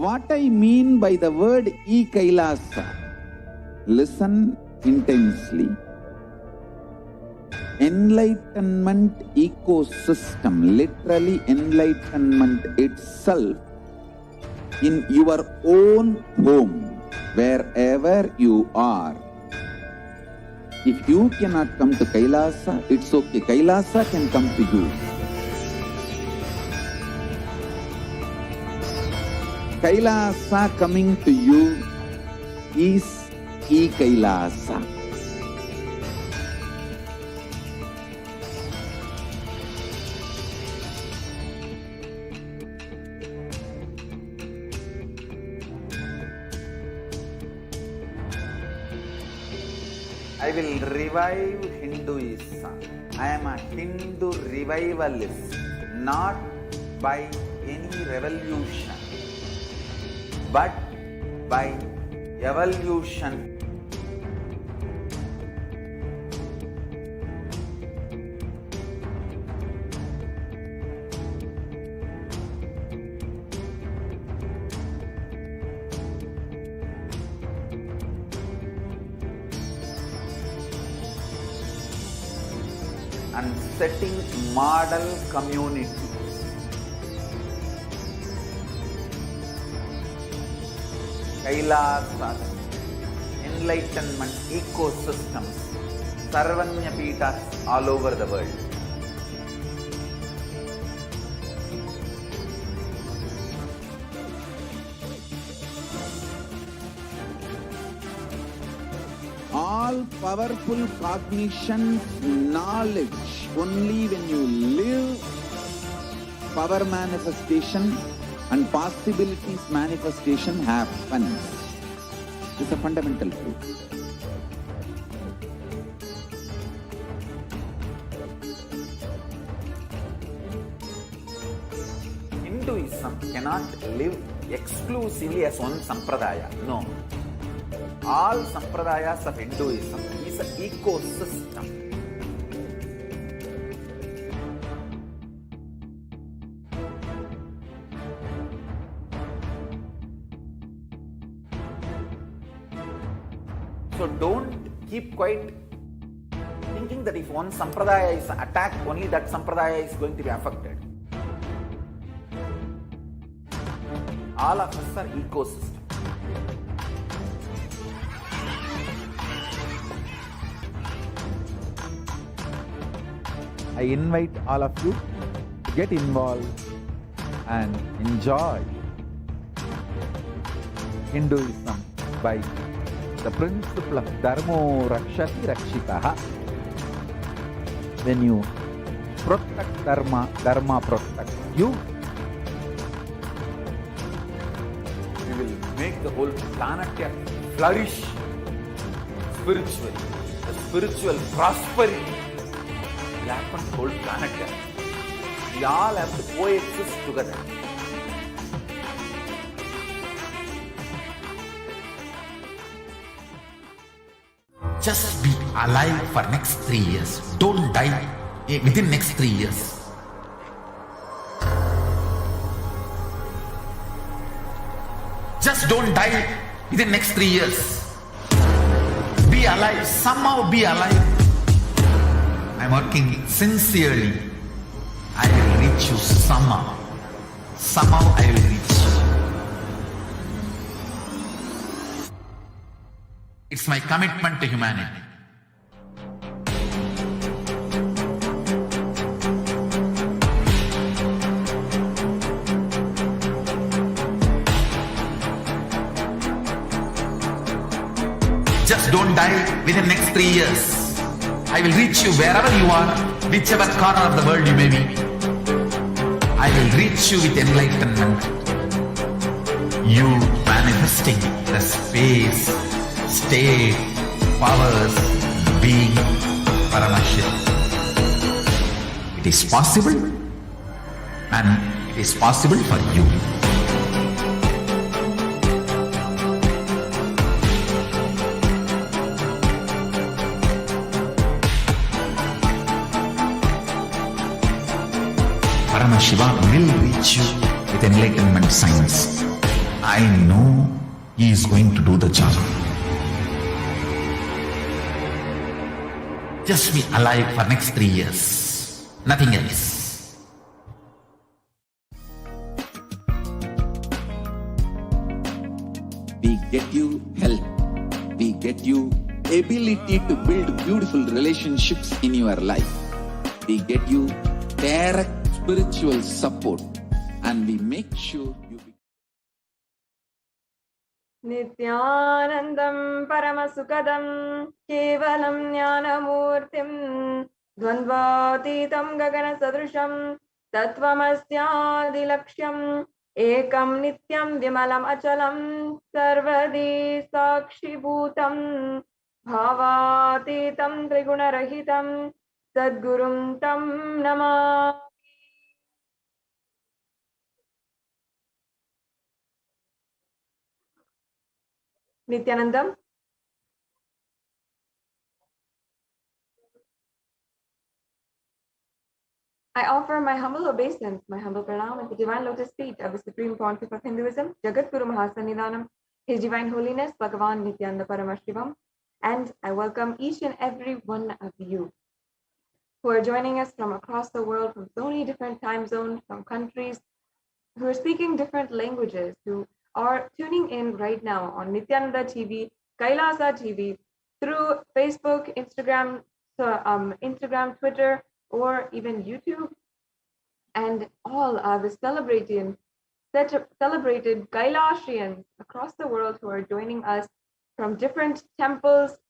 What I mean by the word e-Kailasa, listen intensely. Enlightenment ecosystem, literally enlightenment itself, in your own home, wherever you are. If you cannot come to Kailasa, it's okay. Kailasa can come to you. Kailasa coming to you is e-Kailasa. I will revive Hinduism. I am a Hindu revivalist, not by any revolution, but by evolution. And setting model communities. Kailasas, enlightenment ecosystems, Sarvanya Pitas all over the world. All powerful cognition, knowledge, only when you live, power manifestation and possibilities manifestation happens. This is a fundamental truth. Hinduism cannot live exclusively as one sampradaya. No. All sampradayas of Hinduism is an ecosystem. So don't keep quiet thinking that if one sampradaya is attacked, only that sampradaya is going to be affected. All of us are ecosystems. I invite all of you to get involved and enjoy Hinduism by the principle of Dharmo Rakshati Rakshitaha. When you protect Dharma, Dharma protects you. We will make the whole planet flourish spiritually. The spiritual prosperity will happen to the whole planet. We all have to coexist together. Just be alive for next 3 years. Don't die within next 3 years. Just don't die within next 3 years. Be alive. Somehow be alive. I'm working sincerely. I will reach you somehow. Somehow I will reach you. It's my commitment to humanity. Just don't die within the next 3 years. I will reach you wherever you are, whichever corner of the world you may be. I will reach you with enlightenment. You manifesting the space, state, powers, being Paramashivoham. It is possible, and it is possible for you. Paramashivoham will reach you with enlightenment science. I know he is going to do the job. Just be alive for next 3 years. Nothing else. We get you health. We get you ability to build beautiful relationships in your life. We get you direct spiritual support, and we make sure you Nithyanandam Paramasukadam Kevalam Jnanamurtim Dvandvatitam Gagana Sadrusham Tattvamasya Laksham Ekam Nityam Vimalam Achalam Sarvadi Sakshi Bhutam Bhavatitam Trigunarahitam Sadgurum Tam Namah. Nithyanandam. I offer my humble obeisance, my humble pranam at the divine lotus feet of the Supreme Pontiff of Hinduism, Jagat Guru Mahasannidhanam, His Divine Holiness, Bhagavan Nithyananda Paramashivam, and I welcome each and every one of you who are joining us from across the world, from so many different time zones, from countries, who are speaking different languages, who are tuning in right now on Nithyananda TV, Kailasa TV, through Facebook, Instagram, Twitter, or even YouTube, and all the celebrated Kailasians across the world who are joining us from different temples,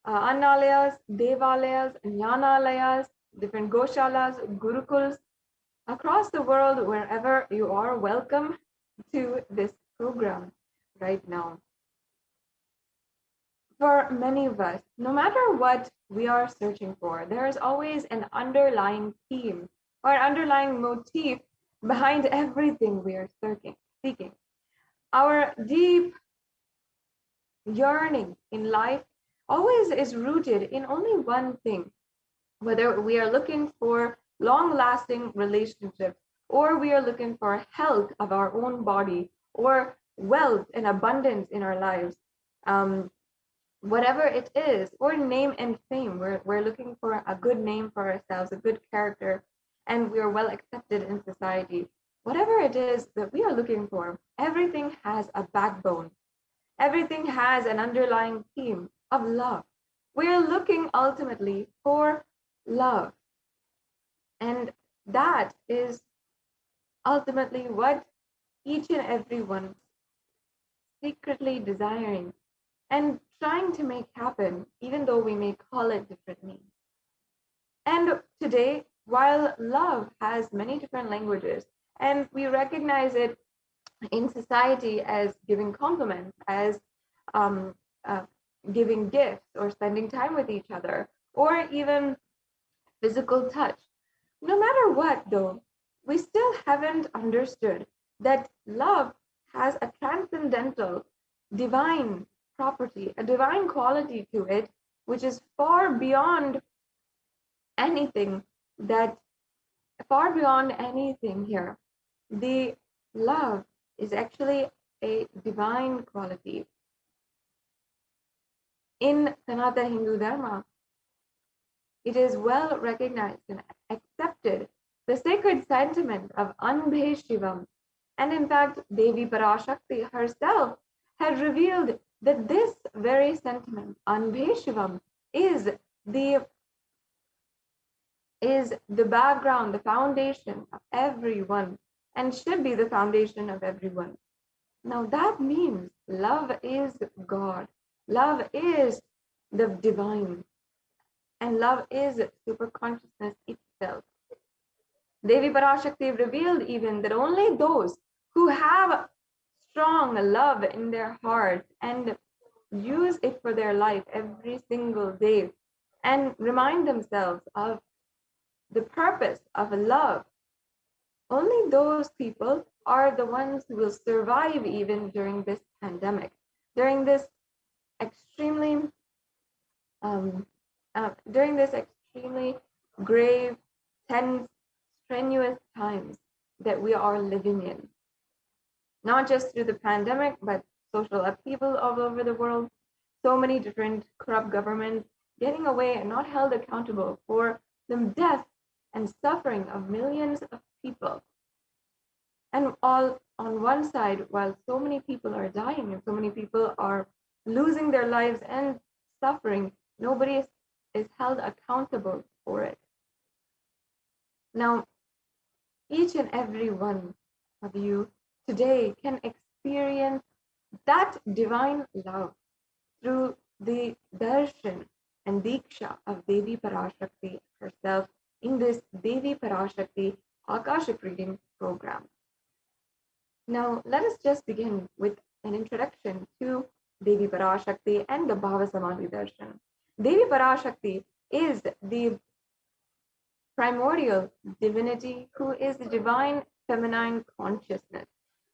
Annalayas, Devalayas, Jnanalayas, different Goshalas, Gurukuls, across the world, wherever you are, welcome to this program right now. For many of us, no matter what we are searching for, there is always an underlying theme or underlying motif behind everything we are seeking. Our deep yearning in life always is rooted in only one thing, whether we are looking for long-lasting relationships, or we are looking for health of our own body, or wealth and abundance in our lives. Whatever it is, or name and fame, we're looking for a good name for ourselves, a good character, and we are well accepted in society. Whatever it is that we are looking for, everything has a backbone. Everything has an underlying theme of love. We are looking ultimately for love. And that is ultimately what each and every one secretly desiring and trying to make happen, even though we may call it different names. And today, while love has many different languages, and we recognize it in society as giving compliments, as giving gifts, or spending time with each other, or even physical touch. No matter what, though, we still haven't understood that love has a transcendental, divine property, a divine quality to it, which is far beyond anything here. The love is actually a divine quality. In Sanatana Hindu Dharma, it is well recognized and accepted, the sacred sentiment of Anbhe-Shivam. And in fact, Devi Parashakti herself had revealed that this very sentiment, Anbhe-Shivam, is the background, the foundation of everyone, and should be the foundation of everyone. Now that means love is God. Love is the divine. And love is super consciousness itself. Devi Parashakti revealed even that only those who have strong love in their hearts and use it for their life every single day and remind themselves of the purpose of love, only those people are the ones who will survive even during this pandemic, during this extremely grave, tense, strenuous times that we are living in. not just through the pandemic, but social upheaval all over the world. So many different corrupt governments getting away and not held accountable for the death and suffering of millions of people. And all on one side, while so many people are dying and so many people are losing their lives and suffering, nobody is held accountable for it. Now, each and every one of you today can experience that divine love through the darshan and diksha of Devi Parashakti herself in this Devi Parashakti Akashic reading program. Now, let us just begin with an introduction to Devi Parashakti and the Bhava Samadhi Darshan. Devi Parashakti is the primordial divinity who is the divine feminine consciousness.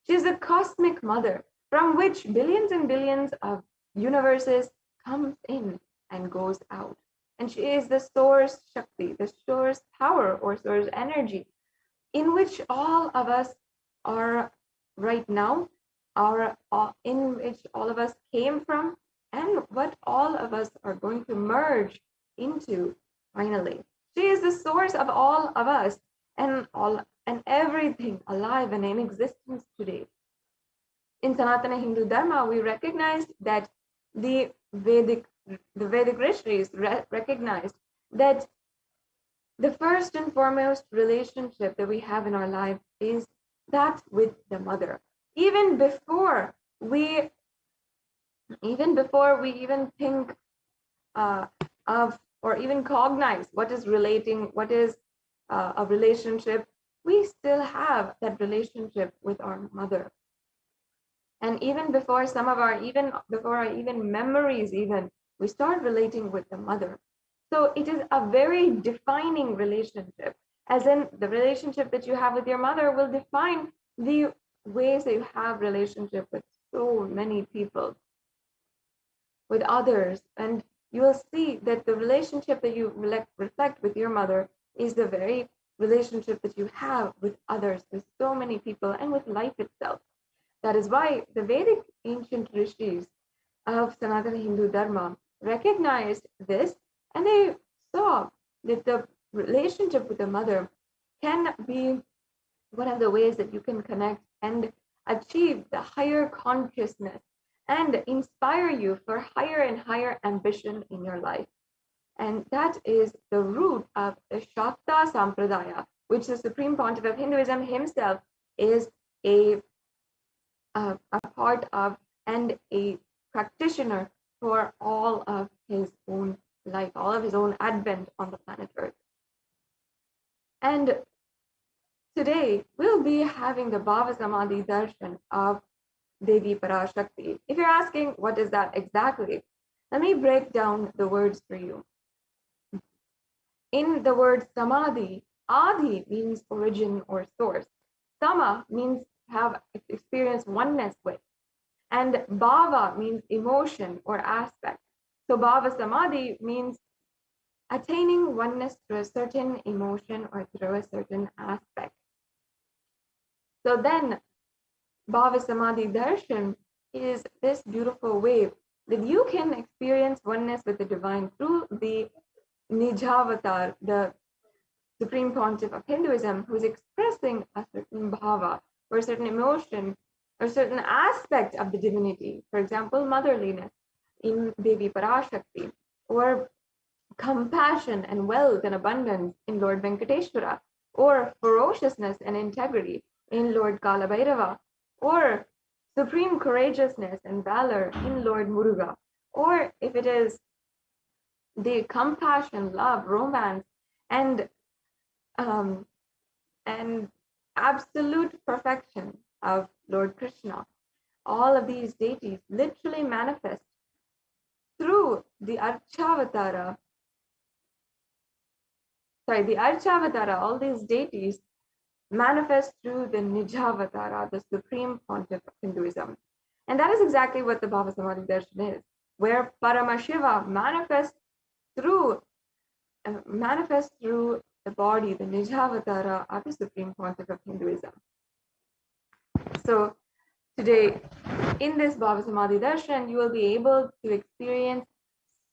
She is the cosmic mother from which billions and billions of universes comes in and goes out. And she is the source Shakti, the source power or source energy in which all of us are right now, in which all of us came from, and what all of us are going to merge into finally. She is the source of all of us and everything alive and in existence today. In Sanatana Hindu Dharma, we recognized that the Vedic rishis recognized that the first and foremost relationship that we have in our life is that with the mother. Even before we even think of or even cognize what is a relationship, we still have that relationship with our mother. And even before our memories, we start relating with the mother. So it is a very defining relationship, as in the relationship that you have with your mother will define the ways that you have relationship with so many people, with others. And you will see that the relationship that you reflect with your mother is the very relationship that you have with others, with so many people, and with life itself. That is why the Vedic ancient rishis of Sanatana Hindu Dharma recognized this, and they saw that the relationship with the mother can be one of the ways that you can connect and achieve the higher consciousness and inspire you for higher and higher ambition in your life. And that is the root of the Shakta Sampradaya, which the Supreme Pontiff of Hinduism himself is a part of and a practitioner for all of his own life, all of his own advent on the planet Earth. And today we'll be having the Bhava Samadhi Darshan of Devi Parashakti. If you're asking what is that exactly, let me break down the words for you. In the word Samadhi, Adi means origin or source. Sama means have experienced oneness with. And Bhava means emotion or aspect. So Bhava Samadhi means attaining oneness through a certain emotion or through a certain aspect. So then Bhava Samadhi Darshan is this beautiful way that you can experience oneness with the divine through the Nijavatar, the Supreme Pontiff of Hinduism, who is expressing a certain bhava or a certain emotion or a certain aspect of the divinity. For example, motherliness in Devi Parashakti, or compassion and wealth and abundance in Lord Venkateshwara, or ferociousness and integrity in Lord Kalabhairava, or supreme courageousness and valor in Lord Muruga, or if it is the compassion, love, romance, and absolute perfection of Lord Krishna. All of these deities literally manifest through the Archavatara. All these deities manifest through the Nijavatara, the Supreme Pontiff of Hinduism. And that is exactly what the Bhava Samadhi Darshan is, where Paramashiva manifests through the body, the Nijavatara of the Supreme Pontiff of Hinduism. So Today, in this Bhava Samadhi Darshan, you will be able to experience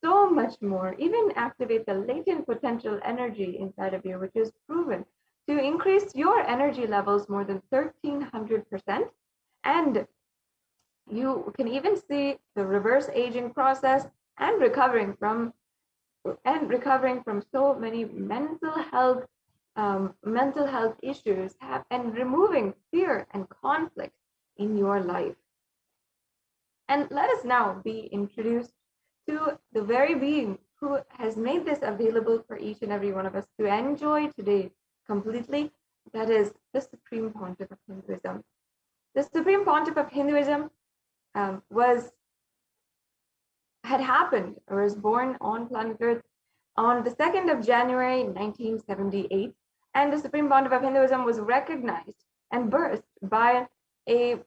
so much more, even activate the latent potential energy inside of you, which is proven to increase your energy levels more than 1300%. And you can even see the reverse aging process and recovering from so many mental health issues and removing fear and conflict in your life. And let us now be introduced to the very being who has made this available for each and every one of us to enjoy today completely. That is the Supreme Pontiff of Hinduism. The Supreme Pontiff of Hinduism was born on planet Earth on the 2nd of January 1978, and the Supreme Pontiff of Hinduism was recognized and birthed by a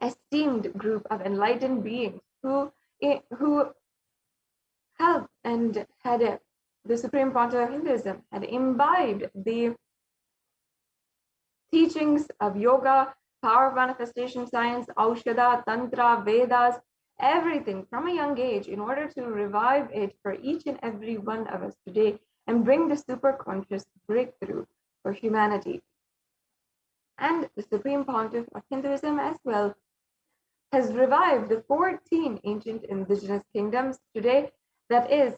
esteemed group of enlightened beings who helped and had the Supreme Pontiff of Hinduism had imbibed the teachings of yoga, power of manifestation science, Aushadha, Tantra, Vedas, everything from a young age in order to revive it for each and every one of us today and bring the superconscious breakthrough for humanity. And the Supreme Pontiff of Hinduism as well has revived the 14 ancient indigenous kingdoms today. That is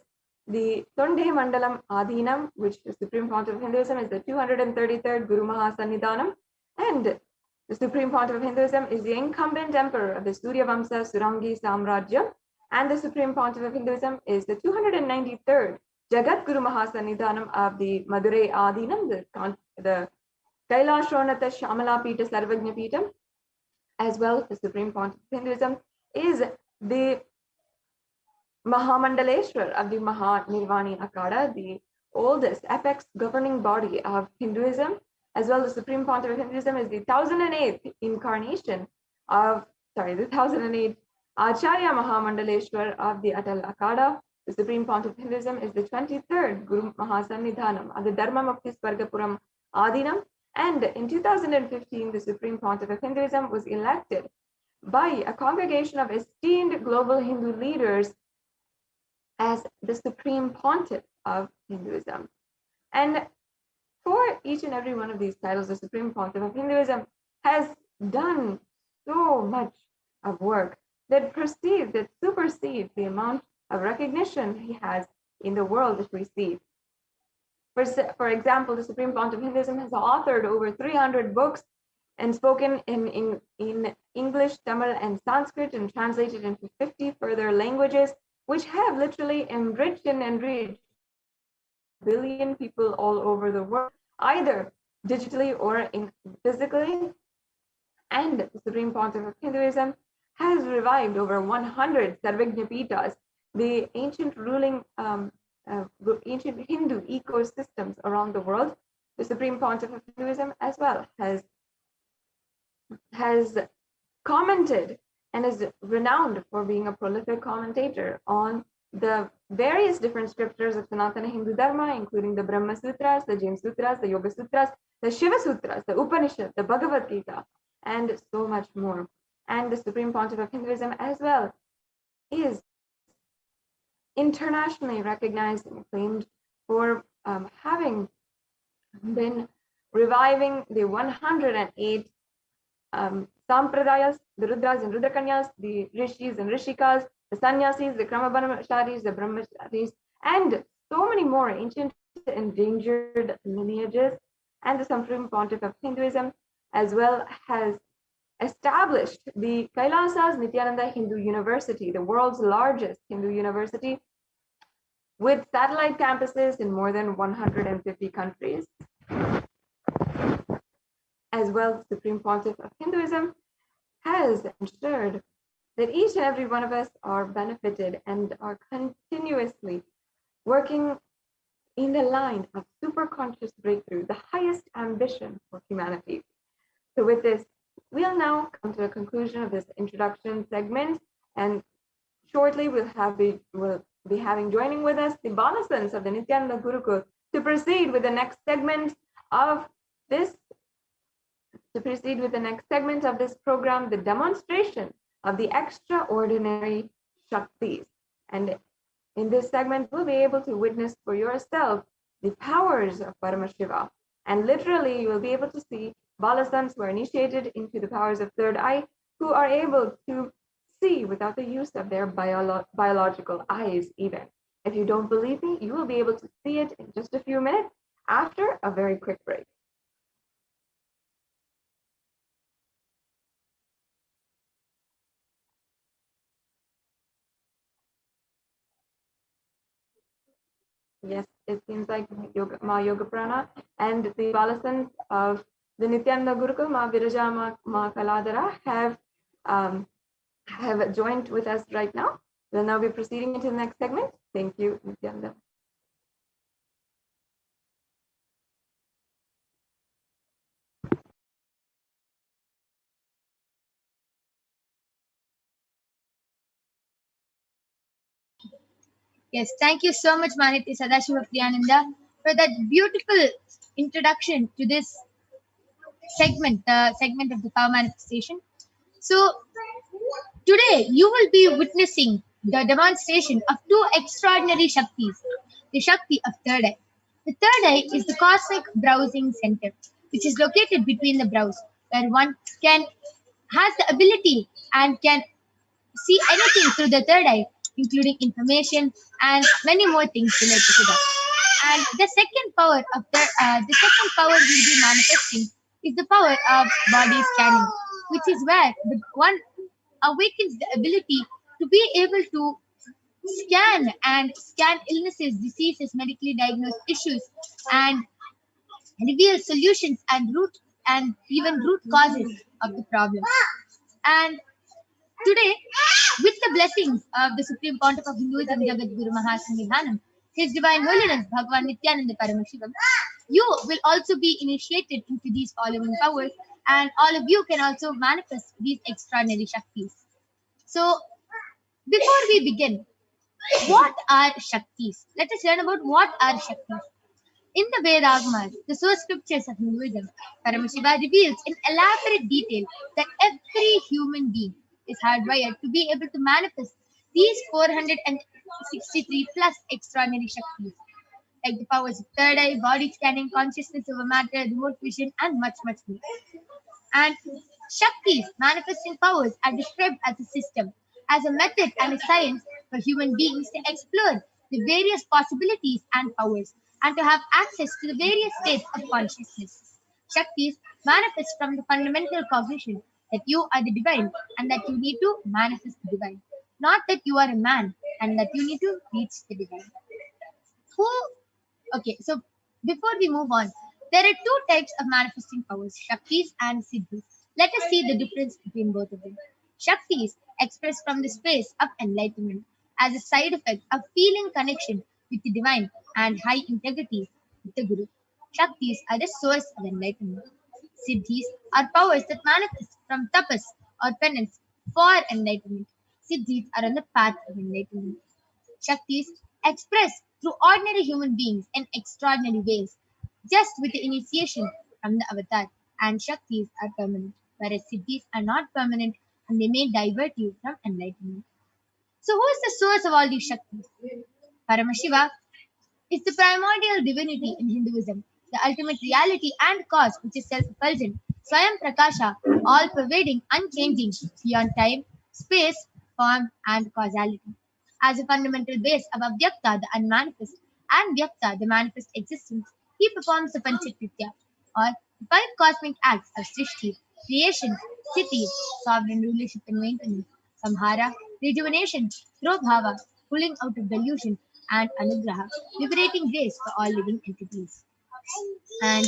the Tonde Mandalam Adhinam, which the Supreme Pontiff of Hinduism is the 233rd Guru Mahasannidhanam, and the Supreme Pontiff of Hinduism is the incumbent emperor of the Surya Vamsa Surangi Samrajya, and the Supreme Pontiff of Hinduism is the 293rd Jagat Guru Mahasannidhanam of the Madurai Adhinam, the Kailashonata Shamala Pita Sarvajna Pitam. As well, the Supreme Pontiff of Hinduism is the Mahamandaleshwar of the Mahanirvani Akada, the oldest apex governing body of Hinduism. As well, the Supreme Pontiff of Hinduism is the 1008th incarnation of, the 1008th Acharya Mahamandaleshwar of the Atal Akada. The Supreme Pontiff of Hinduism is the 23rd Guru Mahasannidhanam of the Dharma Mukti Swargapuram Adhinam. And in 2015, the Supreme Pontiff of Hinduism was elected by a congregation of esteemed global Hindu leaders as the Supreme Pontiff of Hinduism. And for each and every one of these titles, the Supreme Pontiff of Hinduism has done so much of work that supersedes the amount of recognition he has in the world that we see. For example, the Supreme Pontiff of Hinduism has authored over 300 books and spoken in English, Tamil, and Sanskrit, and translated into 50 further languages, which have literally enriched and enriched billion people all over the world, either digitally or physically. And the Supreme Pontiff of Hinduism has revived over 100 Sarvajnapitas, the ancient ruling ancient Hindu ecosystems around the world. The Supreme Pontiff of Hinduism as well has commented and is renowned for being a prolific commentator on the various different scriptures of Sanatana Hindu Dharma, including the Brahma Sutras, the Jain Sutras, the Yoga Sutras, the Shiva Sutras, the Upanishad, the Bhagavad Gita, and so much more. And the Supreme Pontiff of Hinduism as well is internationally recognized and acclaimed for having been reviving the 108 sampradayas, the Rudras and Rudrakanyas, the Rishis and Rishikas, the Sannyasis, the Kramabrahmacharis, the Brahmacharis, and so many more ancient endangered lineages. And the Supreme Pontiff of Hinduism as well has established the Kailasa's Nithyananda Hindu University, the world's largest Hindu university, with satellite campuses in more than 150 countries. As well, the Supreme Pontiff of Hinduism has ensured that each and every one of us are benefited and are continuously working in the line of superconscious breakthrough, the highest ambition for humanity. So with this, we'll now come to a conclusion of this introduction segment, and shortly we'll be having joining with us the Banasans of the Nithyananda Gurukul to proceed with the next segment of this To proceed with the next segment of this program, the demonstration of the extraordinary Shaktis. And in this segment, we'll be able to witness for yourself the powers of Paramashiva. And literally, you will be able to see Balasans who are initiated into the powers of third eye, who are able to see without the use of their biological eyes even. If you don't believe me, you will be able to see it in just a few minutes after a very quick break. Yes, it seems like Ma Yoga Prana and the Balasans of the Nithyananda Gurukul, Ma Viraja, Ma Kaladara have joined with us right now. We'll now be proceeding into the next segment. Thank you, Nithyananda. Yes, thank you so much, Maniti Sadashiva Priyananda, for that beautiful introduction to this segment, the segment of the power manifestation. So, today you will be witnessing the demonstration of two extraordinary Shaktis, the Shakti of third eye. The third eye is the cosmic browsing center, which is located between the brows, where one can has the ability and can see anything through the third eye, including information and many more things related to that. And the second power will be manifesting is the power of body scanning, which is where the one awakens the ability to be able to scan illnesses, diseases, medically diagnosed issues, and reveal solutions and even root causes of the problem. And today, with the blessings of the Supreme Pontiff of Hinduism, Jagat Guru Mahasanidhanam, His Divine Holiness Bhagavan Nithyananda Paramashivam, you will also be initiated into these following powers, and all of you can also manifest these extraordinary Shaktis. So, before we begin, what are Shaktis? Let us learn about what are Shaktis. In the Vedagamas, the source scriptures of Hinduism, Paramashiva reveals in elaborate detail that every human being is hardwired to be able to manifest these 463 plus extraordinary Shaktis, like the powers of third eye, body scanning, consciousness over matter, remote vision, and much, much more. And Shaktis, manifesting powers, are described as a system, as a method and a science for human beings to explore the various possibilities and powers, and to have access to the various states of consciousness. Shaktis manifest from the fundamental cognition that you are the divine and that you need to manifest the divine, not that you are a man and that you need to reach the divine. Okay, so before we move on, there are two types of manifesting powers, Shaktis and Siddhis. Let us see the difference between both of them. Shaktis express from the space of enlightenment as a side effect of feeling connection with the divine and high integrity with the Guru. Shaktis are the source of enlightenment. Siddhis are powers that manifest from tapas or penance for enlightenment. Siddhis are on the path of enlightenment. Shaktis express through ordinary human beings in extraordinary ways, just with the initiation from the avatar, and Shaktis are permanent, whereas Siddhis are not permanent and they may divert you from enlightenment. So, who is the source of all these Shaktis? Paramashiva is the primordial divinity in Hinduism, the ultimate reality and cause which is self-effulgent, Swayam Prakasha, all-pervading, unchanging, beyond time, space, form, and causality. As a fundamental base of Avyakta, the unmanifest, and Vyakta, the manifest existence, he performs the Panchakritya, or the five cosmic acts of Srishti, creation, Sthiti, sovereign rulership and maintenance, Samhara, rejuvenation, Prabhava, pulling out of delusion, and Anugraha, liberating grace for all living entities. And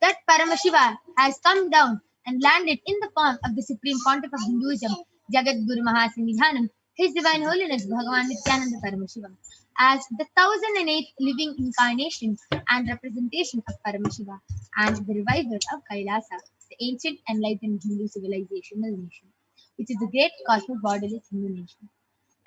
that Paramashiva has come down and landed in the form of the Supreme Pontiff of Hinduism, Jagat Guru Mahasanidhanam, His Divine Holiness Bhagavan Nithyananda Paramashivam, as the 1008th living incarnation and representation of Paramashiva and the reviver of Kailasa, the ancient enlightened Hindu civilizational nation, which is the great cosmic borderless Hindu nation.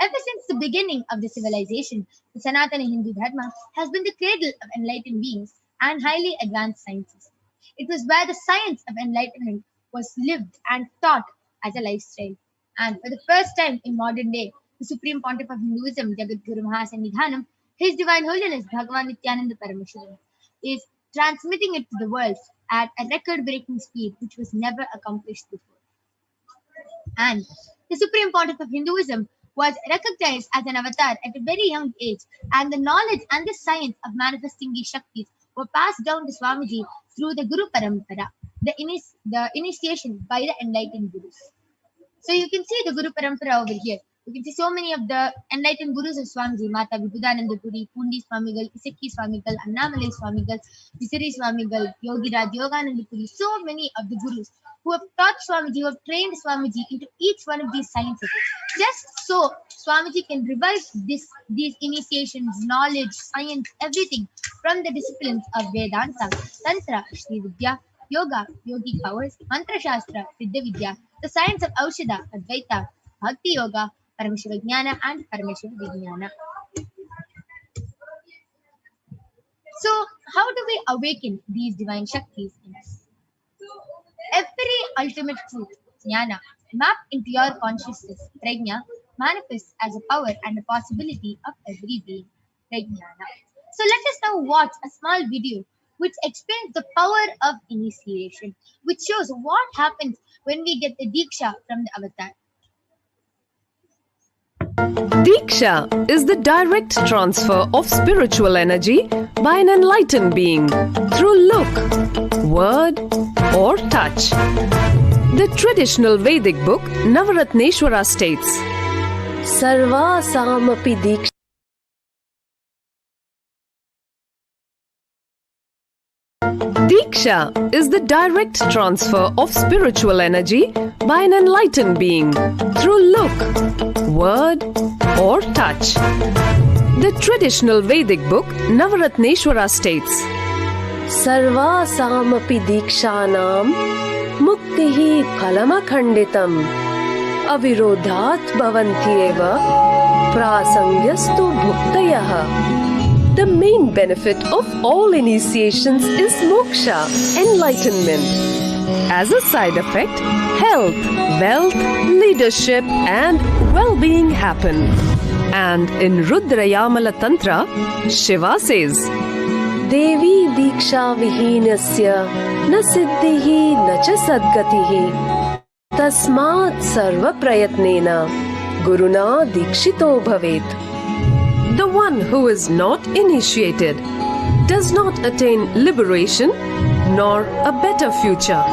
Ever since the beginning of the civilization, the Sanatana Hindu Dharma has been the cradle of enlightened beings and highly advanced sciences. It was where the science of enlightenment was lived and taught as a lifestyle. And for the first time in modern day, the Supreme Pontiff of Hinduism, Jagat Guru Mahasannidhanam, His Divine Holiness Bhagavan Nithyananda Paramashivam, is transmitting it to the world at a record-breaking speed which was never accomplished before. And the Supreme Pontiff of Hinduism was recognized as an avatar at a very young age, and the knowledge and the science of manifesting these Shaktis were passed down to Swamiji through the Guru Parampara, the initiation by the enlightened Gurus. So you can see the Guru Parampara over here. You can see so many of the enlightened Gurus of Swamiji, Mata Vibhudananda Puri, Pundi Swamigal, Isaki Swamigal, Annamalai Swamigal, Visari Swamigal, Yogiraj Yogananda Puri, so many of the Gurus who have taught Swamiji, who have trained Swamiji into each one of these sciences. Just so Swamiji can revive these initiations, knowledge, science, everything from the disciplines of Vedanta, Tantra, Shri Vidya, Yoga, Yogic powers, Mantra Shastra, Siddha Vidya, the science of Aushadha, Advaita, Bhakti Yoga, Paramashivoham and Paramashivoham. So, how do we awaken these divine Shaktis in us? Every ultimate truth, jnana, mapped into your consciousness, prajna, manifests as a power and a possibility of every being, prajnana. So let us now watch a small video which explains the power of initiation, which shows what happens when we get the Diksha from the avatar. Diksha is the direct transfer of spiritual energy by an enlightened being through look, word, or touch. The traditional Vedic book Navaratneshwara states, Sarva Samapi Diksha. Diksha is the direct transfer of spiritual energy by an enlightened being through look, word, or touch. The traditional Vedic book Navaratneshwara states, Sarva Samapi Dikshanam Muktihi Phalamakhanditam Avirodhat Bhavantyeva Prasangyastu Bhuktayah. The main benefit of all initiations is moksha, enlightenment. As a side effect, health, wealth, leadership, and well-being happen. And in Rudrayamala Tantra, Shiva says, Devi Diksha Vihinasya Na Siddhihi Na Cha Sadgatihi Tasmat Sarva Prayatnena Guruna Dikshito Bhavet. The one who is not initiated does not attain liberation nor a better future.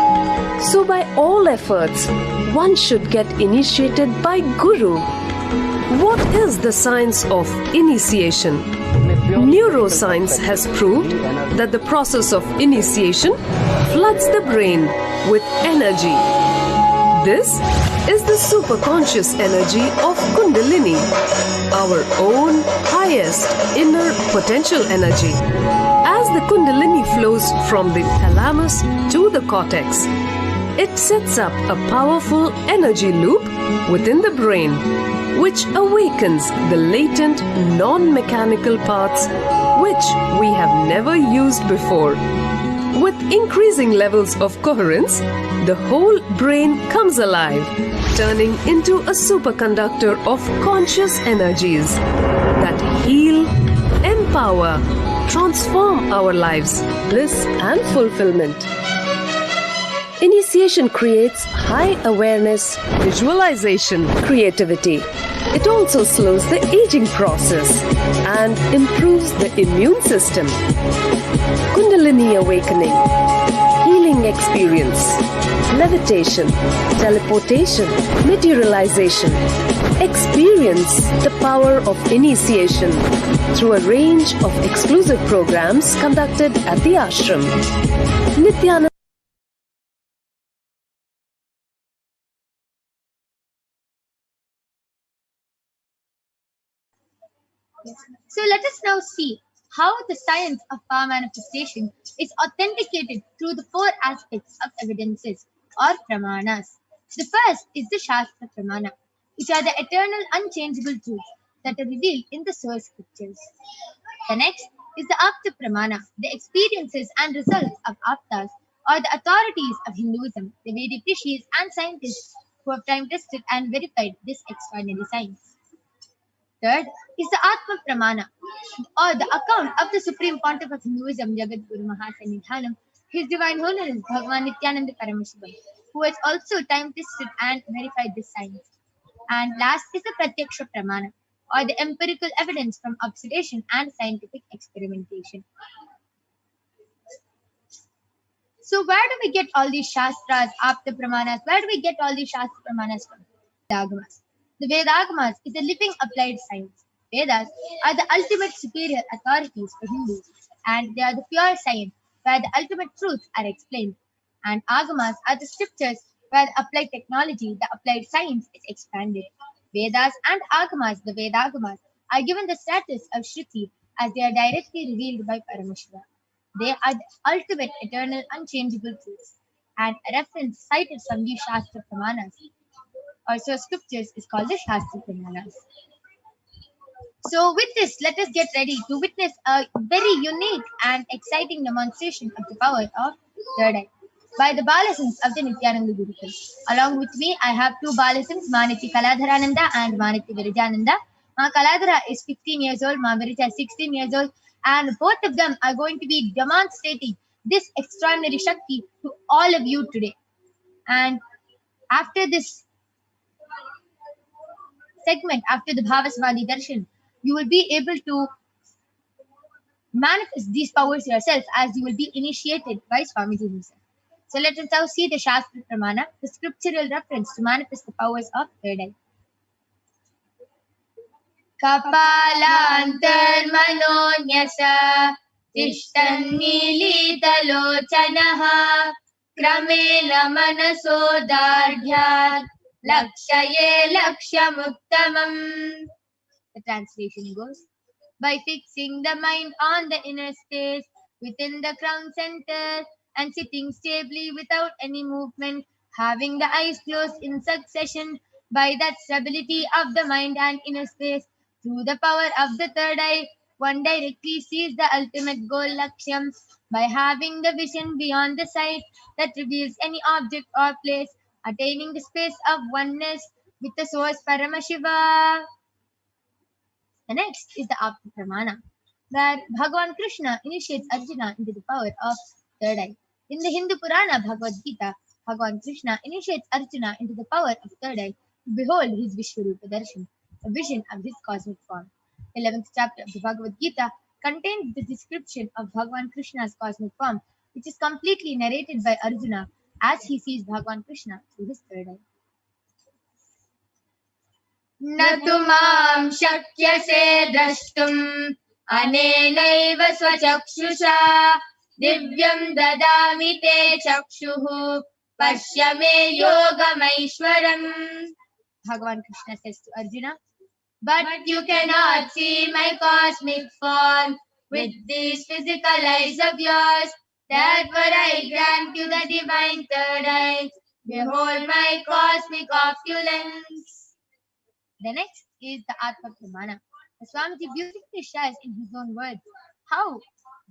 So by all efforts, one should get initiated by Guru. What is the science of initiation? Neuroscience has proved that the process of initiation floods the brain with energy. This is the superconscious energy of Kundalini, our own highest inner potential energy. As the Kundalini flows from the thalamus to the cortex, it sets up a powerful energy loop within the brain, which awakens the latent non-mechanical parts which we have never used before. With increasing levels of coherence, the whole brain comes alive, turning into a superconductor of conscious energies that heal, empower, transform our lives, bliss and fulfillment. Initiation creates high awareness, visualization, creativity. It also slows the aging process and improves the immune system. Kundalini awakening, healing experience, levitation, teleportation, materialization. Experience the power of initiation through a range of exclusive programs conducted at the ashram. Nithyananda. So let us now see how the science of power manifestation is authenticated through the four aspects of evidences or pramanas. The first is the Shastra Pramana, which are the eternal unchangeable truths that are revealed in the source scriptures. The next is the Apta Pramana, the experiences and results of Aptas or the authorities of Hinduism, the Vedic rishis and scientists who have time tested and verified this extraordinary science. Third is the Atma Pramana, or the account of the Supreme Pontiff of Hinduism, Jagadguru Mahasannidhanam, His Divine Holiness Bhagavan Nithyananda Paramashivam, who has also time tested and verified this science. And last is the Pratyaksha Pramana, or the empirical evidence from observation and scientific experimentation. So where do we get all these Shastras, Apta Pramanas? Where do we get all these Shastra Pramanas from? Vedagamas. The Vedagamas is a living applied science. Vedas are the ultimate superior authorities for Hindus, and they are the pure science where the ultimate truths are explained. And Agamas are the scriptures where the applied technology, the applied science is expanded. Vedas and Agamas, the Vedagamas, are given the status of Shruti as they are directly revealed by Paramashiva. They are the ultimate, eternal, unchangeable truths. And a reference cited from these Shastra Pramanas, also scriptures, is called the Shastra Pramanas. So with this, let us get ready to witness a very unique and exciting demonstration of the power of third eye by the Balasins of the Nithyananda Gurukul. Along with me, I have two Balasins, Maniti Kaladharananda and Maniti Virijananda. Ma Kaladhara is 15 years old, Ma Virija is 16 years old, and both of them are going to be demonstrating this extraordinary Shakti to all of you today. And after this segment, after the Bhavasvadi Darshan, you will be able to manifest these powers yourself as you will be initiated by Swamiji himself. So let us now see the Shastra Pramana, the scriptural reference to manifest the powers of third eye. Kapalantarmanonyasa tishtannilitalochanaha kramena manasodardhyat lakshaye lakshamuttamam. The translation goes, by fixing the mind on the inner space within the crown center and sitting stably without any movement, having the eyes closed in succession, by that stability of the mind and inner space, through the power of the third eye, one directly sees the ultimate goal Lakshyam by having the vision beyond the sight that reveals any object or place, attaining the space of oneness with the source Paramashiva. The next is the Apta Pramana, where Bhagavan Krishna initiates Arjuna into the power of third eye. In the Hindu Purana Bhagavad Gita, Bhagavan Krishna initiates Arjuna into the power of third eye to behold his Vishwarupa Darshan, a vision of his cosmic form. The 11th chapter of the Bhagavad Gita contains the description of Bhagavan Krishna's cosmic form, which is completely narrated by Arjuna as he sees Bhagavan Krishna through his third eye. Natumam shakyase drashtum anenaiva swachakshusa divyam dadami te chakshuhu pashyame yogamaishwaram. Bhagavan Krishna says to Arjuna, but you cannot see my cosmic form with these physical eyes of yours. Therefore I grant you the divine third eye. Behold my cosmic opulence. The next is the Atma Pramana. The Swamiji beautifully shares in his own words how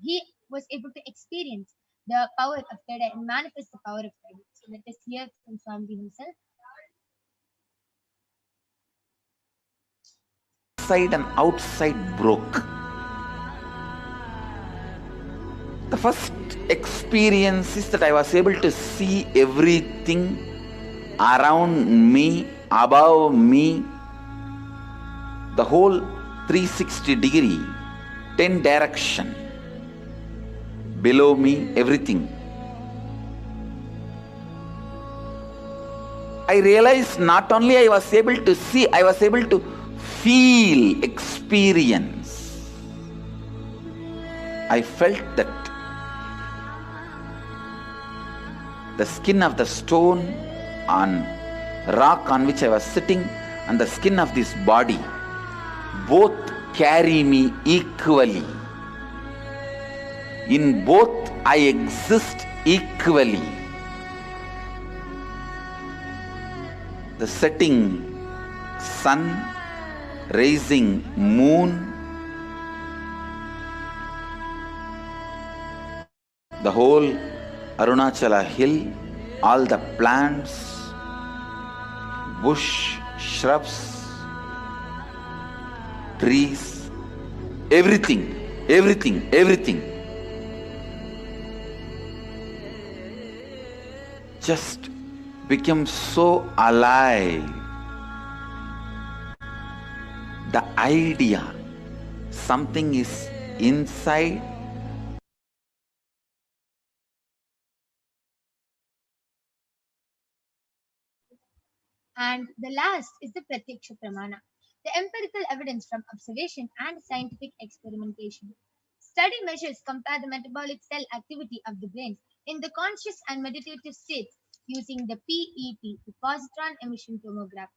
he was able to experience the power of third eye and manifest the power of third eye. So let us hear from Swamiji himself. Inside and outside broke. The first experience is that I was able to see everything around me, above me, the whole 360 degree, 10 direction, below me, everything. I realized not only I was able to see, I was able to feel, experience. I felt that the skin of the stone on rock on which I was sitting and the skin of this body both carry me equally. In both I exist equally. The setting sun, rising moon, the whole Arunachala hill, all the plants, bush, shrubs, trees, everything just become so alive. The idea, something is inside. And the last is the Pratyaksha Pramana, the empirical evidence from observation and scientific experimentation. Study measures compare the metabolic cell activity of the brain in the conscious and meditative states using the PET, the positron emission tomograph.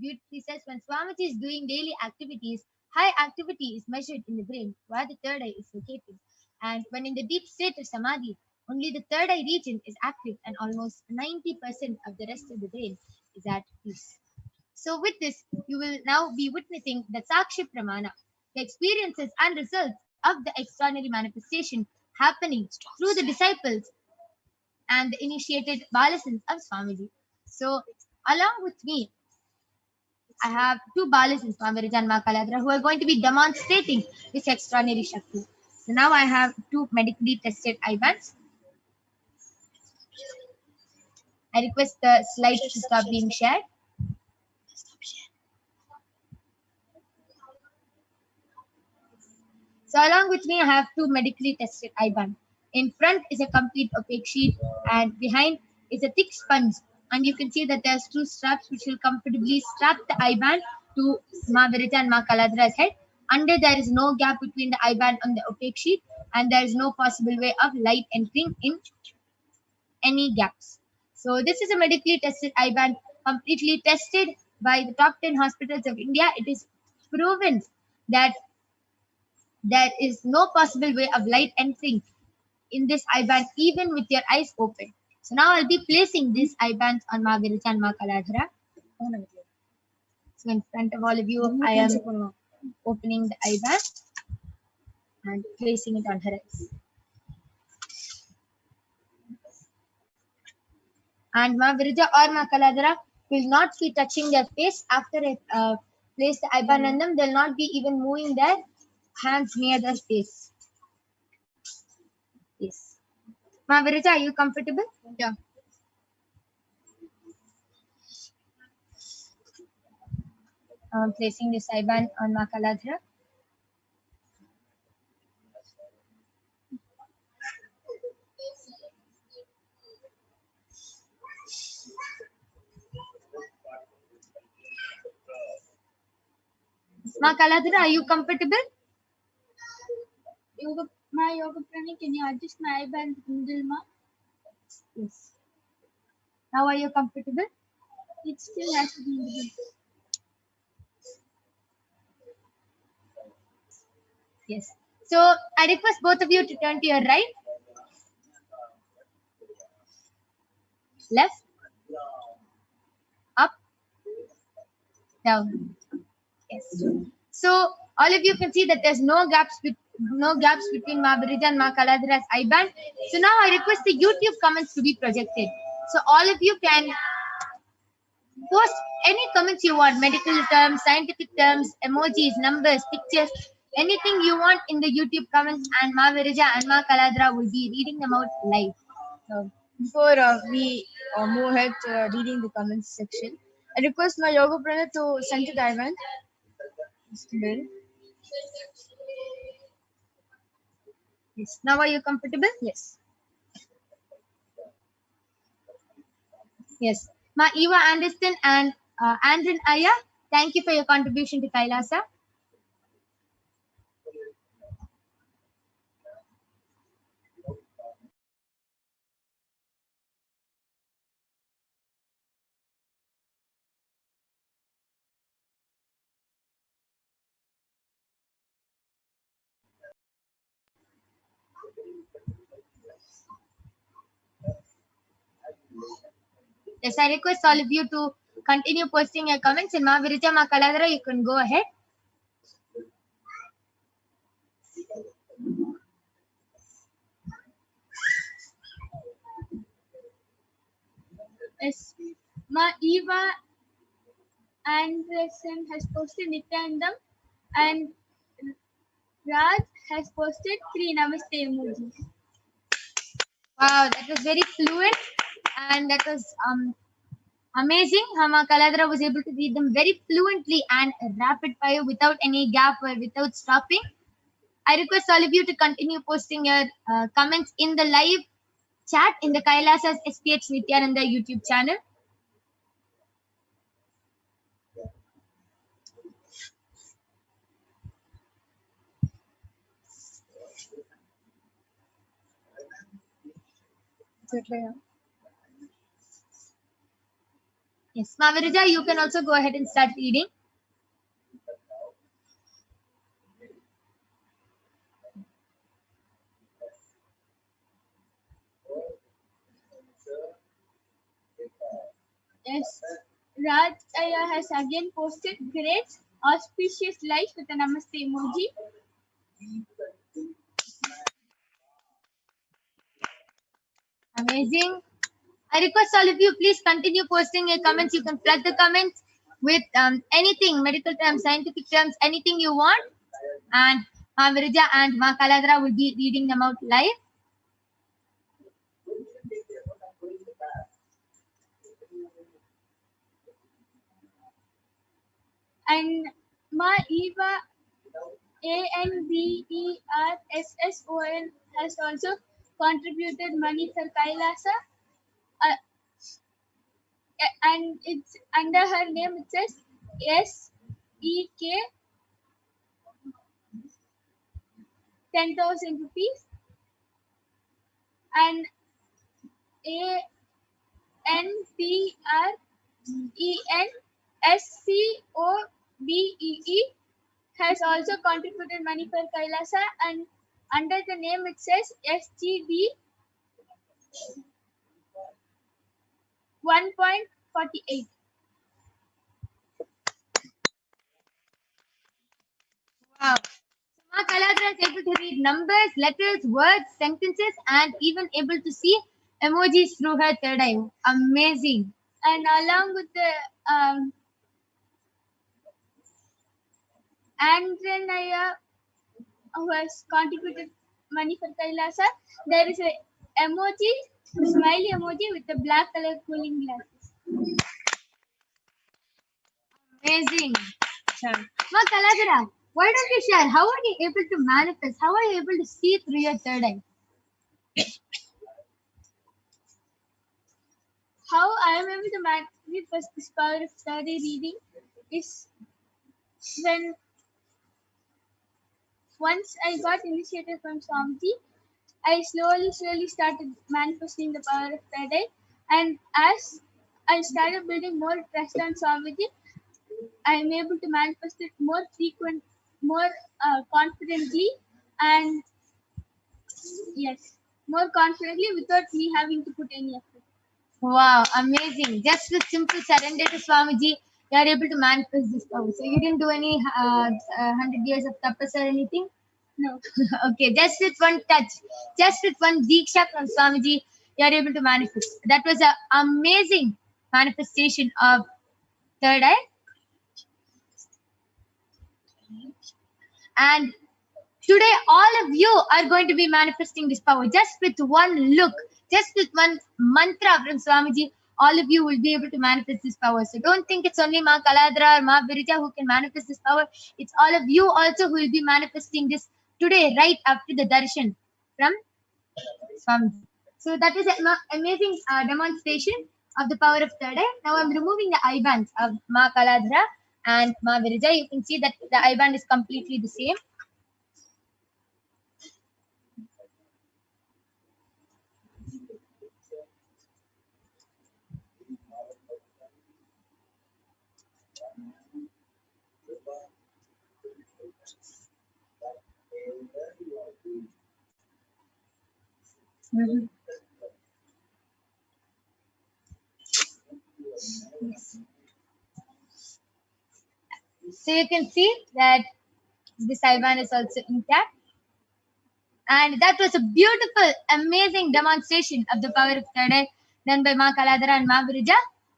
Beauty says when Swamiji is doing daily activities, high activity is measured in the brain where the third eye is located. And when in the deep state of Samadhi, only the third eye region is active and almost 90% of the rest of the brain is at peace. So, with this, you will now be witnessing the Sakshi Pramana, the experiences and results of the extraordinary manifestation happening through the disciples and the initiated Balasins of Swamiji. So, along with me, I have two Balasins, Swami and Ma Kaladra, who are going to be demonstrating this extraordinary Shakti. So, now I have two medically tested eye bands. I request the slides to stop being shared. So along with me, I have two medically tested eye bands. In front is a complete opaque sheet and behind is a thick sponge. And you can see that there's two straps which will comfortably strap the eye band to Ma Virita and Ma Kaladra's head. Under there is no gap between the eye band and the opaque sheet and there is no possible way of light entering in any gaps. So this is a medically tested eye band, completely tested by the top 10 hospitals of India. It is proven that there is no possible way of light entering in this eye band even with your eyes open. So now I'll be placing these eye bands on Ma Virita and Ma Kaladhara. So in front of all of you, I am opening the eye band and placing it on her eyes. And Ma Virija or Ma Kaladhara will not be touching their face after I place the eye band on them. They'll not be even moving their hands near their face. Yes. Ma Virija, are you comfortable? Yeah. I'm placing this eye band on Ma Kaladhara. Ma Kaladhara, are you comfortable? My yoga prani, can you adjust my eye band middle, ma? Yes. Now are you comfortable? It still has to be in the middle. Yes. So I request both of you to turn to your right, left, up, down. Yes. So all of you can see that there's no gaps between Ma Virija and Ma Kaladhara's eye band. So now I request the YouTube comments to be projected. So all of you can post any comments you want, medical terms, scientific terms, emojis, numbers, pictures, anything you want in the YouTube comments, and Ma Virija and Ma Kaladhara will be reading them out live. So before we move ahead reading the comments section, I request my yoga prana to center the eye band. Yes. Now are you comfortable? Yes. Yes. Ma Eva Anderson and Andren Aya, thank you for your contribution to Kailasa. Yes, I request all of you to continue posting your comments. And Ma Virija, Ma Kaladhara, you can go ahead. Yes. Ma Eva Anderson has posted Nityanandam, and Raj has posted 3 Namaste emojis. Wow, that was very fluent, and that was amazing. Hama Kaladra was able to read them very fluently and rapid fire without any gap or without stopping. I request all of you to continue posting your comments in the live chat in the Kailasa's HDH Nithyananda YouTube channel. Yes, Mavirija, you can also go ahead and start reading. Yes, Raj Aya has again posted great auspicious life with a Namaste emoji. Amazing. I request all of you, please continue posting your comments. You can flood the comments with anything, medical terms, scientific terms, anything you want. And Ma Virija and Ma Kaladra will be reading them out live. And Ma Eva Andersson has also contributed money for Kailasa. And it's under her name, it says SEK 10,000 rupees. And ANTRENSCOBEE has also contributed money for Kailasa, and under the name it says SGD 1.48. Wow. Ma Kaladra is able to read numbers, letters, words, sentences, and even able to see emojis through her third eye. Amazing. And along with the Andrenaya, who has contributed money for Kailasa, there is a emoji, a smiley emoji with the black color cooling glasses. Amazing. Ma Kaladra, why don't you share? How are you able to manifest? How are you able to see through your third eye? How I am able to manifest this power of third eye reading is when once I got initiated from Swamiji, I slowly started manifesting the power of third eye. And as I started building more trust on Swamiji, I am able to manifest it more frequent, more confidently, and yes, more confidently without me having to put any effort. Wow, amazing. Just with simple surrender to Swamiji, you are able to manifest this power. So you didn't do any 100 years of tapas or anything? No. Okay, just with one touch, just with one diksha from Swamiji, you are able to manifest. That was an amazing manifestation of third eye. And today, all of you are going to be manifesting this power just with one look, just with one mantra from Swamiji. All of you will be able to manifest this power. So don't think it's only Ma Kaladra or Ma Virija who can manifest this power. It's all of you also who will be manifesting this today, right after the darshan from Swamiji. So that is an amazing demonstration of the power of third eye. Now I'm removing the eye bands of Ma Kaladra and Ma Virija. You can see that the eye band is completely the same. Mm-hmm. Yes. So you can see that this Ivan is also intact. And that was a beautiful, amazing demonstration of the power of third eye. done by Ma Kaladara and Ma Virija.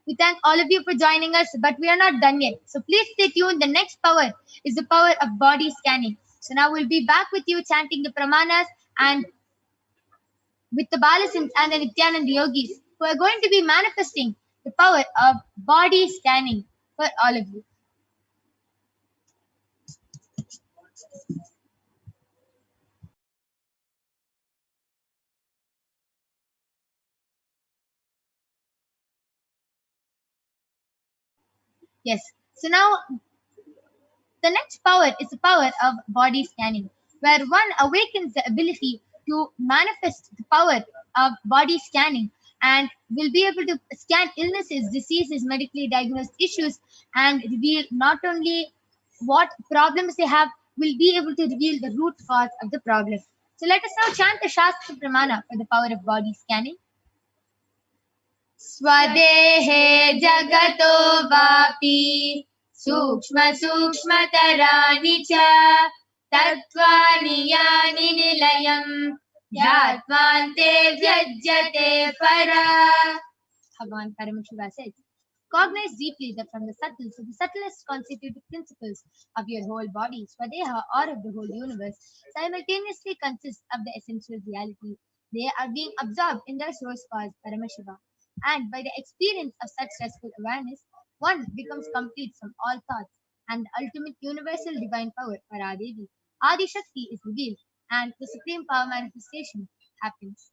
We thank all of you for joining us, but we are not done yet. So please stay tuned. The next power is the power of body scanning. So now we'll be back with you chanting the Pramanas and with the Balasins and the Nithyananda Yogis who are going to be manifesting the power of body scanning for all of you. Yes. So now the next power is the power of body scanning, where one awakens the ability to manifest the power of body scanning and will be able to scan illnesses, diseases, medically diagnosed issues, and reveal not only what problems they have, will be able to reveal the root cause of the problem. So let us now chant the Shastra Pramana for the power of body scanning. Swadehe jagato vapi Sukshma Sukshmataraani cha Tattvani yani nilayam Dhyatmante vyajyate para. Bhagavan Paramashiva says, cognize deeply that from the subtle to the subtlest constitutive principles of your whole body, Swadeha, or of the whole universe, simultaneously consist of the essential reality. They are being absorbed in their source cause, Paramashiva. And by the experience of such restful awareness, one becomes complete from all thoughts, and the ultimate universal divine power, Paradevi, Adi Shakti, is revealed, and the supreme power manifestation happens.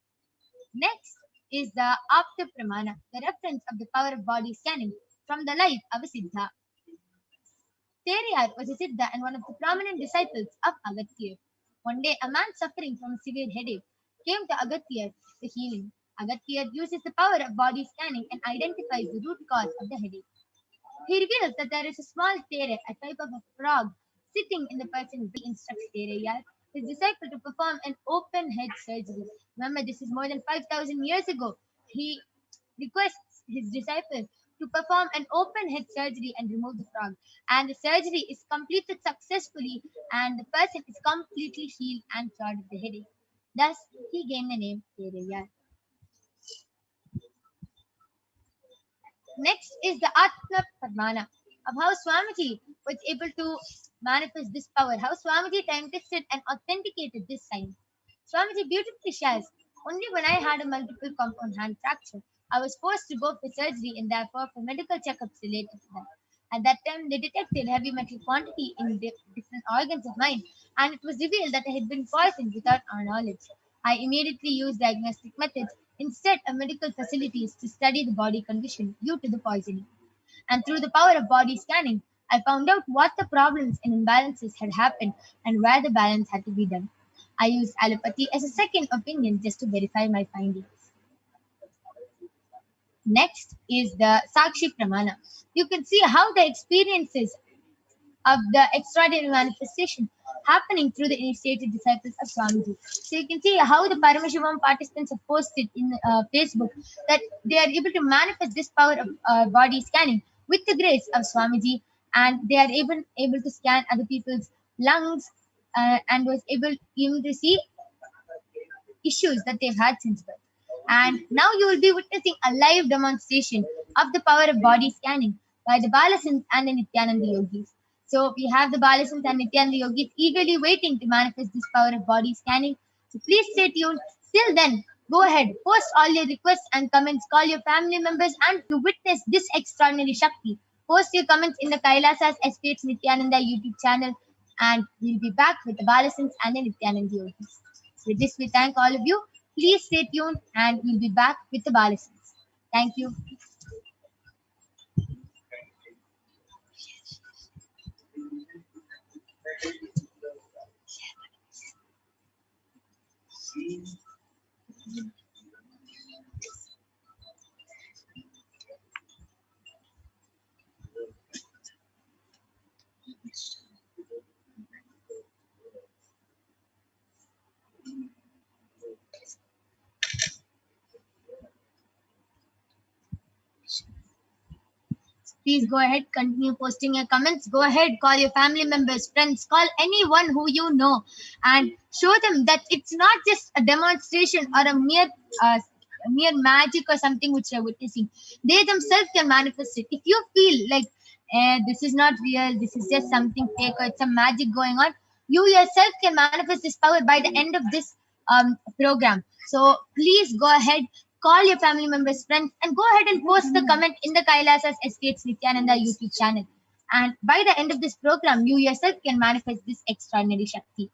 Next is the Apta Pramana, the reference of the power of body scanning from the life of a Siddha. Teriyar was a Siddha and one of the prominent disciples of Agathya. One day, a man suffering from a severe headache came to Agathya for healing. Agathya uses the power of body scanning and identifies the root cause of the headache. He reveals that there is a small tere, a type of a frog, sitting in the person. He instructs Tereyar, his disciple, to perform an open head surgery. Remember, this is more than 5,000 years ago. He requests his disciple to perform an open head surgery and remove the frog. And the surgery is completed successfully, and the person is completely healed and cured of the headache. Thus, he gained the name Tereyar. Next is the Atma Padmana of how Swamiji was able to manifest this power, how Swamiji time tested and authenticated this science. Swamiji beautifully shares, only when I had a multiple compound hand fracture, I was forced to go for surgery and therefore for medical checkups related to that. At that time, they detected heavy metal quantity in different organs of mine, and it was revealed that I had been poisoned without our knowledge. I immediately used diagnostic methods instead of medical facilities to study the body condition due to the poisoning. And through the power of body scanning, I found out what the problems and imbalances had happened and where the balance had to be done. I used allopathy as a second opinion just to verify my findings. Next is the Sakshi Pramana. You can see how the experiences of the extraordinary manifestation happening through the initiated disciples of Swamiji. So you can see how the Paramashivoham participants have posted in Facebook that they are able to manifest this power of body scanning with the grace of Swamiji, and they are able to scan other people's lungs and was able even to see issues that they've had since birth. And now you will be witnessing a live demonstration of the power of body scanning by the Balasins and the Nithyananda Yogis. So we have the Balasins and Nithyananda Yogis eagerly waiting to manifest this power of body scanning. So please stay tuned. Till then, go ahead, post all your requests and comments, call your family members, and to witness this extraordinary Shakti, post your comments in the Kailasa's HDH Nithyananda YouTube channel, and we'll be back with the Balasins and the Nithyananda Yogis. So with this, we thank all of you. Please stay tuned, and we'll be back with the Balasins. Thank you. Please go ahead, continue posting your comments. Go ahead, call your family members, friends, call anyone who you know and show them that it's not just a demonstration or a mere mere magic or something which you're witnessing. They themselves can manifest it. If you feel like this is not real, this is just something fake, or it's some magic going on, you yourself can manifest this power by the end of this program. So please go ahead, call your family members, friends, and go ahead and post the comment in the Kailasa's HDH Nithyananda YouTube channel. And by the end of this program, you yourself can manifest this extraordinary Shakti.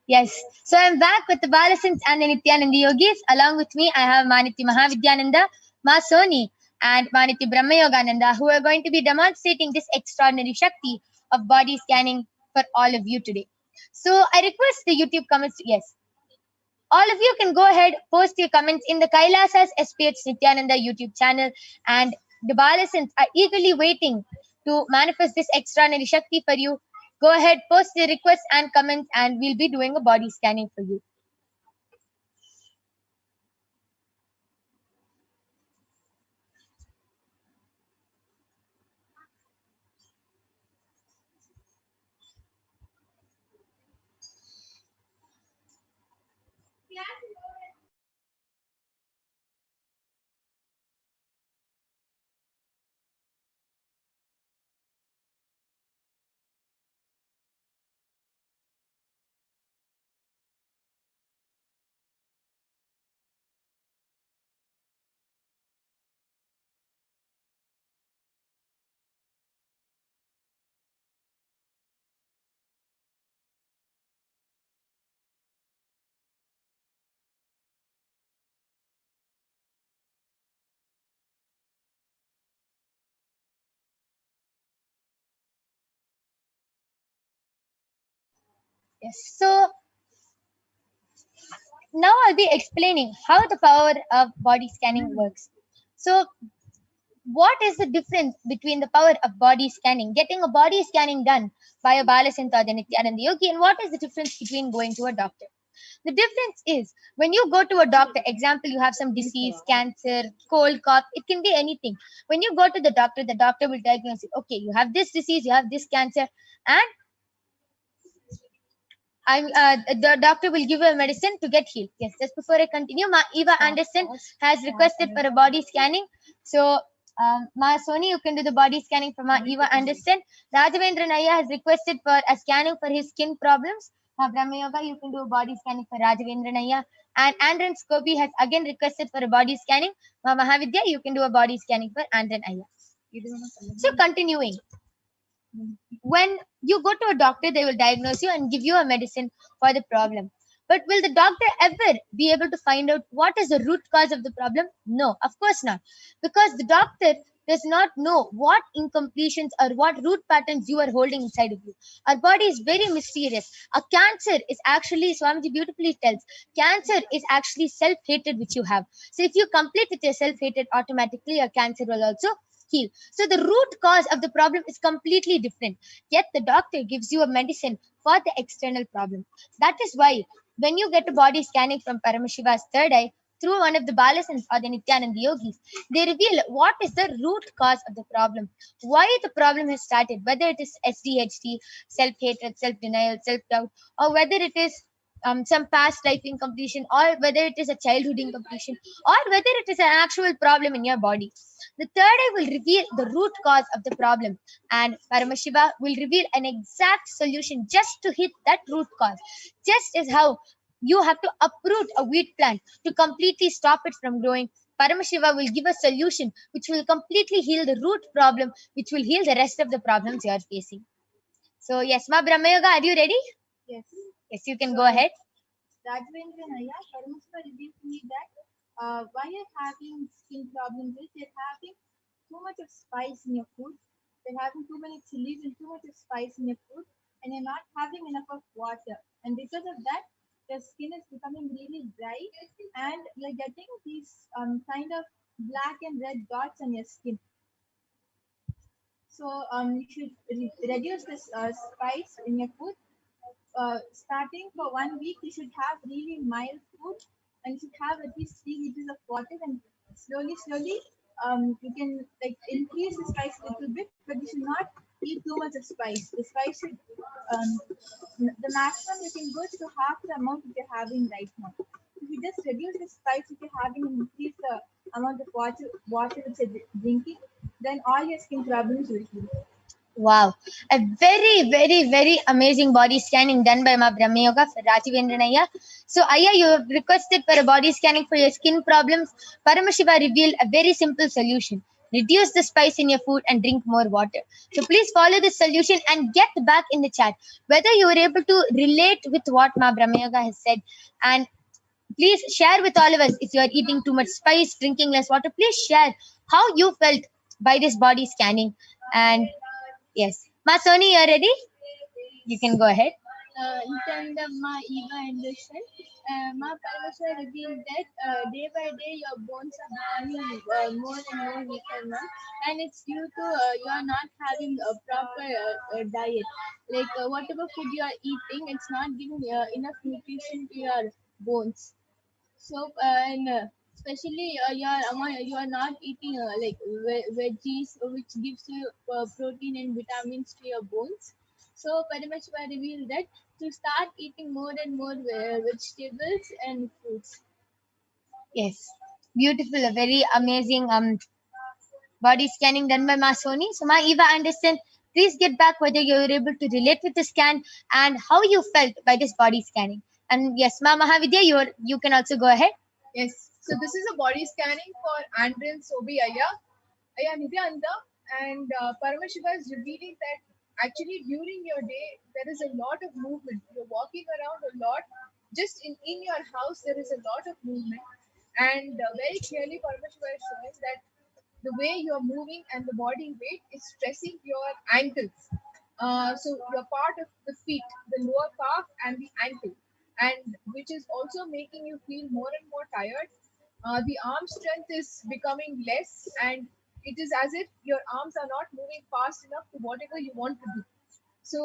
Yes. So I'm back with the Balasins and the Nithyananda Yogis. Along with me, I have Maniti Mahavidyananda, Ma Soni, and Maniti Brahmayogananda, who are going to be demonstrating this extraordinary Shakti of body scanning for all of you today. So I request the YouTube comments. Yes. All of you can go ahead, post your comments in the Kailasa's SPH Nithyananda YouTube channel, and the Balasins are eagerly waiting to manifest this extraordinary Shakti for you. Go ahead, post your requests and comments, and we'll be doing a body scanning for you. Yes. So now I'll be explaining how the power of body scanning works. So what is the difference between the power of body scanning, getting a body scanning done by a Balasanta or the Nithyananda Yogi, and what is the difference between going to a doctor? The difference is when you go to a doctor, example, you have some disease, cancer, cold, cough, it can be anything. When you go to the doctor will diagnose it. Okay, you have this disease, you have this cancer, and the doctor will give you a medicine to get healed. Yes, just before I continue, Eva Anderson has requested for a body scanning. So Ma Soni, you can do the body scanning for Ma Eva Anderson. Rajavendra Naya has requested for a scanning for his skin problems. Ma Brahma Yoga, you can do a body scanning for Rajavendra Naya. And Andren Scobie has again requested for a body scanning. Ma Mahavidya, you can do a body scanning for Andren Aya. So continuing. When you go to a doctor, they will diagnose you and give you a medicine for the problem. But will the doctor ever be able to find out what is the root cause of the problem? No, of course not. Because the doctor does not know what incompletions or what root patterns you are holding inside of you. Our body is very mysterious. A cancer is actually, Swamiji beautifully tells, cancer is actually self-hatred which you have. So if you complete with your self-hatred, automatically your cancer will also heal. So the root cause of the problem is completely different. Yet the doctor gives you a medicine for the external problem. That is why when you get a body scanning from Paramashiva's third eye, through one of the Balasans or the Nithyananda yogis, they reveal what is the root cause of the problem, why the problem has started, whether it is SDHD, self-hatred, self-denial, self-doubt, or whether it is some past life incompletion, or whether it is a childhood incompletion, or whether it is an actual problem in your body. The third eye will reveal the root cause of the problem, and Paramashiva will reveal an exact solution just to hit that root cause. Just as how you have to uproot a wheat plant to completely stop it from growing, Paramashiva will give a solution which will completely heal the root problem, which will heal the rest of the problems you are facing. So, yes, Ma Brahmayoga, are you ready? Yes. Yes, you can go ahead. Rajavendra Naya, Paramashiva revealed to me that why you're having skin problems is you're having too much of spice in your food. You're having too many chilies and too much of spice in your food, and you're not having enough of water. And because of that, your skin is becoming really dry, and you're getting these kind of black and red dots on your skin. So you should reduce this spice in your food. Starting for 1 week, you should have really mild food, and you should have at least 3 liters of water. And slowly, you can like increase the spice a little bit, but you should not eat too much of spice. The spice should, the maximum you can go to half the amount that you're having right now. If you just reduce the spice that you're having and increase the amount of water that you're drinking, then all your skin problems will heal. Wow, a very, very, very amazing body scanning done by Ma Brahma Yoga for Rajivendra Naya. So, Aya, you have requested for a body scanning for your skin problems. Paramashiva revealed a very simple solution. Reduce the spice in your food and drink more water. So, please follow this solution and get back in the chat whether you were able to relate with what Ma Brahma Yoga has said. And please share with all of us if you are eating too much spice, drinking less water. Please share how you felt by this body scanning. And yes. Ma Soni, you're ready? You can go ahead. Nithyananda Ma Eva Anderson. Ma Paramashiva revealed that day by day your bones are becoming more and more weaker, ma'am. And it's due to you are not having a proper diet. Like whatever food you are eating, it's not giving enough nutrition to your bones. So and especially you are not eating like veggies, which gives you protein and vitamins to your bones. So Paramashiva revealed that to start eating more and more vegetables and fruits. Yes. Beautiful, a very amazing body scanning done by Ma Soni. So Ma Eva Anderson, please get back whether you were able to relate with the scan and how you felt by this body scanning. And yes, Ma Mahavidya, you can also go ahead. Yes, so this is a body scanning for Andren Sobi Aya Nithyananda, and Paramashiva is revealing that actually during your day there is a lot of movement. You're walking around a lot. Just in your house there is a lot of movement, and very clearly Paramashiva is showing that the way you are moving and the body weight is stressing your ankles. So your part of the feet, the lower calf and the ankle, and which is also making you feel more and more tired. The arm strength is becoming less, and it is as if your arms are not moving fast enough to whatever you want to do. So,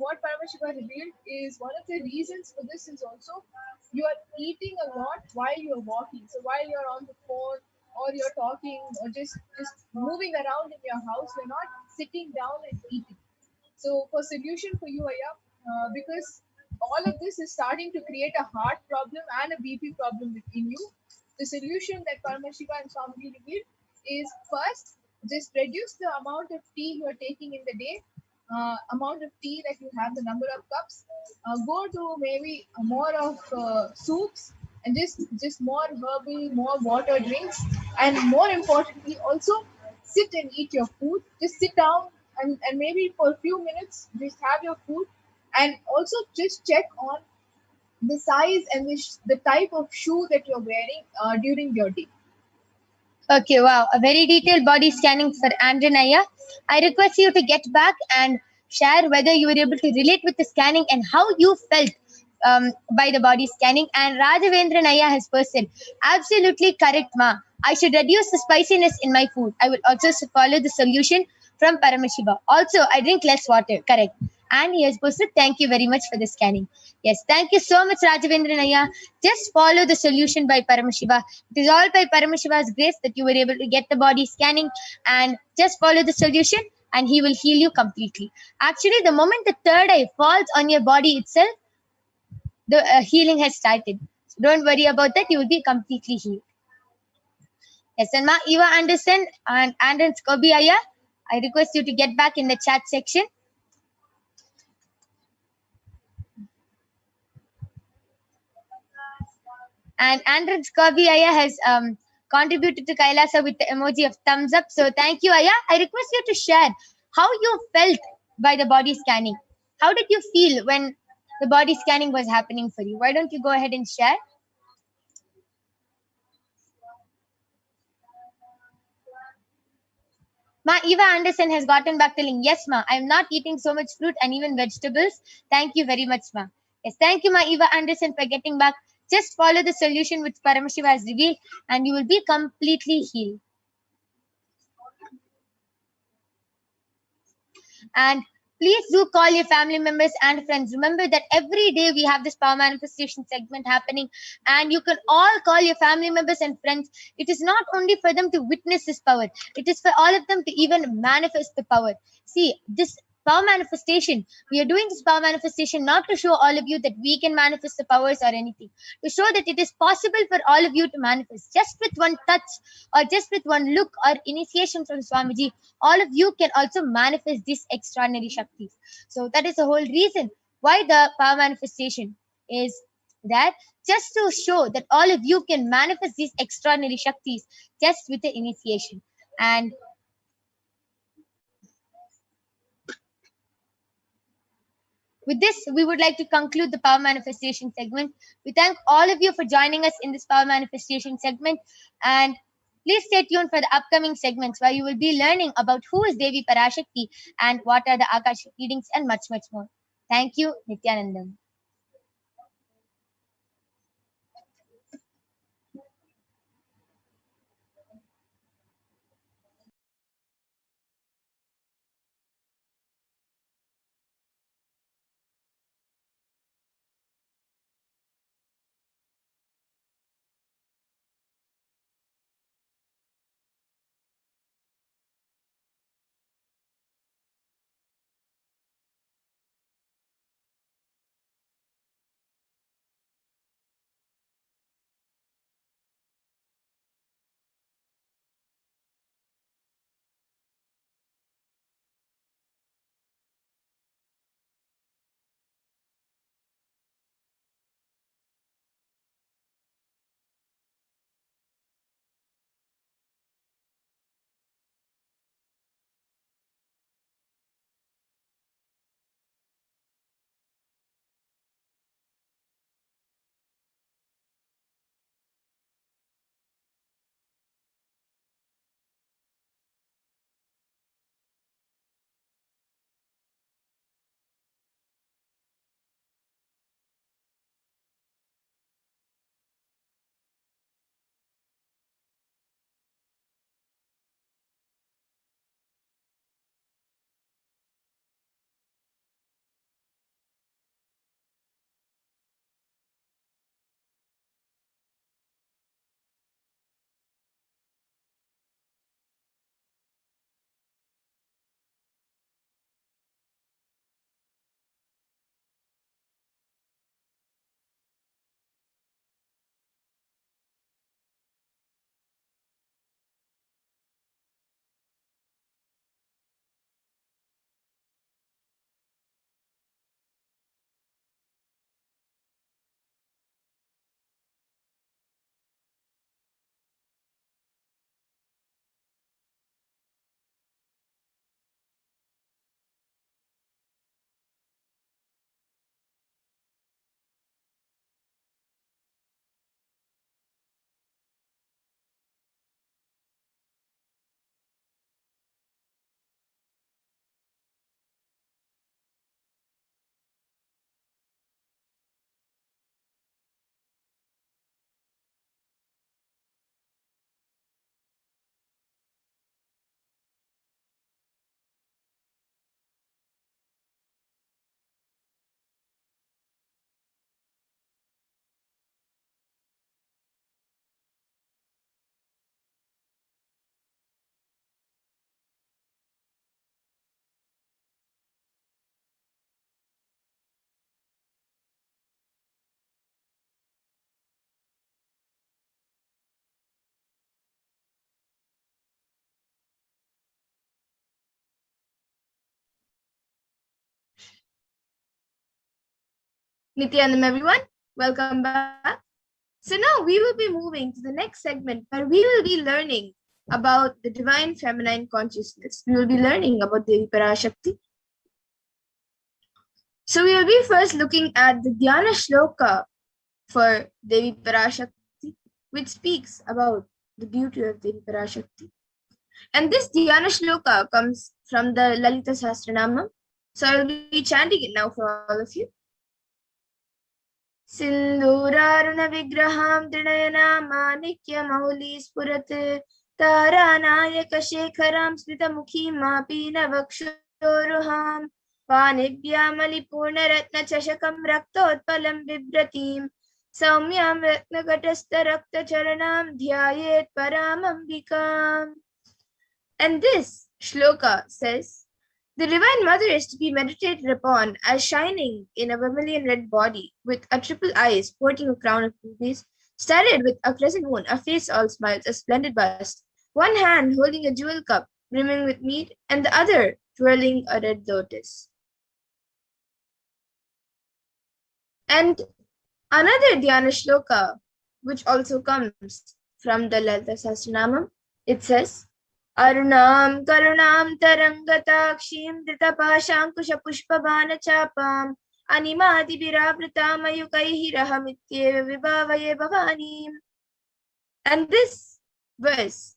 what Paramashiva revealed is one of the reasons for this is also you are eating a lot while you're walking. So, while you're on the phone or you're talking or just moving around in your house, you're not sitting down and eating. So, for solution for you, Aya, because all of this is starting to create a heart problem and a BP problem within you. The solution that Paramashiva and Swami revealed is first just reduce the amount of tea you are taking in the day, amount of tea that you have, the number of cups. Go to maybe more of soups, and just more herbal, more water drinks, and more importantly, also sit and eat your food. Just sit down and maybe for a few minutes just have your food, and also just check on the size and the type of shoe that you're wearing during your day. Okay, wow. A very detailed body scanning for Andranaya. I request you to get back and share whether you were able to relate with the scanning and how you felt by the body scanning. And Rajavendra Naya has posted, absolutely correct, Ma. I should reduce the spiciness in my food. I will also follow the solution from Paramashiva. Also, I drink less water. Correct. And he has posted, thank you very much for the scanning. Yes, thank you so much, Rajavendra Naya. Just follow the solution by Paramashiva. It is all by Paramashiva's grace that you were able to get the body scanning, and just follow the solution and he will heal you completely. Actually, the moment the third eye falls on your body itself, the healing has started. So don't worry about that. You will be completely healed. Yes, and Ma Eva Anderson and Andren Skobiaya, I request you to get back in the chat section. And Andren Skobiaya has contributed to Kailasa with the emoji of thumbs up. So thank you, Aya. I request you to share how you felt by the body scanning. How did you feel when the body scanning was happening for you? Why don't you go ahead and share? Ma Eva Anderson has gotten back telling, yes, Ma, I'm not eating so much fruit and even vegetables. Thank you very much, Ma. Yes, thank you, Ma Eva Anderson, for getting back. Just follow the solution which Paramashiva has revealed and you will be completely healed. And please do call your family members and friends. Remember that every day we have this power manifestation segment happening, and you can all call your family members and friends. It is not only for them to witness this power, it is for all of them to even manifest the power. See, this power manifestation, we are doing this power manifestation not to show all of you that we can manifest the powers or anything, to show that it is possible for all of you to manifest just with one touch or just with one look or initiation from Swamiji. All of you can also manifest these extraordinary Shaktis. So that is the whole reason why the power manifestation is that, just to show that all of you can manifest these extraordinary Shaktis just with the initiation. And with this, we would like to conclude the power manifestation segment. We thank all of you for joining us in this power manifestation segment. And please stay tuned for the upcoming segments where you will be learning about who is Devi Parashakti and what are the Akashic readings and much, much more. Thank you, Nithyanandam. Nithyanam everyone, welcome back. So now we will be moving to the next segment where we will be learning about the divine feminine consciousness. We will be learning about Devi Parashakti. So we will be first looking at the Dhyana Shloka for Devi Parashakti, which speaks about the beauty of Devi Parashakti. And this Dhyana Shloka comes from the Lalita Sahasranama. So I will be chanting it now for all of you. सिन्दूरारुण विग्रहां त्रिनयनां माणिक्यमौली स्फुरत् तारानायक शेखरां स्मितमुखीं मापीनवक्षोरुहां पाणिभ्यामलिपूर्णरत्नचषकं रक्तोत्पलं बिभ्रतीं सौम्यां रत्नकटस्थरक्तचरणां ध्यायेत् परामम्बिकाम्. And this shloka says, the Divine Mother is to be meditated upon as shining in a vermilion red body, with a triple eye sporting a crown of rubies, studded with a crescent moon, a face all smiles, a splendid bust, one hand holding a jewel cup brimming with mead, and the other twirling a red lotus. And another Dhyana shloka, which also comes from the Lalita Sahasranamam, it says, Arunam karunam tarangatakshim dritapashankusha pushpabanachapam animati viravrita mayukaihi rahamityeva vibhavaye bhavanim. And this verse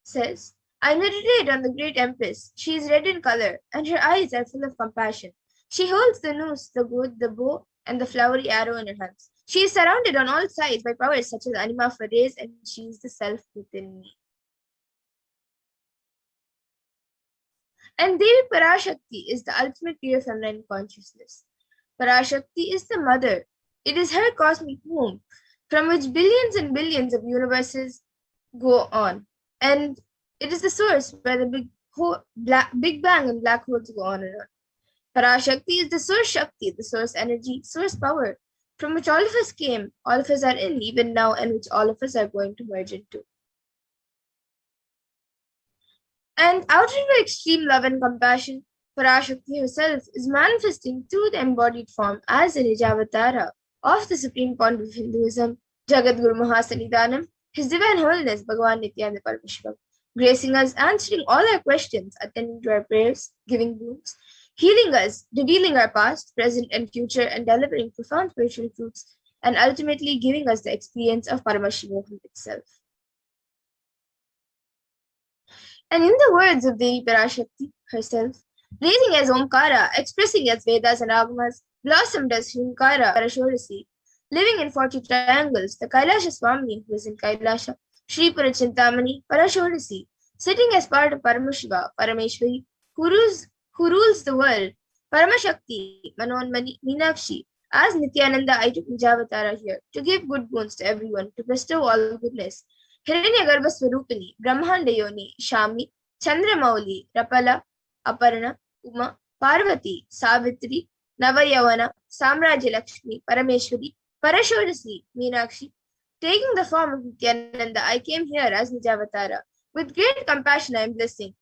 says, I meditate on the great empress. She is red in color, and her eyes are full of compassion. She holds the noose, the good, the bow, and the flowery arrow in her hands. She is surrounded on all sides by powers such as anima for days, and she is the self within me. And Devi Parashakti is the ultimate pure feminine consciousness. Parashakti is the mother. It is her cosmic womb, from which billions and billions of universes go on. And it is the source where the Big Bang and black holes go on and on. Parashakti is the source Shakti, the source energy, source power, from which all of us came, all of us are in even now, and which all of us are going to merge into. And out of her extreme love and compassion, Parashakti herself is manifesting through the embodied form as the Nijavatara of the Supreme Pontiff of Hinduism, Jagadguru Mahasannidhanam, His Divine Holiness Bhagavan Nithyananda Paramashivam, gracing us, answering all our questions, attending to our prayers, giving boons, healing us, revealing our past, present, and future, and delivering profound spiritual truths, and ultimately giving us the experience of Paramashivoham itself. And in the words of Devi Parashakti herself, raising as Omkara, expressing as Vedas and Agamas, blossomed as Hunkara Parashorasi, living in 40 triangles, the Kailasha Swami, who is in Kailasha, Sri Purachintamani, Parashorasi, sitting as part of Paramashiva, Parameshwari, who rules the world, Paramashakti, Manonmani, Meenakshi, as Nithyananda, I took Nijavatara here to give good boons to everyone, to bestow all goodness. Hiranyagarbha Swarupini, Brahmanda Yoni, Shami, Chandramauli, Rapala, Aparna, Uma, Parvati, Savitri, Navayavana, Samrajya Lakshmi, Parameshwari, Parashorasi, Meenakshi. Taking the form of Nithyananda, I came here as Nijavatara. With great compassion I am blessing.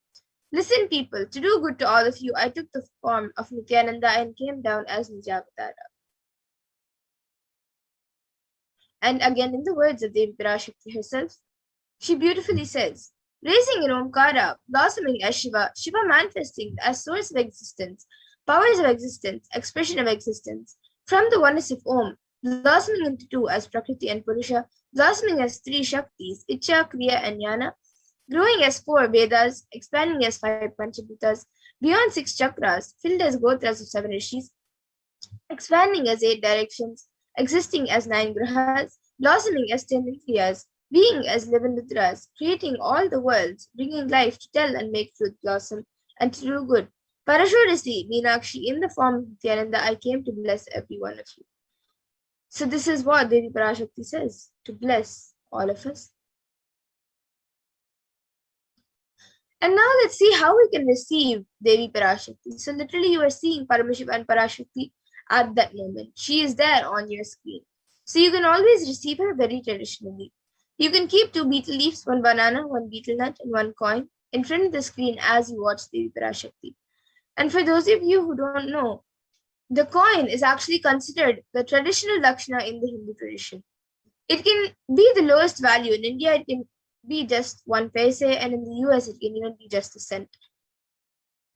Listen, people, to do good to all of you, I took the form of Nithyananda and came down as Nijavatara. And again, in the words of Devi Parashakti herself, she beautifully says, raising in Omkara, blossoming as Shiva, Shiva manifesting as source of existence, powers of existence, expression of existence, from the oneness of Om, blossoming into two as Prakriti and Purusha, blossoming as three Shaktis, Icha, Kriya, and Jnana, growing as 4 Vedas, expanding as 5 Panchabhutas, beyond 6 chakras, filled as Gotras of 7 Rishis, expanding as 8 directions, existing as 9 Grahas, blossoming as 10 Indriyas, being as 11 Rudras, creating all the worlds, bringing life to tell and make fruit blossom, and to do good. Parashorasi, Meenakshi, in the form of Nithyananda, I came to bless every one of you. So this is what Devi Parashakti says, to bless all of us. And now let's see how we can receive Devi Parashakti. So literally you are seeing Paramashiva and Parashakti at that moment. She is there on your screen. So you can always receive her very traditionally. You can keep 2 betel leaves, 1 banana, 1 betel nut, and 1 coin in front of the screen as you watch Devi Parashakti. And for those of you who don't know, The coin is actually considered the traditional Lakshana in the Hindu tradition. It can be the lowest value. In India, it can be just 1 paise, and in the US, it can even be just a cent.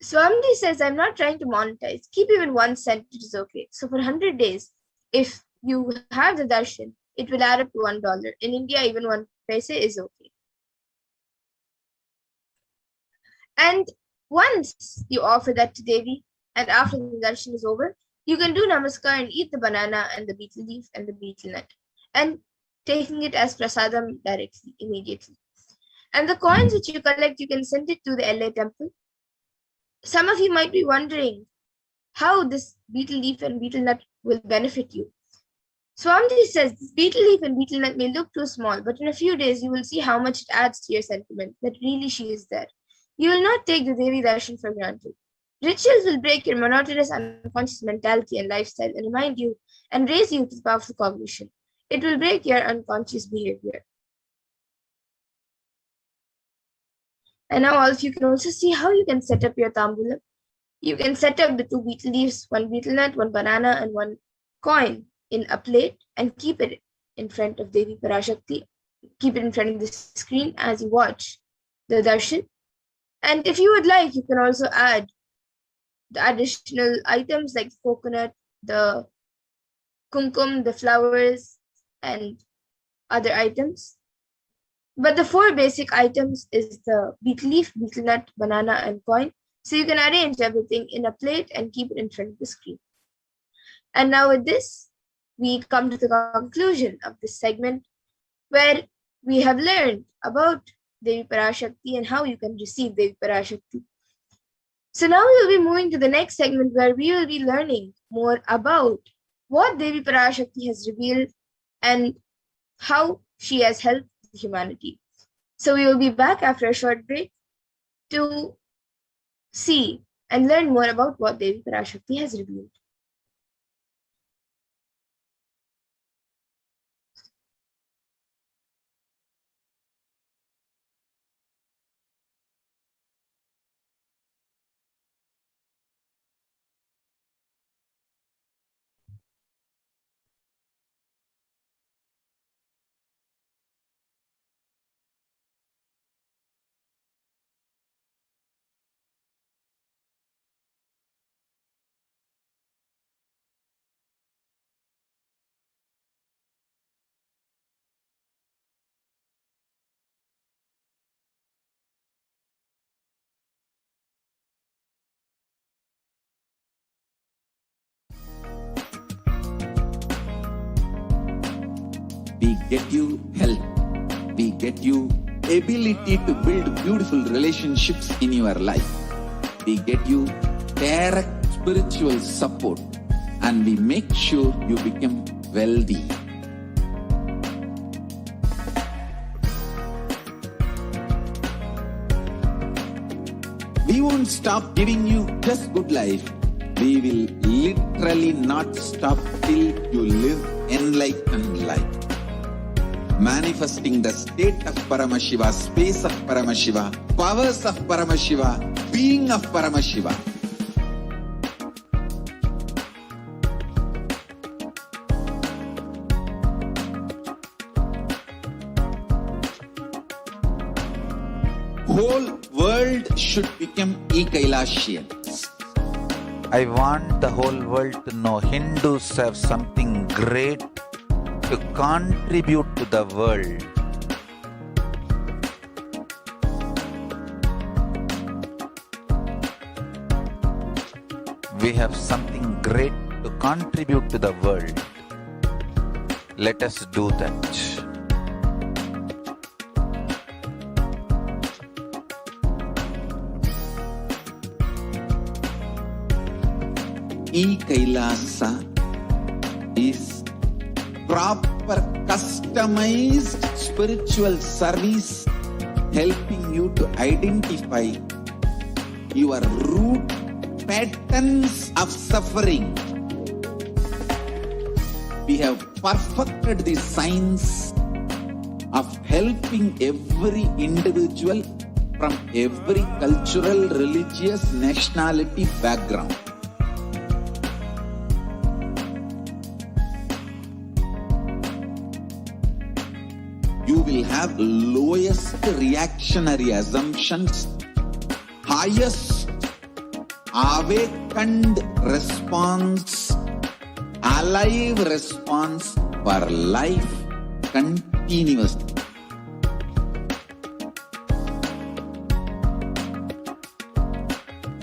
Swamiji says, I'm not trying to monetize. Keep even 1 cent, it is okay. So for 100 days, if you have the darshan, it will add up to $1. In India, even 1 paise is okay. And once you offer that to Devi, and after the darshan is over, you can do namaskar and eat the banana and the betel leaf and the betel nut, and taking it as prasadam directly, immediately. And the coins which you collect, you can send it to the LA temple. Some of you might be wondering how this betel leaf and betel nut will benefit you. Swamiji says this betel leaf and betel nut may look too small, but in a few days you will see how much it adds to your sentiment, that really she is there. You will not take the Devi darshan for granted. Rituals will break your monotonous unconscious mentality and lifestyle and remind you and raise you to powerful cognition. It will break your unconscious behavior. And now all of you can also see how you can set up your tambulam. You can set up the 2 betel leaves, 1 betel nut, 1 banana, and 1 coin in a plate and keep it in front of Devi Parashakti. Keep it in front of the screen as you watch the darshan. And if you would like, you can also add the additional items like coconut, the kumkum, the flowers, and other items. But the 4 basic items is the betel leaf, betel nut, banana, and coin. So you can arrange everything in a plate and keep it in front of the screen. And now with this, we come to the conclusion of this segment, where we have learned about Devi Parashakti and how you can receive Devi Parashakti. So now we will be moving to the next segment, where we will be learning more about what Devi Parashakti has revealed and how she has helped humanity. So we will be back after a short break to see and learn more about what Devi Parashakti has revealed. We get you help. We get you ability to build beautiful relationships in your life. We get you direct spiritual support, and we make sure you become wealthy. We won't stop giving you just good life. We will literally not stop till you live enlightened life. Manifesting the state of Paramashiva, space of Paramashiva, powers of Paramashiva, being of Paramashiva. Whole world should become e-Kailashians. I want the whole world to know Hindus have something great to contribute to the world. We have something great to contribute to the world. Let us do that. E-Kailasa is proper customized spiritual service, helping you to identify your root patterns of suffering. We have perfected the science of helping every individual from every cultural, religious, nationality background. have lowest reactionary assumptions, highest awakened response, alive response for life continuously.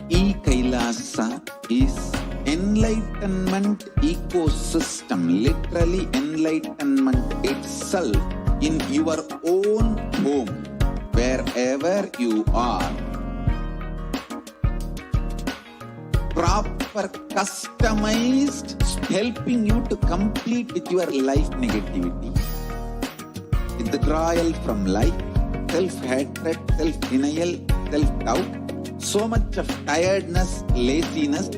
E-Kailasa is enlightenment ecosystem, literally enlightenment itself in your own home, wherever you are. Proper customized, helping you to complete with your life negativity, withdrawal from life, self-hatred, self-denial, self-doubt, so much of tiredness, laziness.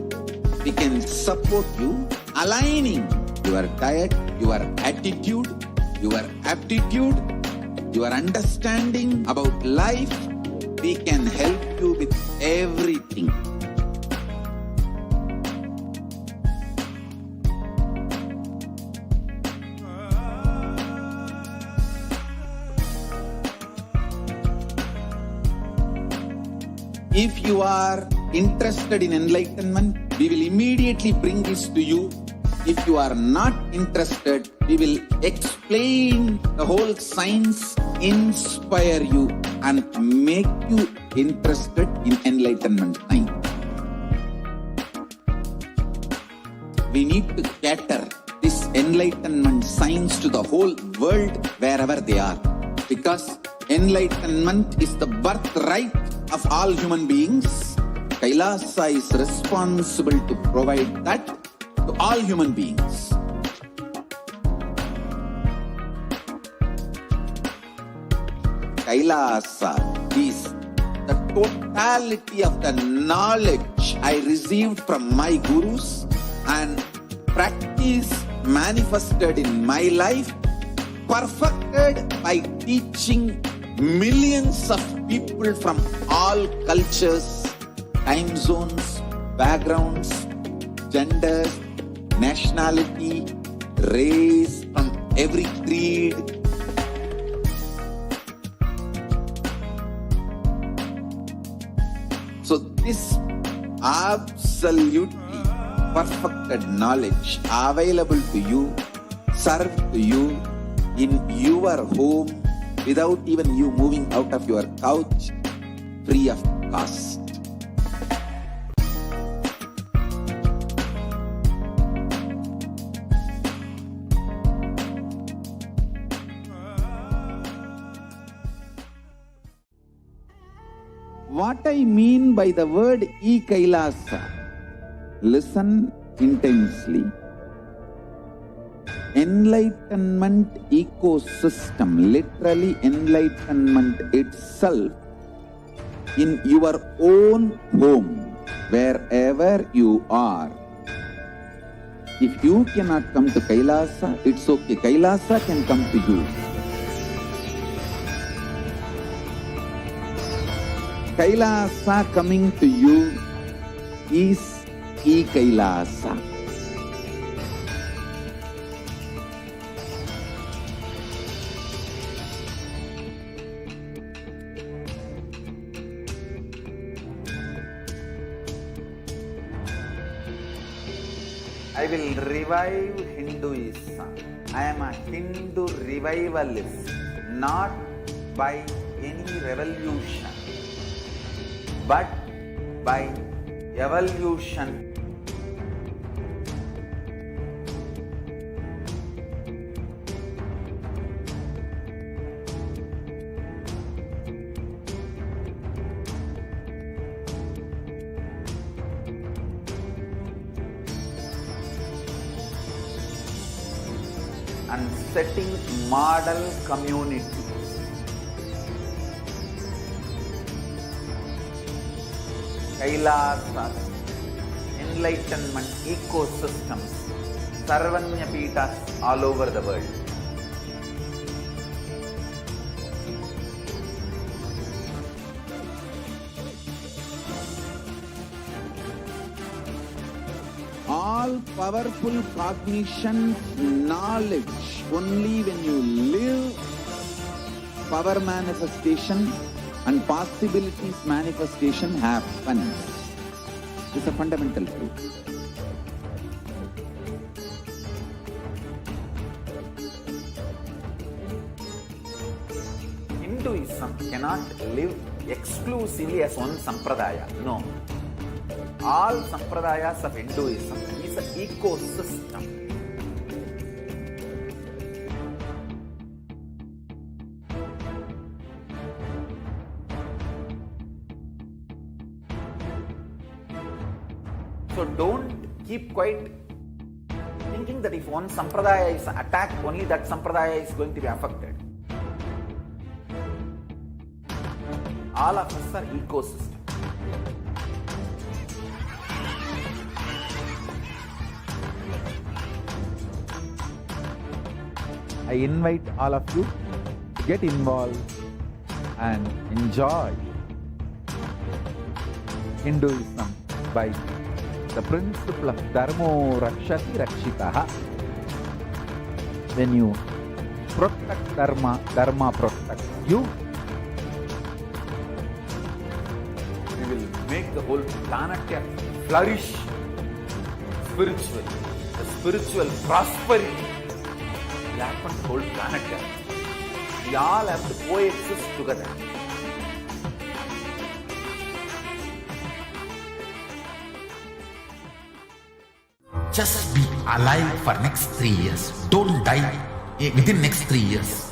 We can support you, aligning your diet, your attitude, your aptitude, your understanding about life. We can help you with everything. If you are interested in enlightenment, we will immediately bring this to you. If you are not interested, we will explain the whole science, inspire you and make you interested in enlightenment science. We need to cater this enlightenment science to the whole world wherever they are, because enlightenment is the birthright of all human beings. Kailasa is responsible to provide that to all human beings. Kailasa is the totality of the knowledge I received from my gurus and practice manifested in my life, perfected by teaching millions of people from all cultures, time zones, backgrounds, genders, nationality, race, from every creed. So this absolutely perfected knowledge available to you, served to you in your home, without even you moving out of your couch, free of cost. What I mean by the word E-Kailasa, listen intensely. Enlightenment ecosystem, literally enlightenment itself in your own home, wherever you are. If you cannot come to Kailasa, it's okay. Kailasa can come to you. Kailasa coming to you is E-Kailasa. I will revive Hinduism. I am a Hindu revivalist, not by any revolution, but by evolution. And setting model community. Kailasa, enlightenment ecosystems, Sarvanya Pitas all over the world. All powerful cognition, knowledge, only when you live power manifestation and possibilities manifestation happens. It's a fundamental truth. Hinduism cannot live exclusively as one sampradaya. No. All sampradayas of Hinduism is an ecosystem. So don't keep quiet thinking that if one sampradaya is attacked, only that sampradaya is going to be affected. All of us are ecosystem. I invite all of you to get involved and enjoy Hinduism by the principle of Dharmo Rakshati Rakshitaha. When you protect Dharma, Dharma protects you. We will make the whole planet flourish spiritually. The spiritual prosperity will happen to the whole planet. We all have to coexist together. Just be alive for next 3 years. Don't die within next 3 years.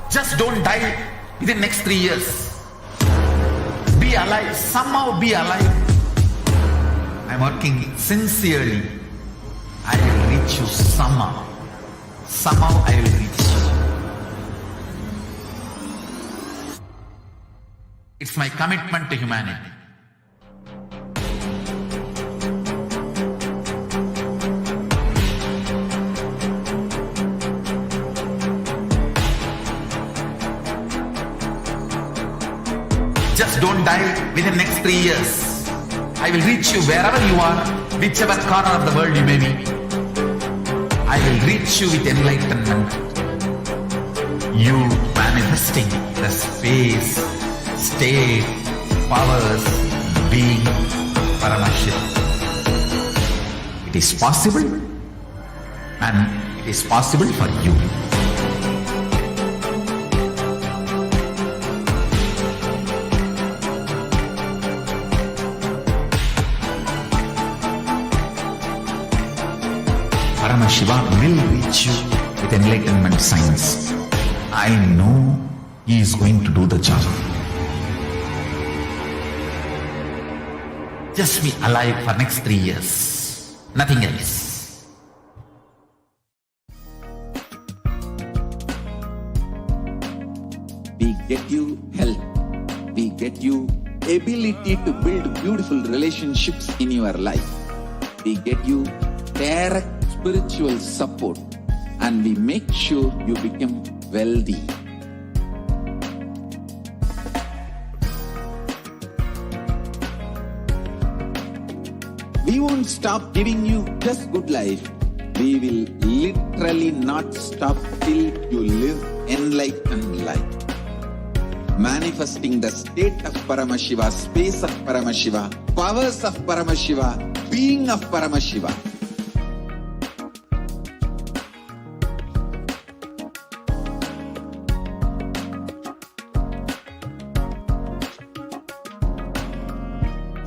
Just don't die within next 3 years. Be alive. Somehow be alive. I'm working sincerely. I will reach you somehow. Somehow I will reach you. It's my commitment to humanity. Just don't die within next 3 years. I will reach you wherever you are, whichever corner of the world you may be. I will reach you with enlightenment. You manifesting the space, state, powers, being, Paramashivoham. It is possible, and it is possible for you. Paramashivoham will reach you with enlightenment science. I know he is going to do the job. Just be alive for next 3 years. Nothing else. We get you health. We get you ability to build beautiful relationships in your life. We get you direct spiritual support, and we make sure you become wealthy. We won't stop giving you just good life. We will literally not stop till you live enlightened life. Manifesting the state of Paramashiva, space of Paramashiva, powers of Paramashiva, being of Paramashiva.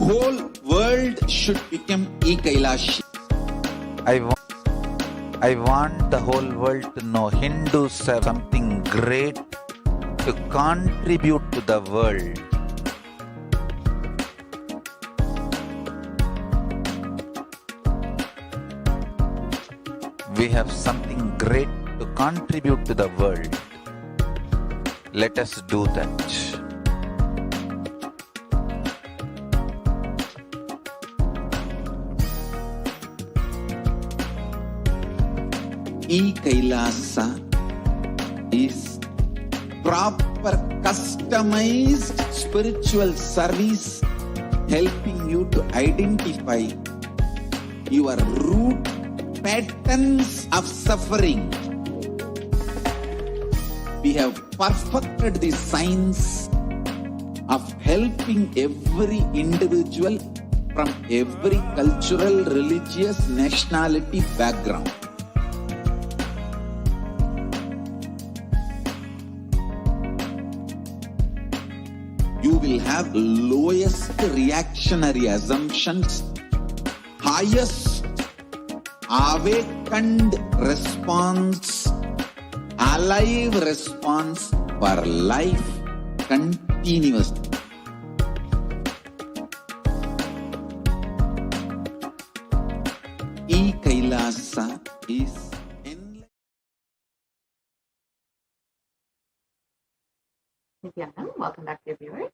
Whole world should become e-Kailashi. I want the whole world to know Hindus have something great to contribute to the world. We have something great to contribute to the world. Let us do that. E-Kailasa is proper customized spiritual service helping you to identify your root patterns of suffering. We have perfected the science of helping every individual from every cultural, religious, nationality background. You will have lowest reactionary assumptions, highest awakened response, alive response for life continuously. Kailasa is Nithyananda, welcome back, dear viewers.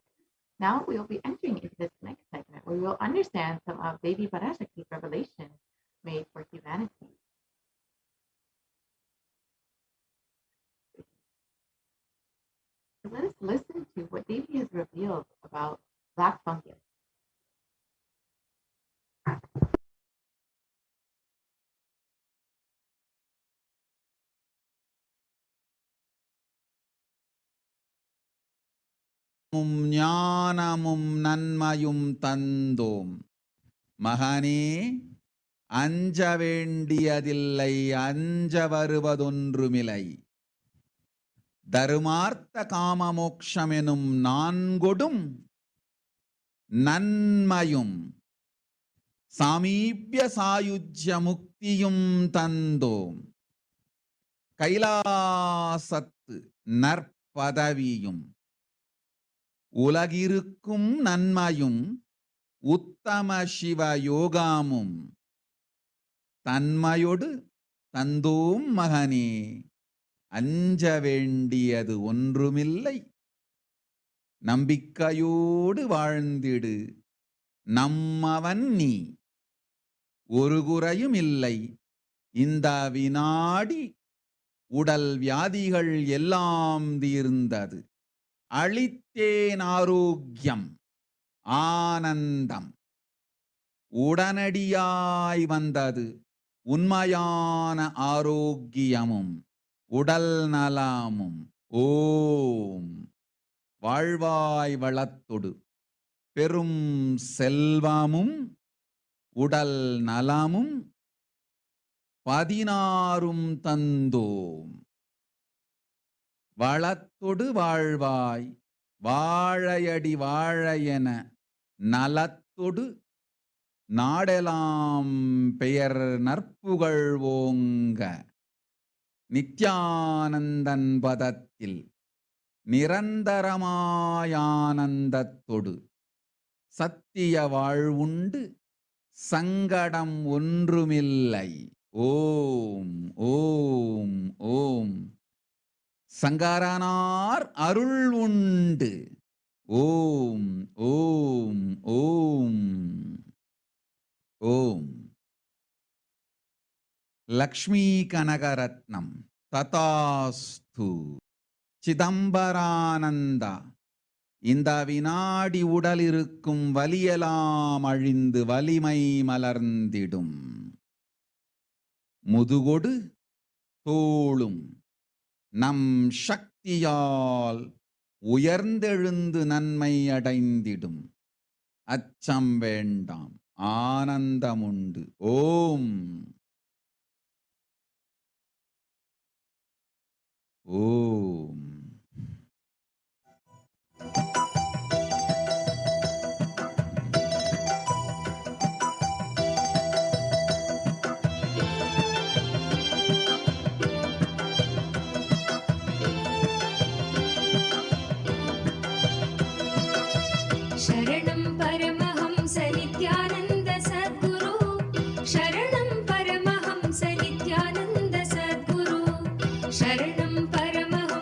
Now we will be entering into this next segment where we will understand some of Devi Parashakti's revelations made for humanity. So let us listen to what Devi has revealed about black fungus. ஞானமும் நன்மையும் தந்தோம். மகனே, அஞ்ச வேண்டியதில்லை, அஞ்ச வருவதொன்றுமில்லை. தருமார்த்த காமமோக்ஷமெனும் நான்கொடும் நன்மையும் சாமீபிய சாயுஜ்ய முக்தியும் தந்தோம். கைலாசத்து நற்பதவியும் உலகிருக்கும் நன்மையும் உத்தம சிவ யோகாமும் தன்மையொடு தந்தோம் மகனே, அஞ்ச வேண்டியது ஒன்றுமில்லை. நம்பிக்கையோடு வாழ்ந்திடு, நம்மவன் நீ, ஒரு குறையும் இல்லை. இந்த வினாடி உடல் வியாதிகள் எல்லாம் தீர்ந்தது. அளித்தேன் ஆரோக்கியம், ஆனந்தம் உடனடியாய் வந்தது. உண்மையான ஆரோக்கியமும் உடல் நலமும். ஓம். வாழ்வாய் வளத்தொடு பெரும் செல்வமும் உடல் நலமும் 16 தந்தோம். வளத்தொடு வாழ்வாய், வாழையடி வாழையென நலத்தொடு நாடெலாம் பெயர் நற்புகழ் ஓங்க. நித்யானந்தன் பதத்தில் நிரந்தரமாயானந்தத்தொடு சத்திய வாழ்வுண்டு சங்கடம் ஒன்றுமில்லை. ஓம் ஓம் ஓம். சங்கரனார் அருள் உண்டு. ஓம் ஓம் ஓம் ஓம். லக்ஷ்மீ கனகரத்னம் ததாஸ்து. சிதம்பரானந்தா, இந்த வினாடி உடல் இருக்கும் வலியெல்லாம் அழிந்து வலிமை மலர்ந்திடும். முதுகொடு தோளும் நம் சக்தியால் உயர்ந்தெழுந்து நன்மை அடைந்திடும். அச்சம் வேண்டாம், ஆனந்தமுண்டு. ஓம் ஓம். शरणं परमहंस नित्यानन्द सद्गुरु, शरणं परमहंस नित्यानन्द सद्गुरु, शरणं परमहंस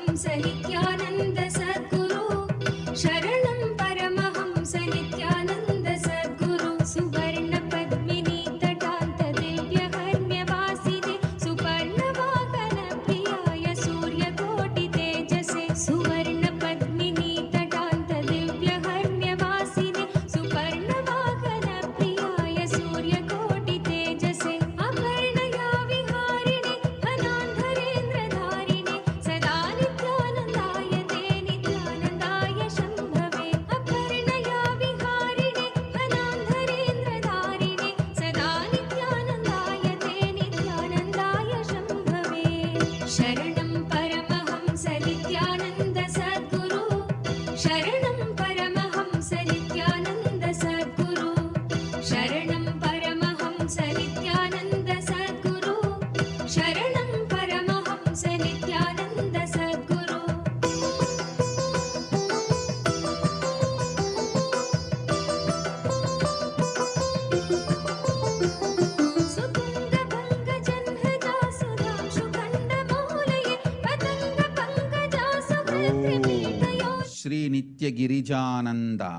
ஸ்ரீ நித்ய கிரிஜானந்தா,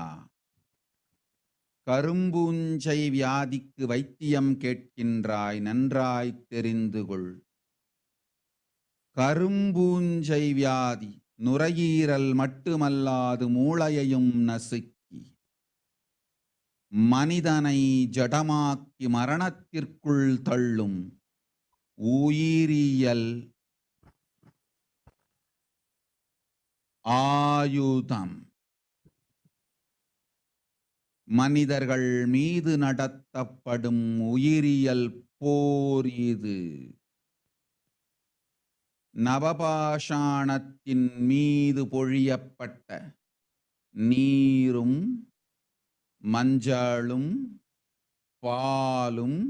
கரும்பூஞ்சை வியாதிக்கு வைத்தியம் கேட்கின்றாய், நன்றாய் தெரிந்து கொள். கரும்பூஞ்சை வியாதி நுரையீரல் மட்டுமல்லாது மூளையையும் நசுக்கி மனிதனை ஜடமாக்கி மரணத்திற்குள் தள்ளும் உயிரியல் ஆயுதம். மனிதர்கள் மீது நடத்தப்படும் உயிரியல் போர் இது. நவபாஷாணத்தின் மீது பொழியப்பட்ட நீரும் மஞ்சளும் பாலும்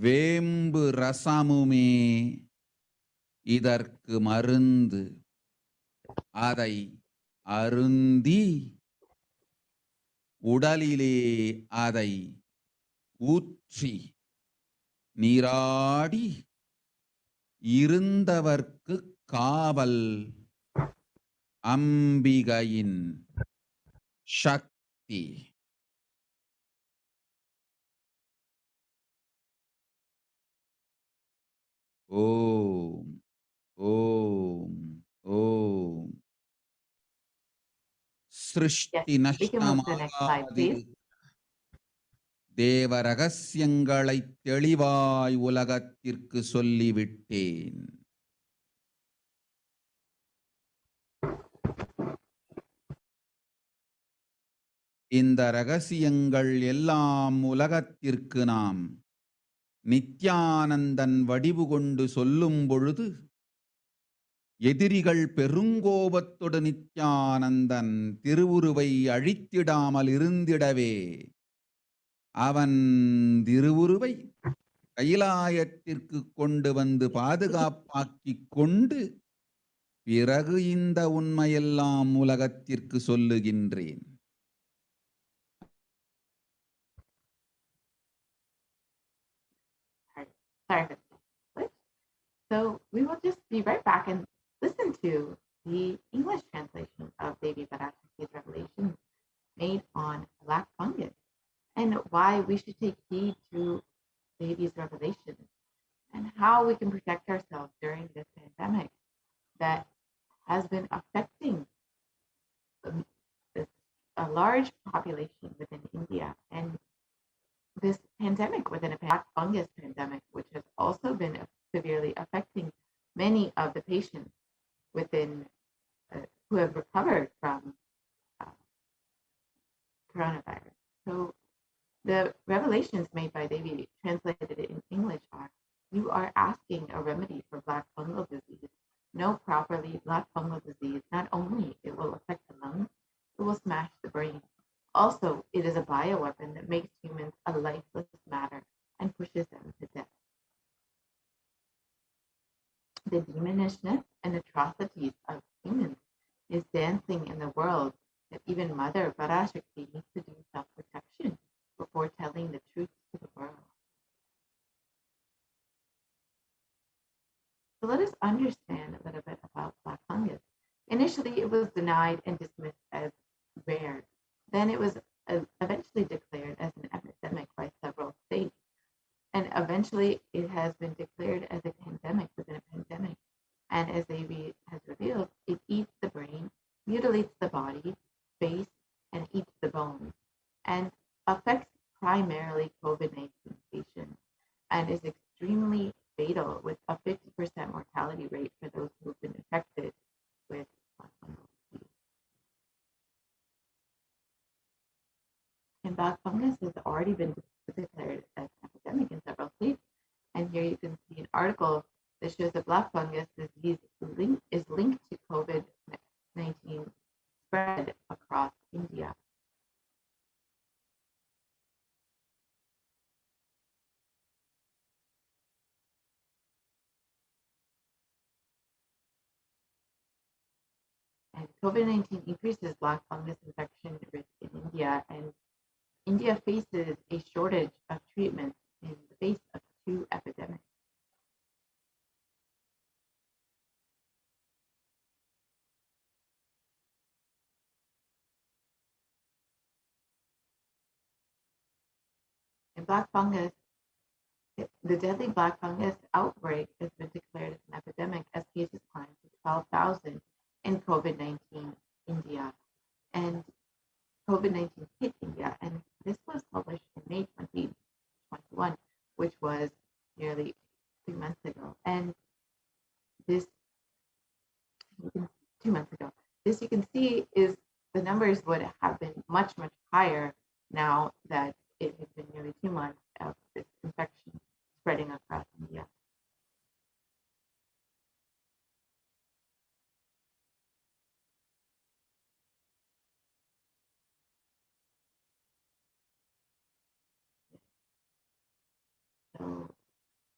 வேம்பு ரசமுமே இதற்கு மருந்து. அதை அருந்தி உடலிலே அதை ஊற்றி நீராடி இருந்தவர்க்கு காவல் அம்பிகையின் சக்தி. ஓம் ஓம் ஓம். சிருஷ்டி நஷ்டமாகாது தேவ ரகசியங்களை தெளிவாய் உலகத்திற்கு சொல்லிவிட்டேன். இந்த ரகசியங்கள் எல்லாம் உலகத்திற்கு நாம் நித்யானந்தன் வடிவு கொண்டு சொல்லும் பொழுது எதிரிகள் பெருங்கோபத்தோடு நித்யானந்தன் திருவுருவை அழித்திடாமல் இருந்திடவே அவன் திருவுருவை கைலாயத்திற்கு கொண்டு வந்து பாதுகாப்பாக்கிக் கொண்டு பிறகு இந்த உண்மையெல்லாம் உலகத்திற்கு சொல்லுகின்றேன். Sorry for the glitch. So we will just be right back and listen to the English translation of Devi Parashakti's revelation made on black fungus and why we should take heed to Devi's revelation and how we can protect ourselves during this pandemic that has been affecting a large population within India, and this pandemic within a black fungus pandemic, which has also been severely affecting many of the patients within who have recovered from coronavirus. So the revelations made by Devi translated in English are: you are asking a remedy for black fungal disease. Know properly, black fungal disease, not only it will affect the lungs, it will smash the brain. Also, it is a bioweapon that makes humans a lifeless matter and pushes them to death. The demonishness and atrocities of humans is dancing in the world that even Mother Parashakti needs to do self-protection before telling the truth to the world. So let us understand a little bit about black fungus. Initially, it was denied and dismissed as rare. Then it was eventually declared as an epidemic by several states. And eventually it has been declared as a pandemic within a pandemic. And as Devi has revealed, it eats the brain, mutilates the body, face, and eats the bones, and affects primarily COVID-19 patients, and is extremely fatal with a 50% mortality rate for those who have been infected with fungal disease. And black fungus has already been declared as an epidemic in several states. And here you can see an article that shows that black fungus disease is linked to COVID-19 spread across India. And COVID-19 increases black fungus infection risk in India, and India faces a shortage of treatments in the face of two epidemics. black fungus, the deadly black fungus outbreak has been declared as an epidemic as cases climbed to 12,000 in COVID-19 India. And COVID-19 hit India, and this was published in May 2021, which was nearly 2 months ago. And this, 2 months ago, this you can see is the numbers would have been much, much higher now that it has been nearly 2 months of this infection spreading across India. So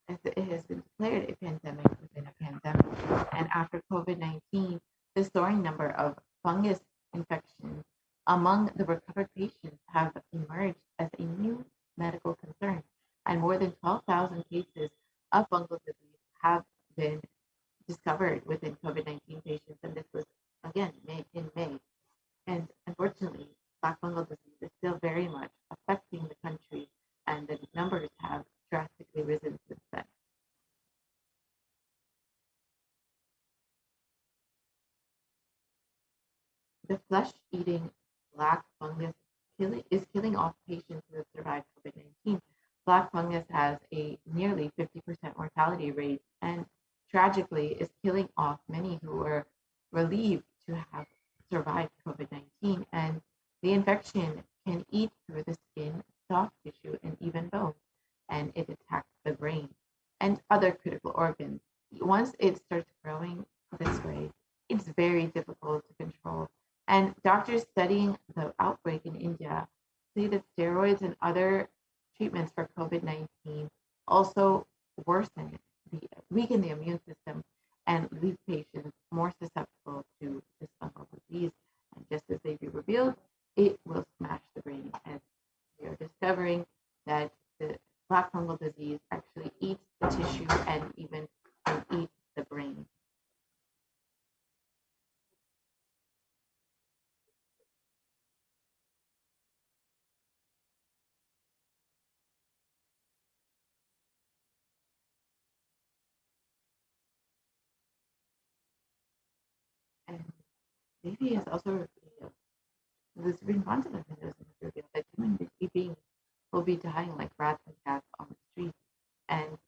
as it has been declared a pandemic within a pandemic. And after COVID-19, the soaring number of fungus infections among the recovered patients have emerged as a new medical concern. And more than 12,000 cases of fungal disease have been discovered within COVID-19 patients. And this was, again, in May. And unfortunately, black fungal disease is still very much affecting the country, and the numbers have drastically risen since then. The flesh-eating black fungus is killing off patients who have survived COVID-19. Black fungus has a nearly 50% mortality rate, and tragically is killing off many who were relieved to have survived COVID-19. And the infection can eat through the skin, soft tissue, and even bone, and it attacks the brain and other critical organs. Once it starts growing this way, it's very difficult to control. And doctors studying the outbreak in India say that steroids and other treatments for COVID-19 also weaken the immune system and leave patients more susceptible to this fungal disease. And just as they be revealed, it will smash the brain, as we are discovering that the black fungal disease actually eats the tissue and even can eat the brain. And Devi has also revealed, the Supreme Council of Hinduism has revealed that human beings will be dying like rats and cats on the street, and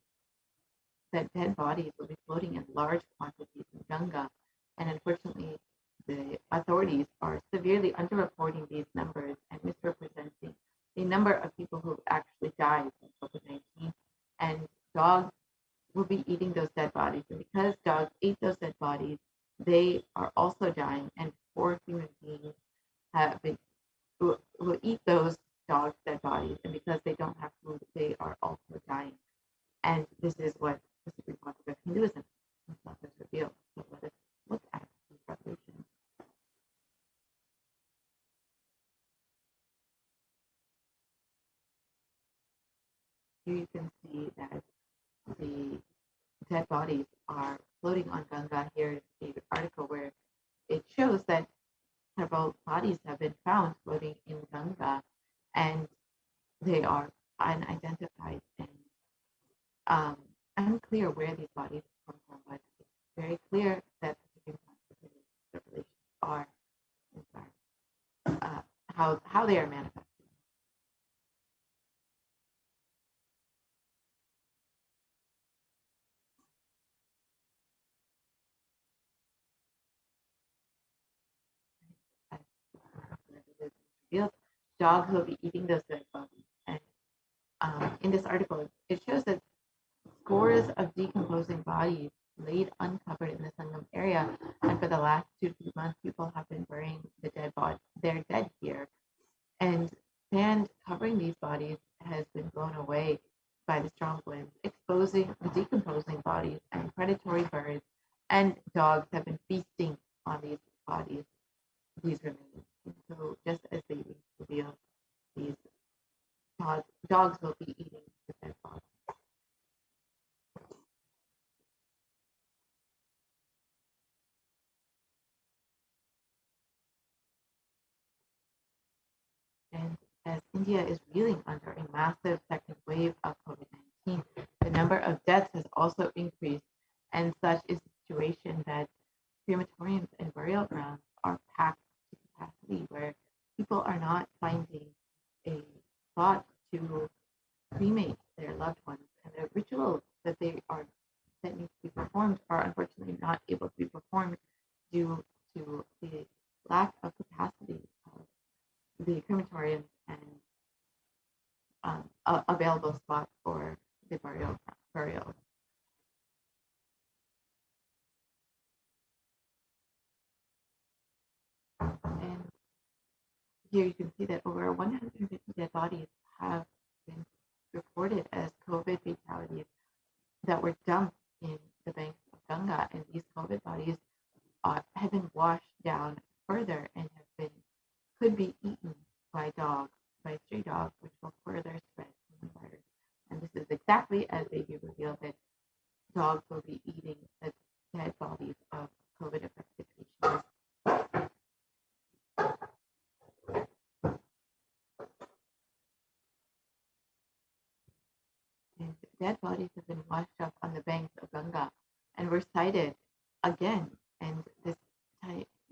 that dead bodies will be floating in large quantities in Ganga. And unfortunately, the authorities are severely underreporting these numbers and misrepresenting the number of people who actually died from COVID-19. And dogs will be eating those dead bodies. And because dogs ate those dead bodies, they are also dying. And poor human beings will eat those dogs' dead bodies. And because they don't have food, they are also dying. And this is what the Supreme Court of Hinduism has revealed. So let us look at these revolutions. Here you can see that the dead bodies are floating on Ganga. Here is an article where it shows that several bodies have been found floating in Ganga, and they are unidentified and unclear where these bodies come from, but it's very clear that the Supreme Court revelations are, in fact, how they are manifested. Dogs will be eating those dead bodies. And in this article, it shows that scores of decomposing bodies laid uncovered in the Sangam area, and for the last 2 to 3 months, people have been burying their dead here. And sand covering these bodies has been blown away by the strong winds, exposing the decomposing bodies, and predatory birds and dogs have been feasting on these bodies, these remains. And so just as they reveal, these dogs will be eating the dead bodies. And as India is reeling under a massive second wave of COVID-19, the number of deaths has also increased, and such is the situation that crematoriums and burial grounds are packed to capacity, where people are not finding a spot to cremate their loved ones, and the rituals that need to be performed are unfortunately not able to be performed due to the lack of capacity of the crematoriums and available spots for the burial. And here you can see that over 150 dead bodies have been reported as COVID fatalities that were dumped in the banks of Ganga, and these COVID bodies have been washed down further and could be eaten by dogs, by stray dogs, which will further spread the virus. And this is exactly as they do reveal that dogs will be eating the dead bodies of COVID-affected patients. And dead bodies have been washed up on the banks of Ganga and were sighted again. And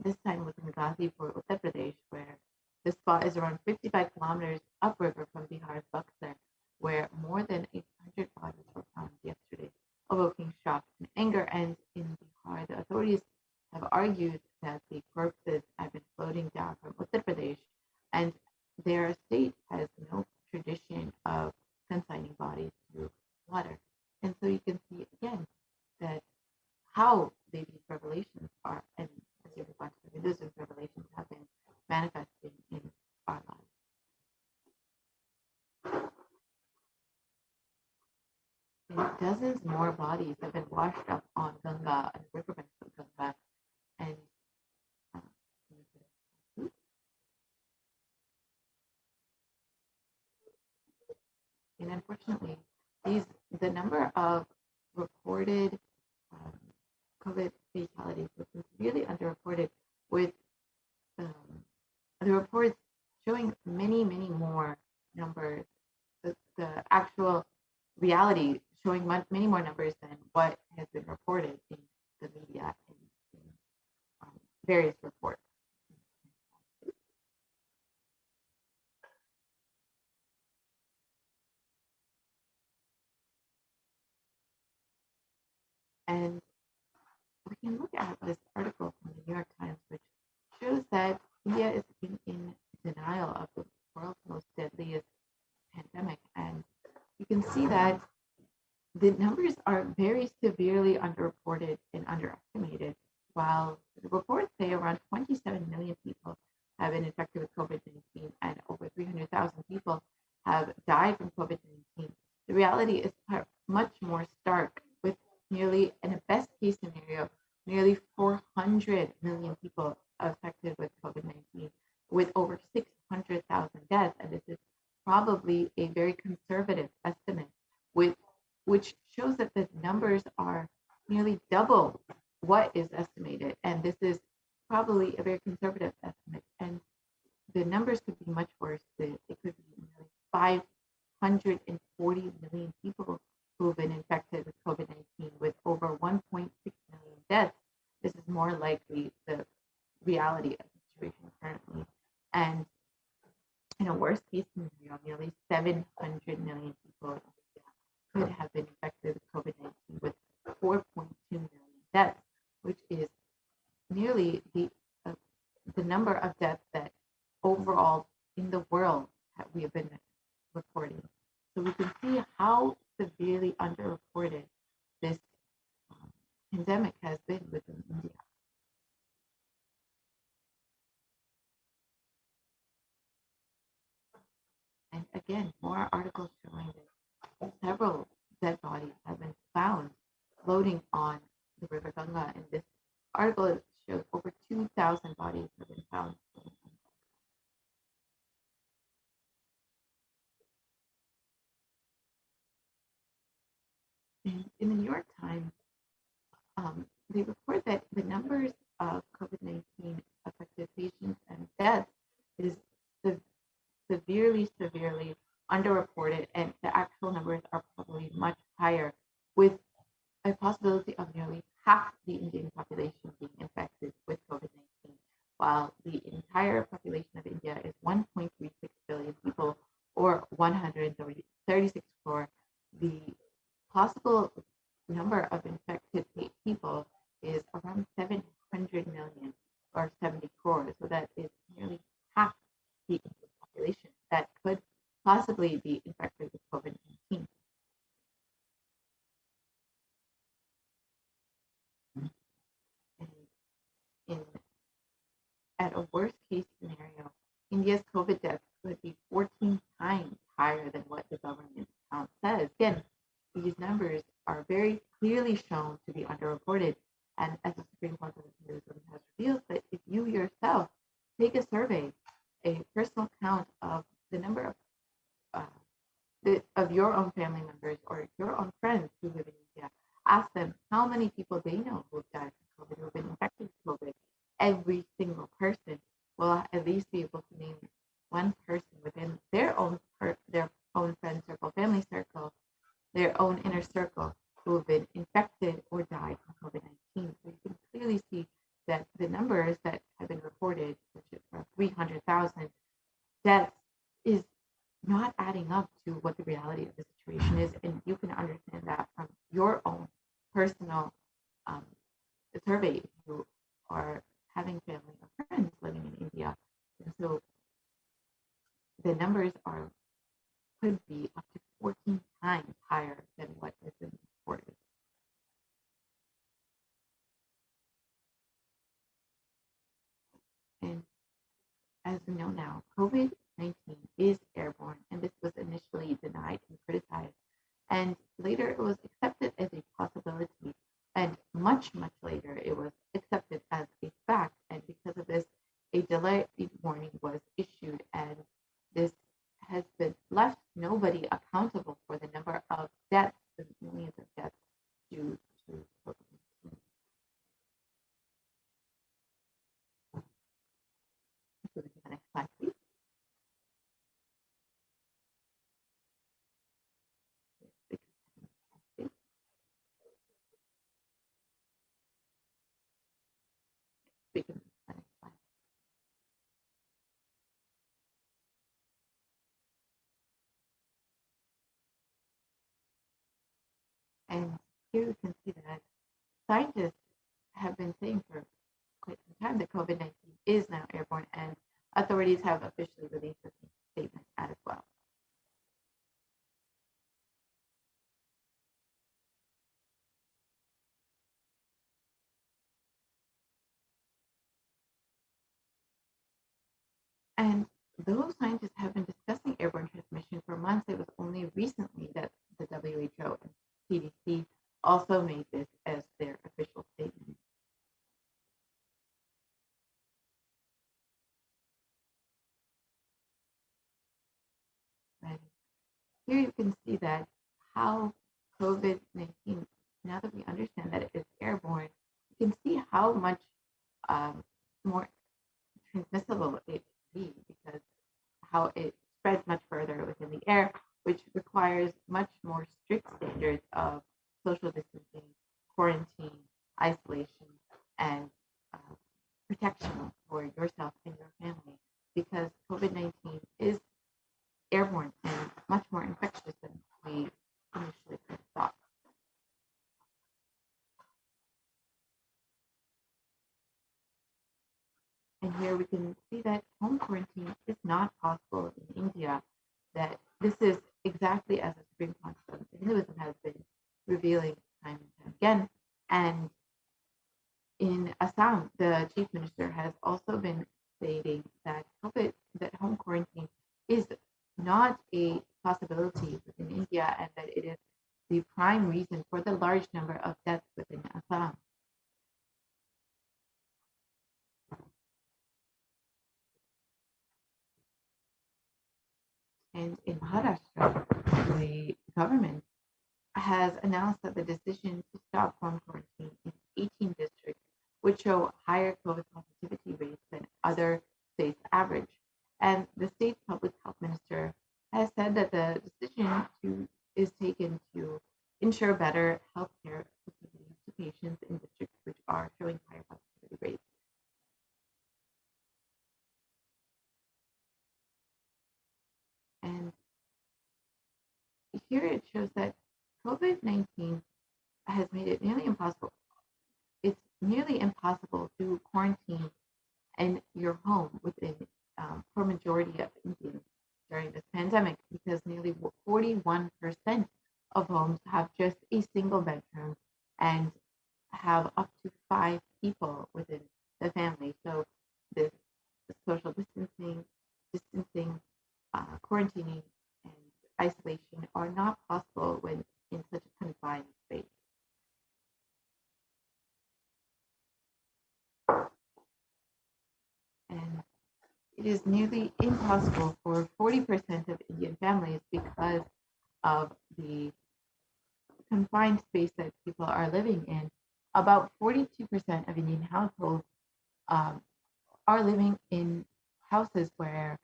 this time was in Ghazipur, Uttar Pradesh, where the spot is around 55 kilometers upriver from Bihar's Buxar, where more than 800 bodies were found yesterday, evoking shock and anger. And in Bihar, the authorities have argued that the corpses have been floating down from Uttar Pradesh, and their state has no tradition of consigning bodies to water. And so you can see again that how these revelations are, and as you watch the videos, those revelations have been manifesting in our lives. And dozens more bodies have been washed up on Ganga and the riverbanks of Ganga, and unfortunately, the number of reported COVID fatalities was severely underreported, with the reports showing many more numbers. The actual reality showing many more numbers than what has been reported in the media in various reports. And we can look at this article from the New York Times, which shows that India is in denial of the world's most deadliest pandemic. And you can see that the numbers are very severely underreported and underestimated. While the reports say around 27 million people have been infected with COVID-19 and over 300,000 people have died from COVID-19, the reality is much more stark, with nearly, in a best case scenario, nearly 400 million people affected with COVID-19, with over 600,000 deaths. And this is probably a very conservative estimate, which shows that the numbers are nearly double what is estimated. And this is probably a very conservative estimate. And the numbers could be much worse. It could be nearly 540 million people who have been infected with COVID-19, with over 1.6 million deaths. This is more likely the reality of the situation currently. And in a worst case scenario, nearly 700 million people could have been infected with COVID-19, with 4.2 million deaths, which is nearly the number of deaths that overall in the world we have been reporting. So we can see how severely underreported this pandemic has been within India. And again, more articles showing that several dead bodies have been found floating on the River Ganga. And this article shows over 2,000 bodies have been found. In the New York Times, they report that the numbers of COVID-19 affected patients and deaths is severely while the entire population of India is 1.36 billion people, or 136 crore. The possible number of infected people is around 700 million, or 70 crores. So that is nearly half the Indian population that could possibly be infected with COVID-19. And at a worst case scenario, India's COVID deaths could be 14 times higher than what the government count says. Again, these numbers are very clearly shown to be underreported. And as the Supreme Court of Appeals has revealed, that if you yourself take a survey, a personal count of the number of your own family members or your own friends who live in India, ask them how many people they know who have died from COVID, who have been infected with COVID. Every single person will at least be able to name one person within their own friend circle, family circle, their own inner circle, who have been infected or died from COVID-19. So you can clearly see that the numbers that have been reported, which is around 300,000 deaths, is not adding up to what the reality of the situation is. And you can understand that from your own personal survey if you are having family or friends living in India. And so the numbers could be up to 14 times higher than what has been reported. And as we know now, COVID-19 is airborne, and this was initially denied and criticized. And later it was accepted as a possibility. And much, much later, it was accepted as a fact. And because of this, a delayed warning was issued, and this has been left nobody accountable for the number of deaths, the millions of deaths due to COVID-19. So the next slide, please. And here we can see that scientists have been saying for quite some time that COVID-19 is now airborne, and authorities have officially released a statement as well. And though scientists have been discussing airborne transmission for months, it was only recently that the WHO and CDC also made this as their official statement. And here you can see that how COVID-19, now that we understand that it is airborne, you can see how much more transmissible it can be, because how it spreads much further within the air, which requires much more strict standards of social distancing, quarantine, isolation, and protection for yourself and your family, because COVID-19 is airborne and much more infectious than we initially thought. And here we can see that home quarantine is not possible in India, that this is exactly as the Supreme Council of Hinduism has been revealing time and time again. And in Assam, the chief minister has also been stating that home quarantine is not a possibility within India, and that it is the prime reason for the large number of deaths within Assam. And in Maharashtra, the government has announced that the decision to stop home quarantine in 18 districts would show higher COVID positivity rates than other states' average. And the state's public health minister has said that the decision is taken to ensure better health care facilities to patients in districts which are showing higher positivity rates. here it shows that COVID-19 has made it nearly impossible. It's nearly impossible to quarantine in your home within for majority of Indians during this pandemic because nearly 41% of homes have just a single bedroom and have up to 5 people within the family. So this social distancing, quarantining, and isolation are not possible when in such a confined space. And it is nearly impossible for 40% of Indian families because of the confined space that people are living in. About 42% of Indian households are living in houses where,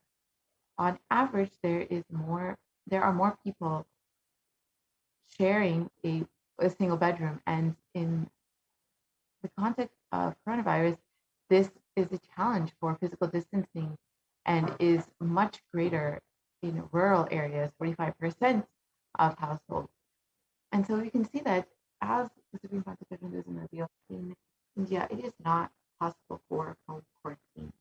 on average, there are more people sharing a single bedroom. And in the context of coronavirus, this is a challenge for physical distancing and is much greater in rural areas, 45% of households. And so we can see that as the Supreme Court of Hinduism revealed in India, it is not possible for home quarantine.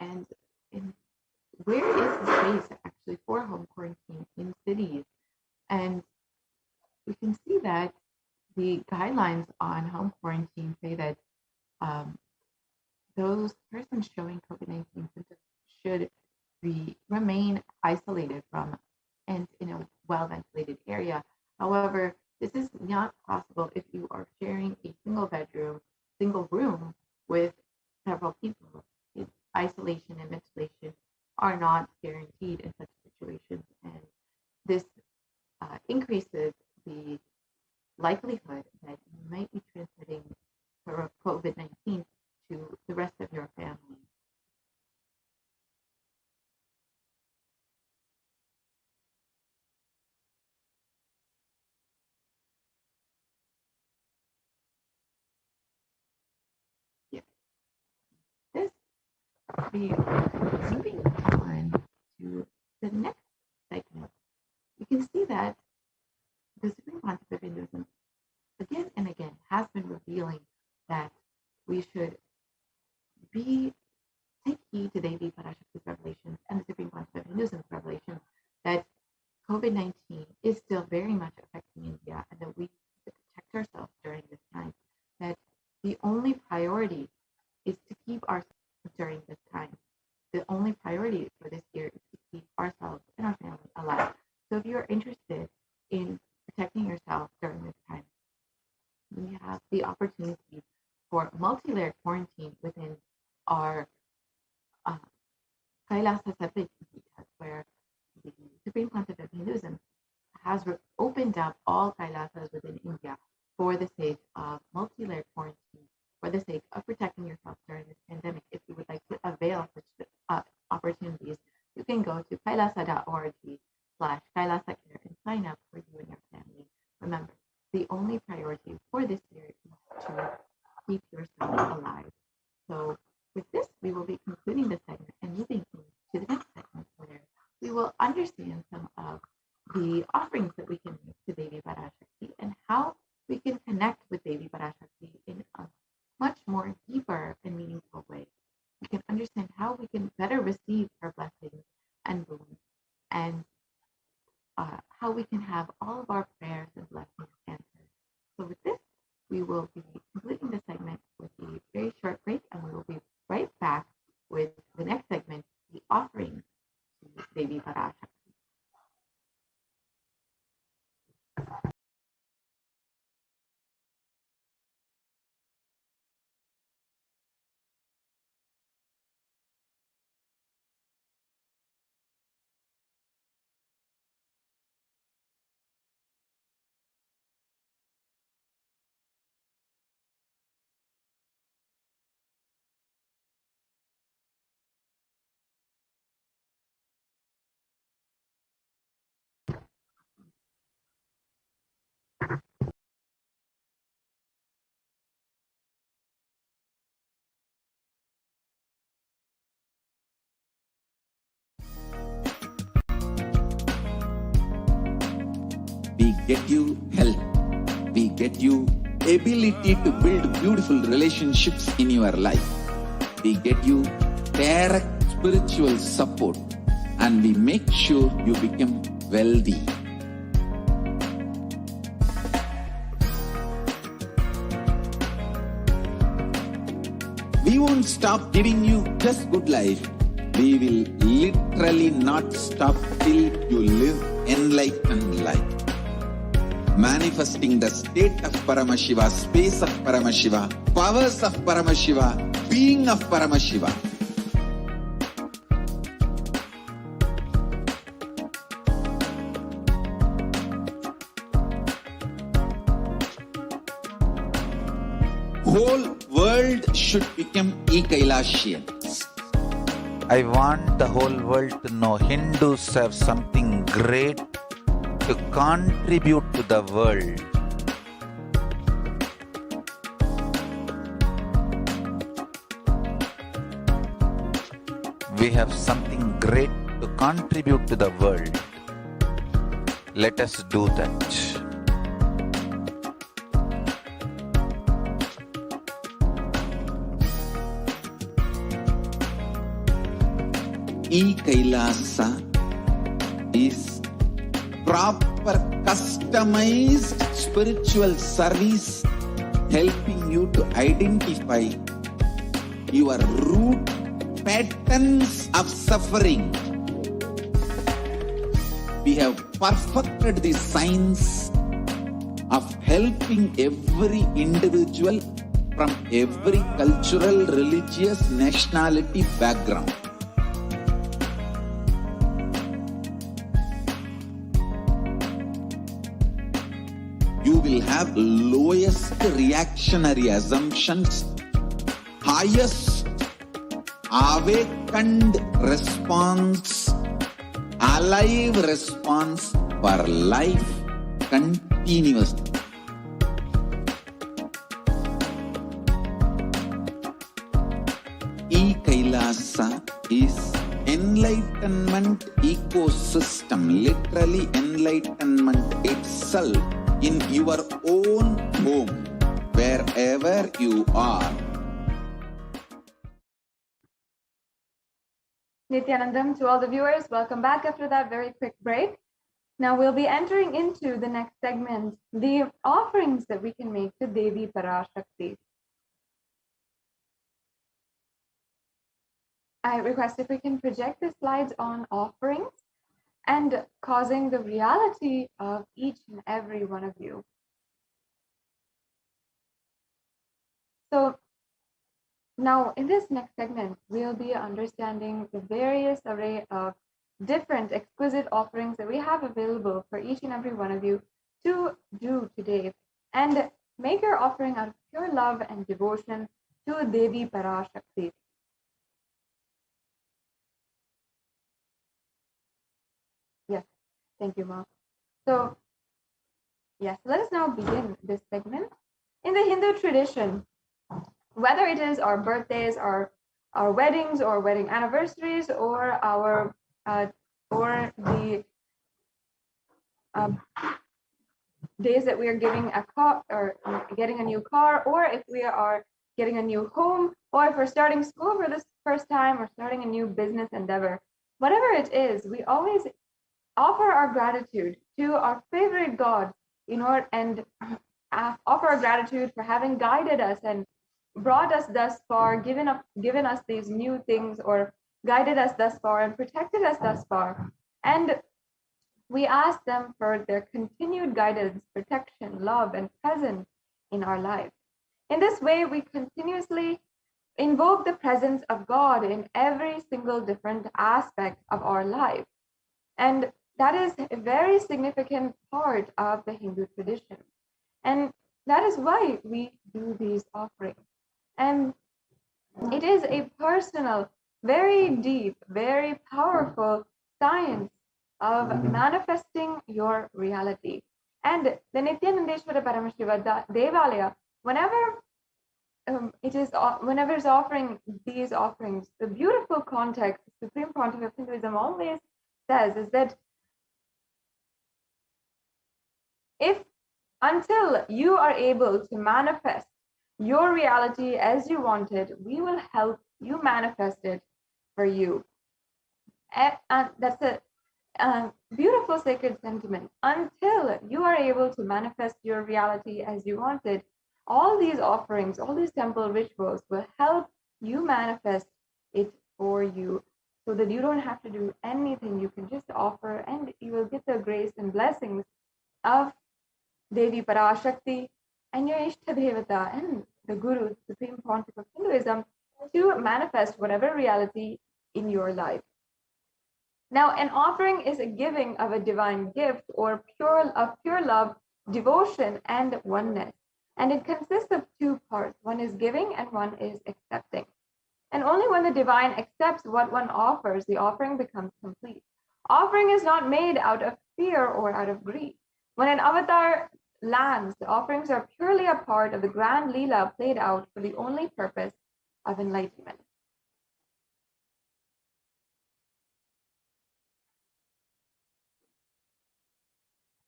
And where is the space actually for home quarantine in cities? And we can see that the guidelines on home quarantine say that those persons showing COVID-19 symptoms should remain isolated from and in a well-ventilated area. However, this is not possible if you are sharing a single room with several people. Isolation and ventilation are not guaranteed in such situations, and this increases the likelihood that you might be transmitting COVID-19 to the rest of your family. Yeah. We moving on to the next segment. You can see that the Supreme Concept of Hinduism again and again has been revealing that we should take heed to Devi Parashakti's revelations and the Supreme Concept of Hinduism's revelations that COVID-19 is still very much affecting India and that we need to protect ourselves during this time. That the only priority is to keep ourselves during this time. The only priority for this year is to keep ourselves and our family alive. So if you're interested in protecting yourself during this time, we have the opportunity for multi-layered quarantine within our Kailasa separate where the Supreme Concept of Hinduism has opened up all Kailasas within India for the sake of multi-layered quarantine, for the sake of protecting yourself during this pandemic. If you would like to avail such opportunities, you can go to kailasa.org/kailasacare and sign up for you and your family. Remember, the only priority for this year is to keep yourself alive. So with this, we will be concluding this segment and moving into the next segment where we will understand some of the offerings that we can make to Devi Parashakti and how we can connect with Devi Parashakti in a much more deeper and meaningful way. We can understand how we can better receive her blessings and boons, and how we can have all of our prayers and blessings answered. So with this, we will be completing the segment with a very short break, and we will be right back with the next segment, the offering to Devi Parashakti. We get you help. We get you ability to build beautiful relationships in your life. We get you direct spiritual support, and we make sure you become wealthy. We won't stop giving you just good life. We will literally not stop till you live enlightened life. Manifesting the state of Paramashiva, space of Paramashiva, powers of Paramashiva, being of Paramashiva. Whole world should become e-Kailashian. I want the whole world to know Hindus have something great to contribute to the world. We have something great to contribute to the world. Let us do that. E-Kailasa is proper customized spiritual service helping you to identify your root patterns of suffering. We have perfected the science of helping every individual from every cultural, religious, nationality background. You will have lowest reactionary assumptions, highest awakened response, alive response for life continuously. E-Kailasa is enlightenment ecosystem, literally enlightenment itself in your own home, wherever you are. Nithyanandam, to all the viewers, welcome back after that very quick break. Now we'll be entering into the next segment, the offerings that we can make to Devi Parashakti. I request if we can project the slides on offerings and causing the reality of each and every one of you. So now in this next segment, we'll be understanding the various array of different exquisite offerings that we have available for each and every one of you to do today, and make your offering out of pure love and devotion to Devi Parashakti. Yes, thank you, Ma. So, yes, let us now begin this segment. In the Hindu tradition, whether it is our birthdays, our weddings, or wedding anniversaries, or our the days that we are giving a car or getting a new car, or if we are getting a new home, or if we're starting school for the first time, or starting a new business endeavor, whatever it is, we always offer our gratitude to our favorite God and offer our gratitude for having guided us and brought us thus far, given us these new things, or guided us thus far and protected us thus far. And we ask them for their continued guidance, protection, love, and presence in our life. In this way, we continuously invoke the presence of God in every single different aspect of our life. And that is a very significant part of the Hindu tradition. And that is why we do these offerings. And it is a personal, very deep, very powerful science of manifesting your reality. And the Nithyanandeshwara Paramashiva Devalaya, whenever it's offering these offerings, the beautiful context the Supreme Pontiff of Hinduism always says is that Until you are able to manifest your reality as you want it, we will help you manifest it for you. And that's a beautiful sacred sentiment. Until you are able to manifest your reality as you want it, all these offerings, all these temple rituals will help you manifest it for you, so that you don't have to do anything. You can just offer, and you will get the grace and blessings of Devi Parashakti and your Ishtadevata and the Guru, Supreme Pontiff of Hinduism, to manifest whatever reality in your life. Now, an offering is a giving of a divine gift or pure love, devotion, and oneness. And it consists of two parts. One is giving and one is accepting. And only when the divine accepts what one offers, the offering becomes complete. Offering is not made out of fear or out of greed. When an avatar lands, the offerings are purely a part of the grand Leela played out for the only purpose of enlightenment.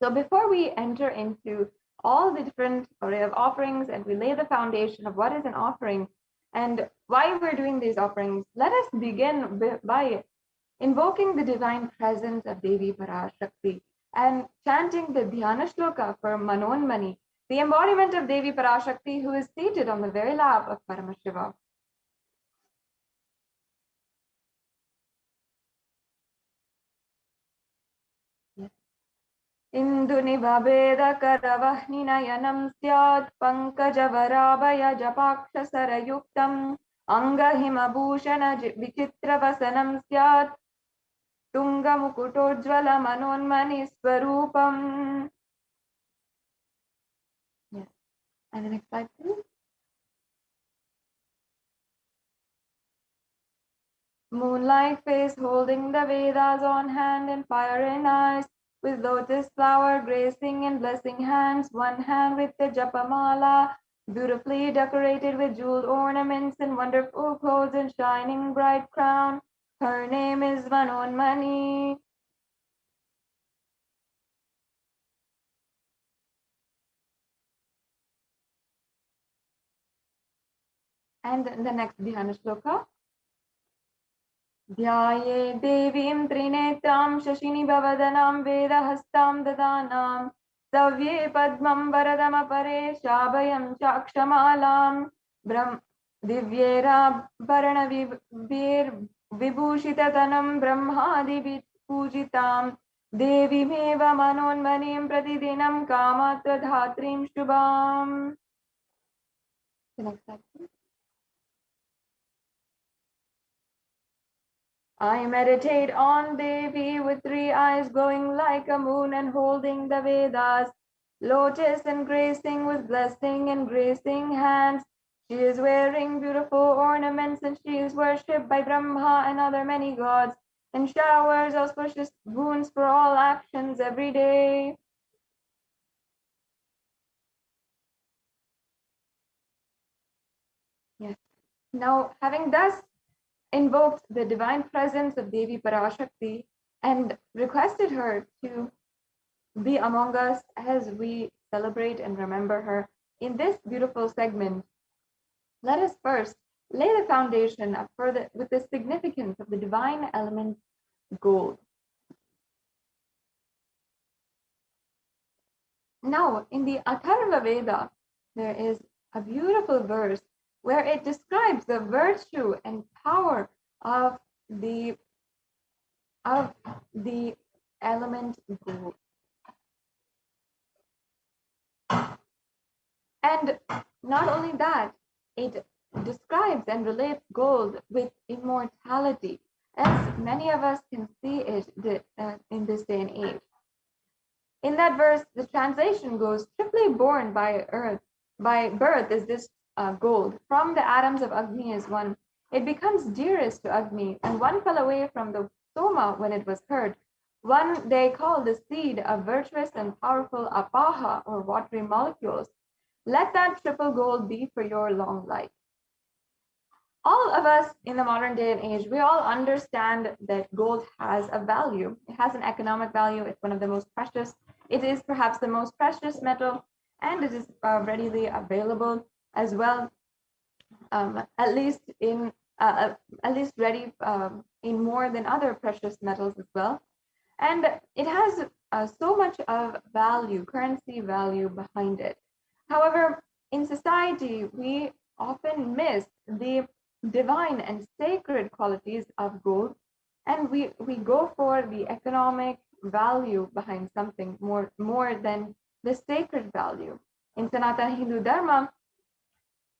So before we enter into all the different array of offerings and we lay the foundation of what is an offering and why we're doing these offerings, let us begin by invoking the divine presence of Devi Parashakti and chanting the Dhyana Shloka for Manonmani, the embodiment of Devi Parashakti who is seated on the very lap of Paramashiva. Indunivavedakaravahninayam syat pankajavaraabhaya japaksasarayuktam angahimabhushana vichitravasanam syat tungamukutojjvala manonmani swarupam. Yes. And the next slide, please. Moonlight face holding the Vedas on hand and fire in eyes, with lotus flower gracing and blessing hands, one hand with the japamala, beautifully decorated with jeweled ornaments and wonderful clothes and shining bright crown. Her name is Manonmani. And the next Dhyana Shloka. Dhyaye devim trinetram shashini bhavadhanam vedahastam dadanam savye padmam varadam apare shabhayam chakshamalam divyera varana vibhushitatanam brahmadi pujitam devi meva manonmanim pratidinam kamatra dhatrim shubham. The next slide, please. I meditate on Devi with three eyes glowing like a moon and holding the Vedas, lotus and gracing with blessing and gracing hands. She is wearing beautiful ornaments and she is worshipped by Brahma and other many gods and showers auspicious boons for all actions every day. Yes. Now, having thus invoked the divine presence of Devi Parashakti and requested her to be among us as we celebrate and remember her in this beautiful segment, let us first lay the foundation with the significance of the divine element gold. Now, in the Atharva Veda, there is a beautiful verse where it describes the virtue and power of the element gold. And not only that, it describes and relates gold with immortality, as many of us can see it in this day and age. In that verse, the translation goes, triply born by birth is this gold. From the atoms of Agni is one. It becomes dearest to Agni, and one fell away from the Soma when it was heard. One they call the seed of virtuous and powerful apaha, or watery molecules. Let that triple gold be for your long life. All of us in the modern day and age, we all understand that gold has a value. It has an economic value. It's one of the most precious It is perhaps the most precious metal, and it is readily available as well, at least ready in more than other precious metals as well. And it has so much of value, currency value behind it. However, in society, we often miss the divine and sacred qualities of gold, and we go for the economic value behind something more than the sacred value. In Sanatana Hindu Dharma,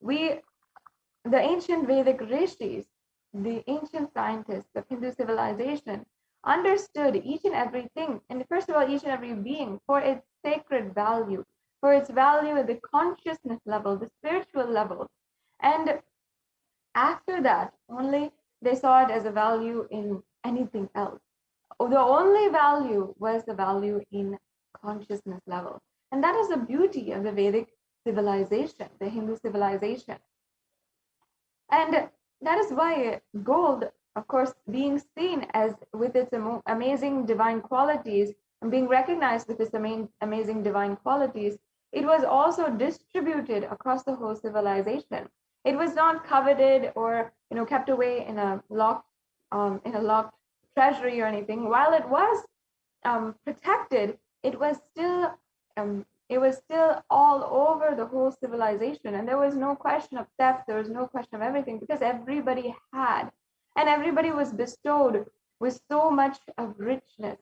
the ancient Vedic rishis, the ancient scientists of Hindu civilization, understood each and everything, and first of all, each and every being for its sacred value, for its value at the consciousness level, the spiritual level. And after that, only they saw it as a value in anything else. The only value was the value in consciousness level. And that is the beauty of the Vedic civilization, the Hindu civilization. And that is why gold, of course, being seen as with its amazing divine qualities and being recognized with its amazing divine qualities, it was also distributed across the whole civilization. It was not coveted or kept away in a locked treasury or anything. While it was protected, it was still all over the whole civilization, and there was no question of theft, there was no question of everything, because everybody had, and everybody was bestowed with so much of richness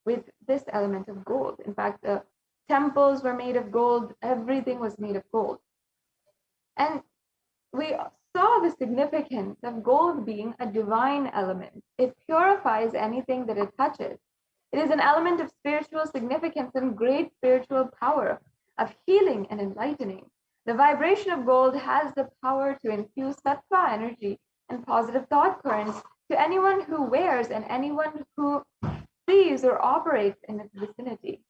with this element of gold. In fact, the temples were made of gold, everything was made of gold. And we saw the significance of gold being a divine element. It purifies anything that it touches. It is an element of spiritual significance and great spiritual power, of healing and enlightening. The vibration of gold has the power to infuse sattva energy and positive thought currents to anyone who wears and anyone who sees or operates in its vicinity.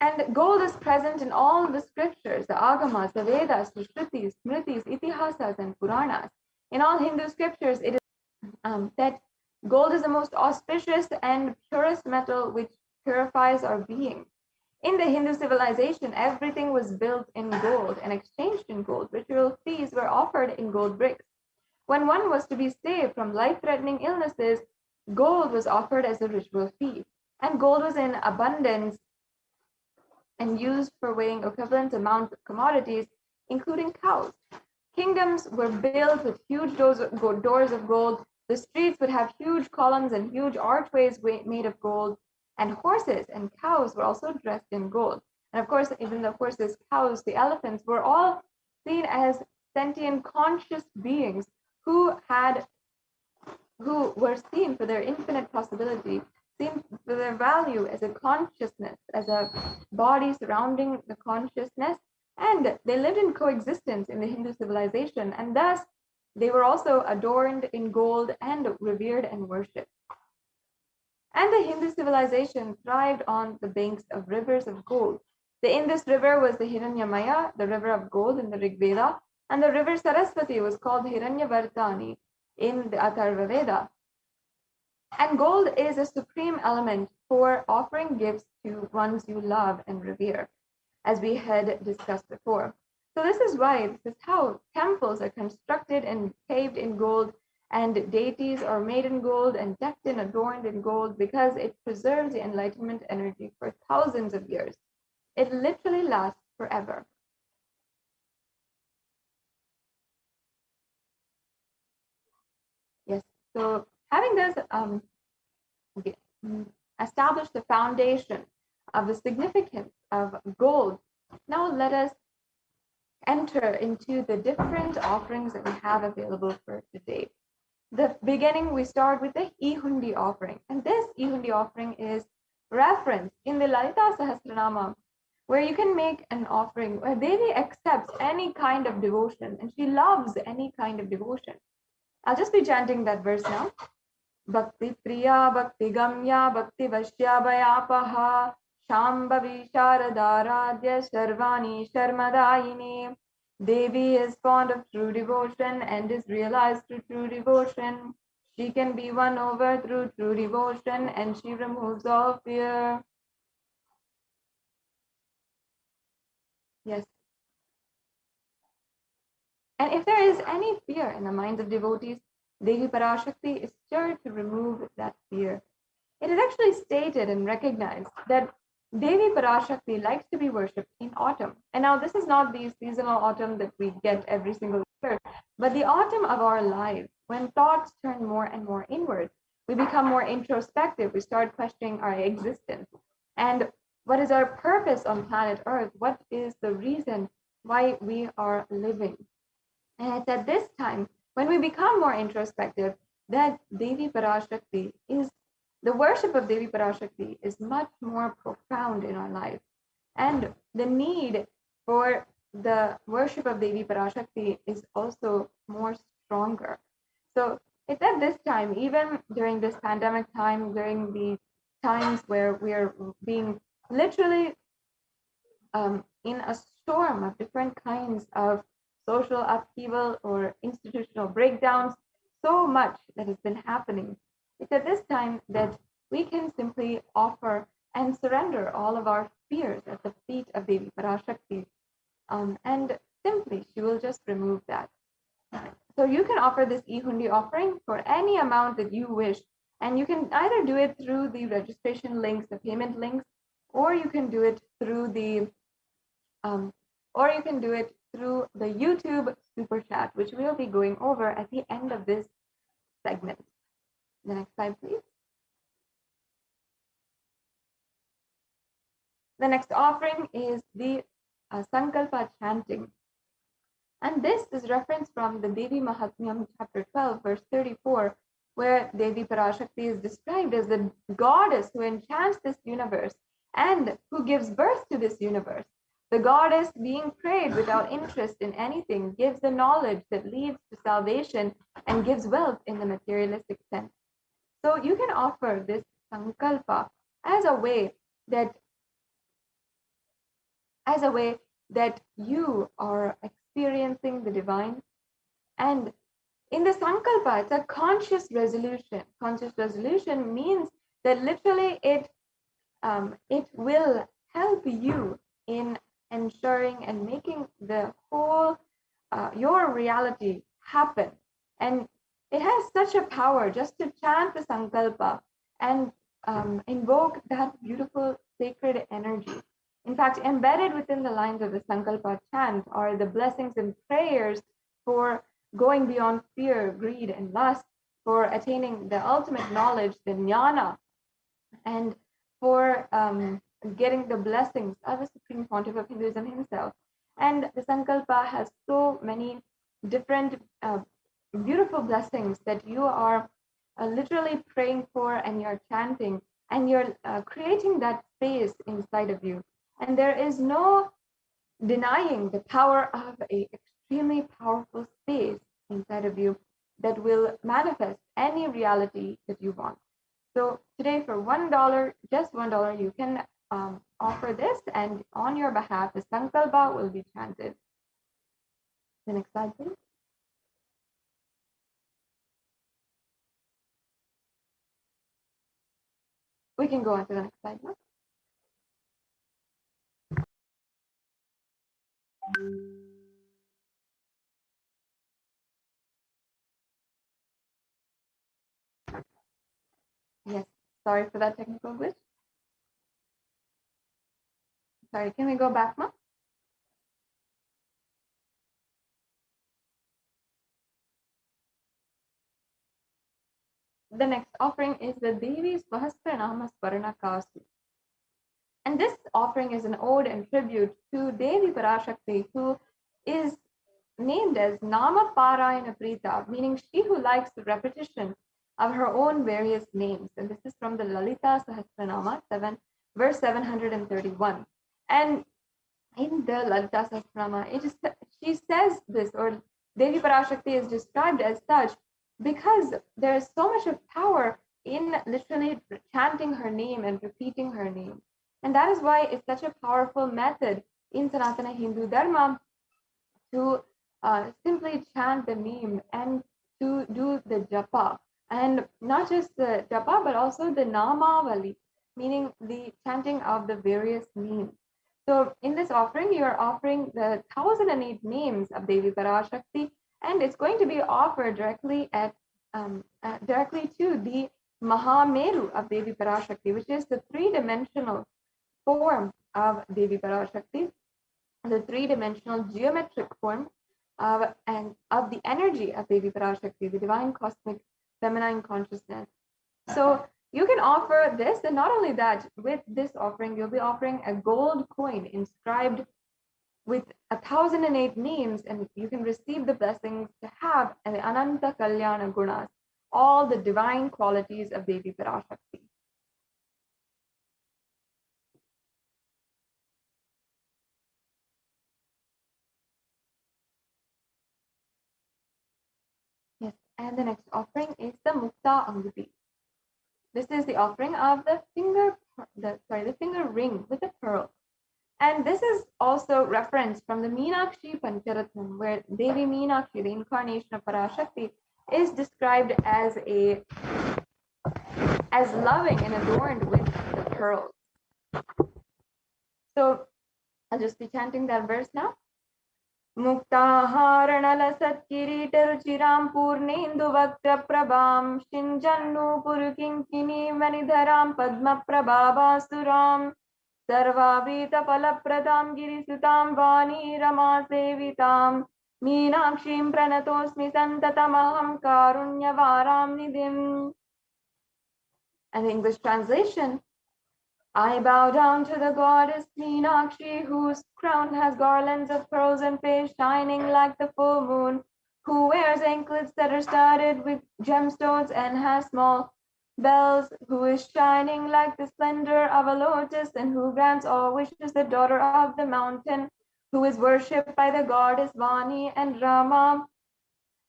And gold is present in all the scriptures, the Agamas, the Vedas, the Shrutis, Smritis, Itihasas, and Puranas. In all Hindu scriptures, it is that gold is the most auspicious and purest metal which purifies our being. In the Hindu civilization, everything was built in gold and exchanged in gold. Ritual fees were offered in gold bricks. When one was to be saved from life-threatening illnesses, gold was offered as a ritual fee. And gold was in abundance and used for weighing equivalent amounts of commodities, including cows. Kingdoms were built with huge doors of gold. The streets would have huge columns and huge archways made of gold. And horses and cows were also dressed in gold. And of course, even the horses, cows, the elephants were all seen as sentient, conscious beings who were seen for their infinite possibility, seen for their value as a consciousness, as a body surrounding the consciousness, and they lived in coexistence in the Hindu civilization, and thus they were also adorned in gold and revered and worshipped. And the Hindu civilization thrived on the banks of rivers of gold. The Indus River was the Hiranyamaya, the river of gold in the Rig Veda, and the river Saraswati was called Hiranyavartani in the Atharva Veda. And gold is a supreme element for offering gifts to ones you love and revere, as we had discussed before. So this is how temples are constructed and paved in gold, and deities are made in gold and decked and adorned in gold, because it preserves the enlightenment energy for thousands of years. It literally lasts forever. Yes, so having this establish the foundation of the significance of gold, now let us enter into the different offerings that we have available for today. The beginning, we start with the Ihundi offering, and this Ihundi offering is referenced in the Lalita Sahasranama, where you can make an offering where Devi accepts any kind of devotion, and she loves any kind of devotion. I'll just be chanting that verse now. Bhakti Priya, Bhakti Gamya, Bhakti Vashyabhayapaha, Shambhavi Sharadharadhya Sharvani Sharmadayini, Devi is fond of true devotion and is realized through true devotion. She can be won over through true devotion and she removes all fear. Yes. And if there is any fear in the minds of devotees, Devi Parashakti is sure to remove that fear. It is actually stated and recognized that Devi Parashakti likes to be worshipped in autumn. And now this is not the seasonal autumn that we get every single year, but the autumn of our lives, when thoughts turn more and more inward. We become more introspective. We start questioning our existence. And what is our purpose on planet Earth? What is the reason why we are living? And it's at this time, when we become more introspective, that Devi Parashakti is, the worship of Devi Parashakti is much more profound in our life. And the need for the worship of Devi Parashakti is also more stronger. So it's at this time, even during this pandemic time, during the times where we are being literally in a storm of different kinds of social upheaval or institutional breakdowns, so much that has been happening. It's at this time that we can simply offer and surrender all of our fears at the feet of Devi Parashakti. And simply, she will just remove that. So you can offer this e-hundi offering for any amount that you wish. And you can either do it through the registration links, the payment links, or you can do it through the the YouTube super chat, which we'll be going over at the end of this segment. The next slide, please. The next offering is the Sankalpa chanting. And this is reference from the Devi Mahatmyam, chapter 12, verse 34, where Devi Parashakti is described as the goddess who enchants this universe and who gives birth to this universe. The goddess, being prayed without interest in anything, gives the knowledge that leads to salvation and gives wealth in the materialistic sense. So you can offer this sankalpa as a way that you are experiencing the divine. And in the sankalpa, it's a conscious resolution. Conscious resolution means that literally it will help you in ensuring and making the whole your reality happen. And it has such a power just to chant the sankalpa and invoke that beautiful sacred energy. In fact, embedded within the lines of the sankalpa chant are the blessings and prayers for going beyond fear, greed, and lust, for attaining the ultimate knowledge, the jnana, and for getting the blessings of the Supreme Pontiff of Hinduism himself. And the Sankalpa has so many different beautiful blessings that you are literally praying for, and you're chanting, and you're creating that space inside of you. And there is no denying the power of an extremely powerful space inside of you that will manifest any reality that you want. So today, for $1, just $1, you can offer this, and on your behalf, the Sankalpa will be chanted. The next slide, please. We can go on to the next slide now. Yes, sorry for that technical glitch. Sorry, can we go back now? The next offering is the Devi Swahasranama Swarana Kasu. And this offering is an ode and tribute to Devi Parashakti, who is named as Nama Parayana Prita, meaning she who likes the repetition of her own various names. And this is from the Lalita Sahasranama 7, verse 731. And in the Lalita Sahasranama, she says this, or Devi Parashakti is described as such, because there is so much of power in literally chanting her name and repeating her name. And that is why it's such a powerful method in Sanatana Hindu Dharma to simply chant the name and to do the japa. And not just the japa, but also the namavali, meaning the chanting of the various names. So in this offering, you are offering the 1008 names of Devi Parashakti, and it's going to be offered directly directly to the Mahameru of Devi Parashakti, which is the three-dimensional form of Devi Parashakti, the three-dimensional geometric form and of the energy of Devi Parashakti, the divine cosmic feminine consciousness. So you can offer this, and not only that, with this offering, you'll be offering a gold coin inscribed with 1008 names, and you can receive the blessings to have the Ananta Kalyana Gunas, all the divine qualities of Devi Parashakti. Yes, and the next offering is the Mukta Anguti. This is the offering of the finger ring with a pearl. And this is also referenced from the Meenakshi Pancharatnam, where Devi Meenakshi, the incarnation of Parashakti, is described as loving and adorned with the pearls. So I'll just be chanting that verse now. Muktaharanala Satkiritaruchiram Purnendu Vakta Prabham Shinjannu Purukinkini Vanidharam Padma Prabhavasuram Sarvavita Palapradam Girisutam Vani Rama Sevitam Meenakshim Pranatosmi Santatamaham Karunyavaram Nidhim. And the English translation: I bow down to the goddess Meenakshi, whose crown has garlands of pearls and face shining like the full moon, who wears anklets that are studded with gemstones and has small bells, who is shining like the splendor of a lotus, and who grants all wishes, the daughter of the mountain, who is worshipped by the goddess Vani and Rama.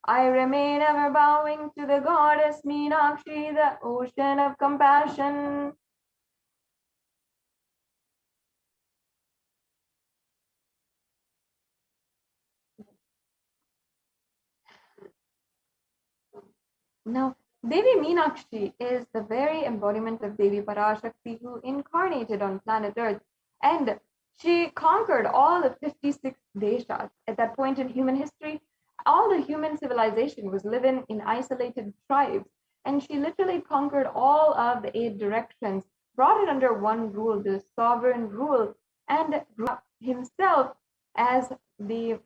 I remain ever bowing to the goddess Meenakshi, the ocean of compassion. Now, Devi Meenakshi is the very embodiment of Devi Parashakti, who incarnated on planet Earth, and she conquered all the 56 deshas. At that point in human history, all the human civilization was living in isolated tribes, and she literally conquered all of the 8 directions, brought it under one rule, the sovereign rule, and brought himself as the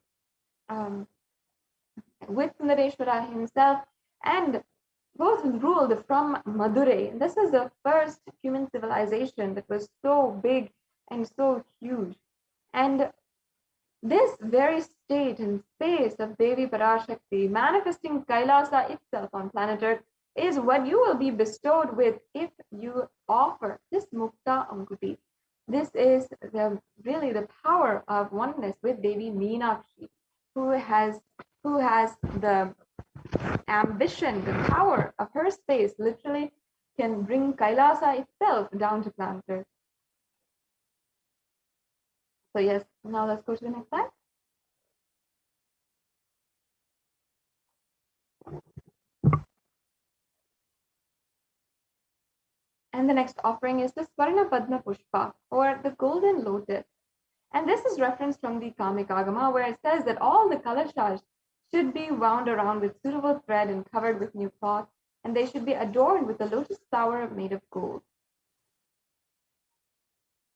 with Sundareshwara himself, and both ruled from Madurai. This is the first human civilization that was so big and so huge. And this very state and space of Devi Parashakti manifesting Kailasa itself on planet Earth is what you will be bestowed with if you offer this Mukta Anguti. This is really the power of oneness with Devi Meenakshi, who has the ambition, the power of her space, literally can bring Kailasa itself down to planet Earth. So yes, now let's go to the next slide. And the next offering is the Swarna Padma Pushpa, or the golden lotus. And this is referenced from the Kamikagama, where it says that all the kalashas should be wound around with suitable thread and covered with new cloth, and they should be adorned with a lotus flower made of gold.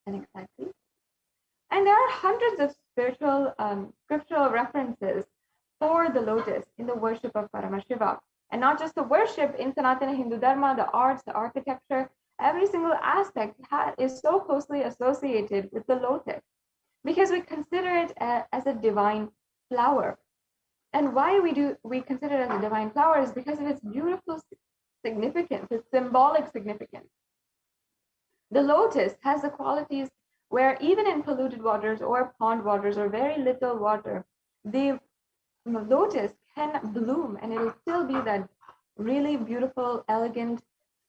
And next slide, please. And there are hundreds of scriptural references for the lotus in the worship of Paramashiva. And not just the worship, in Sanatana Hindu Dharma, the arts, the architecture, every single aspect is so closely associated with the lotus, because we consider it as a divine flower. And why we consider it as a divine flower is because of its beautiful significance, its symbolic significance. The lotus has the qualities where even in polluted waters or pond waters or very little water, the lotus can bloom and it'll still be that really beautiful, elegant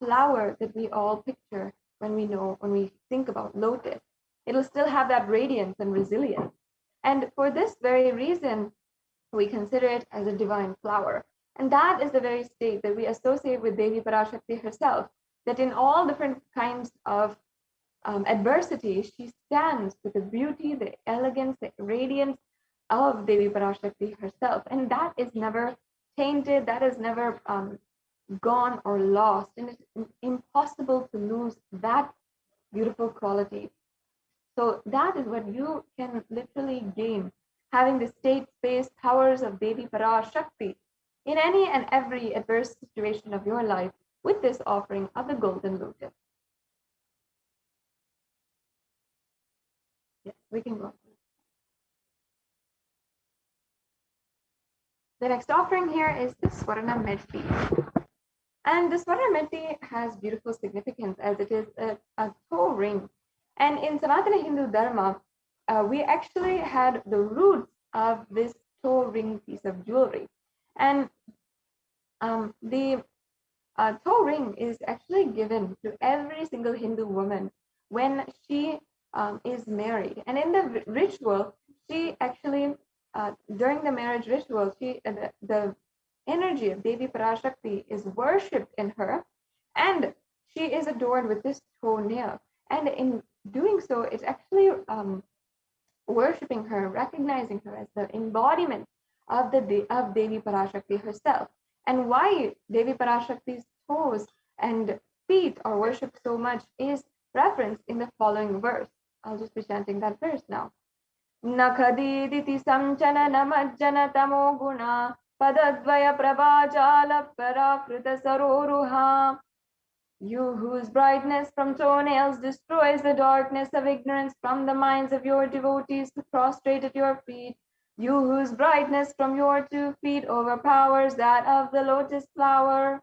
flower that we all picture when we think about lotus. It'll still have that radiance and resilience. And for this very reason, we consider it as a divine flower. And that is the very state that we associate with Devi Parashakti herself, that in all different kinds of adversity, she stands with the beauty, the elegance, the radiance of Devi Parashakti herself. And that is never tainted, that is never gone or lost. And it's impossible to lose that beautiful quality. So that is what you can literally gain, having the state space powers of Devi Parashakti in any and every adverse situation of your life with this offering of the golden lotus. Yes, we can go. The next offering here is the Swarna Medti. And the Swarna Medti has beautiful significance as it is a toe ring. And in Sanatana Hindu Dharma, we actually had the roots of this toe ring piece of jewelry. And the toe ring is actually given to every single Hindu woman when she is married. And in the ritual, she actually, during the marriage ritual, the energy of Devi Parashakti is worshipped in her, and she is adorned with this toenail. And in doing so, it's actually worshipping her, recognizing her as the embodiment of Devi Parashakti herself. And why Devi Parashakti's toes and feet are worshipped so much is referenced in the following verse. I'll just be chanting that verse now. Nakhadiditi samchana namajjana tamo guna padadvaya prabhajala parakrita saroruha. You whose brightness from toenails destroys the darkness of ignorance from the minds of your devotees who prostrate at your feet. You whose brightness from your 2 feet overpowers that of the lotus flower.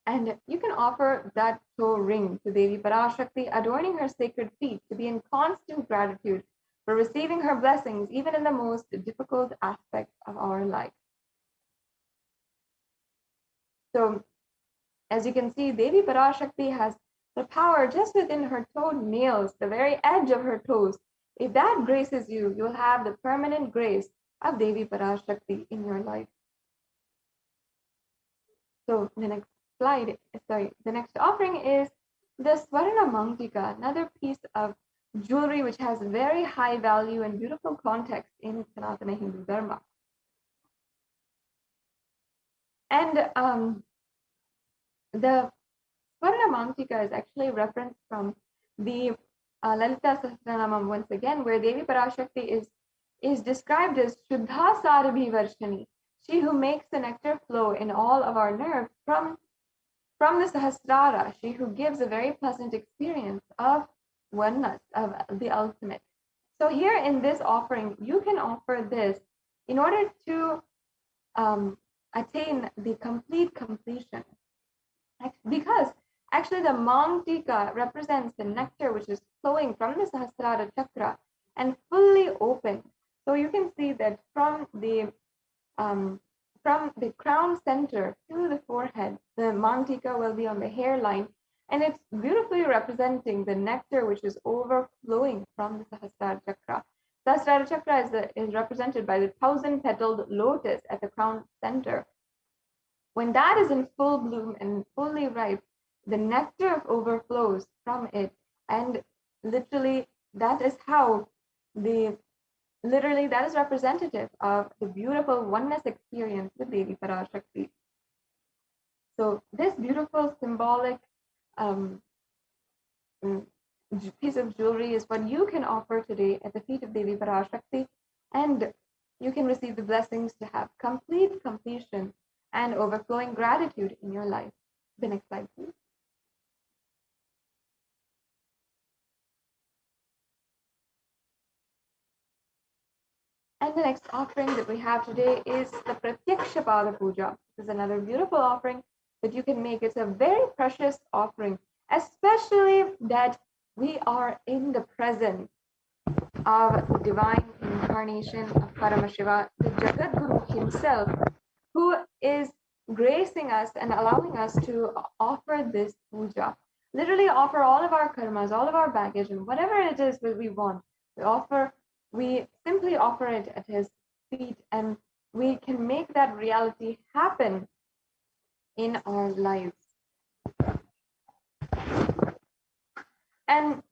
And you can offer that toe ring to Devi Parashakti, adorning her sacred feet to be in constant gratitude for receiving her blessings, even in the most difficult aspects of our life. So, as you can see, Devi Parashakti has the power just within her toenails, the very edge of her toes. If that graces you, you'll have the permanent grace of Devi Parashakti in your life. So, the next offering is the Swarna Mangtika, another piece of jewelry which has very high value and beautiful context in Sanatana Hindu Dharma. And the Swarna Mangtika is actually referenced from the Lalita Sahasranamam once again, where Devi Parashakti is described as Shuddha Sarabhi Varshani, she who makes the nectar flow in all of our nerves from the Sahasrara, she who gives a very pleasant experience of oneness, of the ultimate. So here in this offering, you can offer this in order to attain the complete completion. Because actually the Mangtika represents the nectar which is flowing from the Sahasrara chakra and fully open. So you can see that from the crown center to the forehead, the Mangtika will be on the hairline, and it's beautifully representing the nectar which is overflowing from the Sahasrara chakra. Sahasrara chakra is represented by the 1,000-petaled lotus at the crown center. When that is in full bloom and fully ripe, the nectar overflows from it, and literally that is representative of the beautiful oneness experience with Devi Parashakti. So this beautiful symbolic piece of jewelry is what you can offer today at the feet of Devi Parashakti, and you can receive the blessings to have complete completion and overflowing gratitude in your life. The next slide, please. And the next offering that we have today is the Pratyaksha Pada Puja. This is another beautiful offering that you can make. It's a very precious offering, especially that we are in the presence of the divine incarnation of Paramashiva, the Jagadguru himself, who is gracing us and allowing us to offer this puja. literally offer all of our karmas, all of our baggage, and whatever it is that we want. We simply offer it at his feet, and we can make that reality happen in our lives. And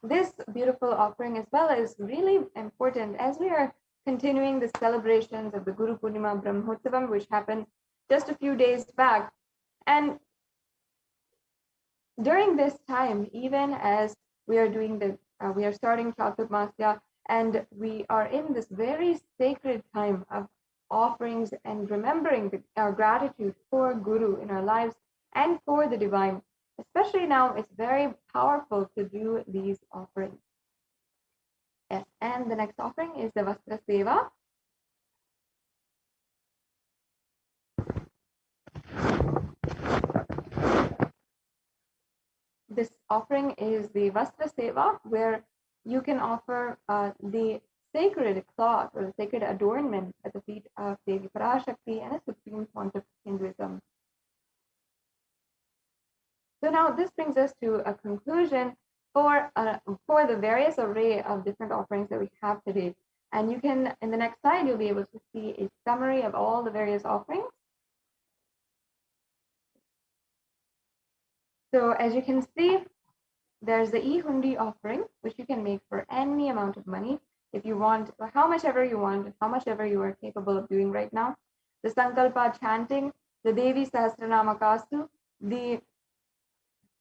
this beautiful offering as well is really important as we are continuing the celebrations of the Guru Purnima Brahmotsavam, which happened just a few days back. And during this time, even as we are doing we are starting Chaturmasya, and we are in this very sacred time of offerings and remembering our gratitude for Guru in our lives and for the divine. Especially now, it's very powerful to do these offerings. Yes, and the next offering is the Vastra Seva. This offering is the Vastra Seva, where you can offer the sacred cloth or the sacred adornment at the feet of Devi Parashakti and a supreme font of Hinduism. So now this brings us to a conclusion for the various array of different offerings that we have today. And you can, in the next slide, you'll be able to see a summary of all the various offerings. So as you can see, there's the e-hundi offering, which you can make for any amount of money if you want, or how much ever you want, how much ever you are capable of doing right now. The Sankalpa chanting, the Devi Sahasranama Kastu, the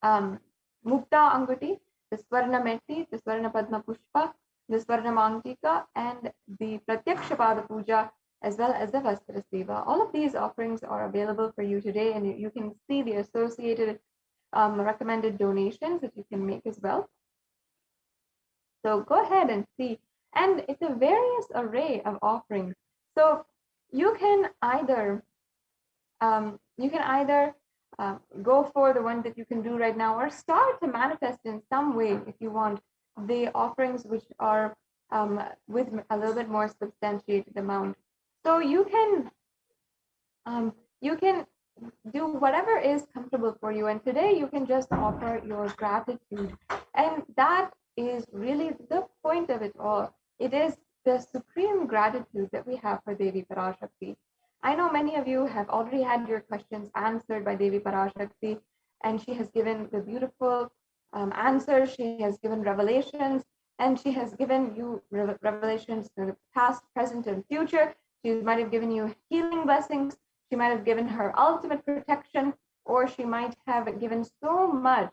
Mukta Anguti, the Swarna Metti, the Swarna Padma Pushpa, the Swarna Mantika, and the Pratyakshapada Puja, as well as the Vastra Seva. All of these offerings are available for you today, and you can see the associated recommended donations that you can make as well. So go ahead and see. And it's a various array of offerings. So you can either go for the one that you can do right now, or start to manifest in some way if you want the offerings which are with a little bit more substantiated amount. So you can do whatever is comfortable for you, and today you can just offer your gratitude, and that is really the point of it all. It is the supreme gratitude that we have for Devi Parashakti. I know many of you have already had your questions answered by Devi Parashakti, and she has given the beautiful answers. She has given revelations, and she has given you revelations in the past, present, and future. She might have given you healing blessings. She might have given her ultimate protection, or she might have given so much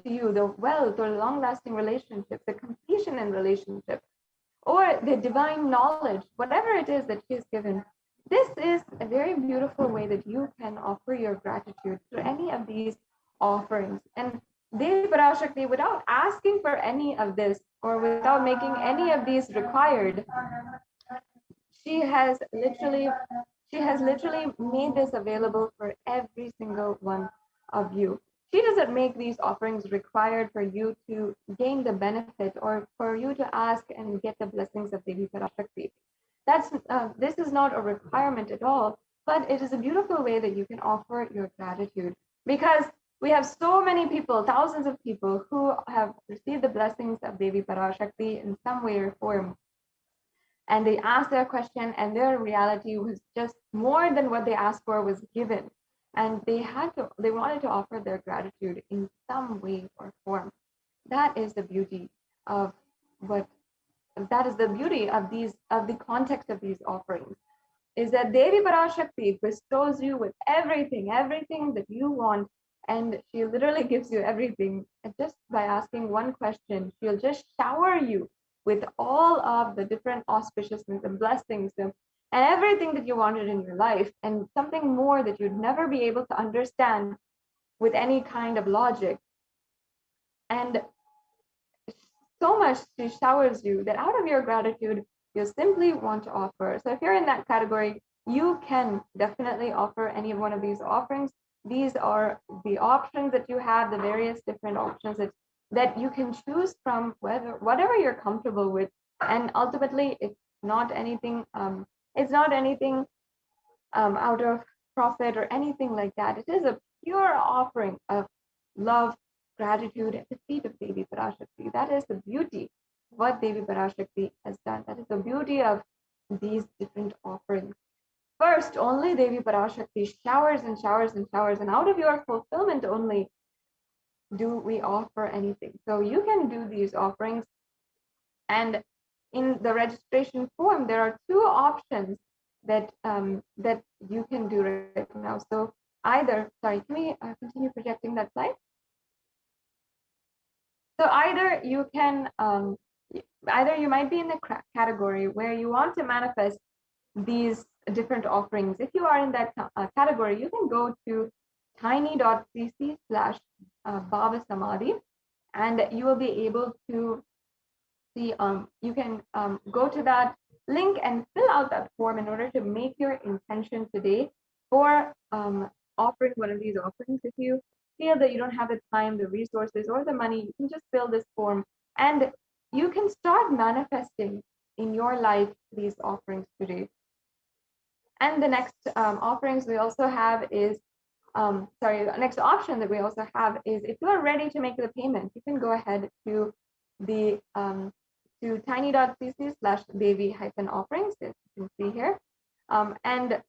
to you, the wealth or long-lasting relationships, the completion in relationships, or the divine knowledge, whatever it is that she's given. This is a very beautiful way that you can offer your gratitude through any of these offerings. And Devi Parashakti, without asking for any of this, or without making any of these required, she has literally made this available for every single one of you. She doesn't make these offerings required for you to gain the benefit or for you to ask and get the blessings of Devi Parashakti. This is not a requirement at all, but it is a beautiful way that you can offer your gratitude, because we have so many people, thousands of people who have received the blessings of Devi Parashakti in some way or form. And they asked their question, and their reality was just more than what they asked for was given. And they wanted to offer their gratitude in some way or form. That is the beauty of the context of these offerings, is that Devi Parashakti bestows you with everything that you want, and she literally gives you everything. And just by asking one question, she'll just shower you with all of the different auspiciousness and blessings and everything that you wanted in your life, and something more that you'd never be able to understand with any kind of logic. And so much she showers you that out of your gratitude, you simply want to offer. So if you're in that category, you can definitely offer any of one of these offerings. These are the options that you have, the various different options that you can choose from, whatever you're comfortable with. And ultimately, it's not anything out of profit or anything like that. It is a pure offering of love, gratitude at the feet of Devi Parashakti. That is the beauty of what Devi Parashakti has done. That is the beauty of these different offerings. First, only Devi Parashakti showers and showers and showers, and out of your fulfillment only do we offer anything. So you can do these offerings, and in the registration form, there are two options that that you can do right now. So either, sorry, can we continue projecting that slide? So either you can, either you might be in the category where you want to manifest these different offerings. If you are in that category, you can go to tiny.cc/Bhava Samadhi, and you will be able to see, you can go to that link and fill out that form in order to make your intention today for offering one of these offerings. If you feel that you don't have the time, the resources, or the money, you can just fill this form and you can start manifesting in your life these offerings today. And the next offerings we also have is, the next option that we also have is, if you are ready to make the payment, you can go ahead to the to tiny.cc/Devi-offerings, as you can see here. And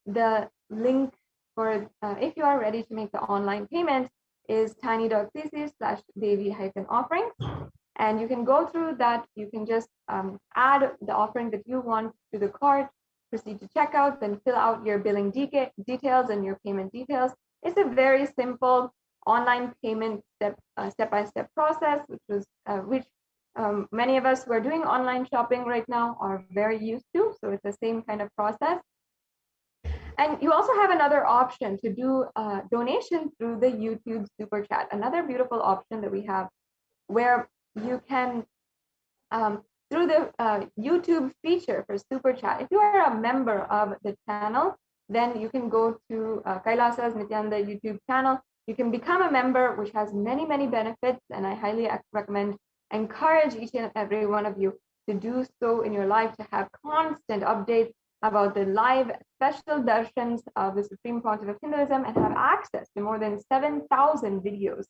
the link for, if you are ready to make the online payment, is tiny.cc/Devi-offerings. And you can go through that. You can just add the offering that you want to the cart, proceed to checkout, then fill out your billing details and your payment details. It's a very simple online payment step-by-step process, which many of us who are doing online shopping right now are very used to. So it's the same kind of process. And you also have another option to do donation through the YouTube Super Chat, another beautiful option that we have, where you can, through the YouTube feature for Super Chat, if you are a member of the channel, then you can go to Kailasa's Nithyananda YouTube channel. You can become a member, which has many, many benefits, and I highly encourage each and every one of you to do so in your life, to have constant updates about the live special darshans of the Supreme Pontiff of Hinduism, and have access to more than 7,000 videos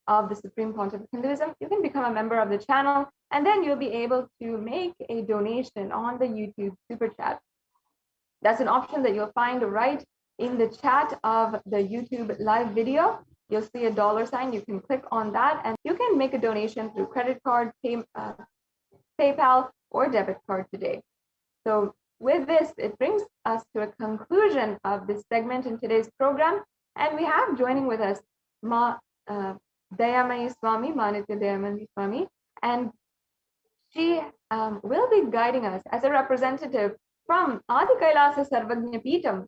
of the Supreme Pontiff of Hinduism. You can become a member of the channel, and then you'll be able to make a donation on the YouTube Super Chat. That's an option that you'll find right in the chat of the YouTube live video. You'll see a $sign. You can click on that, and you can make a donation through credit card, PayPal, or debit card today. So with this, it brings us to a conclusion of this segment in today's program. And we have joining with us Ma Dayamayi Swami, Manitya Dayamayi Swami, and she will be guiding us as a representative from Adi Kailasa Sarvagnya Peetham,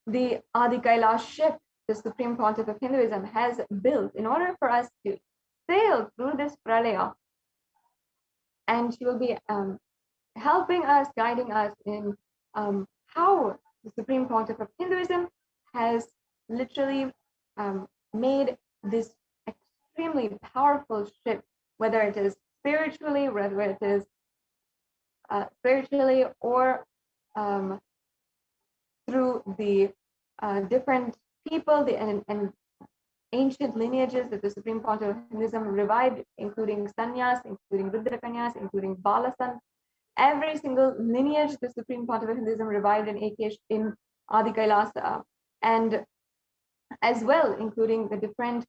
the Adi Kailash ship the Supreme Pontiff of Hinduism has built in order for us to sail through this pralaya. And she will be helping us, guiding us in how the Supreme Pontiff of Hinduism has literally made this extremely powerful ship, whether it is spiritually, whether it is spiritually, or through the different people and ancient lineages that the Supreme Pontiff of Hinduism revived, including sannyas, including Rudrakanyas, including Balasan. Every single lineage the Supreme Pontiff of Hinduism revived in Adi Kailasa, and as well including the different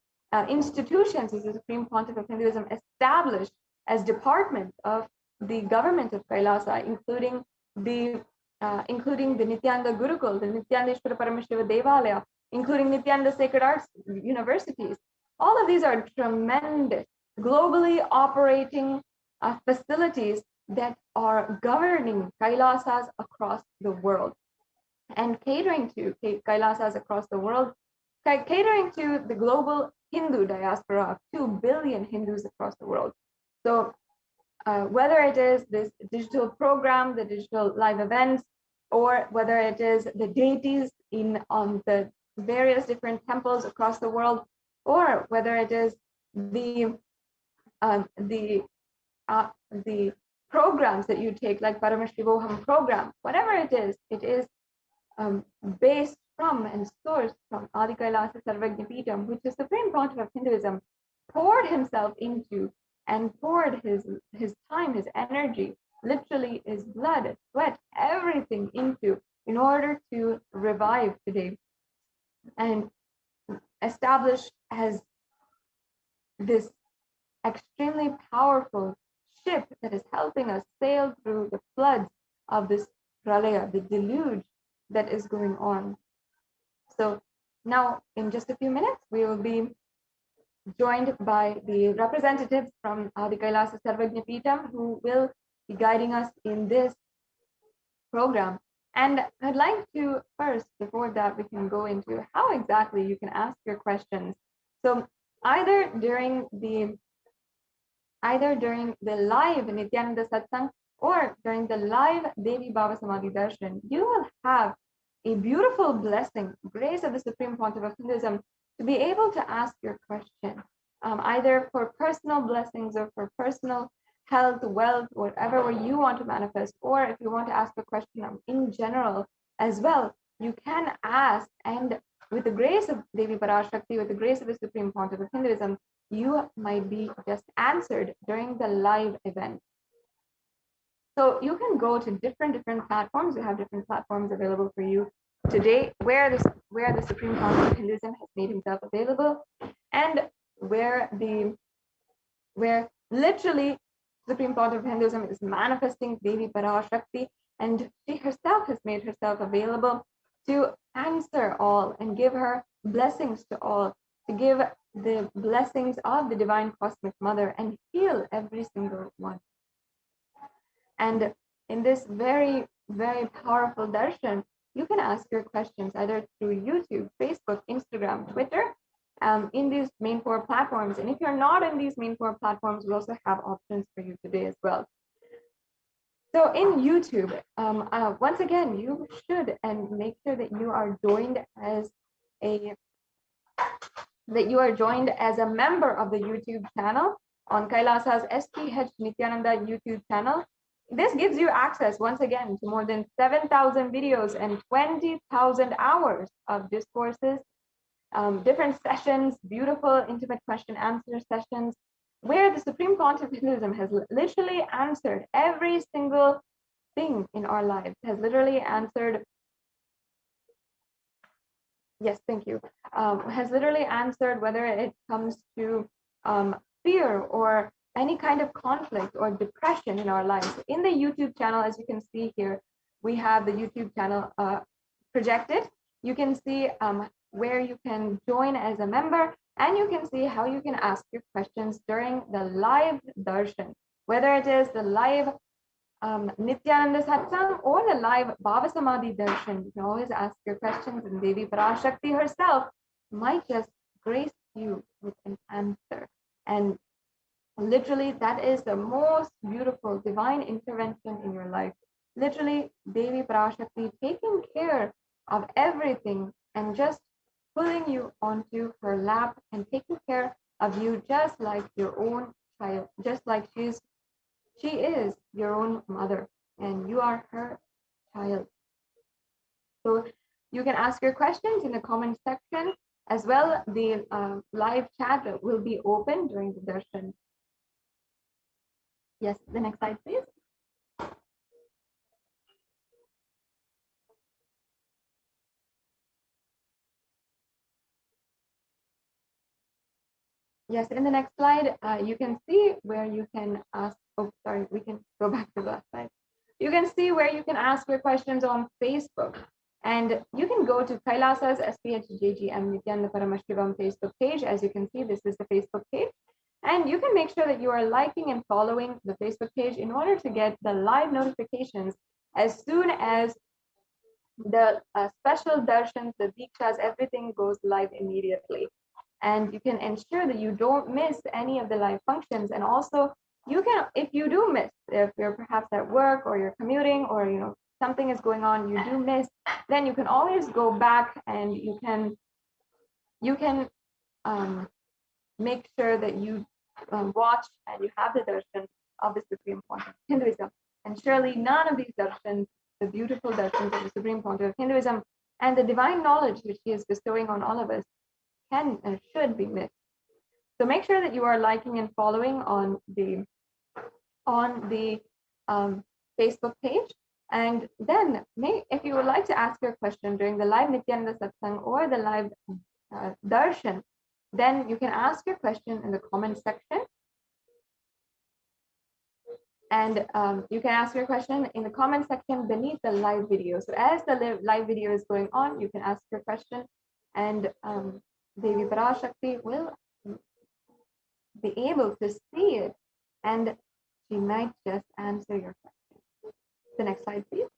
institutions that the Supreme Pontiff of Hinduism established as departments of the government of Kailasa, including the Nithyananda Gurukul, the Nithyaneshwara Paramashiva Devalaya, including Nithyananda Sacred Arts universities. All of these are tremendous, globally operating facilities that are governing Kailasas across the world and catering to Kailasas across the world, catering to the global Hindu diaspora of 2 billion Hindus across the world. So whether it is this digital program, the digital live events, or whether it is the deities on the various different temples across the world, or whether it is the programs that you take, like Paramashivoham program, whatever it is based from and sourced from Adi Kailasa Sarvagnapitam, which is Supreme Pontiff of Hinduism, poured himself into and poured his time, his energy, literally his blood, sweat, everything into in order to revive today and establish as this extremely powerful ship that is helping us sail through the floods of this pralaya, the deluge that is going on. So now in just a few minutes, we will be joined by the representatives from Adi Kailasa Sarvagnapitam who will be guiding us in this program. And I'd like to first, before that, we can go into how exactly you can ask your questions. So either during the live Nithyananda Satsang or during the live Devi Bhava Samadhi Darshan, you will have a beautiful blessing, grace of the Supreme Pontiff of Hinduism, to be able to ask your question, either for personal blessings or for personal health, wealth, whatever you want to manifest, or if you want to ask a question in general as well, you can ask, and with the grace of Devi Parashakti, with the grace of the Supreme Pontiff of Hinduism, you might be just answered during the live event. So you can go to different platforms. We have different platforms available for you today, where the Supreme Pontiff of Hinduism has made himself available, and where literally Supreme Pontiff of Hinduism is manifesting Devi Parashakti, and she herself has made herself available to answer all and give her blessings to all, to give the blessings of the Divine Cosmic Mother and heal every single one. And in this very, very powerful darshan, you can ask your questions either through YouTube, Facebook, Instagram, Twitter, in these main four platforms. And if you're not in these main four platforms, we also have options for you today as well. So in YouTube, once again, you should and make sure that you are joined as a member of the YouTube channel on Kailasa's HDH Nithyananda YouTube channel. This gives you access, once again, to more than 7,000 videos and 20,000 hours of discourses, different sessions, beautiful intimate question-answer sessions, where the Supreme Pontiff of Hinduism has literally answered every single thing in our lives, has literally answered, yes, thank you, has literally answered whether it comes to fear or any kind of conflict or depression in our lives. In the YouTube channel, as you can see here, we have the YouTube channel projected. You can see where you can join as a member, and you can see how you can ask your questions during the live darshan, whether it is the live Nithyananda Satsang or the live Bhava Samadhi darshan. You can always ask your questions, and Devi Parashakti herself might just grace you with an answer. And literally, that is the most beautiful divine intervention in your life. Literally, Devi Parashakti taking care of everything and just pulling you onto her lap and taking care of you just like your own child, just like she is your own mother and you are her child. So you can ask your questions in the comment section as well. The live chat will be open during the darshan. Yes, the next slide, please. Yes, in the next slide, you can see where you can ask, oh, sorry, we can go back to the last slide. You can see where you can ask your questions on Facebook. And you can go to Kailasa's SPHJGM Nithyananda Paramashivam Facebook page. As you can see, this is the Facebook page. And you can make sure that you are liking and following the Facebook page in order to get the live notifications as soon as the special darshans, the dikshas, everything goes live immediately. And you can ensure that you don't miss any of the live functions. And also, you can, if you do miss, if you're perhaps at work or you're commuting or something is going on, you do miss, then you can always go back and you can make sure that you watch and you have the darshan of the Supreme Pontiff of Hinduism. And surely none of these darshans, the beautiful darshans of the Supreme Pontiff of Hinduism, and the divine knowledge which he is bestowing on all of us can and should be missed. So make sure that you are liking and following on the Facebook page. And then if you would like to ask your question during the live Nithyananda Satsang or the live darshan, then you can ask your question in the comment section. And you can ask your question in the comment section beneath the live video. So as the live video is going on, you can ask your question, and Devi Parashakti will be able to see it, and she might just answer your question. The next slide, please.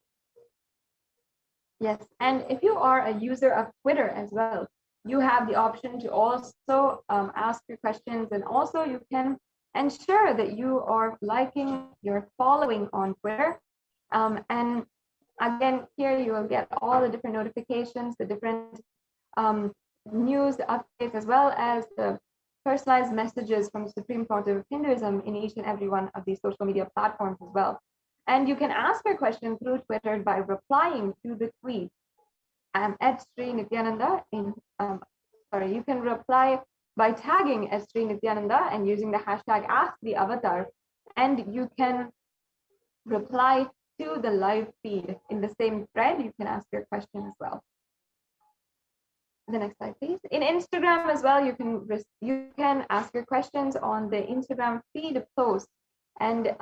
Yes, and if you are a user of Twitter as well, you have the option to also ask your questions, and also you can ensure that you are liking, you're following on Twitter. And again, here you will get all the different notifications, the different news updates, as well as the personalized messages from the Supreme Court of Hinduism in each and every one of these social media platforms as well. And you can ask your question through Twitter by replying to the tweet at Sri Nithyananda. You can reply by tagging at Sri Nithyananda and using the hashtag #AskTheAvatar, and you can reply to the live feed in the same thread. You can ask your question as well. The next slide, please. In Instagram as well, you can ask your questions on the Instagram feed post. And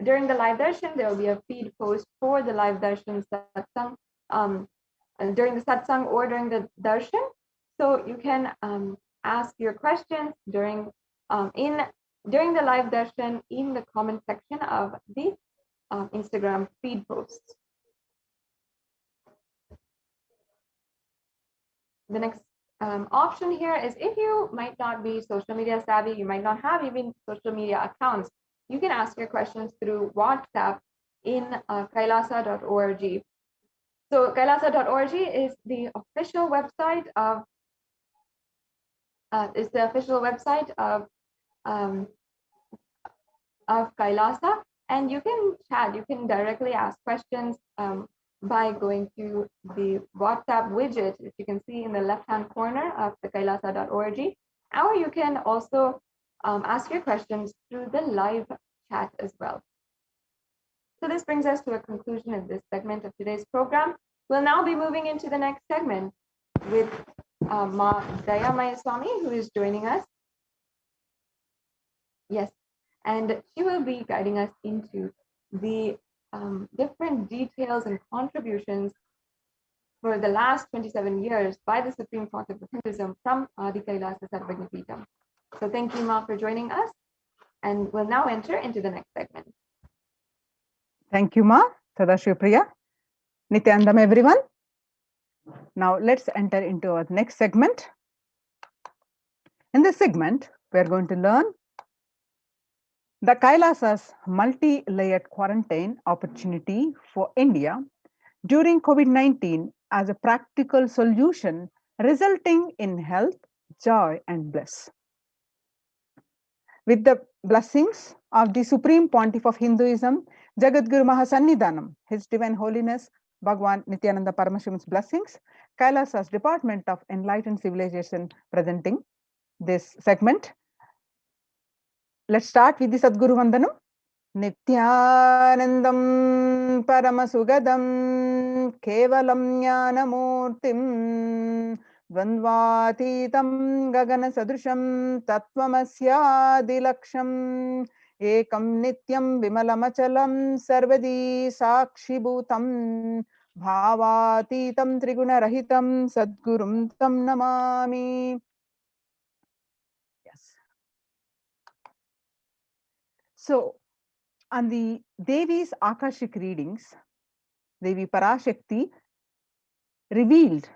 during the live darshan, there will be a feed post for the live darshan satsang during the satsang or during the darshan. So you can ask your questions during the live darshan in the comment section of the Instagram feed posts. The next option here is, if you might not be social media savvy, you might not have even social media accounts, you can ask your questions through WhatsApp in kailasa.org. So kailasa.org is the official website of Kailasa, and you can chat, you can directly ask questions by going to the WhatsApp widget, which you can see in the left-hand corner of the kailasa.org, or you can also ask your questions through the live chat as well. So this brings us to a conclusion of this segment of today's program. We'll now be moving into the next segment with Ma Dayamaya Swami, who is joining us. Yes, and she will be guiding us into the different details and contributions for the last 27 years by the Supreme Court of Hinduism from Adi Kailasa Sarvagnapeetham. So thank you, Ma, for joining us, and we'll now enter into the next segment. Thank you, Ma. Sadashiv Priya. Nityanandam, everyone. Now let's enter into our next segment. In this segment, we are going to learn the Kailasa's multi-layered quarantine opportunity for India during COVID-19 as a practical solution resulting in health, joy, and bliss. With the blessings of the Supreme Pontiff of Hinduism, Jagadguru Mahasannidhanam, His Divine Holiness Bhagwan Nithyananda Paramashivan's blessings, Kailasa's Department of Enlightened Civilization presenting this segment. Let's start with the Sadguru Vandanam. Nithyanandam Paramasugadam Kevalam Jnanamurtim Dvandvatitam Gagana Sadrusham Tattvamasya Ekam Nityam Vimalamachalam Sarvadi Sakshibhutam Bhavatitam Triguna Rahitam Sadgurum Tam Namami. Yes. So, on the Devi's Akashic readings, Devi Parashakti revealed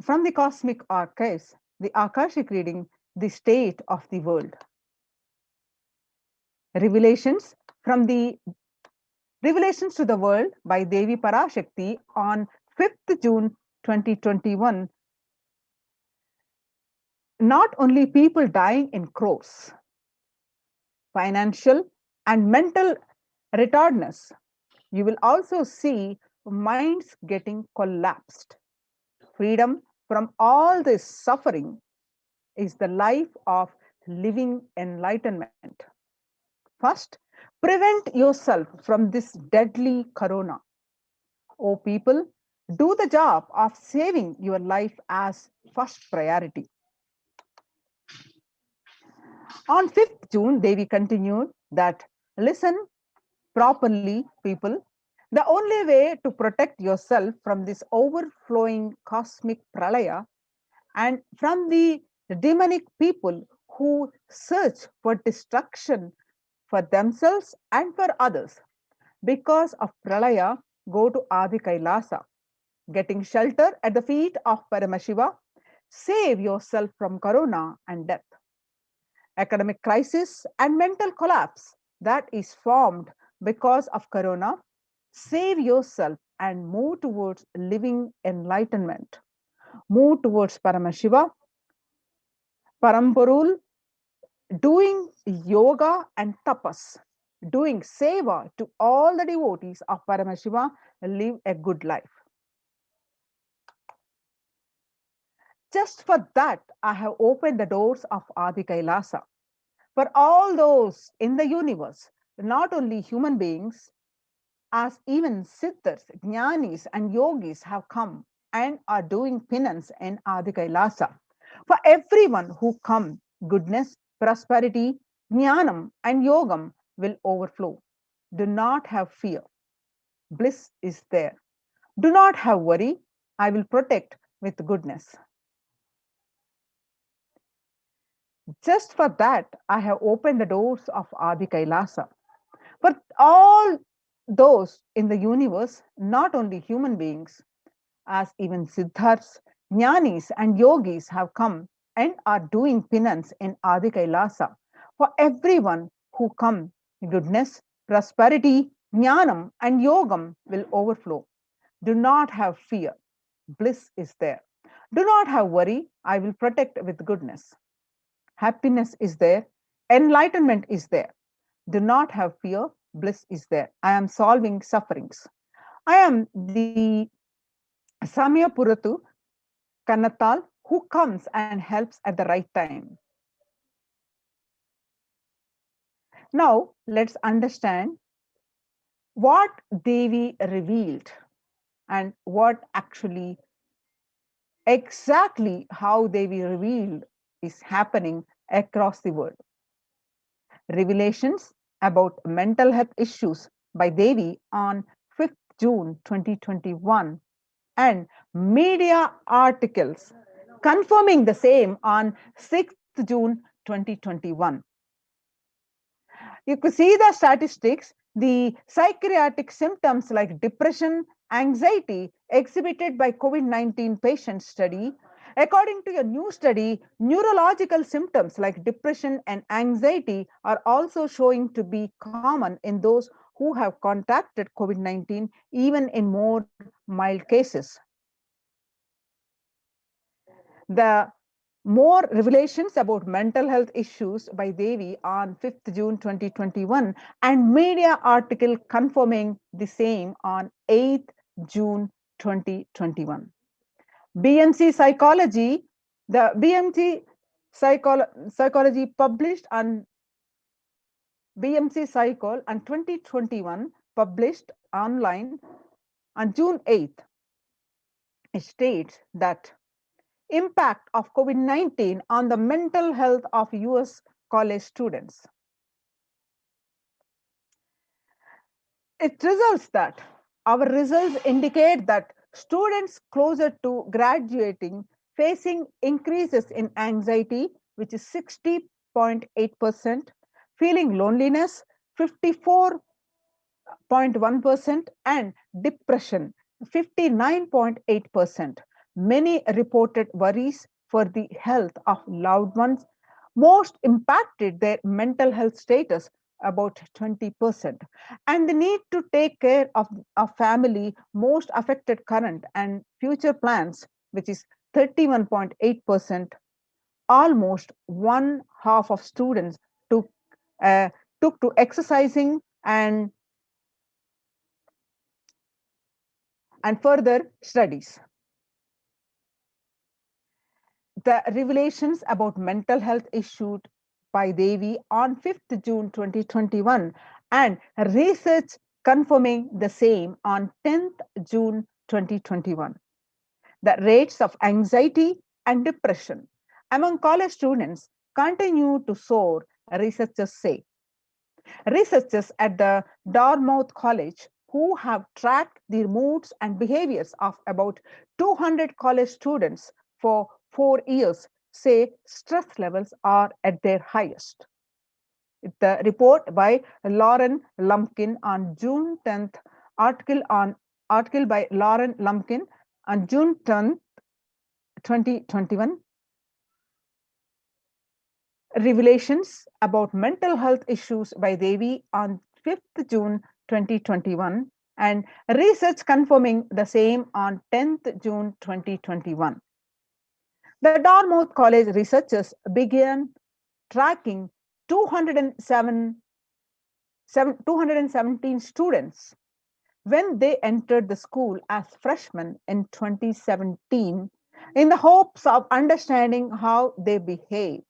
from the cosmic archives, the Akashic reading, the state of the world. Revelations to the world by Devi Parashakti on 5th June 2021. Not only people dying in crores, financial and mental retardedness, you will also see minds getting collapsed. Freedom from all this suffering is the life of living enlightenment. First, prevent yourself from this deadly corona. Oh, people, do the job of saving your life as first priority. On 5th June, Devi continued that listen properly, people. The only way to protect yourself from this overflowing cosmic pralaya and from the demonic people who search for destruction for themselves and for others because of pralaya, go to Adi Kailasa, getting shelter at the feet of Paramashiva, save yourself from corona and death. Academic crisis and mental collapse that is formed because of corona, save yourself and move towards living enlightenment. Move towards Paramashiva, Paramporul, doing yoga and tapas, doing seva to all the devotees of Paramashiva, live a good life. Just for that, I have opened the doors of Adi Kailasa. For all those in the universe, not only human beings, as even siddhas, jnanis, and yogis have come and are doing penance in Adi Kailasa. For everyone who come, goodness, prosperity, jnanam, and yogam will overflow. Do not have fear. Bliss is there. Do not have worry. I will protect with goodness. Just for that, I have opened the doors of Adi Kailasa. For all those in the universe, not only human beings, as even siddhas, jnanis, and yogis have come and are doing penance in Adi Kailasa. For everyone who come, goodness, prosperity, jnanam, and yogam will overflow. Do not have fear. Bliss is there. Do not have worry. I will protect with goodness. Happiness is there. Enlightenment is there. Do not have fear. Bliss is there. I am solving sufferings. I am the Samyapuratu Kannatal who comes and helps at the right time. Now, let's understand what Devi revealed and what actually exactly how Devi revealed is happening across the world. Revelations about mental health issues by Devi on 5th June 2021 and media articles confirming the same on 6th June 2021. You could see the statistics, the psychiatric symptoms like depression, anxiety exhibited by COVID-19 patient study. According to a new study, neurological symptoms like depression and anxiety are also showing to be common in those who have contacted COVID-19, even in more mild cases. The more revelations about mental health issues by Devi on 5th June 2021 and media article confirming the same on 8th June 2021. BMC Psychology, the BMC Psychology published on BMC Psychol and 2021 published online on June 8th. It states that impact of COVID-19 on the mental health of US college students. It results that our results indicate that students closer to graduating facing increases in anxiety, which is 60.8%, feeling loneliness 54.1%, and depression 59.8%. Many reported worries for the health of loved ones. Most impacted their mental health status, about 20%. And the need to take care of family most affected current and future plans, which is 31.8%. Almost one half of students took to exercising and and further studies. The revelations about mental health issued by Devi on 5th June 2021 and research confirming the same on 10th June 2021. The rates of anxiety and depression among college students continue to soar, researchers say. Researchers at the Dartmouth College, who have tracked the moods and behaviors of about 200 college students for 4 years, say stress levels are at their highest. The report by Lauren Lumpkin on June 10th, article by Lauren Lumpkin on June 10th, 2021. Revelations about mental health issues by Devi on 5th June 2021 and research confirming the same on 10th June 2021. The Dartmouth College researchers began tracking 217 students when they entered the school as freshmen in 2017 in the hopes of understanding how they behave.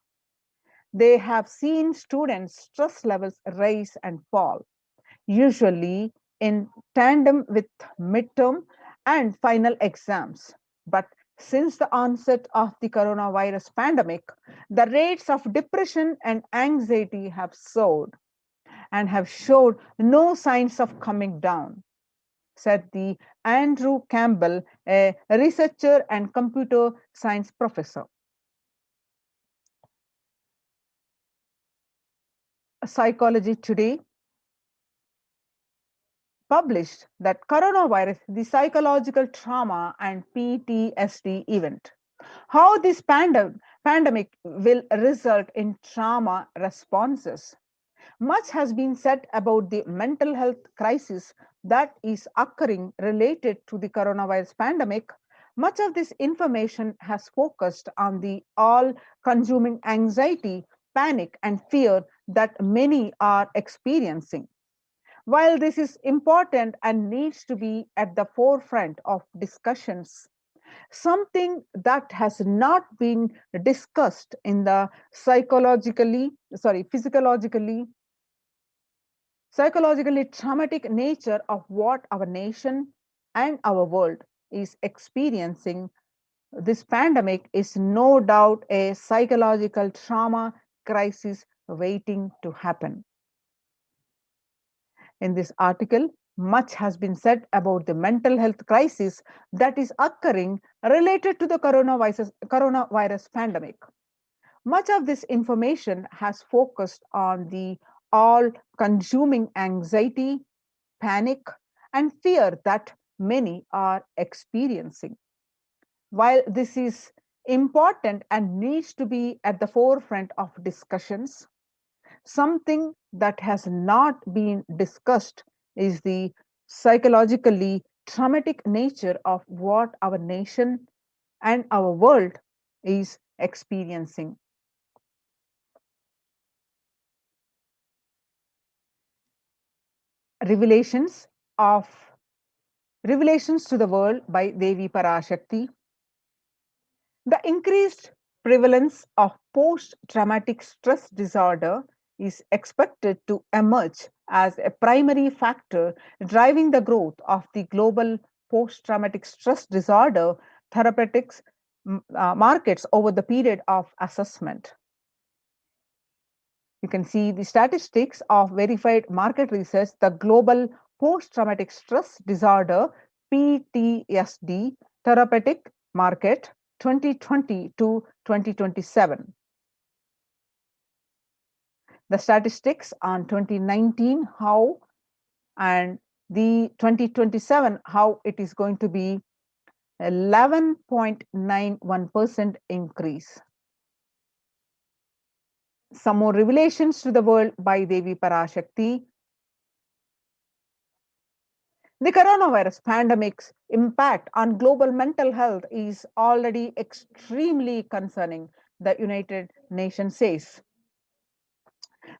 They have seen students' stress levels rise and fall, usually in tandem with midterm and final exams. But since the onset of the coronavirus pandemic, the rates of depression and anxiety have soared and have showed no signs of coming down, said the Andrew Campbell, a researcher and computer science professor. Psychology Today published that coronavirus, the psychological trauma and PTSD event. How this pandemic will result in trauma responses. Much has been said about the mental health crisis that is occurring related to the coronavirus pandemic. Much of this information has focused on the all-consuming anxiety, panic, and fear that many are experiencing. While this is important and needs to be at the forefront of discussions, something that has not been discussed in the psychologically traumatic nature of what our nation and our world is experiencing. This pandemic is no doubt a psychological trauma crisis waiting to happen. In this article, much has been said about the mental health crisis that is occurring related to the coronavirus pandemic. Much of this information has focused on the all-consuming anxiety, panic, and fear that many are experiencing. While this is important and needs to be at the forefront of discussions, something that has not been discussed is the psychologically traumatic nature of what our nation and our world is experiencing. Revelations to the World by Devi Parashakti. The increased prevalence of post-traumatic stress disorder is expected to emerge as a primary factor driving the growth of the global post-traumatic stress disorder therapeutics markets over the period of assessment. You can see the statistics of verified market research, the global post-traumatic stress disorder PTSD therapeutic market 2020 to 2027. The statistics on 2019, how, and the 2027, how it is going to be 11.91% increase. Some more revelations to the world by Devi Parashakti. The coronavirus pandemic's impact on global mental health is already extremely concerning, the United Nations says.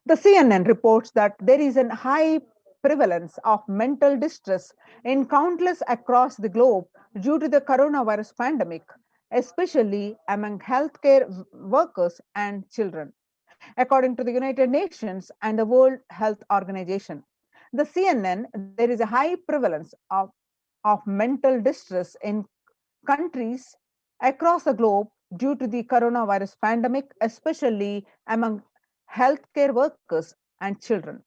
The CNN reports that there is a high prevalence of mental distress in countless across the globe due to the coronavirus pandemic, especially among healthcare workers and children. According to the United Nations and the World Health Organization, the CNN, there is a high prevalence of mental distress in countries across the globe due to the coronavirus pandemic, especially among healthcare workers and children.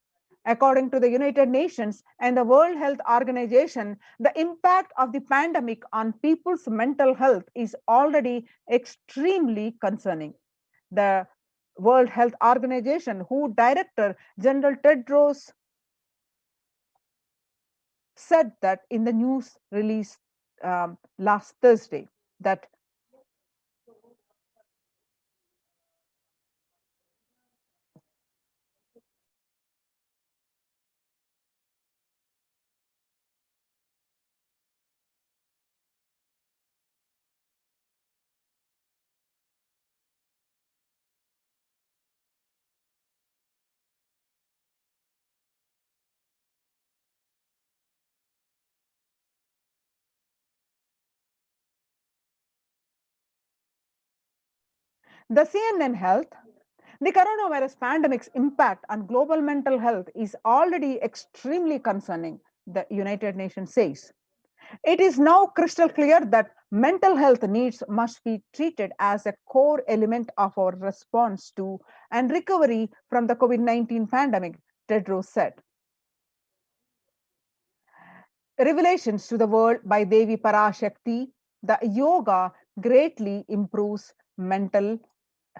According to the United Nations and the World Health Organization, the impact of the pandemic on people's mental health is already extremely concerning. The World Health Organization, who Director General Tedros said that in the news release last Thursday, that the CNN Health, the coronavirus pandemic's impact on global mental health is already extremely concerning, the United Nations says. It is now crystal clear that mental health needs must be treated as a core element of our response to and recovery from the COVID-19 pandemic, Tedros said. Revelations to the world by Devi Parashakti, the yoga greatly improves mental,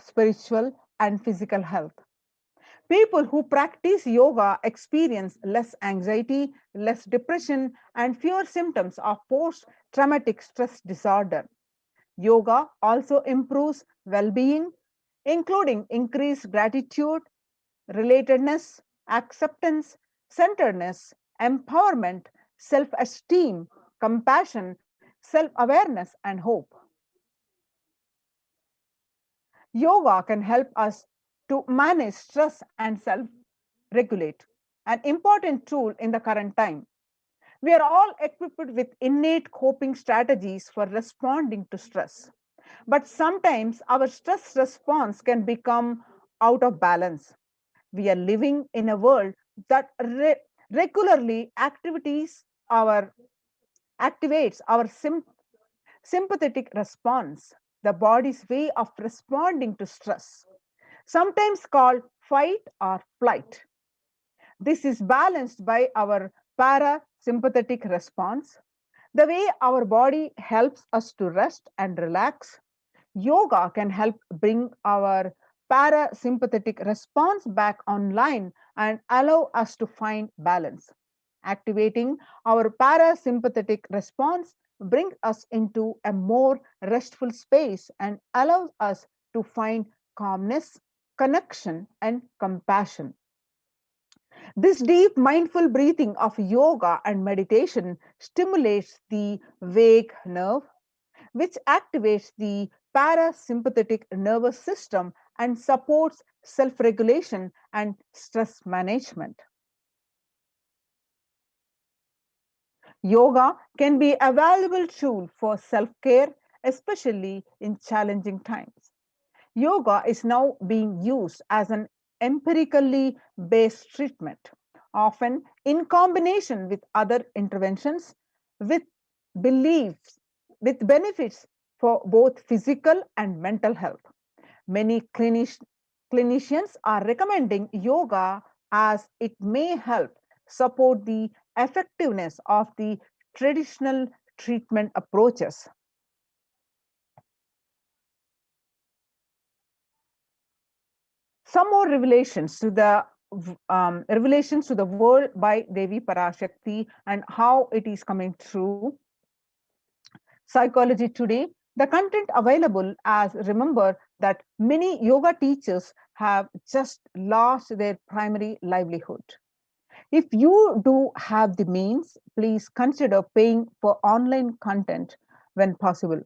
spiritual, and physical health. People who practice yoga experience less anxiety, less depression, and fewer symptoms of post traumatic stress disorder. Yoga also improves well being, including increased gratitude, relatedness, acceptance, centeredness, empowerment, self esteem, compassion, self awareness, and hope. Yoga can help us to manage stress and self regulate, an important tool in the current time. We are all equipped with innate coping strategies for responding to stress. But sometimes our stress response can become out of balance. We are living in a world that regularly activates our sympathetic response, the body's way of responding to stress, sometimes called fight or flight. This is balanced by our parasympathetic response, the way our body helps us to rest and relax. Yoga can help bring our parasympathetic response back online and allow us to find balance. Activating our parasympathetic response brings us into a more restful space and allows us to find calmness, connection, and compassion. This deep mindful breathing of yoga and meditation stimulates the vagus nerve, which activates the parasympathetic nervous system and supports self regulation and stress management. Yoga can be a valuable tool for self care, especially in challenging times. Yoga is now being used as an empirically based treatment, often in combination with other interventions, with beliefs, with benefits for both physical and mental health. Many clinicians are recommending yoga as it may help support the effectiveness of the traditional treatment approaches. Some more revelations to the world by Devi Parashakti and how it is coming through. Psychology Today, the content available as remember that many yoga teachers have just lost their primary livelihood. If you do have the means, please consider paying for online content when possible.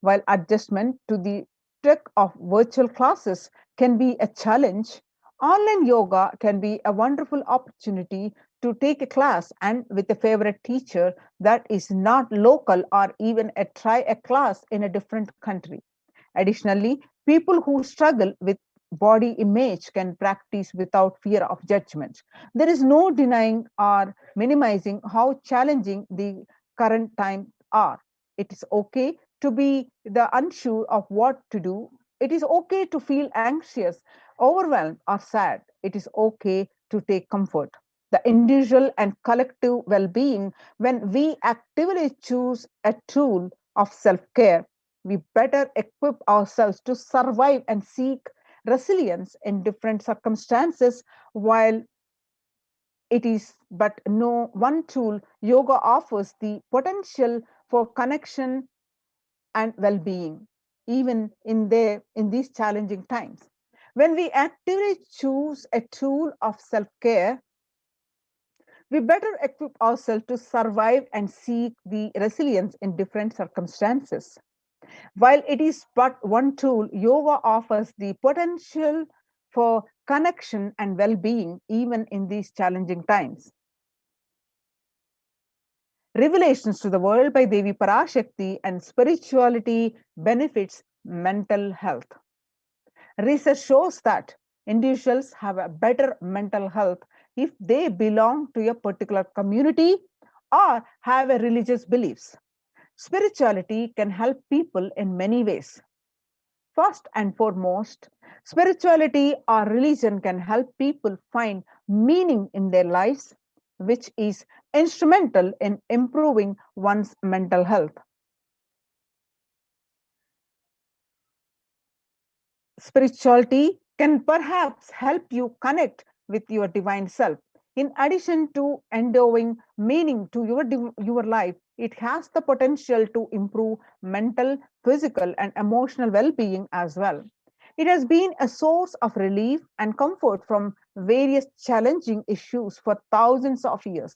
While adjustment to the trek of virtual classes can be a challenge, online yoga can be a wonderful opportunity to take a class and with a favorite teacher that is not local or even try a class in a different country. Additionally, people who struggle with body image can practice without fear of judgment. There is no denying or minimizing how challenging the current times are. It is okay to be the unsure of what to do. It is okay to feel anxious, overwhelmed, or sad. It is okay to take comfort. The individual and collective well being, when we actively choose a tool of self care, we better equip ourselves to survive and seek resilience in different circumstances. While it is but no one tool, yoga offers the potential for connection and well-being, even in these challenging times. When we actively choose a tool of self-care, we better equip ourselves to survive and seek the resilience in different circumstances. While it is but one tool, yoga offers the potential for connection and well being even in these challenging times. Revelations to the World by Devi Parashakti and spirituality benefits mental health. Research shows that individuals have a better mental health if they belong to a particular community or have a religious beliefs. Spirituality can help people in many ways. First and foremost, spirituality or religion can help people find meaning in their lives, which is instrumental in improving one's mental health. Spirituality can perhaps help you connect with your divine self. In addition to endowing meaning to your life, it has the potential to improve mental, physical, and emotional well being as well. It has been a source of relief and comfort from various challenging issues for thousands of years.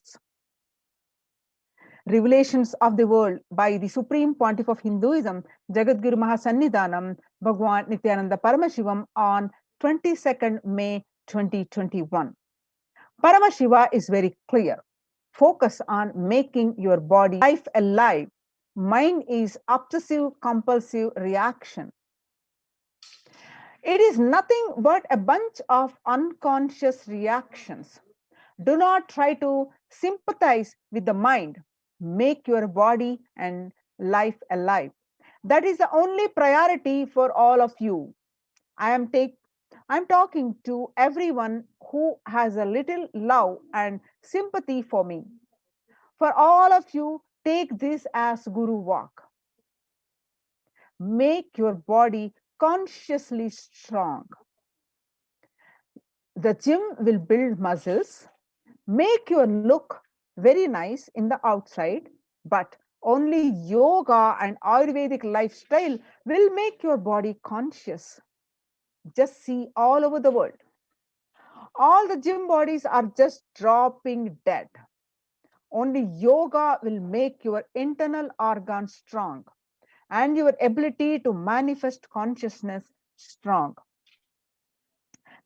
Revelations of the World by the Supreme Pontiff of Hinduism, Jagadguru Mahasannidhanam, Bhagwan Nithyananda Paramashivam on 22nd May 2021. Paramashiva is very clear. Focus on making your body life alive. Mind is obsessive compulsive reaction. It is nothing but a bunch of unconscious reactions. Do not try to sympathize with the mind. Make your body and life alive. That is the only priority for all of you. I'm talking to everyone who has a little love and sympathy for me. For all of you, take this as Guru Walk. Make your body consciously strong. The gym will build muscles, make your look very nice in the outside, but only yoga and Ayurvedic lifestyle will make your body conscious. Just see all over the world. All the gym bodies are just dropping dead. Only yoga will make your internal organs strong and your ability to manifest consciousness strong.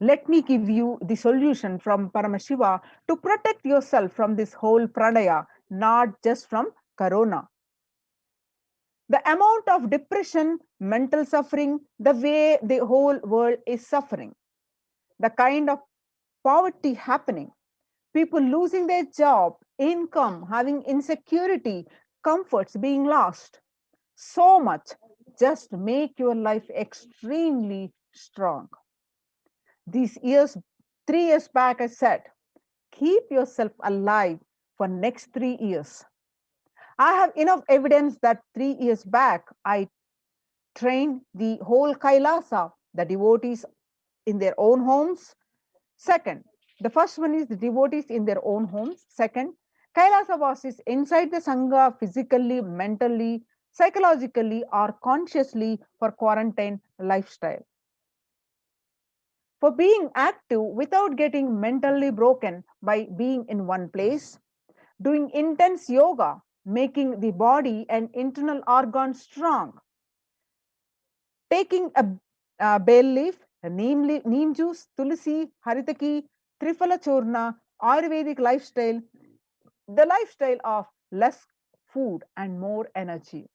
Let me give you the solution from Paramashiva to protect yourself from this whole pranaya, not just from corona. The amount of depression, mental suffering, the way the whole world is suffering, the kind of poverty happening, people losing their job, income, having insecurity, comforts being lost. So much. Just make your life extremely strong. These years, 3 years back, I said, keep yourself alive for next 3 years. I have enough evidence that 3 years back, I trained the whole Kailasa, the devotees in their own homes. Second, the first one is the devotees in their own homes. Second, Kailasa Vasis inside the Sangha physically, mentally, psychologically, or consciously for quarantine lifestyle. For being active without getting mentally broken by being in one place, doing intense yoga, making the body and internal organs strong, taking a bay leaf, neem juice, tulsi, haritaki, triphala churna, Ayurvedic lifestyle, the lifestyle of less food and more energy,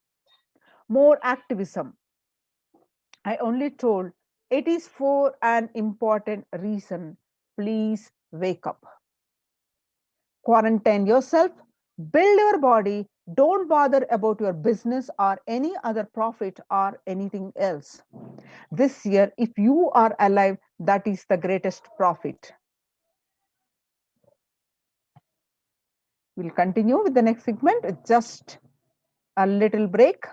more activism. I only told it is for an important reason. Please wake up. Quarantine yourself, build your body, don't bother about your business or any other profit or anything else. This year, if you are alive, that is the greatest profit. We'll continue with the next segment, just a little break.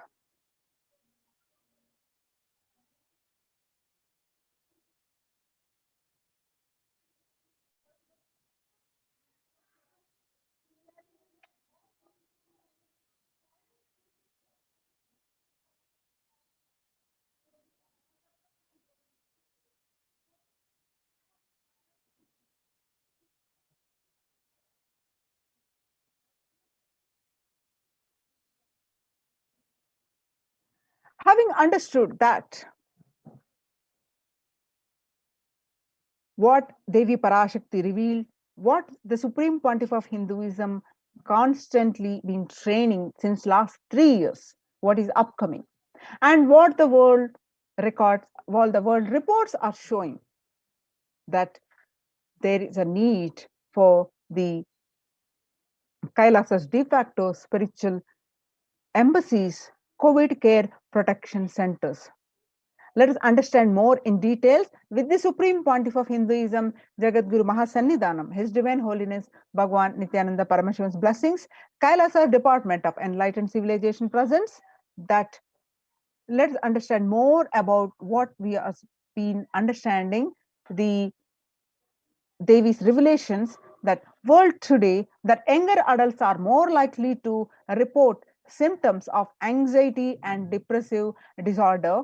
Having understood that what Devi Parashakti revealed, what the Supreme Pontiff of Hinduism constantly been training since last 3 years, what is upcoming, and what the world records, all the world reports are showing, that there is a need for the Kailasa's de facto spiritual embassies, COVID care protection centers. Let us understand more in details with the Supreme Pontiff of Hinduism, Jagadguru Mahasannidhanam, His Divine Holiness Bhagwan Nithyananda Paramashivan's blessings, Kailasa Department of Enlightened Civilization presents that. Let's understand more about what we have been understanding, the Devi's revelations, that world today, that younger adults are more likely to report symptoms of anxiety and depressive disorder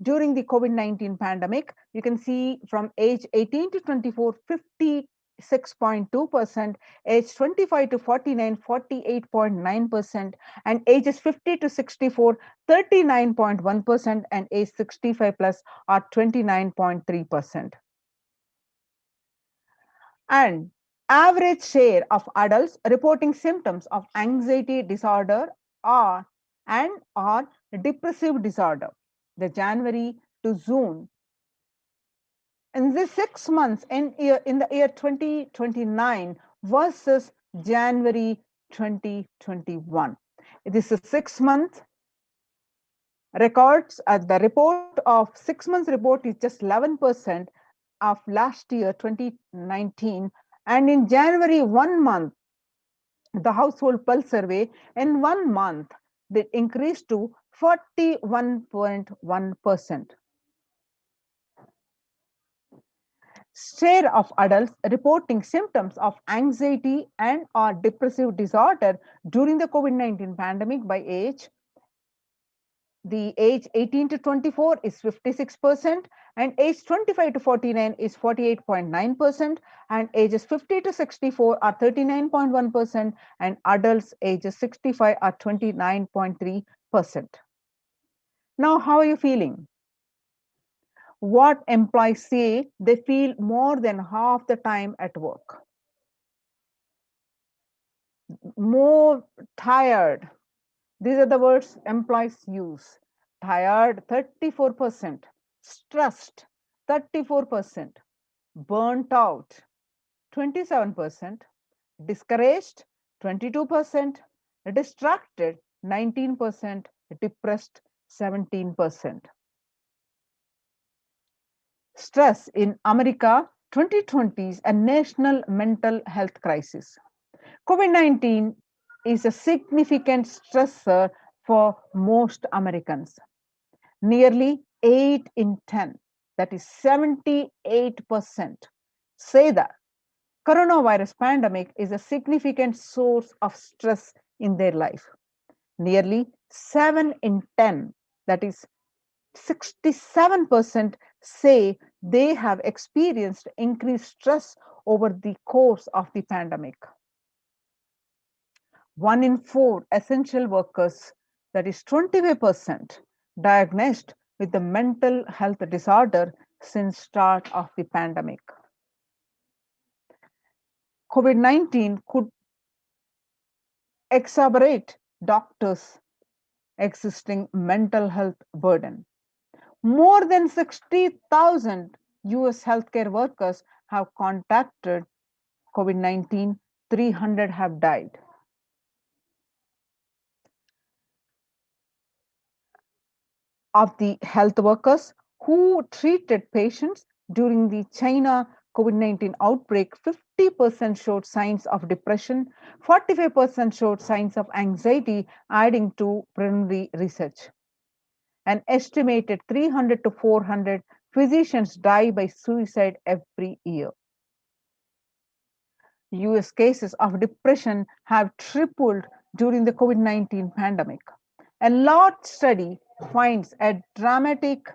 during the COVID-19 pandemic. You can see from age 18 to 24, 56.2%, age 25 to 49, 48.9%, and ages 50 to 64, 39.1%, and age 65 plus are 29.3%. And average share of adults reporting symptoms of anxiety disorder or depressive disorder, the January to June, in this 6 months in the year 2029 versus January 2021. This is 6 month records. The report of 6 months report is just 11% of last year 2019, and in January 1 month, the household pulse survey in 1 month that increased to 41.1%. Share of adults reporting symptoms of anxiety and or depressive disorder during the COVID-19 pandemic by age. The age 18 to 24 is 56%, and age 25 to 49 is 48.9%, and ages 50 to 64 are 39.1%, and adults ages 65 are 29.3%. Now, how are you feeling? What employees say they feel more than half the time at work, more tired. These are the words employees use. Tired, 34%. Stressed, 34%. Burnt out, 27%. Discouraged, 22%. Distracted, 19%. Depressed, 17%. Stress in America, 2020 is a national mental health crisis. COVID-19 is a significant stressor for most Americans. Nearly 8 in 10, that is 78%, say that coronavirus pandemic is a significant source of stress in their life. Nearly 7 in 10, that is 67%, say they have experienced increased stress over the course of the pandemic. 1 in 4 essential workers, that is 25%, diagnosed with the mental health disorder since start of the pandemic. COVID-19 could exacerbate doctors' existing mental health burden. More than 60,000 US healthcare workers have contacted COVID-19, 300 have died. Of the health workers who treated patients during the China COVID-19 outbreak, 50% showed signs of depression, 45% showed signs of anxiety, adding to preliminary research. An estimated 300 to 400 physicians die by suicide every year. US cases of depression have tripled during the COVID-19 pandemic. A large study finds a dramatic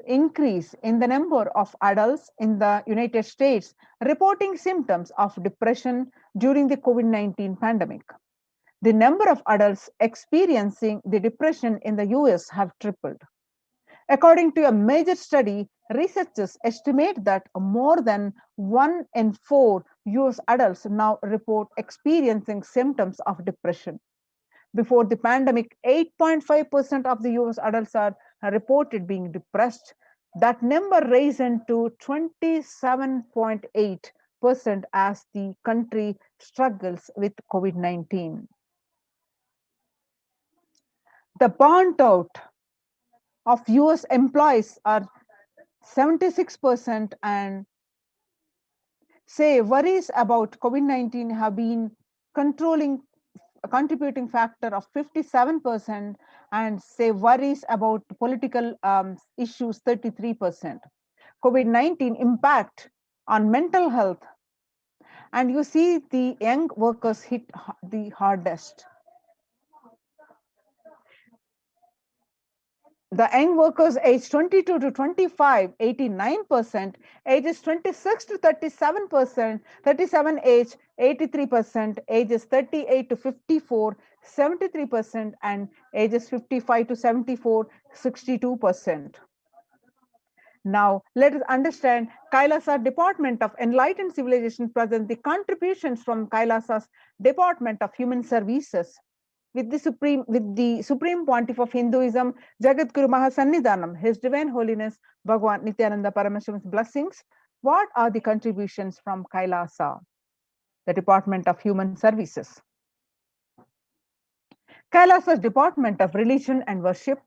increase in the number of adults in the United States reporting symptoms of depression during the COVID-19 pandemic. The number of adults experiencing the depression in the US have tripled. According to a major study, researchers estimate that more than 1 in 4 US adults now report experiencing symptoms of depression. Before the pandemic, 8.5% of the US adults are reported being depressed. That number risen to 27.8% as the country struggles with COVID-19. The burnt out of US employees are 76%, and say worries about COVID-19 have been contributing factor of 57%, and say worries about political issues 33%. COVID-19 impact on mental health, and you see the young workers hit the hardest. The young workers aged 22 to 25, 89%, ages 26 to 37%, 37 age, 83%, ages 38 to 54, 73%, and ages 55 to 74, 62%. Now, let us understand Kailasa Department of Enlightened Civilization presents the contributions from Kailasa's Department of Human Services. With the Supreme Pontiff of Hinduism, Jagadguru Mahasannidhanam, His Divine Holiness Bhagwan Nithyananda Paramashivan's blessings. What are the contributions from Kailasa, the Department of Human Services? Kailasa's Department of Religion and Worship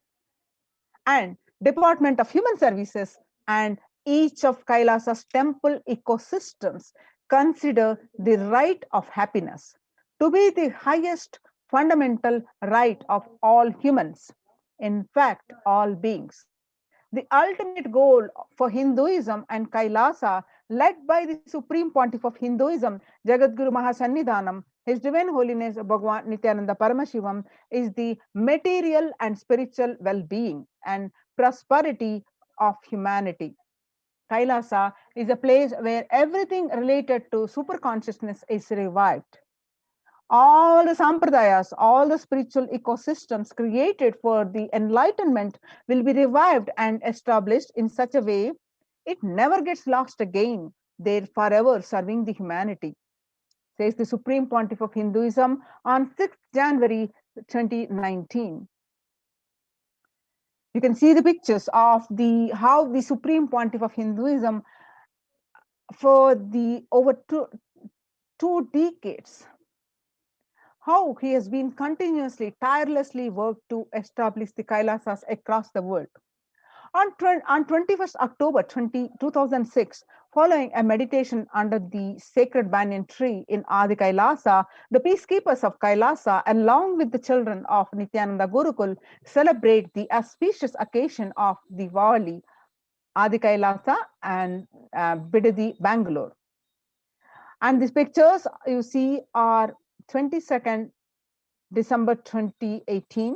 and Department of Human Services and each of Kailasa's temple ecosystems consider the right of happiness to be the highest fundamental right of all humans, in fact, all beings. The ultimate goal for Hinduism and Kailasa, led by the Supreme Pontiff of Hinduism, Jagadguru Mahasannidhanam, His Divine Holiness Bhagwan Nithyananda Paramashivam, is the material and spiritual well-being and prosperity of humanity. Kailasa is a place where everything related to superconsciousness is revived. All the sampradayas, all the spiritual ecosystems created for the enlightenment will be revived and established in such a way it never gets lost again. They're forever serving the humanity, says the Supreme Pontiff of Hinduism on 6th January 2019. You can see the pictures of how the Supreme Pontiff of Hinduism for the over two decades, how he has been continuously, tirelessly worked to establish the Kailasas across the world. On 21st October 2006, following a meditation under the sacred banyan tree in Adi Kailasa, the peacekeepers of Kailasa, along with the children of Nithyananda Gurukul, celebrate the auspicious occasion of Diwali, Adi Kailasa and Bidadi, Bangalore. And these pictures you see are 22nd December 2018.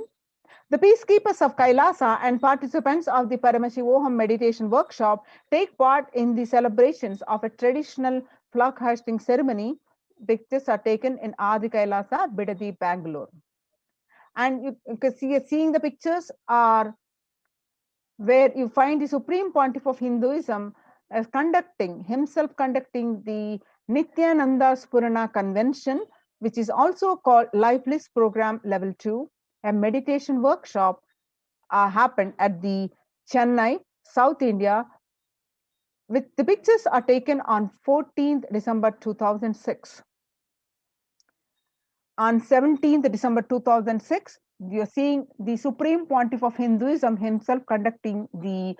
The peacekeepers of Kailasa and participants of the Paramashivoham meditation workshop take part in the celebrations of a traditional flag hoisting ceremony. Pictures are taken in Adi Kailasa, Bidadi, Bangalore. And you can see, seeing the pictures are where you find the Supreme Pontiff of Hinduism as conducting the Nithyananda Spurana Convention, which is also called Life Bliss Program Level 2, a meditation workshop happened at the Chennai, South India. With the pictures are taken on 14th December 2006. On 17th December 2006, you are seeing the Supreme Pontiff of Hinduism himself conducting the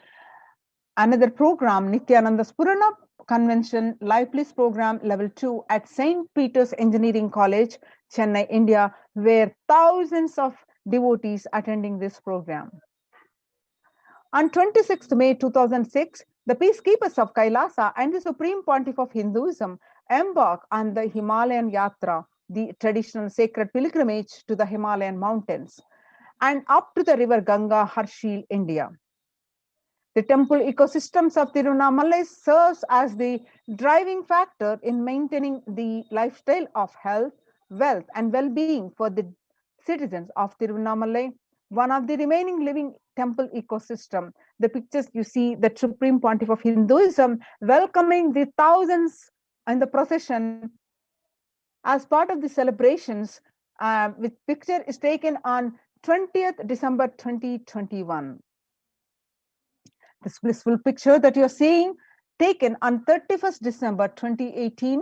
another program, Nithyananda Spurana Convention Life Bliss Program Level 2 at St. Peter's Engineering College, Chennai, India, where thousands of devotees attending this program. On 26th May 2006, the peacekeepers of Kailasa and the Supreme Pontiff of Hinduism embark on the Himalayan Yatra, the traditional sacred pilgrimage to the Himalayan mountains, and up to the river Ganga, Harshil, India. The temple ecosystems of Tiruvannamalai serves as the driving factor in maintaining the lifestyle of health, wealth, and well-being for the citizens of Tiruvannamalai, one of the remaining living temple ecosystem. The pictures you see the Supreme Pontiff of Hinduism welcoming the thousands in the procession as part of the celebrations, with picture is taken on 20th December 2021. This blissful picture that you're seeing taken on 31st December 2018,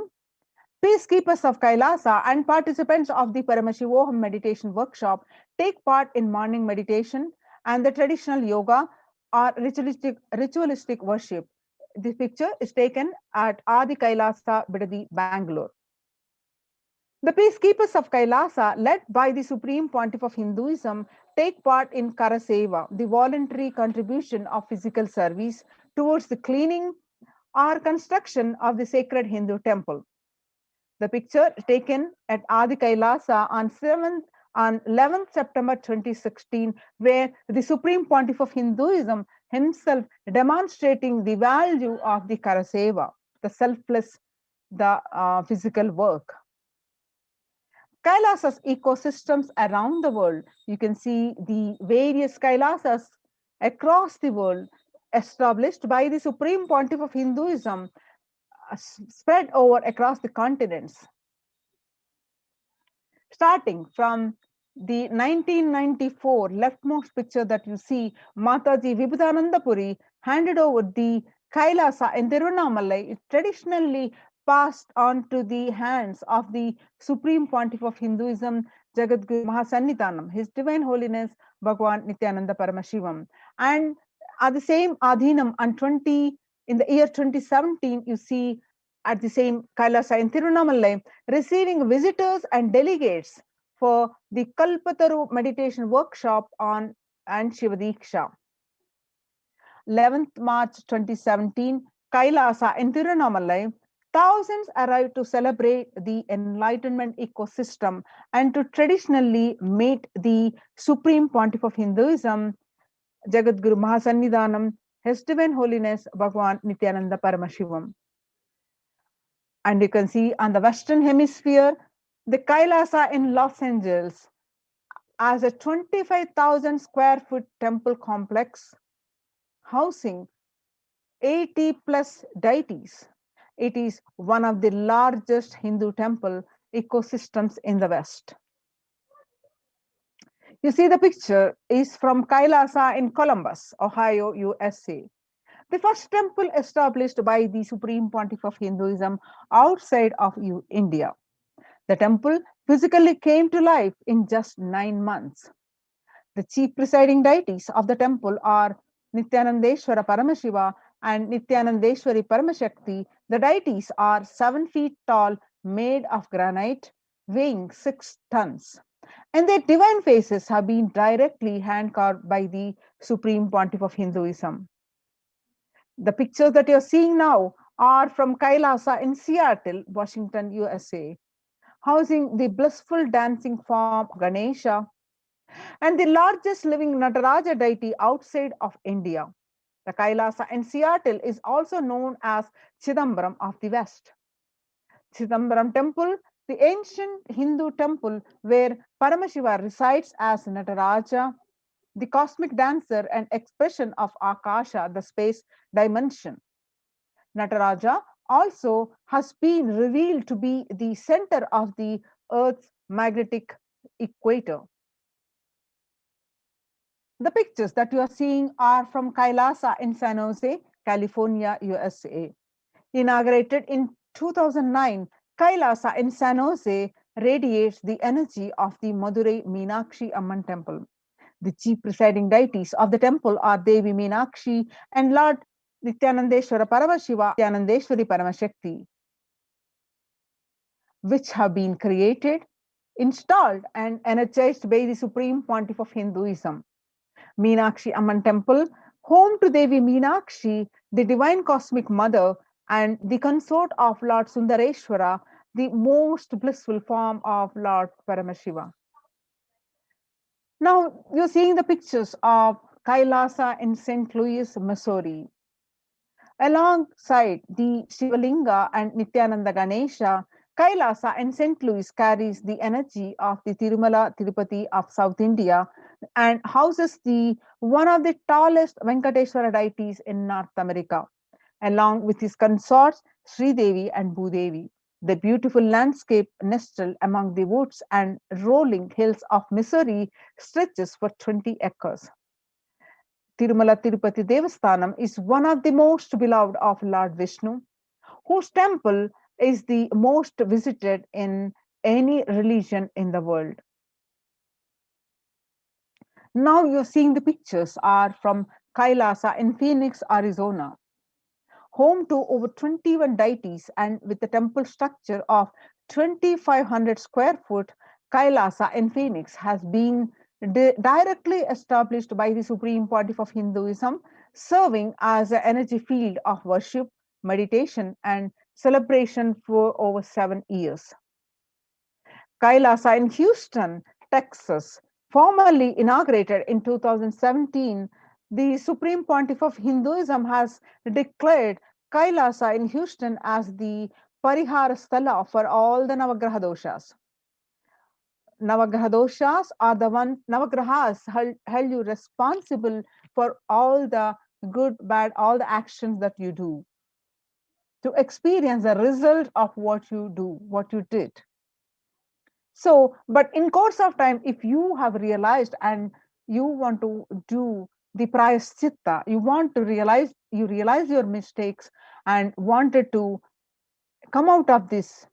peacekeepers of Kailasa and participants of the Paramashivoham meditation workshop take part in morning meditation and the traditional yoga or ritualistic worship. This picture is taken at Adi Kailasa Bidadi, Bangalore. The peacekeepers of Kailasa, led by the Supreme Pontiff of Hinduism, take part in Karaseva, the voluntary contribution of physical service towards the cleaning or construction of the sacred Hindu temple. The picture taken at Adi Kailasa on 11th September 2016, where the Supreme Pontiff of Hinduism himself demonstrating the value of the Karaseva, the selfless, the physical work. Kailasa's ecosystems around the world. You can see the various Kailasas across the world established by the Supreme Pontiff of Hinduism, spread over across the continents. Starting from the 1994 leftmost picture that you see, Mataji Vibhudananda Puri handed over the Kailasa in Tiruvannamalai, traditionally passed on to the hands of the Supreme Pontiff of Hinduism, Jagadguru Mahasannidhanam, His Divine Holiness Bhagwan Nithyananda Paramashivam. And at the same Adhinam in the year 2017, you see at the same Kailasa in Tiruvannamalai, receiving visitors and delegates for the Kalpataru meditation workshop on and Shivadiksha. 11th March 2017, Kailasa in Tiruvannamalai, thousands arrived to celebrate the enlightenment ecosystem and to traditionally meet the Supreme Pontiff of Hinduism, Jagadguru Mahasannidhanam, His Divine Holiness Bhagwan Nithyananda Paramashivam. And you can see on the Western Hemisphere, the Kailasa in Los Angeles as a 25,000 square foot temple complex housing 80 plus deities. It is one of the largest Hindu temple ecosystems in the West. You see the picture is from Kailasa in Columbus, Ohio, USA. The first temple established by the Supreme Pontiff of Hinduism outside of India. The temple physically came to life in just 9 months. The chief presiding deities of the temple are Nithyanandeshwara Paramashiva and Nithyanandeshwari Paramashakti. The deities are 7 feet tall, made of granite, weighing 6 tons. And their divine faces have been directly hand carved by the Supreme Pontiff of Hinduism. The pictures that you're seeing now are from Kailasa in Seattle, Washington, USA, housing the blissful dancing form of Ganesha and the largest living Nataraja deity outside of India. The Kailasa in Seattle is also known as Chidambaram of the West. Chidambaram temple, the ancient Hindu temple where Paramashiva resides as Nataraja, the cosmic dancer and expression of Akasha, the space dimension. Nataraja also has been revealed to be the center of the Earth's magnetic equator. The pictures that you are seeing are from Kailasa in San Jose, California, USA. Inaugurated in 2009, Kailasa in San Jose radiates the energy of the Madurai Meenakshi Amman temple. The chief presiding deities of the temple are Devi Meenakshi and Lord Nithyanandeshwara Paramashiva, Nithyanandeshwari Paramashakti, which have been created, installed, and energized by the Supreme Pontiff of Hinduism. Meenakshi Amman Temple, home to Devi Meenakshi, the divine cosmic mother, and the consort of Lord Sundareshwara, the most blissful form of Lord Paramashiva. Now you're seeing the pictures of Kailasa in St. Louis, Missouri. Alongside the Shivalinga and Nityananda Ganesha, Kailasa and St. Louis carries the energy of the Tirumala Tirupati of South India and houses the one of the tallest Venkateshwara deities in North America, along with his consorts Sri Devi and Bhudevi. The beautiful landscape nestled among the woods and rolling hills of Missouri stretches for 20 acres. Tirumala Tirupati Devasthanam is one of the most beloved of Lord Vishnu, whose temple is the most visited in any religion in the world. Now you're seeing the pictures are from Kailasa in Phoenix, Arizona. Home to over 21 deities and with a temple structure of 2,500 square foot, Kailasa in Phoenix has been directly established by the Supreme Pontiff of Hinduism, serving as an energy field of worship, meditation, and celebration for over 7 years. Kailasa in Houston, Texas, formally inaugurated in 2017, the Supreme Pontiff of Hinduism has declared Kailasa in Houston as the Parihara Sthala for all the Navagraha doshas. Navagraha doshas are the one Navagrahas held you responsible for all the good, bad, all the actions that you do, to experience the result of what you do, what you did. So, but in course of time, if you have realized and you want to do the prayaschitta, you want to realize your mistakes and wanted to come out of this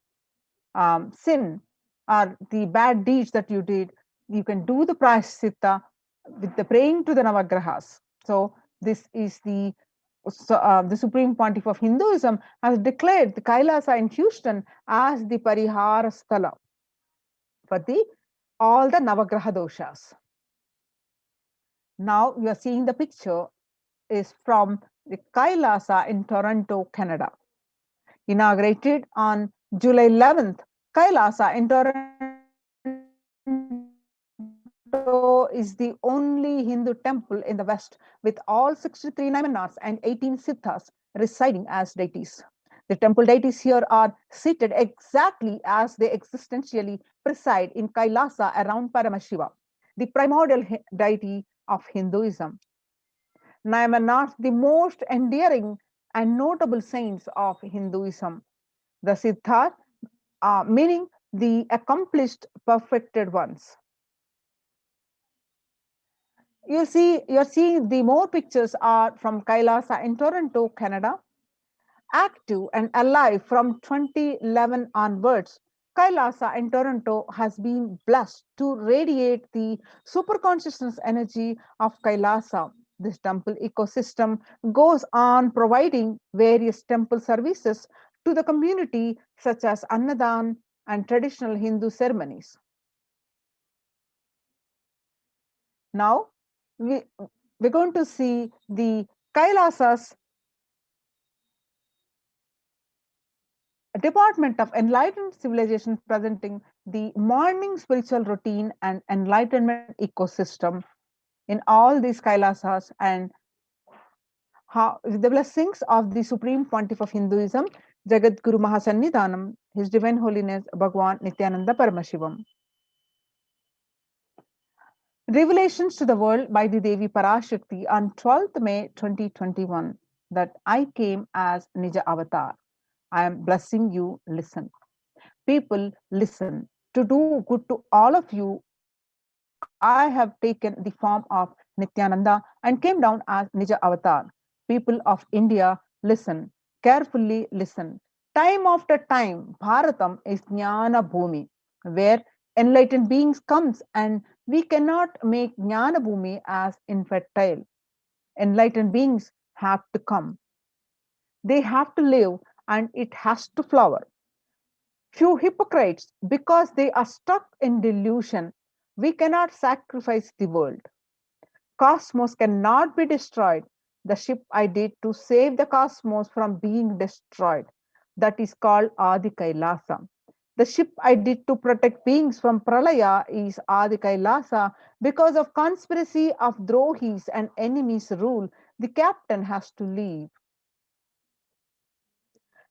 sin or the bad deeds that you did, you can do the prayaschitta with the praying to the Navagrahas. So this is the Supreme Pontiff of Hinduism has declared the Kailasa in Houston as the Parihara Sthala for all the Navagraha doshas. Now you are seeing the picture is from the Kailasa in Toronto, Canada. Inaugurated on July 11th, Kailasa in Toronto is the only Hindu temple in the West with all 63 Naimanas and 18 Siddhas residing as deities. The temple deities here are seated exactly as they existentially preside in Kailasa around Paramashiva, the primordial deity of Hinduism. Nayamanas, the most endearing and notable saints of Hinduism. The Siddhas, meaning the accomplished, perfected ones. You're seeing the more pictures are from Kailasa in Toronto, Canada. Active and alive from 2011 onwards, Kailasa in Toronto has been blessed to radiate the super consciousness energy of Kailasa. This temple ecosystem goes on providing various temple services to the community, such as Annadan and traditional Hindu ceremonies. Now, we're going to see the Kailasa's Department of Enlightened Civilization presenting the morning spiritual routine and enlightenment ecosystem in all these Kailasas, and how the blessings of the Supreme Pontiff of Hinduism, Jagat Guru Mahasannidhanam, His Divine Holiness Bhagwan Nithyananda Paramashivam. Revelations to the world by the Devi Parashakti on 12th May 2021 that I came as Nija Avatar. I am blessing you. Listen. People, listen. To do good to all of you, I have taken the form of Nithyananda and came down as Nija Avatar. People of India, listen. Carefully listen. Time after time, Bharatam is Jnana Bhumi, where enlightened beings comes, and we cannot make Jnana Bhumi as infertile. Enlightened beings have to come. They have to live, and it has to flower. Few hypocrites, because they are stuck in delusion, we cannot sacrifice the world. Cosmos cannot be destroyed. The ship I did to save the cosmos from being destroyed. That is called Adi Kailasa. The ship I did to protect beings from Pralaya is Adi Kailasa. Because of conspiracy of Drohis and enemies' rule, the captain has to leave.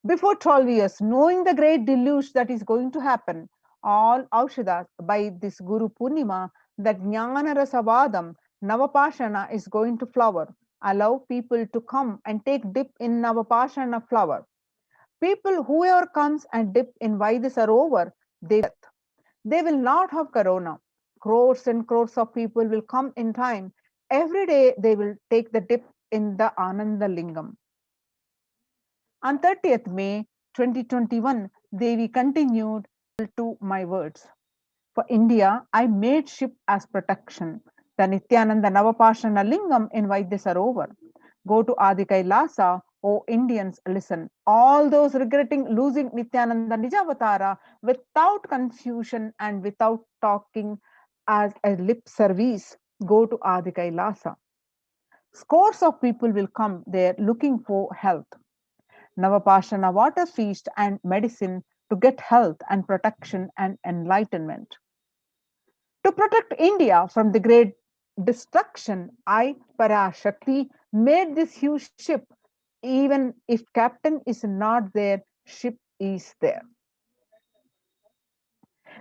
Before 12 years, knowing the great deluge that is going to happen, all Aushadas by this Guru Purnima, that Jnana Rasavadam, Navapashana is going to flower. Allow people to come and take dip in Navapashana flower. People, whoever comes and dip in Vaidya they will not have corona. Crores and crores of people will come in time. Every day they will take the dip in the Ananda Lingam. On 30th May 2021, Devi continued to my words. For India, I made ship as protection. The Nithyananda Navapashana Lingam in Vaidya Sarovar. Go to Adi Kailasa, O Indians, listen. All those regretting losing Nithyananda Nijavatara without confusion and without talking as a lip service, go to Adi Kailasa. Scores of people will come there looking for health. Navapashana water feast and medicine to get health and protection and enlightenment. To protect India from the great destruction, I, Parashakti, made this huge ship. Even if captain is not there, ship is there.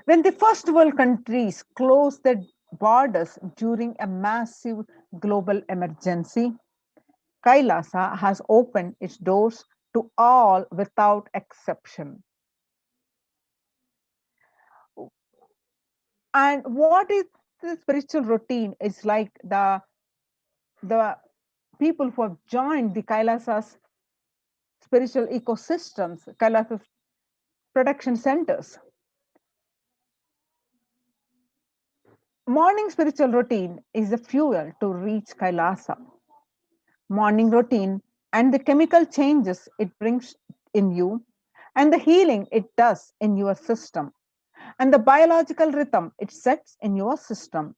When the first world countries closed their borders during a massive global emergency, Kailasa has opened its doors to all without exception. And what is the spiritual routine? It's like the people who have joined the Kailasa's spiritual ecosystems, Kailasa's protection centers. Morning spiritual routine is the fuel to reach Kailasa. Morning routine and the chemical changes it brings in you, and the healing it does in your system, and the biological rhythm it sets in your system.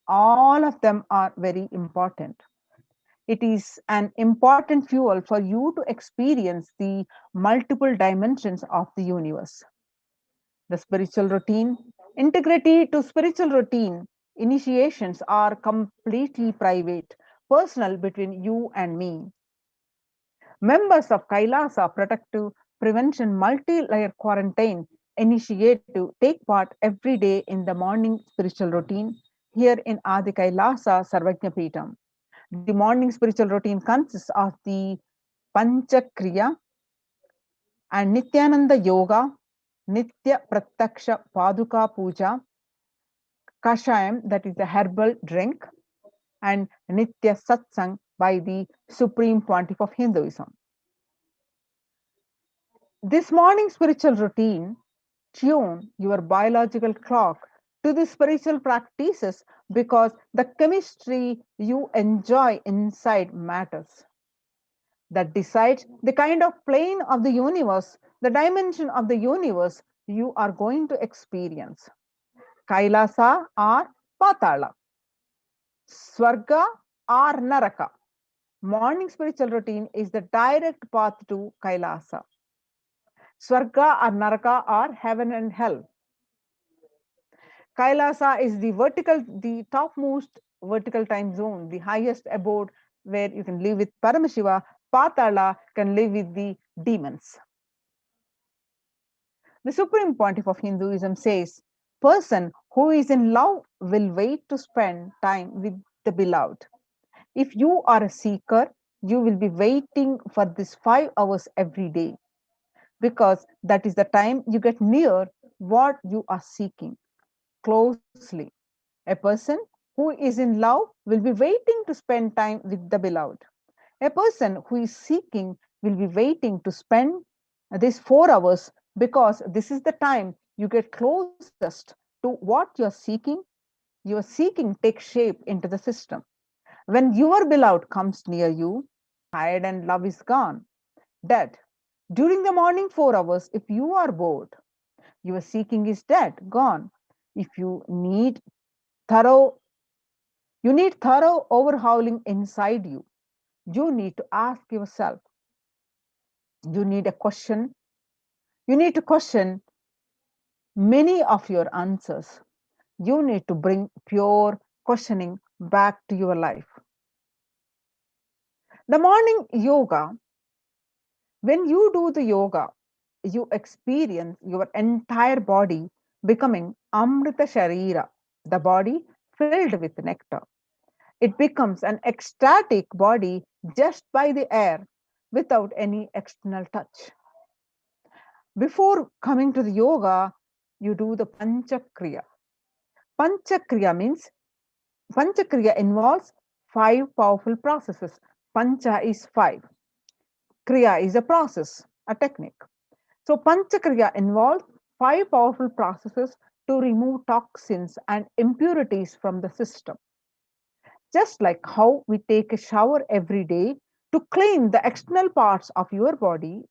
All of them are very important. It is an important fuel for you to experience the multiple dimensions of the universe. The spiritual routine, integrity to spiritual routine, initiations are completely private, personal between you and me. Members of Kailasa Protective Prevention Multi-Layer Quarantine initiate to take part every day in the morning spiritual routine here in Adi Kailasa Sarvajna Peetham. The morning spiritual routine consists of the Panchakriya and Nithyananda Yoga, Nitya Pratyaksha Paduka Puja, Kashayam, that is the herbal drink, and Nitya Satsang by the Supreme Pontiff of Hinduism. This morning spiritual routine tune your biological clock to the spiritual practices because the chemistry you enjoy inside matters. That decides the kind of plane of the universe, the dimension of the universe you are going to experience. Kailasa or Patala, Swarga or Naraka. Morning spiritual routine is the direct path to Kailasa. Swarga or Naraka are heaven and hell. Kailasa is the topmost vertical time zone, the highest abode where you can live with Paramashiva. Patala can live with the demons. The Supreme Pontiff of Hinduism says, person who is in love will wait to spend time with the beloved. If you are a seeker, you will be waiting for this 5 hours every day. because that is the time you get near what you are seeking closely. A person who is in love will be waiting to spend time with the beloved. A person who is seeking will be waiting to spend these 4 hours because this is the time you get closest to what you're seeking. Your seeking takes shape into the system. When your beloved comes near you, tired and love is gone, dead. During the morning 4 hours, if you are bored, your seeking is dead, gone. If thorough, you need thorough overhauling inside you. You need to ask yourself, you need a question. You need to question many of your answers. You need to bring pure questioning back to your life. The morning yoga, when you do the yoga, you experience your entire body becoming Amrita Sharira, the body filled with nectar. It becomes an ecstatic body just by the air without any external touch. Before coming to the yoga, you do the Panchakriya. Panchakriya involves 5 powerful processes. Pancha is 5. Kriya is a process, a technique. So Panchakriya involves 5 powerful processes to remove toxins and impurities from the system. Just like how we take a shower every day to clean the external parts of your body,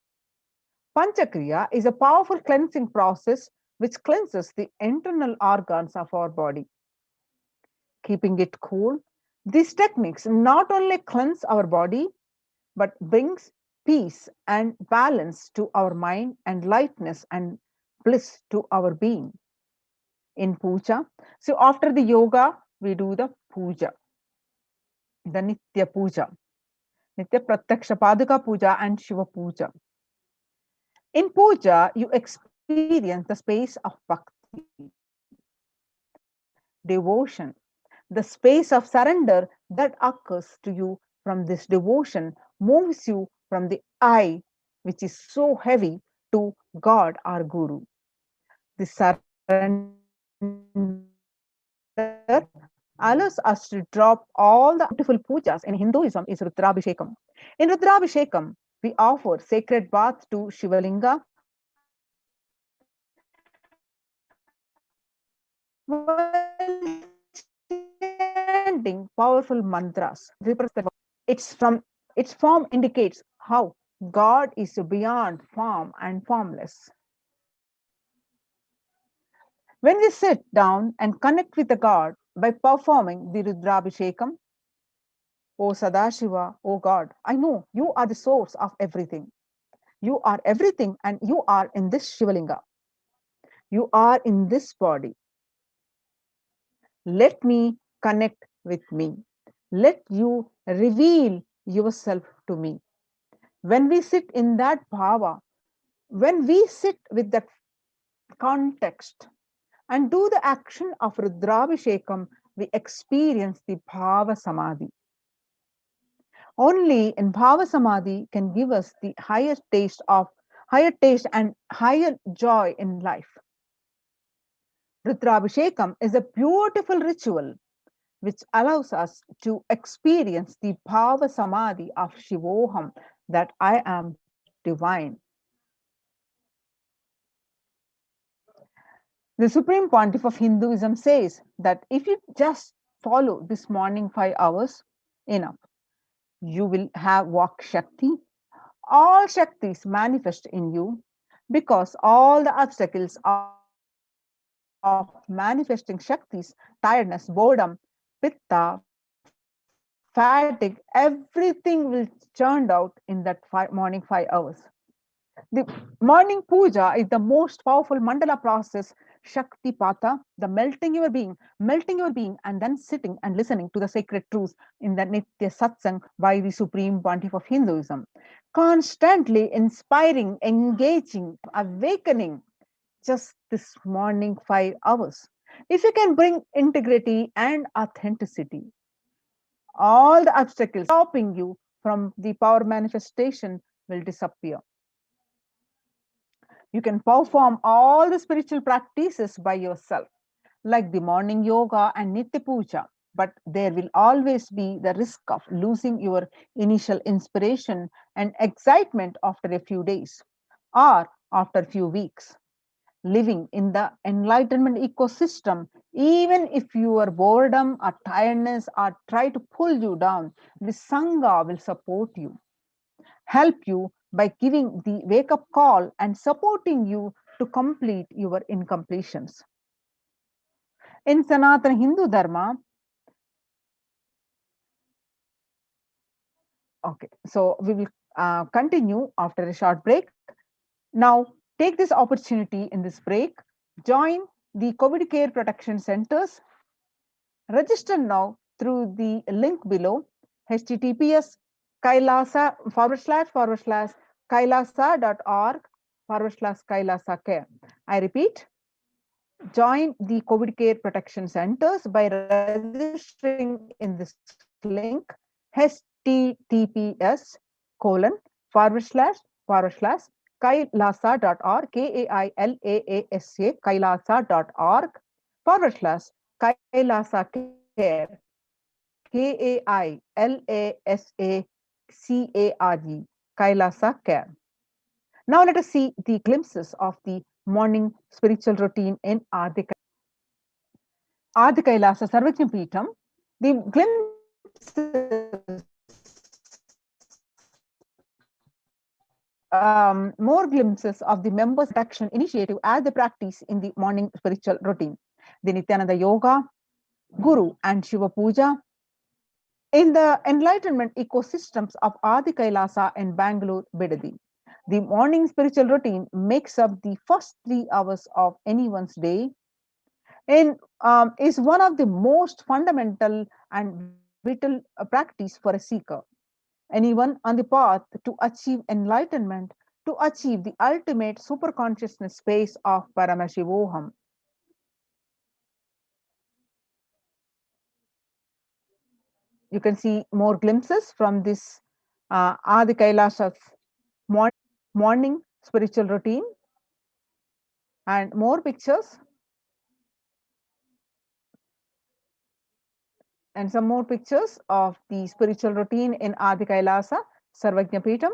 Panchakriya is a powerful cleansing process which cleanses the internal organs of our body. Keeping it cool, these techniques not only cleanse our body but brings peace and balance to our mind and lightness and bliss to our being. In puja, so after the yoga, we do the puja, the Nitya Puja, Nitya Pratyaksha Paduka Puja and Shiva Puja. In puja, you experience the space of bhakti, devotion, the space of surrender that occurs to you from this devotion moves you from the I, which is so heavy, to God or Guru. The surrender allows us to drop all the beautiful pujas in Hinduism is Rudrabhishekam. In Rudrabhishekam, we offer sacred bath to Shivalinga while chanting powerful mantras. Its form indicates how God is beyond form and formless. When we sit down and connect with the God by performing the Rudrabhishekam, O Sadashiva, O God, I know you are the source of everything. You are everything and you are in this Shivalinga. You are in this body. Let me connect with me. Let you reveal yourself to me. When we sit in that bhava, when we sit with that context and do the action of Rudrabhishekam, we experience the bhava samadhi. Only in bhava samadhi can give us the higher taste and higher joy in life. Rudrabhishekam is a beautiful ritual which allows us to experience the bhava samadhi of Shivoham, that I am divine. The Supreme Pontiff of Hinduism says that if you just follow this morning 5 hours, enough. You will have Vak Shakti. All Shaktis manifest in you because all the obstacles of manifesting Shaktis, tiredness, boredom, pitta, fatigue, everything will churned out in that morning 5 hours. The morning puja is the most powerful mandala process, Shakti Pata, the melting your being, and then sitting and listening to the sacred truths in the Nitya Satsang by the Supreme Pontiff of Hinduism. Constantly inspiring, engaging, awakening just this morning 5 hours. If you can bring integrity and authenticity, all the obstacles stopping you from the power manifestation will disappear. You can perform all the spiritual practices by yourself, like the morning yoga and Nitya Puja, but there will always be the risk of losing your initial inspiration and excitement after a few days or after a few weeks. Living in the enlightenment ecosystem, even if your boredom or tiredness or try to pull you down, the Sangha will support you, help you by giving the wake up call and supporting you to complete your incompletions. In Sanatana Hindu Dharma, okay, so we will continue after a short break. Now, take this opportunity in this break, join the COVID care protection centers. Register now through the link below, https kailasa / kailasa.org/kailasa care. I repeat, join the COVID care protection centers by registering in this link, https // kailasa.org/kailasa care, KAILASACARE, Kailasa care. Now let us see the glimpses of the morning spiritual routine in Adi Kailasa Sarvajna Peetham. The glimpses, more glimpses of the members' action initiative as they practice in the morning spiritual routine. The Nithyananda Yoga, Guru and Shiva Puja. In the enlightenment ecosystems of Adi Kailasa and Bangalore, Bidadi, the morning spiritual routine makes up the first 3 hours of anyone's day and is one of the most fundamental and vital practice for a seeker. Anyone on the path to achieve enlightenment, to achieve the ultimate superconsciousness space of Paramashivoham. You can see more glimpses from this Adi Kailasa's morning spiritual routine and more pictures and some more pictures of the spiritual routine in Adi Kailasa Sarvajna Peetham.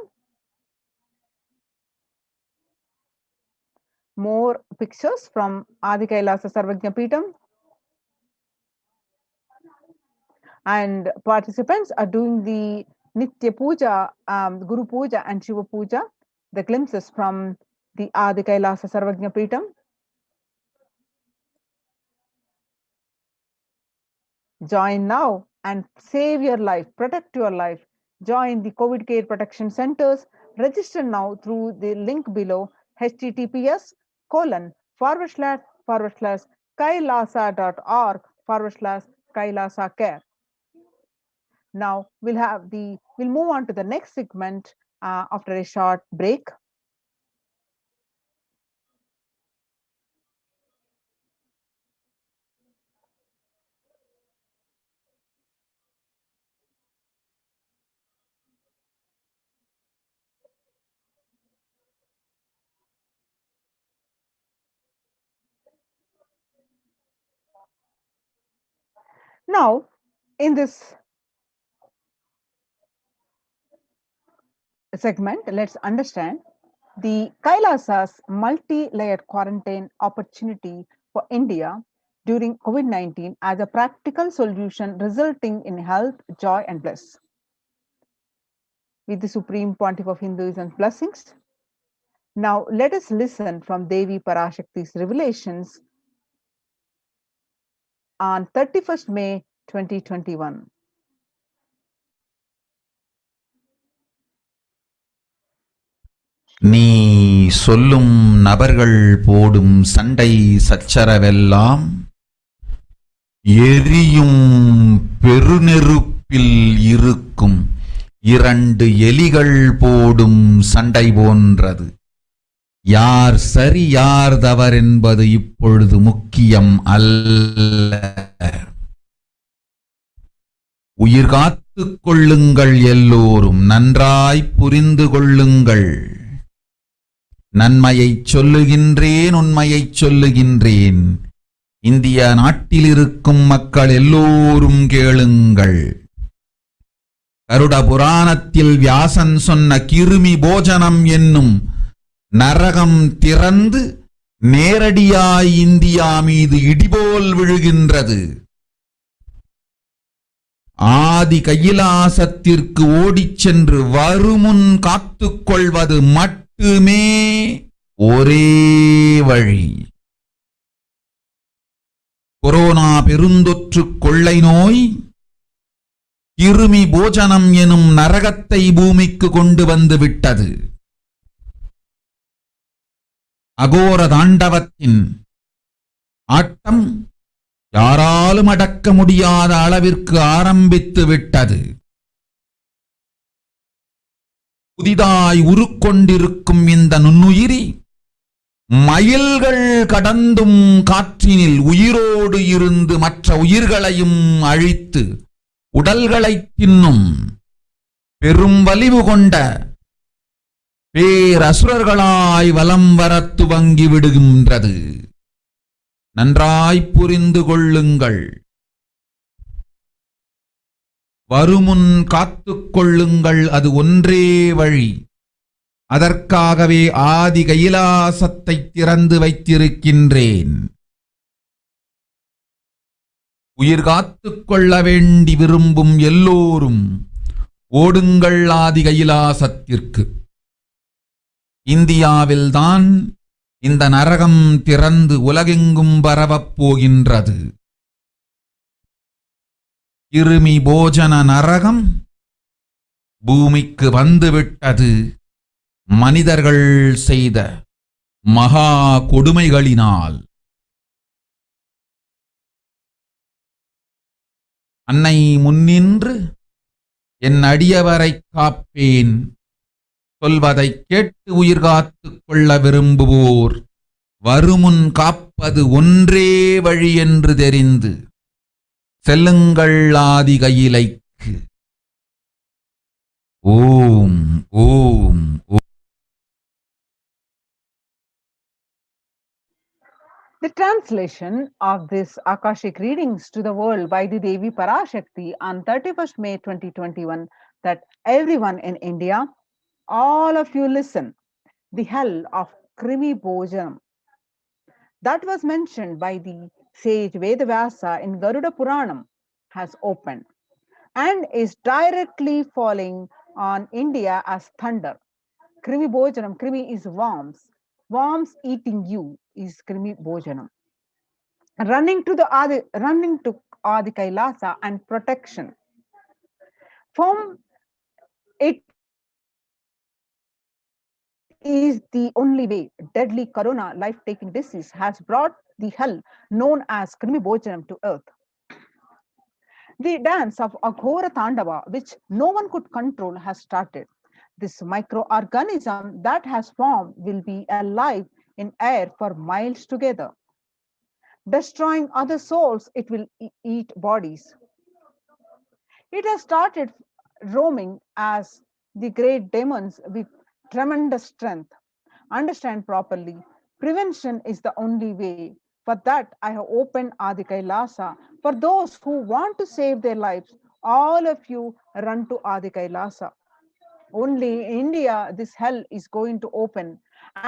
More pictures from Adi Kailasa Sarvajna Peetham. And participants are doing the Nitya Puja, Guru Puja and Shiva Puja, the glimpses from the Adi Kailasa Sarvajna Peetham. Join now and save your life, protect your life. Join the COVID care protection centers. Register now through the link below, https://kailasa.org/kailasa care. Now we'll move on to the next segment after a short break. Now, in this segment, let's understand the Kailasa's multi-layered quarantine opportunity for India during COVID-19 as a practical solution resulting in health, joy, and bliss. With the Supreme Pontiff of Hinduism's blessings. Now, let us listen from Devi Parashakti's revelations on 31st May 2021. நீ சொல்லும் நபர்கள் போடும் சண்டை சச்சரவெல்லாம் எரியும் பெருநெருப்பில் இருக்கும் 2 எலிகள் போடும் சண்டை போன்றது. யார் சரி யார் தவறென்பது இப்பொழுது முக்கியம் அல்ல. உயிர் காத்துக் கொள்ளுங்கள், எல்லோரும் நன்றாய் புரிந்து கொள்ளுங்கள். நன்மையைச் சொல்லுகின்றேன், உண்மையைச் சொல்லுகின்றேன். இந்திய நாட்டில் இருக்கும் மக்கள் எல்லோரும் கேளுங்கள். கருட புராணத்தில் வியாசன் சொன்ன கிருமி போஜனம் என்னும் நரகம் திறந்து நேரடியாய் இந்தியா மீது இடிபோல் விழுகின்றது. ஆதி கைலாசத்திற்கு ஓடிச் சென்று வருமுன் காத்துக் கொள்வது மட்டுமே ஒரே வழி. கொரோனா பெருந்தொற்று கொள்ளை நோய் கிருமி போஜனம் எனும் நரகத்தை பூமிக்கு கொண்டு வந்து விட்டது. அகோர தாண்டவத்தின் ஆட்டம் யாராலும் அடக்க முடியாத அளவிற்கு ஆரம்பித்து விட்டது. புதிதாய் உருக்கொண்டிருக்கும் இந்த நுண்ணுயிரி மைல்கள் கடந்தும் காற்றினில் உயிரோடு இருந்து மற்ற உயிர்களையும் அழித்து உடல்களை தின்னும் பெரும் வலிவு கொண்ட பேரசுரர்களாய் வலம் வரத் துவங்கி விடுகின்றது. நன்றாய் புரிந்து கொள்ளுங்கள். வருமுன் காத்துக் கொள்ளுங்கள், அது ஒன்றே வழி. அதற்காகவே ஆதி கைலாசத்தை திறந்து வைத்திருக்கின்றேன். உயிர் காத்துக் கொள்ள வேண்டி விரும்பும் எல்லோரும் ஓடுங்கள் ஆதி கைலாசத்திற்கு. இந்தியாவில்தான் இந்த நரகம் திறந்து உலகெங்கும் பரவப் போகின்றது. கிருமி போஜன நரகம் பூமிக்கு வந்துவிட்டது. மனிதர்கள் செய்த மகா கொடுமைகளினால். அன்னை முன்னின்று என் அடியவரை காப்பேன் சொல்வதை கேட்டு உயிர் காத்துக் கொள்ள விரும்புவோர் வருமுன் காப்பது ஒன்றே வழி என்று தெரிந்து செல்லுங்கள் ஆதி கையிலைக்கு. ஓம் ஓம் ஓம். The translation of this Akashic readings to the world by the Devi Parashakti on 31st May 2021, that everyone in India, all of you listen. The hell of Krimi Bojanam that was mentioned by the sage Vedavyasa in Garuda Puranam has opened and is directly falling on India as thunder. Krimi Bojanam, Krimi is worms. Worms eating you is Krimi Bojanam. Running to Adi Kailasa and protection. From it is the only way. Deadly corona, life-taking disease has brought the hell known as Krimi Bojanam to earth. The dance of Aghora Tandava, which no one could control, has started. This microorganism that has formed will be alive in air for miles together. Destroying other souls, it will eat bodies. It has started roaming as the great demons with tremendous strength. Understand properly. Prevention is the only way. For that, I have opened Adi Kailasa. For those who want to save their lives, all of you run to Adi Kailasa. Only in India, this hell is going to open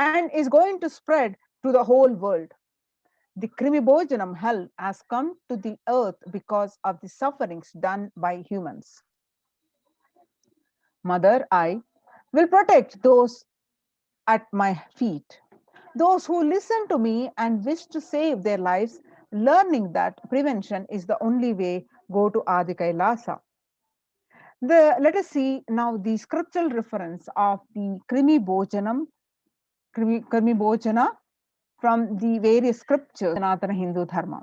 and is going to spread to the whole world. The Krimi Bojanam hell has come to the earth because of the sufferings done by humans. Mother, I will protect those at my feet. Those who listen to me and wish to save their lives, learning that prevention is the only way, go to Adi Kailasa. Let us see now the scriptural reference of the Krimi Bojanam, Krimi Bojana from the various scriptures in Sanatana Hindu Dharma.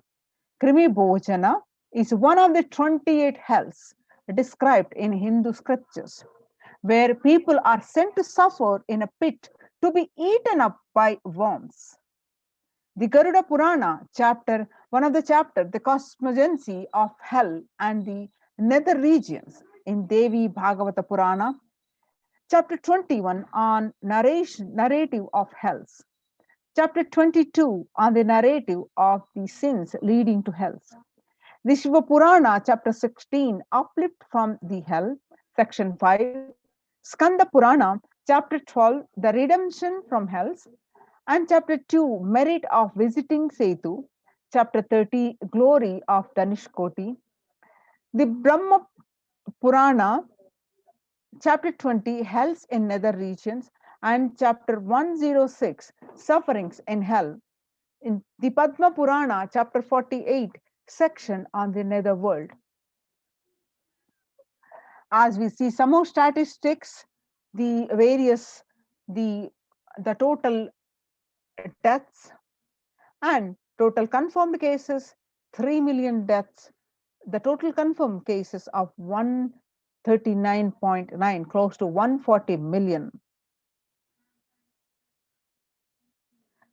Krimi Bojana is one of the 28 hells described in Hindu scriptures, where people are sent to suffer in a pit to be eaten up by worms. The Garuda Purana chapter, one of the chapters, the cosmogenesis of hell and the nether regions in Devi Bhagavata Purana, Chapter 21 on narrative of health. Chapter 22 on the narrative of the sins leading to hell. The Shiva Purana, chapter 16, uplift from the hell, section 5. Skanda Purana, chapter 12, the redemption from hells. And chapter 2, merit of visiting Setu. Chapter 30, glory of Danishkoti. The Brahma Purana, chapter 20, hells in nether regions. And chapter 106, sufferings in hell. In the Padma Purana, chapter 48, section on the nether world. As we see some more statistics, the various, the total deaths and total confirmed cases, 3 million deaths, the total confirmed cases of 139.9, close to 140 million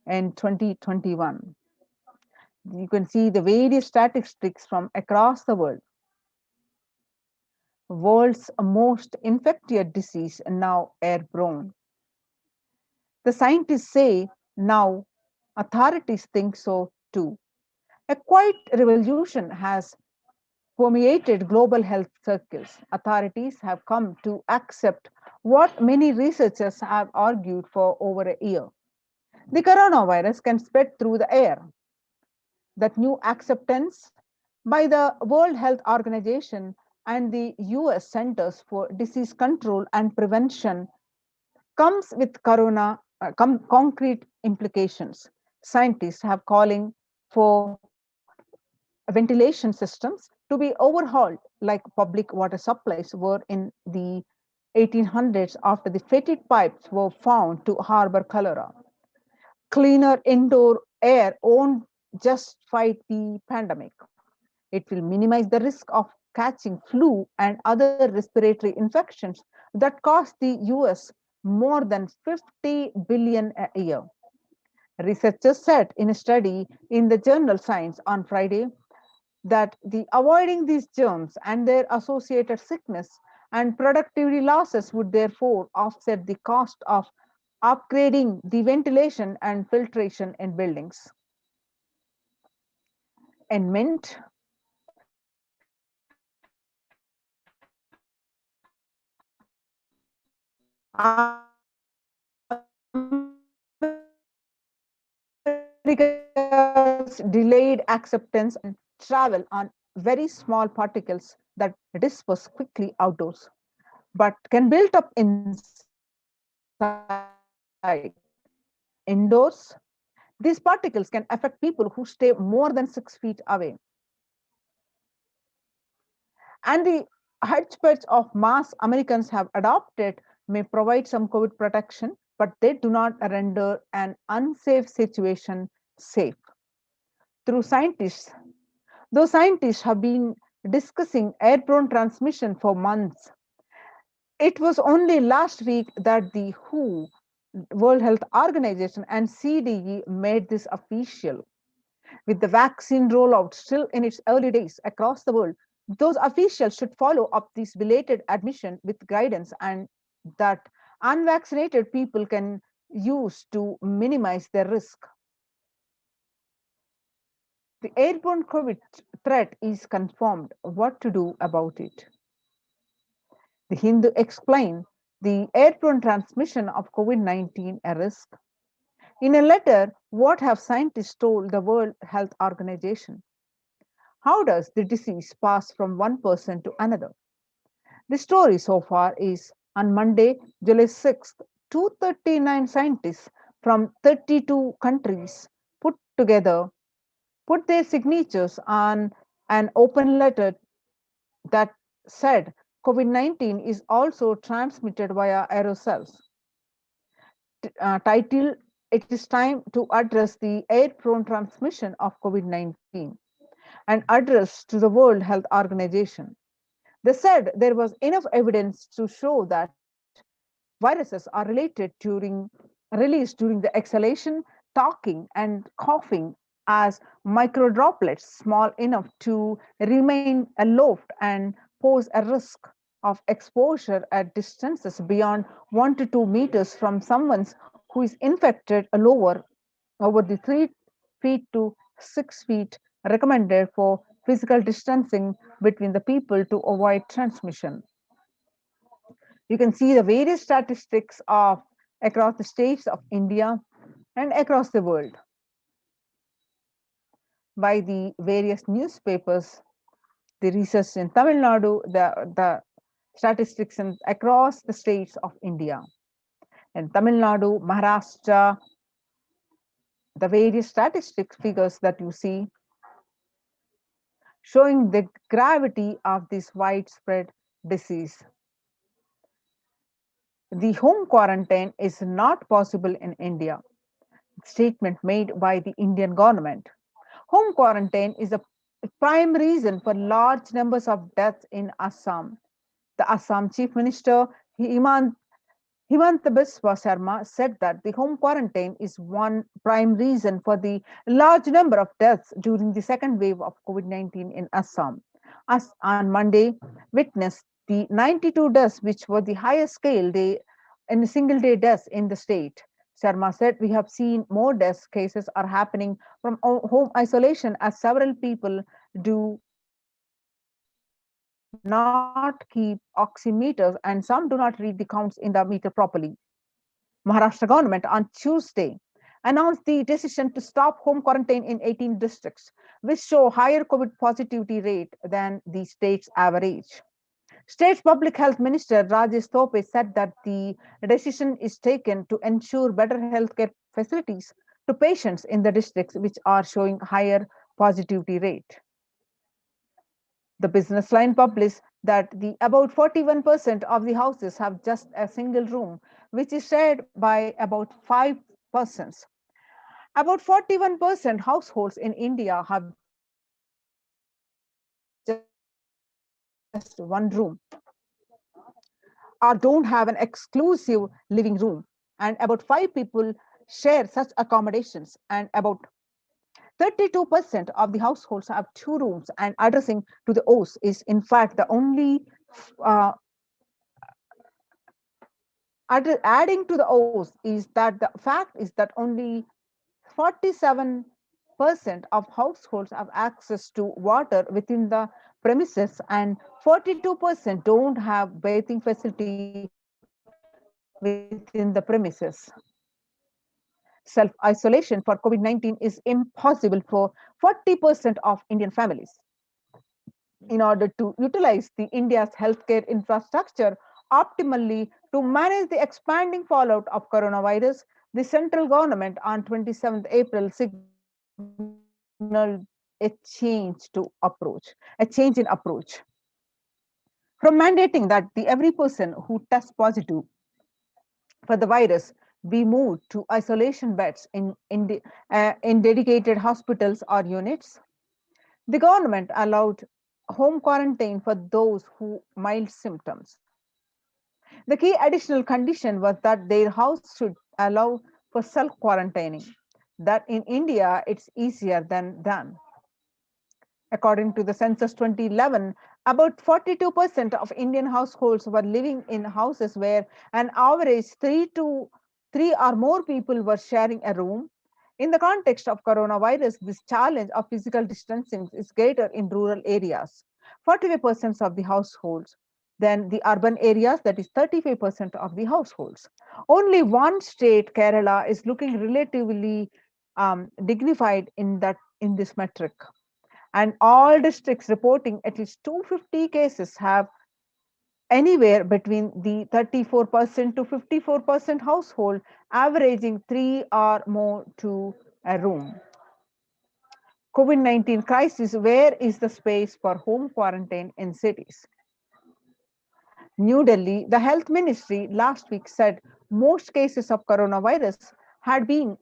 in 2021. You can see the various statistics from across the world. World's most infectious disease, now airborne. The scientists say now authorities think so too. A quiet revolution has permeated global health circles. Authorities have come to accept what many researchers have argued for over a year. The coronavirus can spread through the air. That new acceptance by the World Health Organization and the US Centers for Disease Control and Prevention comes with concrete implications. Scientists have calling for ventilation systems to be overhauled like public water supplies were in the 1800s after the fetid pipes were found to harbor cholera. Cleaner indoor air won't just fight the pandemic. It will minimize the risk of catching flu and other respiratory infections that cost the US more than 50 billion a year. Researchers said in a study in the journal Science on Friday that avoiding these germs and their associated sickness and productivity losses would therefore offset the cost of upgrading the ventilation and filtration in buildings. And Mint, America's delayed acceptance and travel on very small particles that disperse quickly outdoors, but can build up inside. Indoors, these particles can affect people who stay more than 6 feet away. And the hodgepodge of mass Americans have adopted may provide some COVID protection, but they do not render an unsafe situation safe. Through scientists, though scientists have been discussing airborne transmission for months, it was only last week that the WHO, World Health Organization, and CDE made this official. With the vaccine rollout still in its early days across the world, those officials should follow up this belated admission with guidance and that unvaccinated people can use to minimize their risk. The airborne COVID threat is confirmed. What to do about it? The Hindu explained the airborne transmission of COVID-19 a risk. In a letter, what have scientists told the World Health Organization? How does the disease pass from one person to another? The story so far is on Monday, July 6th, 239 scientists from 32 countries put their signatures on an open letter that said COVID-19 is also transmitted via aerosols. Title, it is time to address the airborne transmission of COVID-19 and address to the World Health Organization. They said there was enough evidence to show that viruses are released during the exhalation, talking, and coughing as microdroplets small enough to remain aloft and pose a risk of exposure at distances beyond 1 to 2 meters from someone who is infected lower over the 3 feet to 6 feet recommended for physical distancing between the people to avoid transmission. You can see the various statistics of across the states of India and across the world by the various newspapers, the research in Tamil Nadu, the statistics across the states of India. In Tamil Nadu, Maharashtra, the various statistics figures that you see showing the gravity of this widespread disease. The home quarantine is not possible in India. Statement made by the Indian government. Home quarantine is a prime reason for large numbers of deaths in Assam. The Assam Chief Minister Himanta Biswa Sharma said that the home quarantine is one prime reason for the large number of deaths during the second wave of COVID-19 in Assam. As on Monday, witnessed the 92 deaths, which were the highest scale day in a single day deaths in the state. Sharma said, "We have seen more death cases are happening from home isolation as several people do not keep oximeters and some do not read the counts in the meter properly." Maharashtra government on Tuesday announced the decision to stop home quarantine in 18 districts, which show higher COVID positivity rate than the state's average. State Public Health Minister Rajesh Tope said that the decision is taken to ensure better healthcare facilities to patients in the districts which are showing higher positivity rate. The business line published that about 41% of the houses have just a single room, which is shared by about 5 persons. About 41% households in India have just one room or don't have an exclusive living room, and about 5 people share such accommodations, and about 32% of the households have 2 rooms, and addressing to the O's is in fact the only adding to the O's is that the fact is that only 47% of households have access to water within the premises and 42% don't have bathing facility within the premises. Self-isolation for COVID-19 is impossible for 40% of Indian families. In order to utilize the India's healthcare infrastructure optimally to manage the expanding fallout of coronavirus, the central government on 27th April signaled a change in approach. From mandating that every person who tests positive for the virus be moved to isolation beds in dedicated hospitals or units, the government allowed home quarantine for those who mild symptoms. The key additional condition was that their house should allow for self-quarantining. That in India, it's easier than done. According to the census 2011, about 42% of Indian households were living in houses where an average 3 or more people were sharing a room. In the context of coronavirus, this challenge of physical distancing is greater in rural areas, 45% of the households, than the urban areas, that is 35% of the households. Only one state, Kerala, is looking relatively dignified in this metric. And all districts reporting at least 250 cases have anywhere between the 34% to 54% household averaging 3 or more to a room. COVID-19 crisis, where is the space for home quarantine in cities? New Delhi, the health ministry last week said most cases of coronavirus had been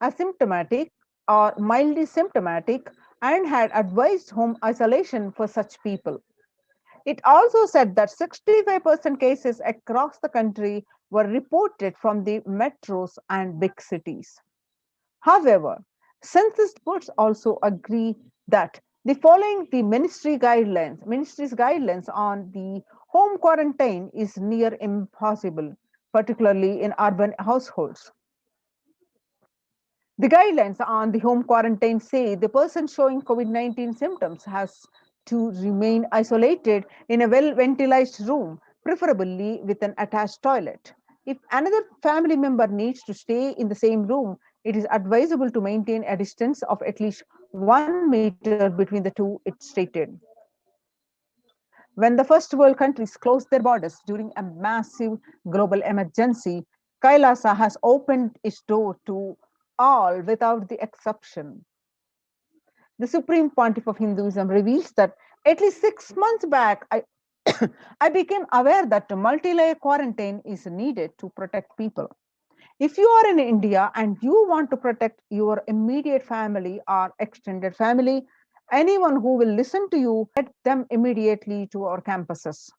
asymptomatic or mildly symptomatic and had advised home isolation for such people. It also said that 65% cases across the country were reported from the metros and big cities. However, census reports also agree that the following the ministry's guidelines on the Home quarantine is near impossible, particularly in urban households. The guidelines on the home quarantine say the person showing COVID-19 symptoms has to remain isolated in a well-ventilated room, preferably with an attached toilet. If another family member needs to stay in the same room, it is advisable to maintain a distance of at least 1 meter between the two, it stated. When the first world countries closed their borders during a massive global emergency, Kailasa has opened its door to all without the exception. The Supreme Pontiff of Hinduism reveals that at least 6 months back, I became aware that a multi-layer quarantine is needed to protect people. If you are in India and you want to protect your immediate family or extended family, anyone who will listen to you, get them immediately to our campuses.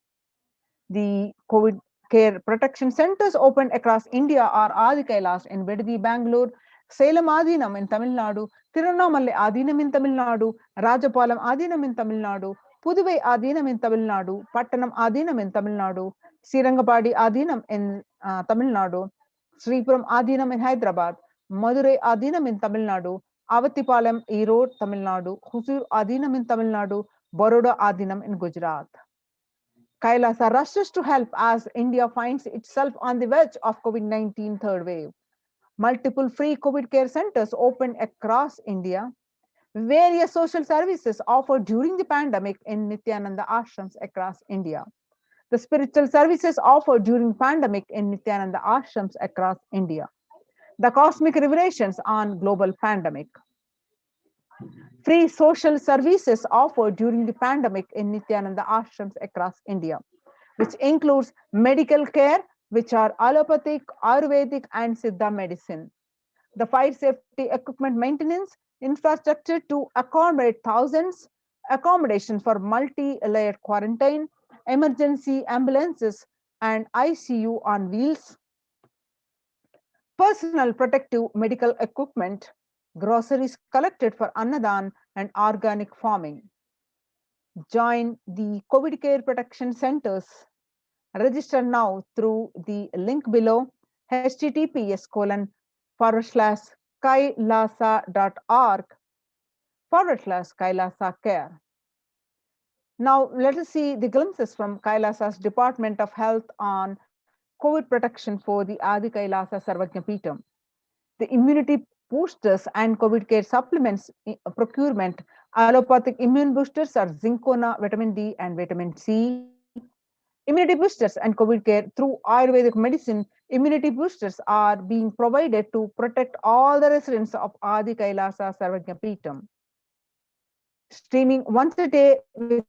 The COVID care protection centers opened across India are Adi Kailas in Bidadi, Bangalore, Salem Adinam in Tamil Nadu, Tiruvannamalai Adinam in Tamil Nadu, Rajapalam Adinam in Tamil Nadu, Puduvai Adinam in Tamil Nadu, Pattanam Adinam in Tamil Nadu, Sirangapadi Adinam in Tamil Nadu, Sripuram Adinam in Hyderabad, Madurai Adinam in Tamil Nadu, Avatipalam, Erode, Tamil Nadu, Husur Adinam in Tamil Nadu, Baroda Adinam in Gujarat. Kailasa rushes to help as India finds itself on the verge of COVID-19 third wave. Multiple free COVID care centers opened across India. Various social services offered during the pandemic in Nithyananda ashrams across India. The spiritual services offered during pandemic in Nithyananda ashrams across India. The cosmic revelations on global pandemic. Free social services offered during the pandemic in Nithyananda ashrams across India, which includes medical care, which are allopathic, Ayurvedic, and Siddha medicine. The fire safety equipment maintenance, infrastructure to accommodate thousands, accommodation for multi-layered quarantine, emergency ambulances, and ICU on wheels, personal protective medical equipment, groceries collected for Annadan, and organic farming. Join the COVID care protection centers. Register now through the link below, https://kailasa.org/Kailasa care. Now let us see the glimpses from Kailasa's Department of Health on COVID protection for the Adi Kailasa Sarvajna Peetham. The immunity boosters and COVID care supplements procurement. Allopathic immune boosters are Zincona, vitamin D, and vitamin C. Immunity boosters and COVID care through Ayurvedic medicine. Immunity boosters are being provided to protect all the residents of Adi Kailasa Sarvajna Peetham. Steaming once a day with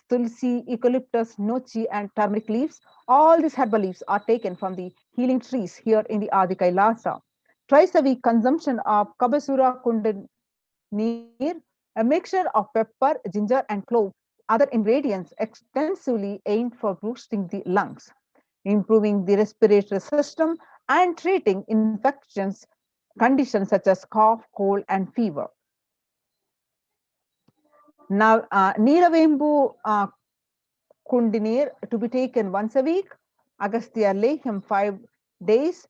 tulsi, eucalyptus, nochi, and turmeric leaves. All these herbal leaves are taken from the healing trees here in the Adi Kailasa. Twice a week consumption of Kabasura Kundanir, a mixture of pepper, ginger, and clove, other ingredients extensively aimed for boosting the lungs, improving the respiratory system, and treating infections conditions such as cough, cold, and fever. Now, Neeravembu Kundinir to be taken once a week, Agastya Lehyam 5 days,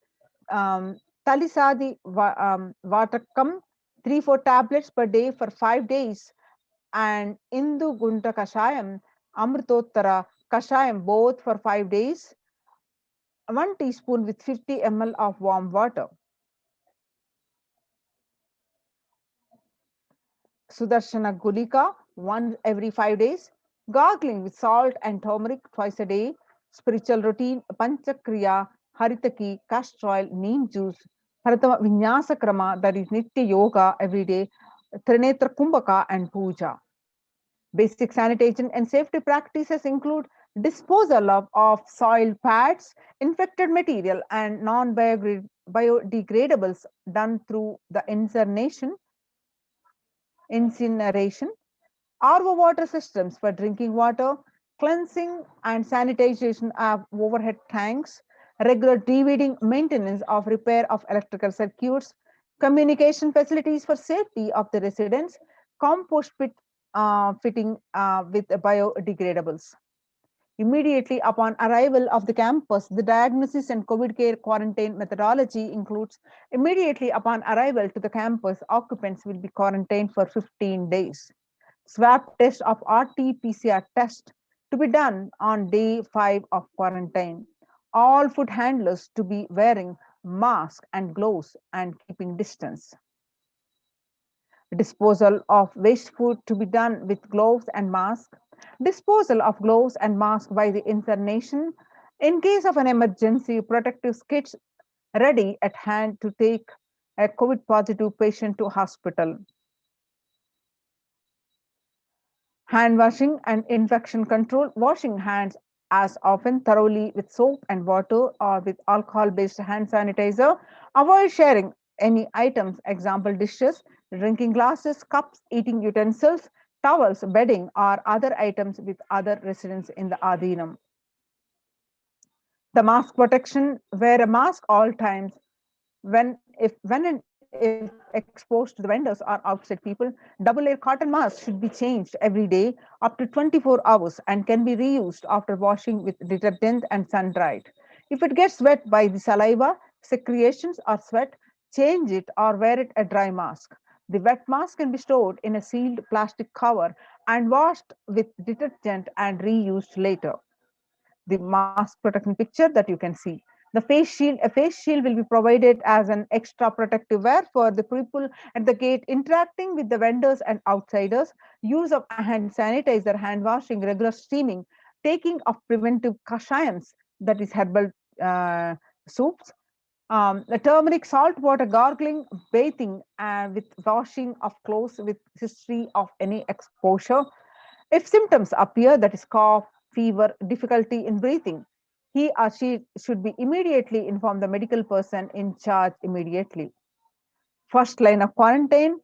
Talisadi Vatakam 3-4 tablets per day for 5 days, and Indu Gunta Kashayam, Amritottara Kashayam both for 5 days, 1 teaspoon with 50 ml of warm water. Sudarshana Gulika, once every 5 days, gargling with salt and turmeric twice a day, spiritual routine, Panchakriya, Haritaki, castor oil, neem juice, Haratama Vinyasa Krama, that is Nitya Yoga every day, Trinetra Kumbhaka, and Puja. Basic sanitation and safety practices include disposal of soil pads, infected material, and non-biodegradables done through the incineration, RO water systems for drinking water, cleansing and sanitization of overhead tanks, regular deweeding, maintenance of repair of electrical circuits, communication facilities for safety of the residents, compost pit fitting with biodegradables. Immediately upon arrival of the campus, the diagnosis and COVID care quarantine methodology includes immediately upon arrival to the campus, occupants will be quarantined for 15 days. Swab test of RT-PCR test to be done on day 5 of quarantine. All food handlers to be wearing mask and gloves and keeping distance. Disposal of waste food to be done with gloves and mask. Disposal of gloves and mask by the internation. In case of an emergency, protective kits ready at hand to take a COVID positive patient to hospital. Hand washing and infection control. Washing hands as often thoroughly with soap and water or with alcohol based hand sanitizer. Avoid sharing any items, example dishes, drinking glasses, cups, eating utensils, towels, bedding, or other items with other residents in the Adhinam. The mask protection, wear a mask all times when and if exposed to the vendors or outside people. Double layer cotton mask should be changed every day up to 24 hours and can be reused after washing with detergent and sun dried. If it gets wet by the saliva, secretions, or sweat, change it or wear it a dry mask. The wet mask can be stored in a sealed plastic cover and washed with detergent and reused later. The mask protection picture that you can see. The face shield, a face shield will be provided as an extra protective wear for the people at the gate interacting with the vendors and outsiders. Use of hand sanitizer, hand washing, regular steaming, taking of preventive kashayams, that is herbal soups, the turmeric salt water gargling, bathing with washing of clothes with history of any exposure. If symptoms appear, that is cough, fever, difficulty in breathing, he or she should be immediately inform the medical person in charge immediately. First line of quarantine,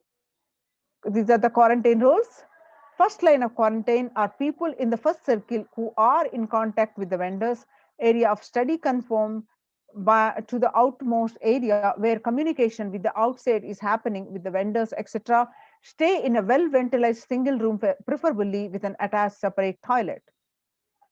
these are the quarantine rules. First line of quarantine are people in the first circle who are in contact with the vendors, area of study conform to the outmost area where communication with the outside is happening with the vendors, etc. Stay in a well ventilated single room, preferably with an attached separate toilet.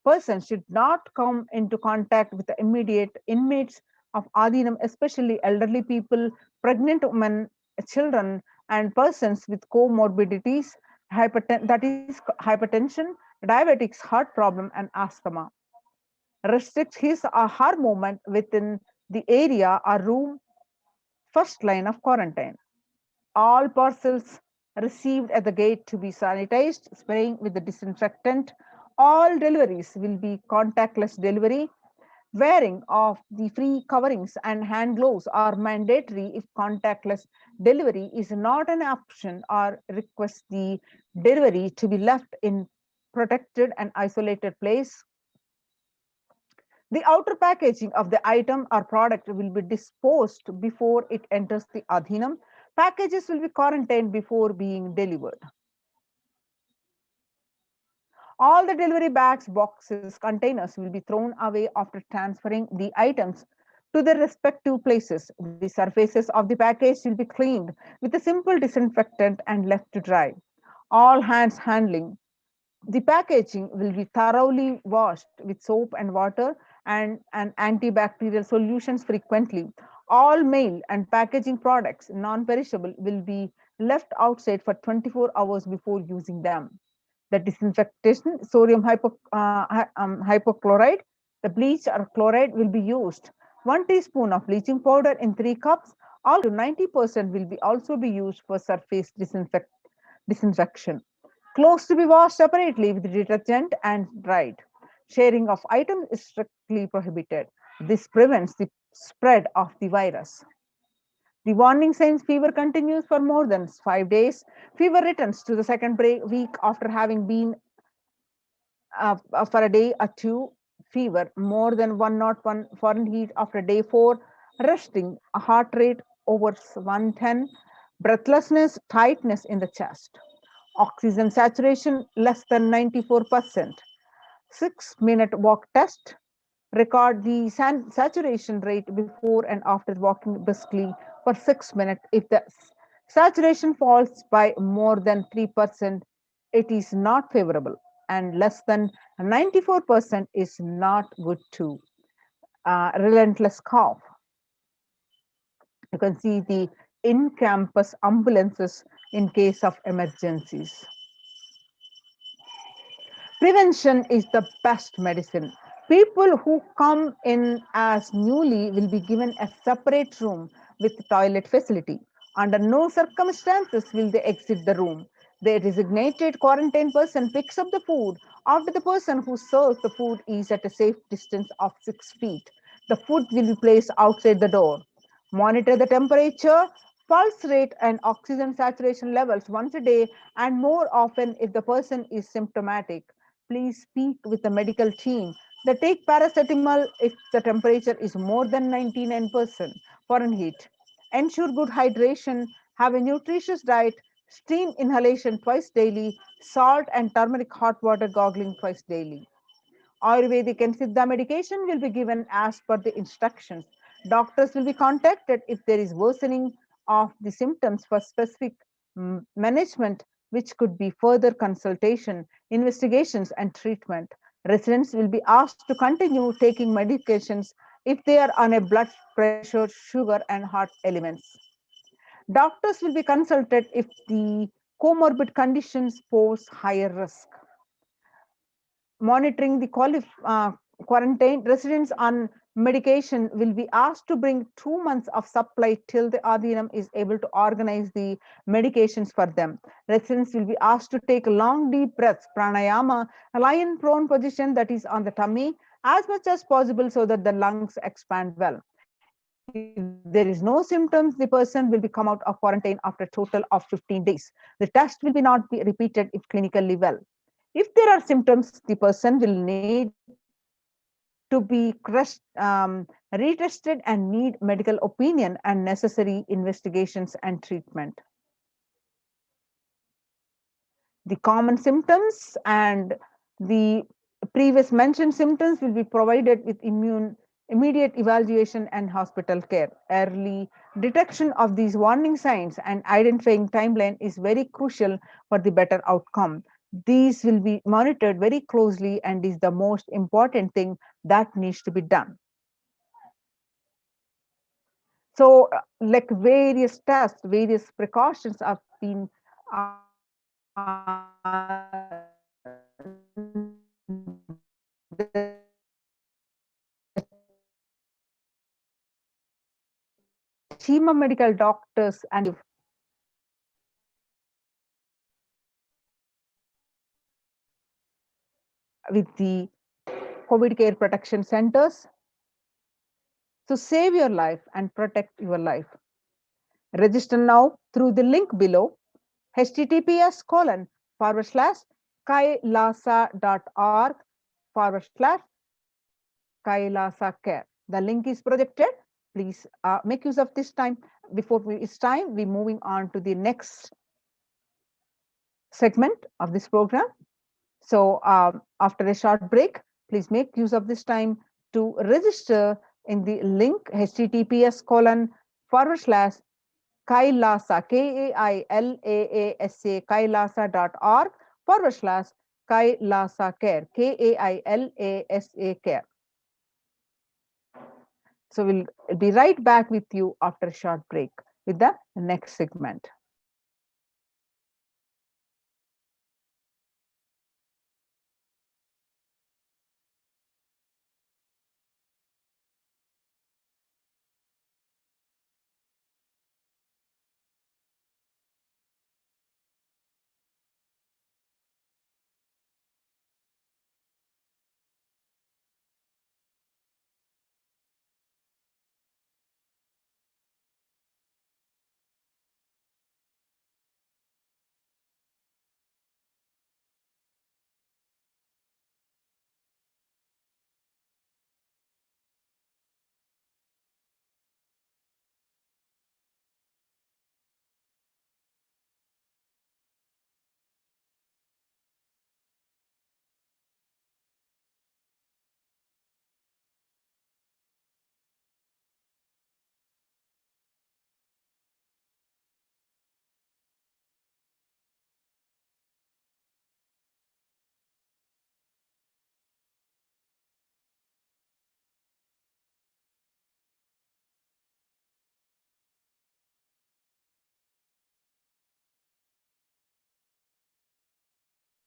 Person should not come into contact with the immediate inmates of Adhinam, especially elderly people, pregnant women, children, and persons with comorbidities, that is hypertension, diabetics, heart problem, and asthma. Restrict his or her movement within the area or room. First line of quarantine. All parcels received at the gate to be sanitized, spraying with the disinfectant. All deliveries will be contactless delivery. Wearing of the free coverings and hand gloves are mandatory if contactless delivery is not an option, or request the delivery to be left in protected and isolated place. The outer packaging of the item or product will be disposed before it enters the Adhinam. Packages will be quarantined before being delivered. All the delivery bags, boxes, containers will be thrown away after transferring the items to their respective places. The surfaces of the package will be cleaned with a simple disinfectant and left to dry. All hands handling. The packaging will be thoroughly washed with soap and water and antibacterial solutions frequently. All mail and packaging products, non-perishable, will be left outside for 24 hours before using them. The disinfectation, sodium hypochlorite, the bleach or chloride will be used. 1 teaspoon of bleaching powder in 3 cups. All to 90% will be also be used for surface disinfection. Clothes to be washed separately with detergent and dried. Sharing of items is strictly prohibited. This prevents the spread of the virus. The warning signs: fever continues for more than 5 days. Fever returns to the second week after having been for a day or two. Fever more than 101 Fahrenheit after day 4. Resting, a heart rate over 110. Breathlessness, tightness in the chest. Oxygen saturation less than 94%. 6-minute walk test. Record the saturation rate before and after walking briskly for 6 minutes. If the saturation falls by more than 3%, it is not favorable. and less than 94% is not good too. Relentless cough. You can see the in-campus ambulances in case of emergencies. Prevention is the best medicine. People who come in as newly will be given a separate room with toilet facility. Under no circumstances will they exit the room. The designated quarantine person picks up the food after the person who serves the food is at a safe distance of 6 feet. The food will be placed outside the door. Monitor the temperature, pulse rate, and oxygen saturation levels once a day and more often if the person is symptomatic. Please speak with the medical team. They take paracetamol if the temperature is more than 99% Fahrenheit. Ensure good hydration, have a nutritious diet, steam inhalation twice daily, salt and turmeric hot water gargling twice daily. Ayurvedic and Siddha medication will be given as per the instructions. Doctors will be contacted if there is worsening of the symptoms for specific management, which could be further consultation, investigations, and treatment. Residents will be asked to continue taking medications if they are on a blood pressure, sugar, and heart elements. Doctors will be consulted if the comorbid conditions pose higher risk. Monitoring the quarantine residents on medication will be asked to bring 2 months of supply till the Adhinam is able to organize the medications for them. Residents will be asked to take long deep breaths, pranayama, a lion prone position that is on the tummy as much as possible so that the lungs expand well. If there is no symptoms, the person will be come out of quarantine after a total of 15 days. The test will be not be repeated if clinically well. If there are symptoms, the person will need to be retested and need medical opinion and necessary investigations and treatment. The common symptoms and the previous mentioned symptoms will be provided with immediate evaluation and hospital care. Early detection of these warning signs and identifying timeline is very crucial for the better outcome. These will be monitored very closely and is the most important thing that needs to be done. So like various tests, various precautions have been team of medical doctors and with the COVID care protection centers to save your life and protect your life. Register now through the link below https://kailasa.org/kailasa care. The link is projected. Please make use of this time. Before it's time, we're moving on to the next segment of this program. So after a short break, please make use of this time to register in the link https://kailasa, KAILAASA, kailasa.org/kailasa care, KAILASA care. So we'll be right back with you after a short break with the next segment.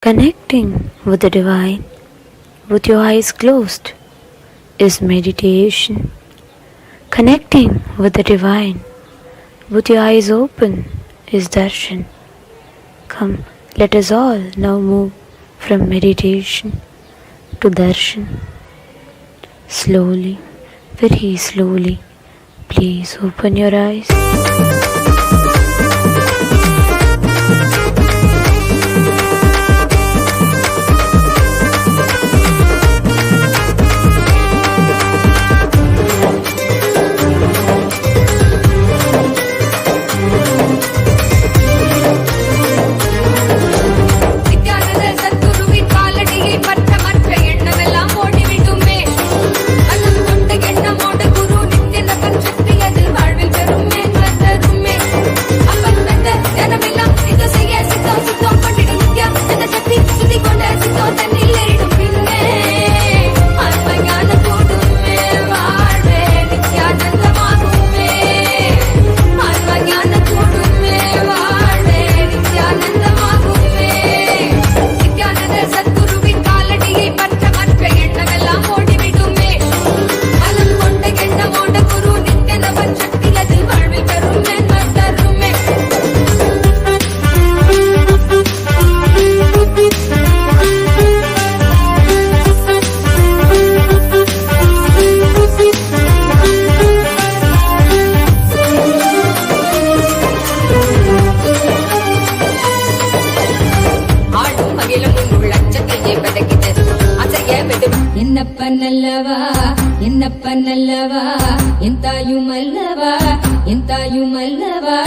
Connecting with the divine with your eyes closed is meditation. Connecting with the divine with your eyes open is darshan. Come, let us all now move from meditation to darshan. Slowly, very slowly, please open your eyes. என்னப்பனல்லவா என் தாயுமல்லவா என் தாயுமல்லவா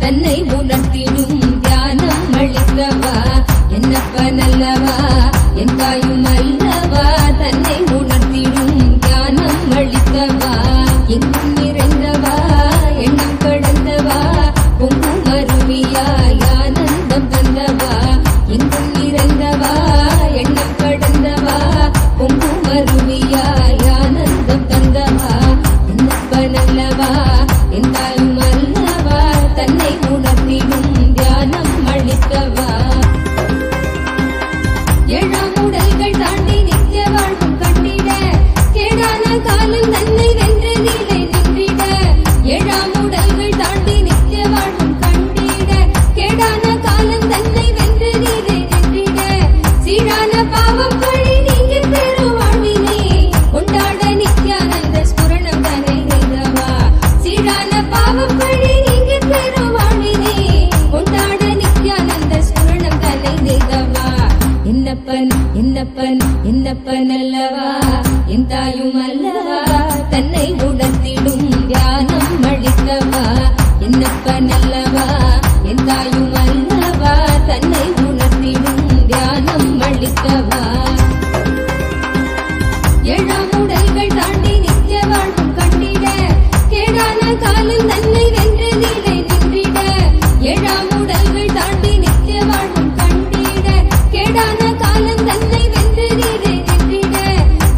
தன்னை உணர்த்திடும் தியானம் அளிக்கவா என்னப்பனல்லவா என் தாயுமல்லவா தன்னை உணர்த்திடும் தியானம் அளிக்கவா எங்கும் நிறைந்தவா எண்ணம் கடந்தவா பொங்கும் அருவியாய் ஆனந்தம் தந்தவா எங்கும் நிறைந்தவா எண்ணம் கடந்தவா பொங்கும் அருவியாய் ஆனந்தம் தந்தவா என்னப்பனல்லவா என் தாயுமல்லவா தன்னை உணர்த்திடும் தியானம் அளிக்கவா ஏழாம் உடல்கள் தாண்டி நித்திய வாழ்வும் கண்டிட கேடான காலம் தன்னை வென்று நீலை நின்றிட ஏழாம் உடல்கள் தாண்டி நித்திய வாழ்வும் கண்டிட கேடான காலம் தன்னை வென்று நீலை நின்றிட சீரான பாவம் பழி நீங்கி பெரு வாழ்வினை கொண்டாட நித்யானந்த ஸ்புரணம் தன்னை நெய்தவா சீரான பாவம் பழி நீங்கி பெரு வாழ்வினை கொண்டாட நித்யானந்த ஸ்புரணம் தன்னை நெய்தவா என்னப்பனல்லவா என் தாயுமல்லவா தன்னை உணர்த்திடும் தியானம் அளிக்கவா என்னப்பனல்லவா என் தாயுமல்லவா தன்னை உணர்த்திடும் தியானம் அளிக்கவா ஏழாம் உடல்கள் தாண்டி நித்திய வாழ்வும் கண்டிட கேடான காலம் தன்னை வென்று நீலை நின்றிட ஏழாம் உடல்கள் தாண்டி நித்திய வாழ்வும் கண்டிட கேடான காலம் தன்னை வென்று நீலை நின்றிட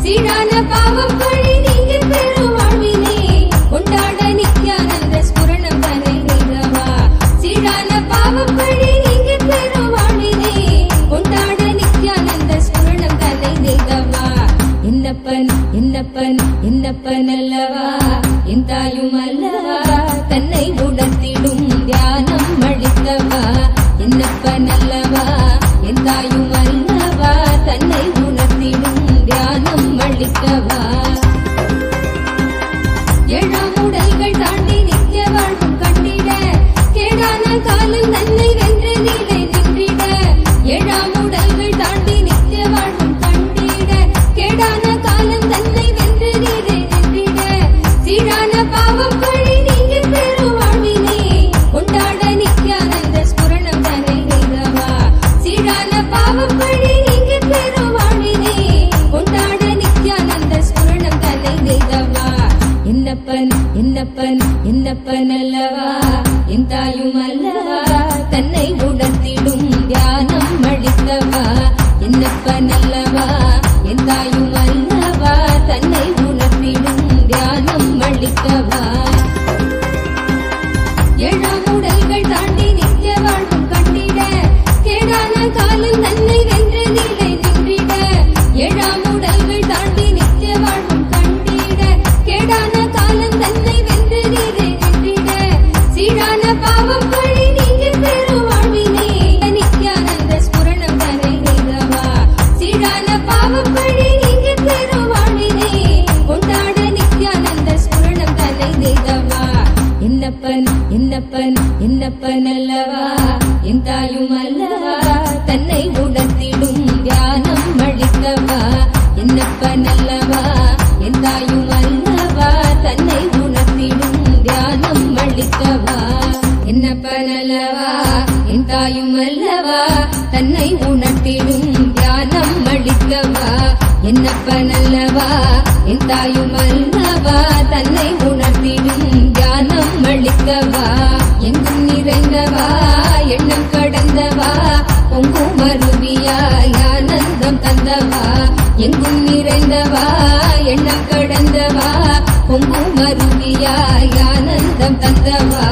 சீரான பாவம் பழி நீங்கி பெரு வாழ்வினை கொண்டாட நித்யானந்த ஸ்புரணம் தன்னை நெய்தவா சீரான பாவம் பழி நீங்கி பெரு வாழ்வினை கொண்டாட நித்யானந்த ஸ்புரணம் தன்னை நெய்தவா என்னப்பனல்லவா என் தாயுமல்லவா தன்னை உணர்த்திடும் தியானம் அளிக்கவா என்னப்பனல்லவா என் தாயுமல்லவா தன்னை உணர்த்திடும் தியானம் அளிக்கவா ஏழாம் உடல்கள் தாண்டி நித்திய வாழ்வும் கண்டிட கேடான காலம் தன்னை வென்று நீலை நின்றிட ஏழாம் உடல்கள் தாண்டி நித்திய வாழ்வும் கண்டிட கேடான காலம் தன்னை வென்று நீலை நின்றிட சீரான பாவம் பழி நீங்கி பெரு வாழ்வினை கொண்டாட நித்யானந்த ஸ்புரணம் தன்னை நெய்தவா சீரான பாவம் பழி நீங்கி பெரு வாழ்வினை கொண்டாட நித்யானந்த ஸ்புரணம் தன்னை நெய்தவா என்னப்பனல்லவா என் தாயுமல்லவா தன்னை உணர்த்திடும் தியானம் அளிக்கவா என்னப்பனல்லவா என் தாயுமல்லவா தன்னை உணர்த்திடும் தியானம் அளிக்கவா ஏழாம் உடல்கள் தாண்டி நித்திய வாழ்வும் கண்டிட கேடான காலம் தன்னை வென்று தன்னை உணர்த்திடும் தியானம் அளிக்கவா என்னப்பனல்லவா என் தாயும் அல்லவா தன்னை உணர்த்திடும் தியானம் அளிக்கவா எங்கும் நிறைந்தவா எண்ணம் கடந்தவா பொங்கும் அருவியாய் ஆனந்தம் தந்தவா எங்கும் நிறைந்தவா எண்ணம் கடந்தவா பொங்கும் அருவியாய் ஆனந்தம் தந்தவா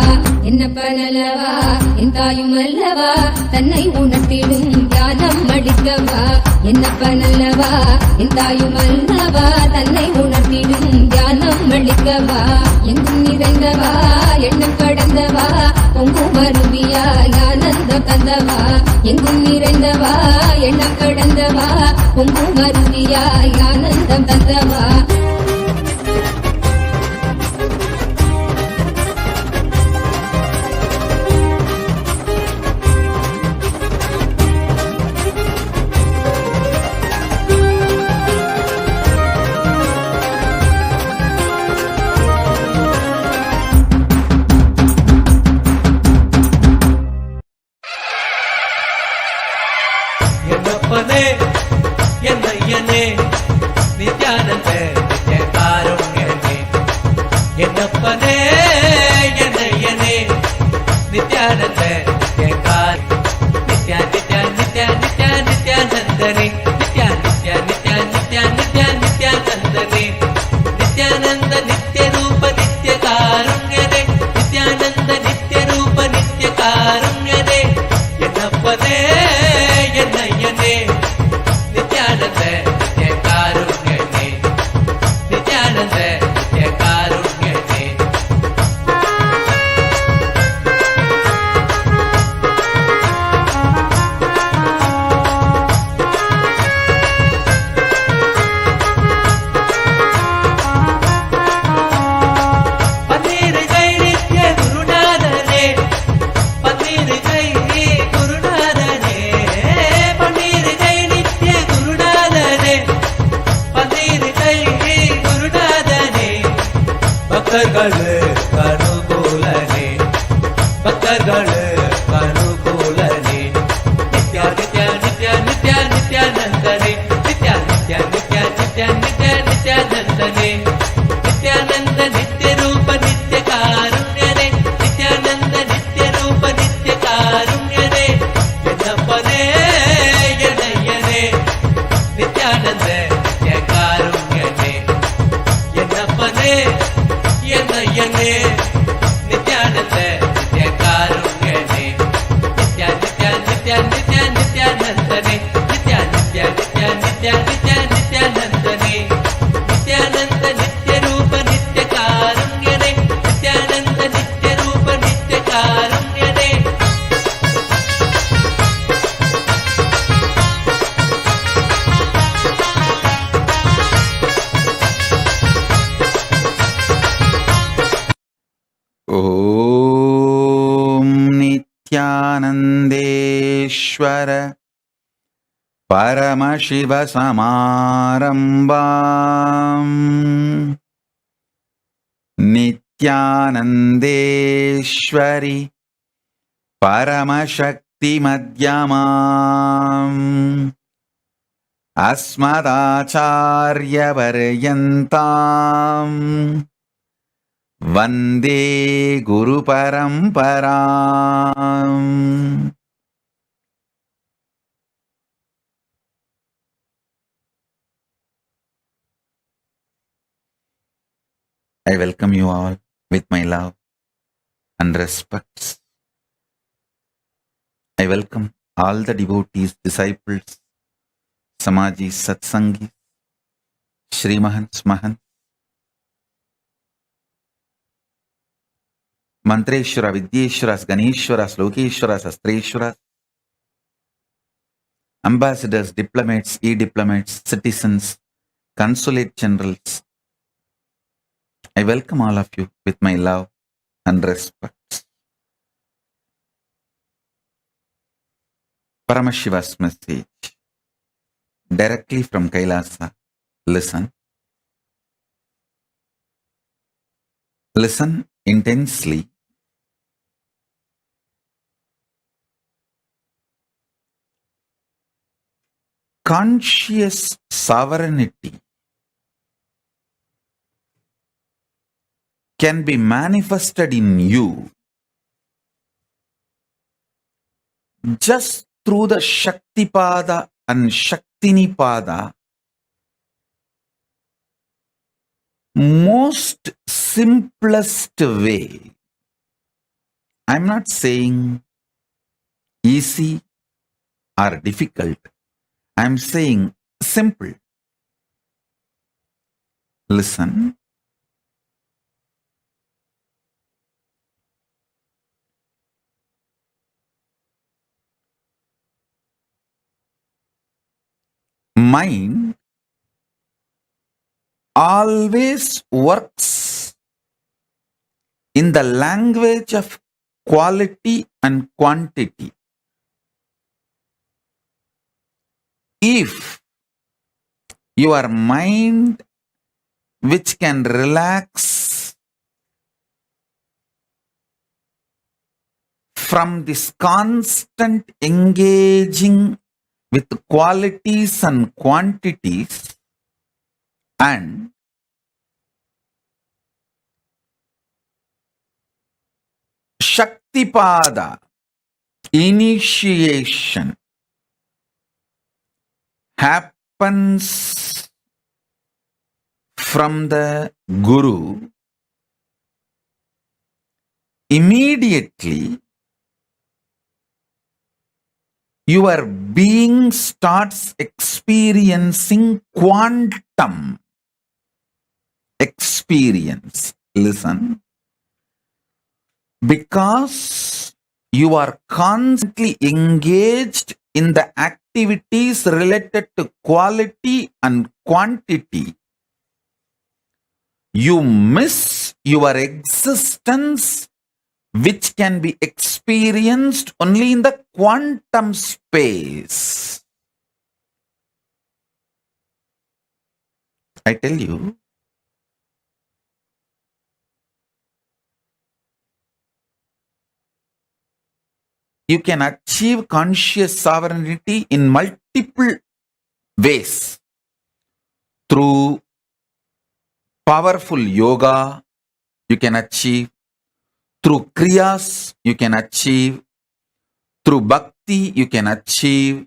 என்னப்பனல்லவா என் தாயும் அல்லவா தன்னை உணர்த்திடும் தியானம் அளிக்கவா என்னப்பனல்லவா என் தாயும் அல்லவா தன்னை உணர்த்திடும் தியானம் அளிக்கவா எங்கும் நிறைந்தவா எண்ணம் கடந்தவா பொங்கும் அருவியாய் ஆனந்தம் தந்தவா எங்கும் நிறைந்தவா எண்ணம் கடந்தவா பொங்கும் அருவியாய் ஆனந்தம் தந்தவா என்னப்பனே என்னையனே நித்யானந்த நித்யகாருண்யனே என்னப்பனே என்னையனே நித்யானந்த நித்யகார் நித்யா நித்யா நித்யா நித்யா நித்யானந்தனே நித்யா நித்யா நித்யா நித்யா நித்யா நித்யானந்தனே நித்யானந்த நித்ய ரூப நித்ய காருண்யனே நித்யானந்த நித்ய ரூப நித்ய காருண்யனே என்னப்பனே என்னையனே நித்யானந்த நித்ய காருண்யனே நித்யானந்த நித்ய காருண்யனே பன்னீரு கை நித்ய குருநாதனே பன்னீரு கை குருநாதனே பன்னீரு கை நித்ய குருநாதனே பன்னீரு கை குருநாதனே பக்தர்களுக்கு அனுகூலனே பக்தர்களுக்கு அனுகூலனே நித்யா நித்யா நித்யா நித்யா நித்யானந்தனே நித்யா நித்யா நித்யா நித்யா நித்யா நித்யானந்தனே நித்யானந்த நித்ய ரூப நித்ய காருண்யனே நித்யானந்த நித்ய ரூப நித்ய காருண்யனே என்னப்பனே என்னையனே நித்யானந்த நித்ய காருண்யனே என்னப்பனே என்னையனே நித்யானந்த நித்ய காருண்யனே நித்யா நித்யா நித்யா நித்யா நித்யானந்தனே நித்யா நித்யா நித்யா நித்யா நித்யா நித்யானந்தனே நித்யானந்த நித்ய ரூப நித்ய காருண்யனே நித்யானந்த நித்ய ரூப நித்ய காருண்யனே ॐ नित्यानन्देश्वर परमशिवसमारम्भाम् नित्यानन्देश्वरि परमशक्तिमध्यमाम् अस्मदाचार्यपर्यन्ताम् वन्दे गुरुपरम्पराम् I welcome you all with my love and respects. I welcome all the devotees, disciples, Samajis, Satsangis, Shri Mahants, Mahants, Mantreshwara, Vidyeshwaras, Ganeshwaras, Lokeshwaras, Astreshwaras, ambassadors, diplomats, e-diplomats, citizens, consulate generals. I welcome all of you with my love and respect. Paramashiva's message directly from Kailasa. Listen. Listen intensely. conscious sovereignty can be manifested in you just through the Shaktipada and Shaktinipada, most simplest way. I'm not saying easy or difficult. I'm saying simple. Listen. Mind always works in the language of quality and quantity. If your mind, which can relax from this constant engaging with qualities and quantities, and Shaktipada, initiation, happens from the Guru, immediately your being starts experiencing quantum experience. Listen. Because you are constantly engaged in the activities related to quality and quantity, you miss your existence, which can be experienced only in the quantum space. I tell you, you can achieve conscious sovereignty in multiple ways. Through powerful yoga, you can achieve. Through kriyas, you can achieve. Through bhakti, you can achieve.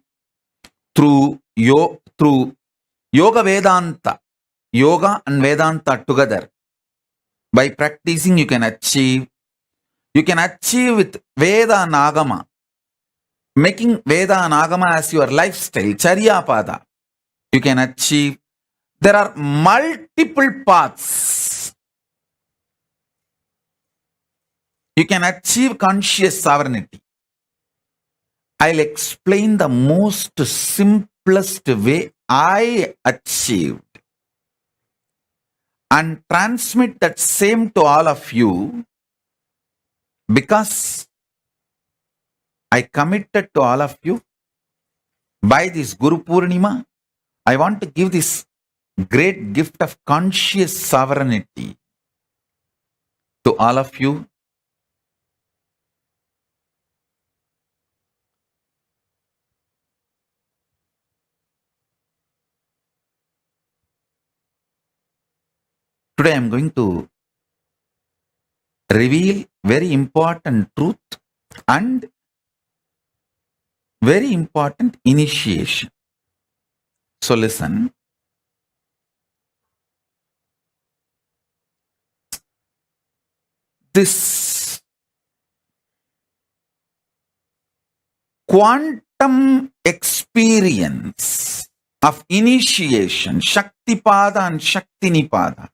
Through yoga Vedanta, yoga and Vedanta together. By practicing, you can achieve. You can achieve with Veda and Agama. Making Veda and Agama as your lifestyle, Charyapada, you can achieve. There are multiple paths. You can achieve conscious sovereignty. I'll explain the most simplest way I achieved and transmit that same to all of you, because I committed to all of you by this Guru Purnima. I want to give this great gift of conscious sovereignty to all of you. Today I am going to reveal very important truth and very important initiation. So listen. This quantum experience of initiation, Shaktipada and Shaktinipada,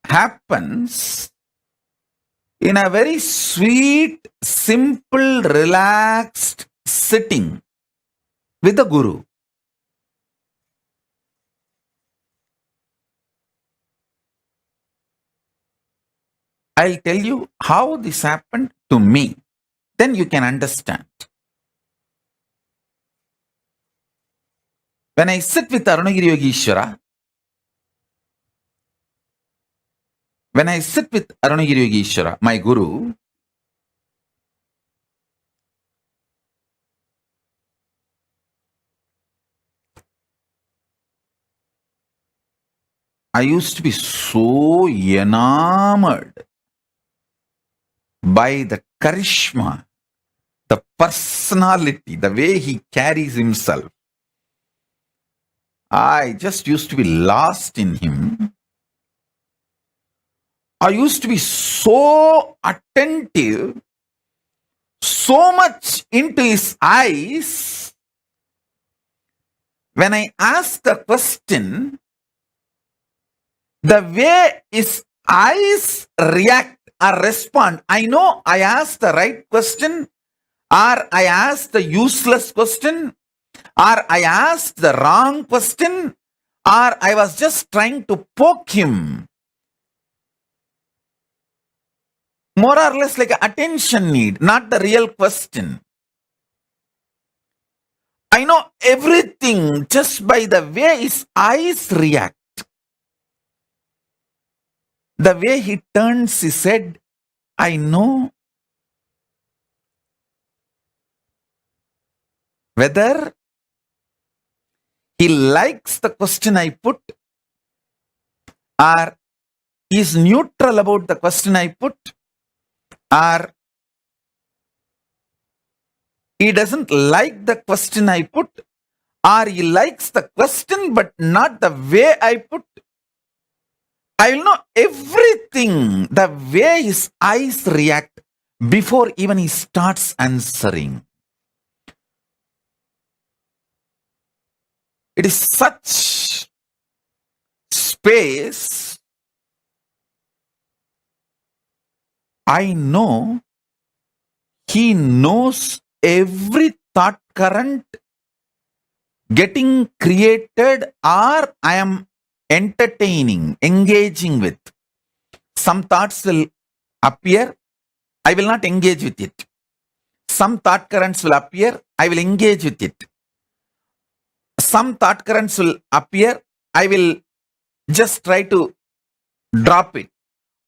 happens in a very sweet, simple, relaxed sitting with the Guru. I'll tell you how this happened to me. Then you can understand. When I sit with Arunagiri Yogeshwara, my Guru, I used to be so enamored by the charisma, the personality, the way he carries himself. I just used to be lost in him. I used to be so attentive, so much into his eyes. When I asked a question, the way his eyes react or respond, I know I asked the right question, or I asked the useless question, or I asked the wrong question, or I was just trying to poke him. More or less like an attention need, not the real question. I know everything just by the way his eyes react. The way he turns his head, I know whether he likes the question I put or is neutral about the question I put, or he doesn't like the question I put, or he likes the question but not the way I put. I will know everything, the way his eyes react before even he starts answering. It is such space. I know he knows every thought current getting created or I am entertaining, engaging with. Some thoughts will appear, I will not engage with it. Some thought currents will appear, I will engage with it. Some thought currents will appear, I will just try to drop it.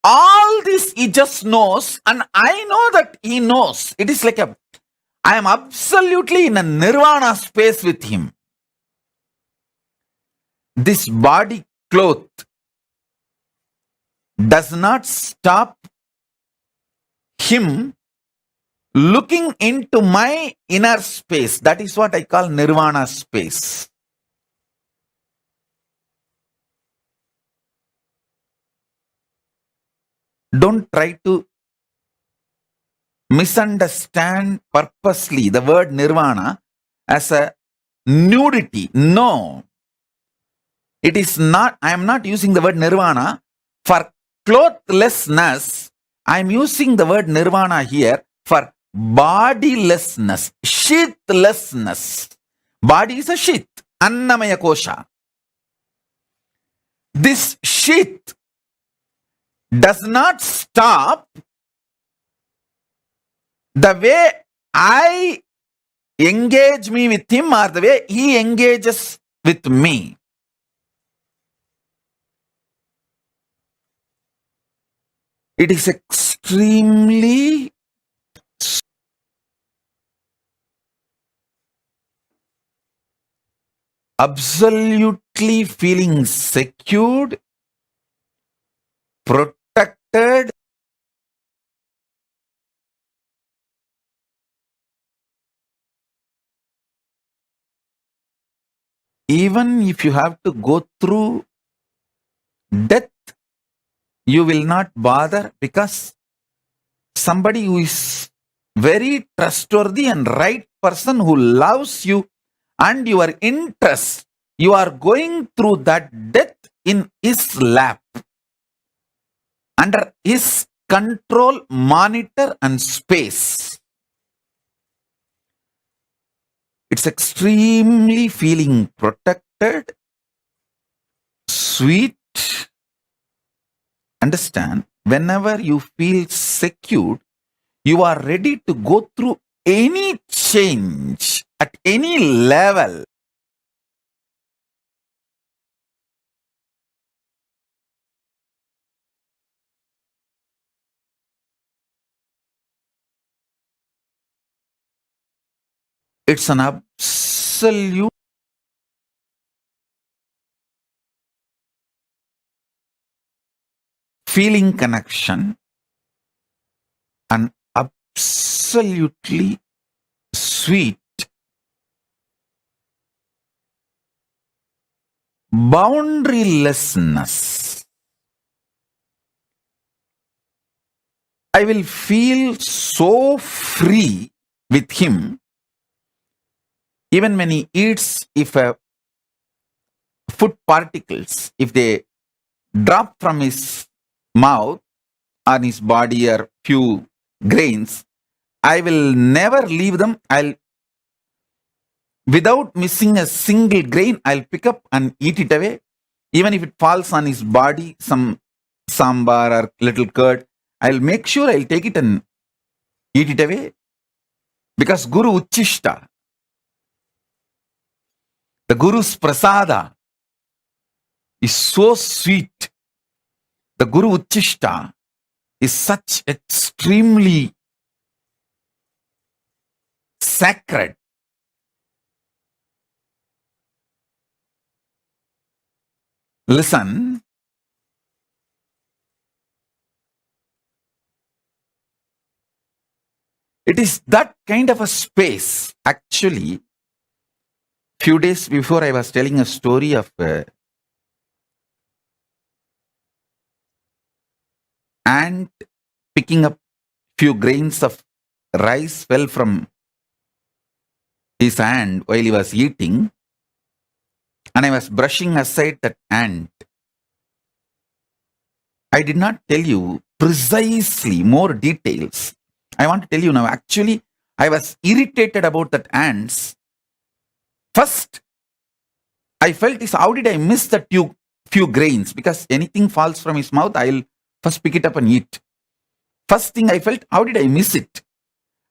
All this he just knows, and I know that he knows. It is like I am absolutely in a nirvana space with him. This body cloth does not stop him looking into my inner space. That is what I call nirvana space. Don't try to misunderstand purposely the word nirvana as a nudity. No. It is not, I am not using the word nirvana for clothlessness. I am using the word nirvana here for bodilessness, sheathlessness. Body is a sheath, annamaya kosha. This sheath does not stop the way I engage me with him or the way he engages with me. It is extremely absolutely feeling secured, protected, even if you have to go through death, you will not bother because somebody who is very trustworthy and right person who loves you and your interest, you are going through that death in his lap, under his control, monitor and space. It's extremely feeling protected, sweet. Understand, whenever you feel secured, you are ready to go through any change at any level. It's an absolute feeling connection, and absolutely sweet boundarylessness. I will feel so free with him. Even when he eats, if food particles, if they drop from his mouth on his body or few grains, I will never leave them. Without missing a single grain, I'll pick up and eat it away. Even if it falls on his body, some sambar or little curd, I'll make sure I'll take it and eat it away. Because Guru Uchishta, the Guru's prasada is so sweet. The Guru Uchishta is such extremely sacred. Listen. It is that kind of a space. Actually, few days before I was telling a story of ant picking up few grains of rice fell from his hand while he was eating, and I was brushing aside that ant. I did not tell you precisely more details. I want to tell you now, actually, I was irritated about that ants. First, I felt is how did I miss that few grains? Because anything falls from his mouth, I'll first pick it up and eat. First thing I felt, how did I miss it?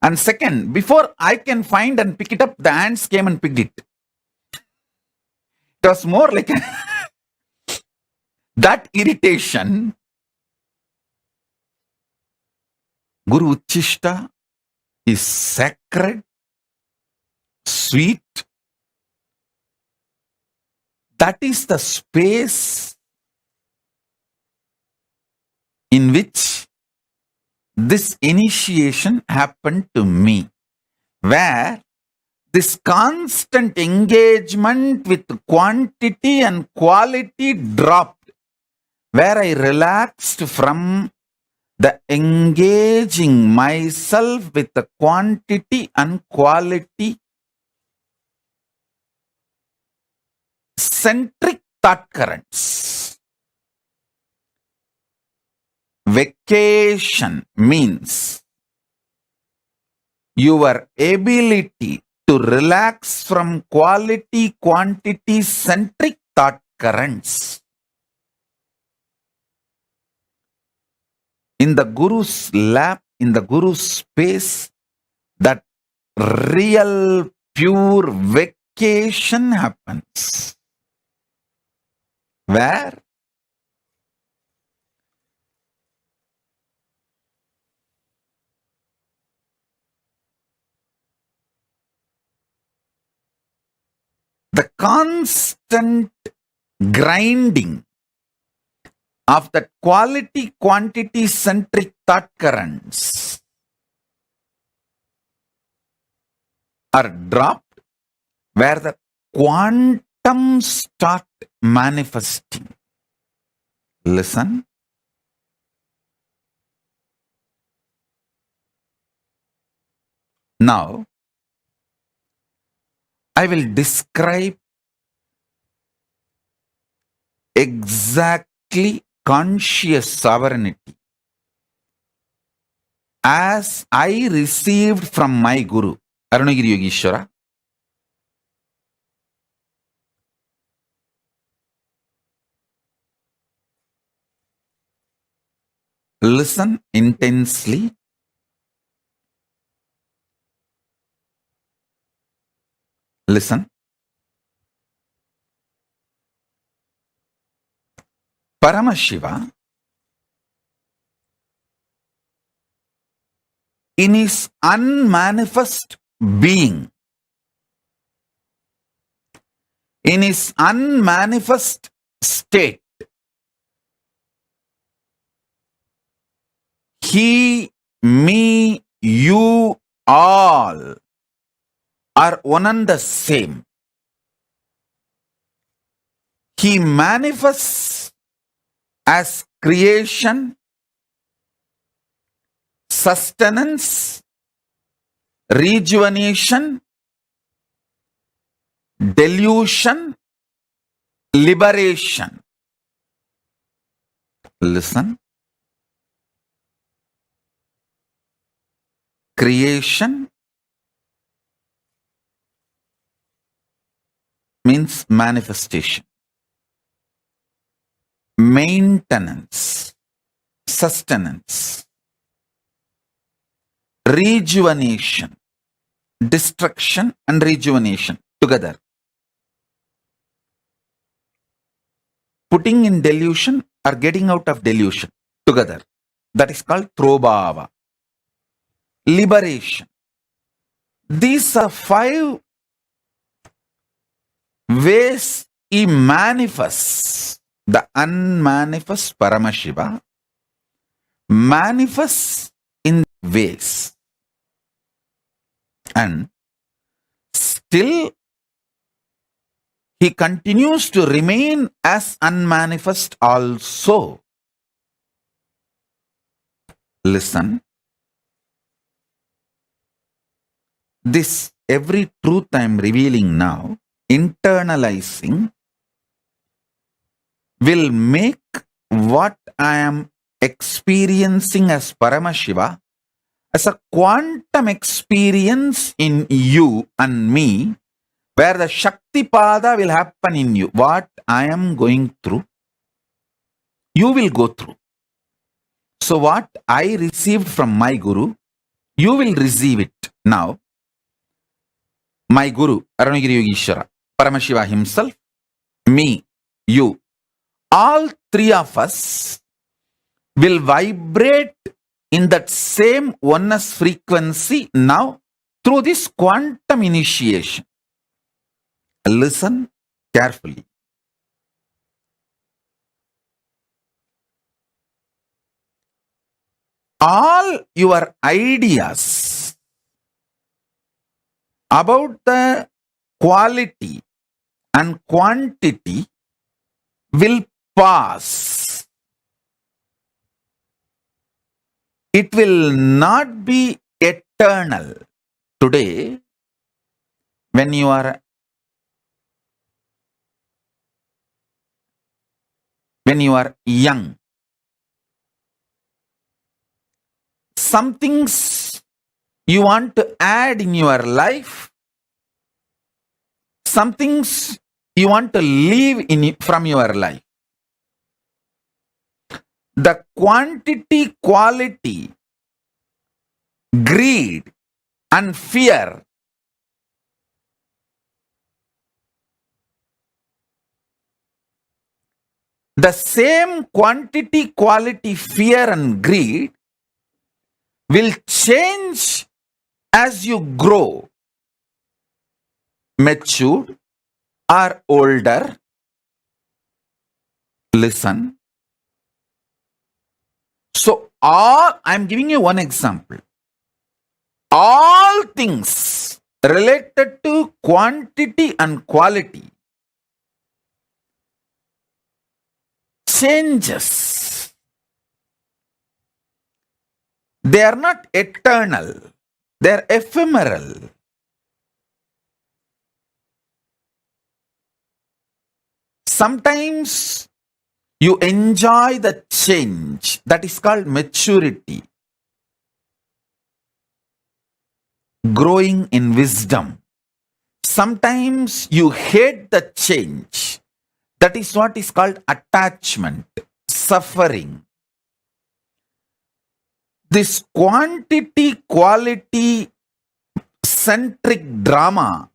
And second, before I can find and pick it up, the ants came and picked it. It was more like that irritation. Guru Uchishta is sacred, sweet. That is the space in which this initiation happened to me, where this constant engagement with quantity and quality dropped, where I relaxed from the engaging myself with the quantity and quality centric thought currents. Vacation means your ability to relax from quality, quantity centric thought currents. In the Guru's lap, in the Guru's space, that real pure vacation happens. Where the constant grinding of that quality quantity centric thought currents are dropped, where the quantum start manifesting. Listen. Now, I will describe exactly conscious sovereignty as I received from my Guru, Arunagiri Yogeshwara. Listen intensely. Listen. Paramashiva, in his unmanifest being, in his unmanifest state, he, me, you, all are one and the same. He manifests as creation, sustenance, rejuvenation, delusion, liberation. Listen. Creation means manifestation. Maintenance, sustenance, rejuvenation, destruction and rejuvenation together. Putting in delusion or getting out of delusion together. That is called Throbhava. Liberation. These are 5 ways he manifests. The unmanifest Paramashiva manifests in ways. And still he continues to remain as unmanifest also. Listen. This every truth I am revealing now, internalizing, will make what I am experiencing as Paramashiva as a quantum experience in you and me, where the Shakti Pada will happen in you. What I am going through, you will go through. So what I received from my Guru, you will receive it now. My Guru, Arunagiri Yogeshwara, Paramashiva himself, me, you, all 3 of us will vibrate in that same oneness frequency now through this quantum initiation. Listen carefully. All your ideas about the quality and quantity will pass. It will not be eternal. Today, when you are young, some things you want to add in your life, some things you want to leave from your life. The quantity, quality, greed and fear the same quantity, quality, fear and greed will change as you grow, matured or older. Listen. So I'm giving you one example. All things related to quantity and quality changes. They are not eternal. They are ephemeral. Sometimes you enjoy the change. That is called maturity. Growing in wisdom. Sometimes you hate the change. That is what is called attachment, suffering. This quantity, quality centric drama,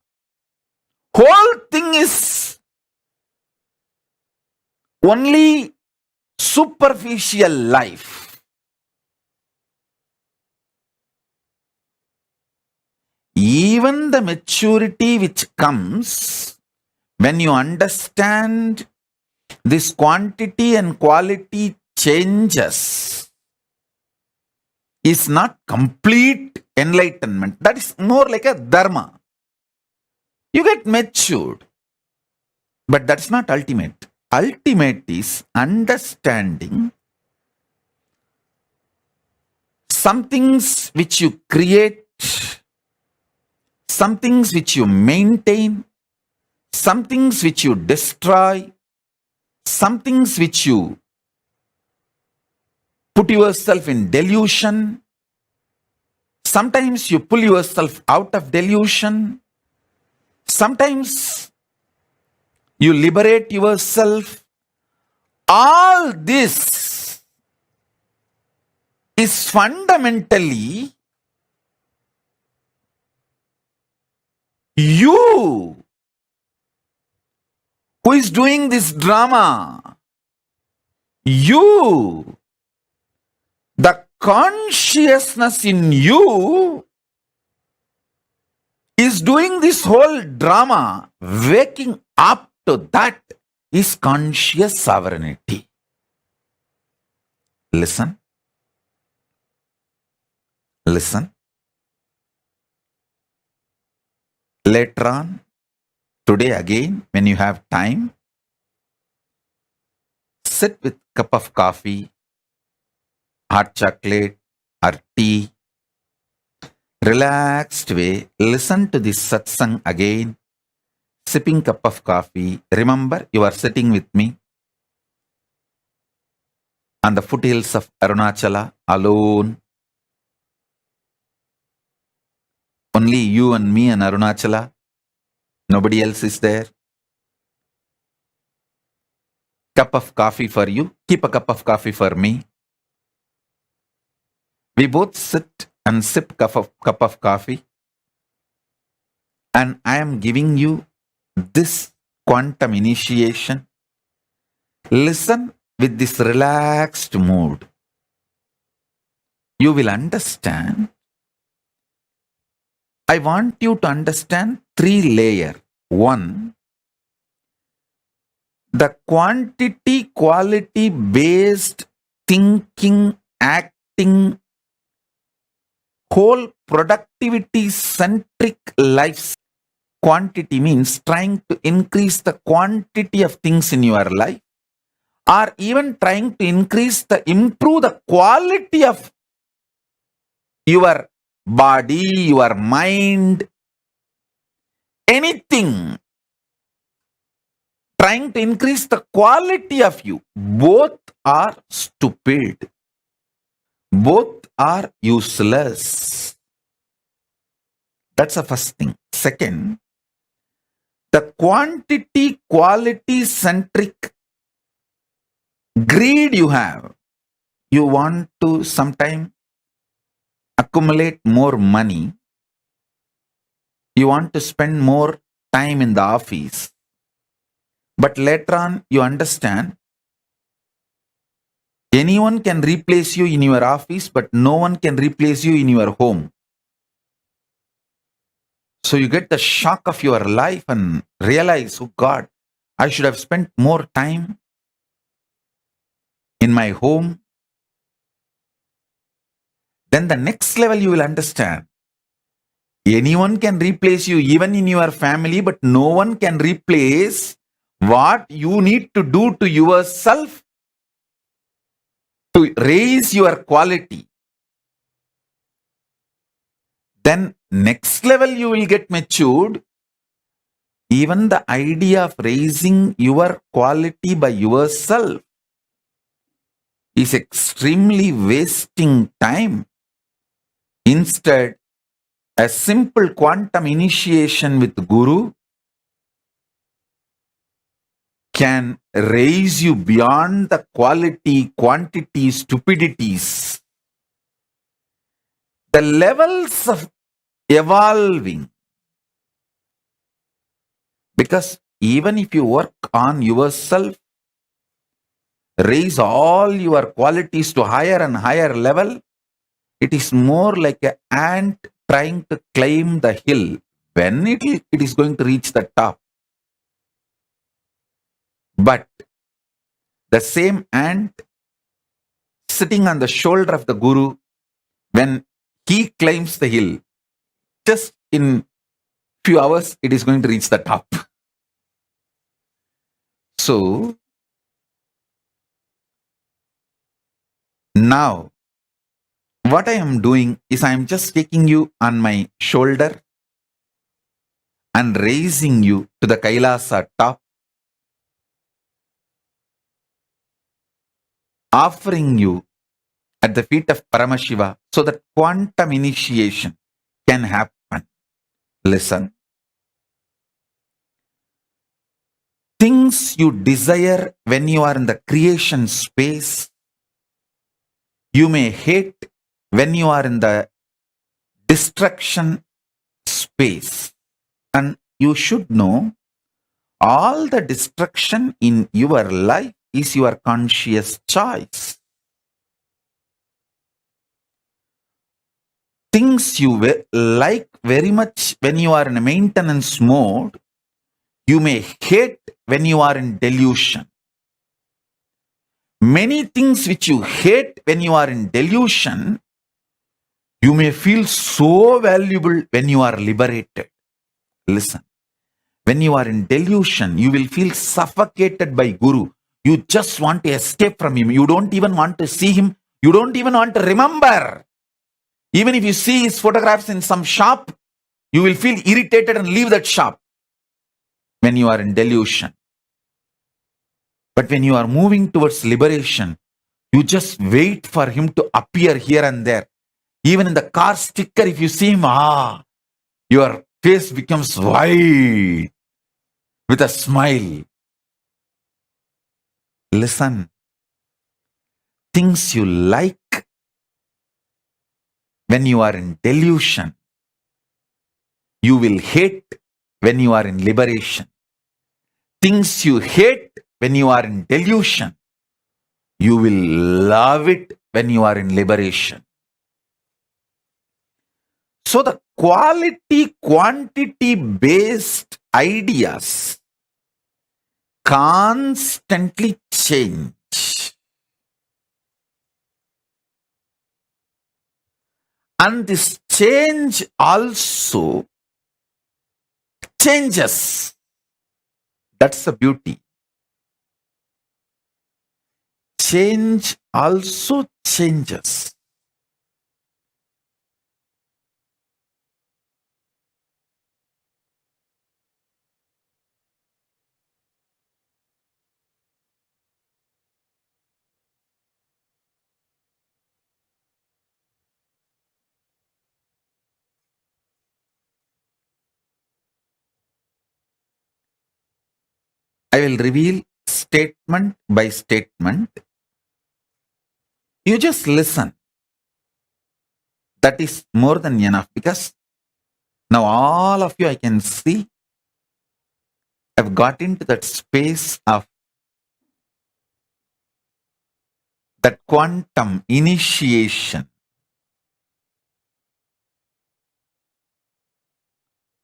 whole thing is only superficial life. Even the maturity which comes when you understand this quantity and quality changes, is not complete enlightenment. That is more like a dharma. You get matured, but that's not ultimate. Ultimate is understanding some things which you create, some things which you maintain, some things which you destroy, some things which you put yourself in delusion. Sometimes you pull yourself out of delusion. Sometimes you liberate yourself. All this is fundamentally you who is doing this drama. You, the consciousness in you is doing this whole drama. Waking up to that is conscious sovereignty. Listen. Listen. Later on, today again, when you have time, sit with cup of coffee, hot chocolate or tea, relaxed way, listen to this satsang again, sipping cup of coffee. Remember, you are sitting with me on the foothills of Arunachala alone. Only you and me and Arunachala. Nobody else is there. Cup of coffee for you. Keep a cup of coffee for me. We both sit and sip cup of coffee. And I am giving you this quantum initiation. Listen with this relaxed mood. You will understand. I want you to understand 3 layers. 1, the quantity quality based thinking, acting, whole productivity centric life. Quantity means trying to increase the quantity of things in your life, or even trying to improve the quality of your body, your mind, anything. Trying to increase the quality of you. Both are stupid. Both are useless. That's the first thing. Second, the quantity quality centric greed you have. You want to sometime accumulate more money. You want to spend more time in the office. But later on, you understand, anyone can replace you in your office, but no one can replace you in your home. So you get the shock of your life and realize, oh God, I should have spent more time in my home. Then the next level you will understand, anyone can replace you even in your family, but no one can replace what you need to do to yourself to raise your quality. Then next level you will get matured. Even the idea of raising your quality by yourself is extremely wasting time. Instead, a simple quantum initiation with Guru can raise you beyond the quality, quantity, stupidities. The levels of evolving. Because even if you work on yourself, raise all your qualities to higher and higher level, it is more like an ant trying to climb the hill. When it is going to reach the top. But the same ant sitting on the shoulder of the Guru When he climbs the hill, just in few hours, it is going to reach the top. So now what I am doing is I am just taking you on my shoulder and raising you to the Kailasa top, offering you at the feet of Paramashiva so that quantum initiation can happen. Listen. Things you desire when you are in the creation space, you may hate when you are in the destruction space. And you should know all the destruction in your life is your conscious choice. Things you like very much when you are in a maintenance mode, you may hate when you are in delusion. Many things which you hate when you are in delusion, you may feel so valuable when you are liberated. Listen, when you are in delusion, you will feel suffocated by Guru. You just want to escape from him. You don't even want to see him. You don't even want to remember. Even if you see his photographs in some shop, you will feel irritated and leave that shop when you are in delusion. But when you are moving towards liberation, you just wait for him to appear here and there. Even in the car sticker, if you see him, your face becomes white with a smile. Listen, things you like when you are in delusion, you will hate when you are in liberation. Things you hate when you are in delusion, you will love it when you are in liberation. So the quality, quantity based ideas constantly change. And this change also changes. That's the beauty. Change also changes. I will reveal statement by statement. You just listen. That is more than enough, because now all of you, I can see, have got into that space of that quantum initiation.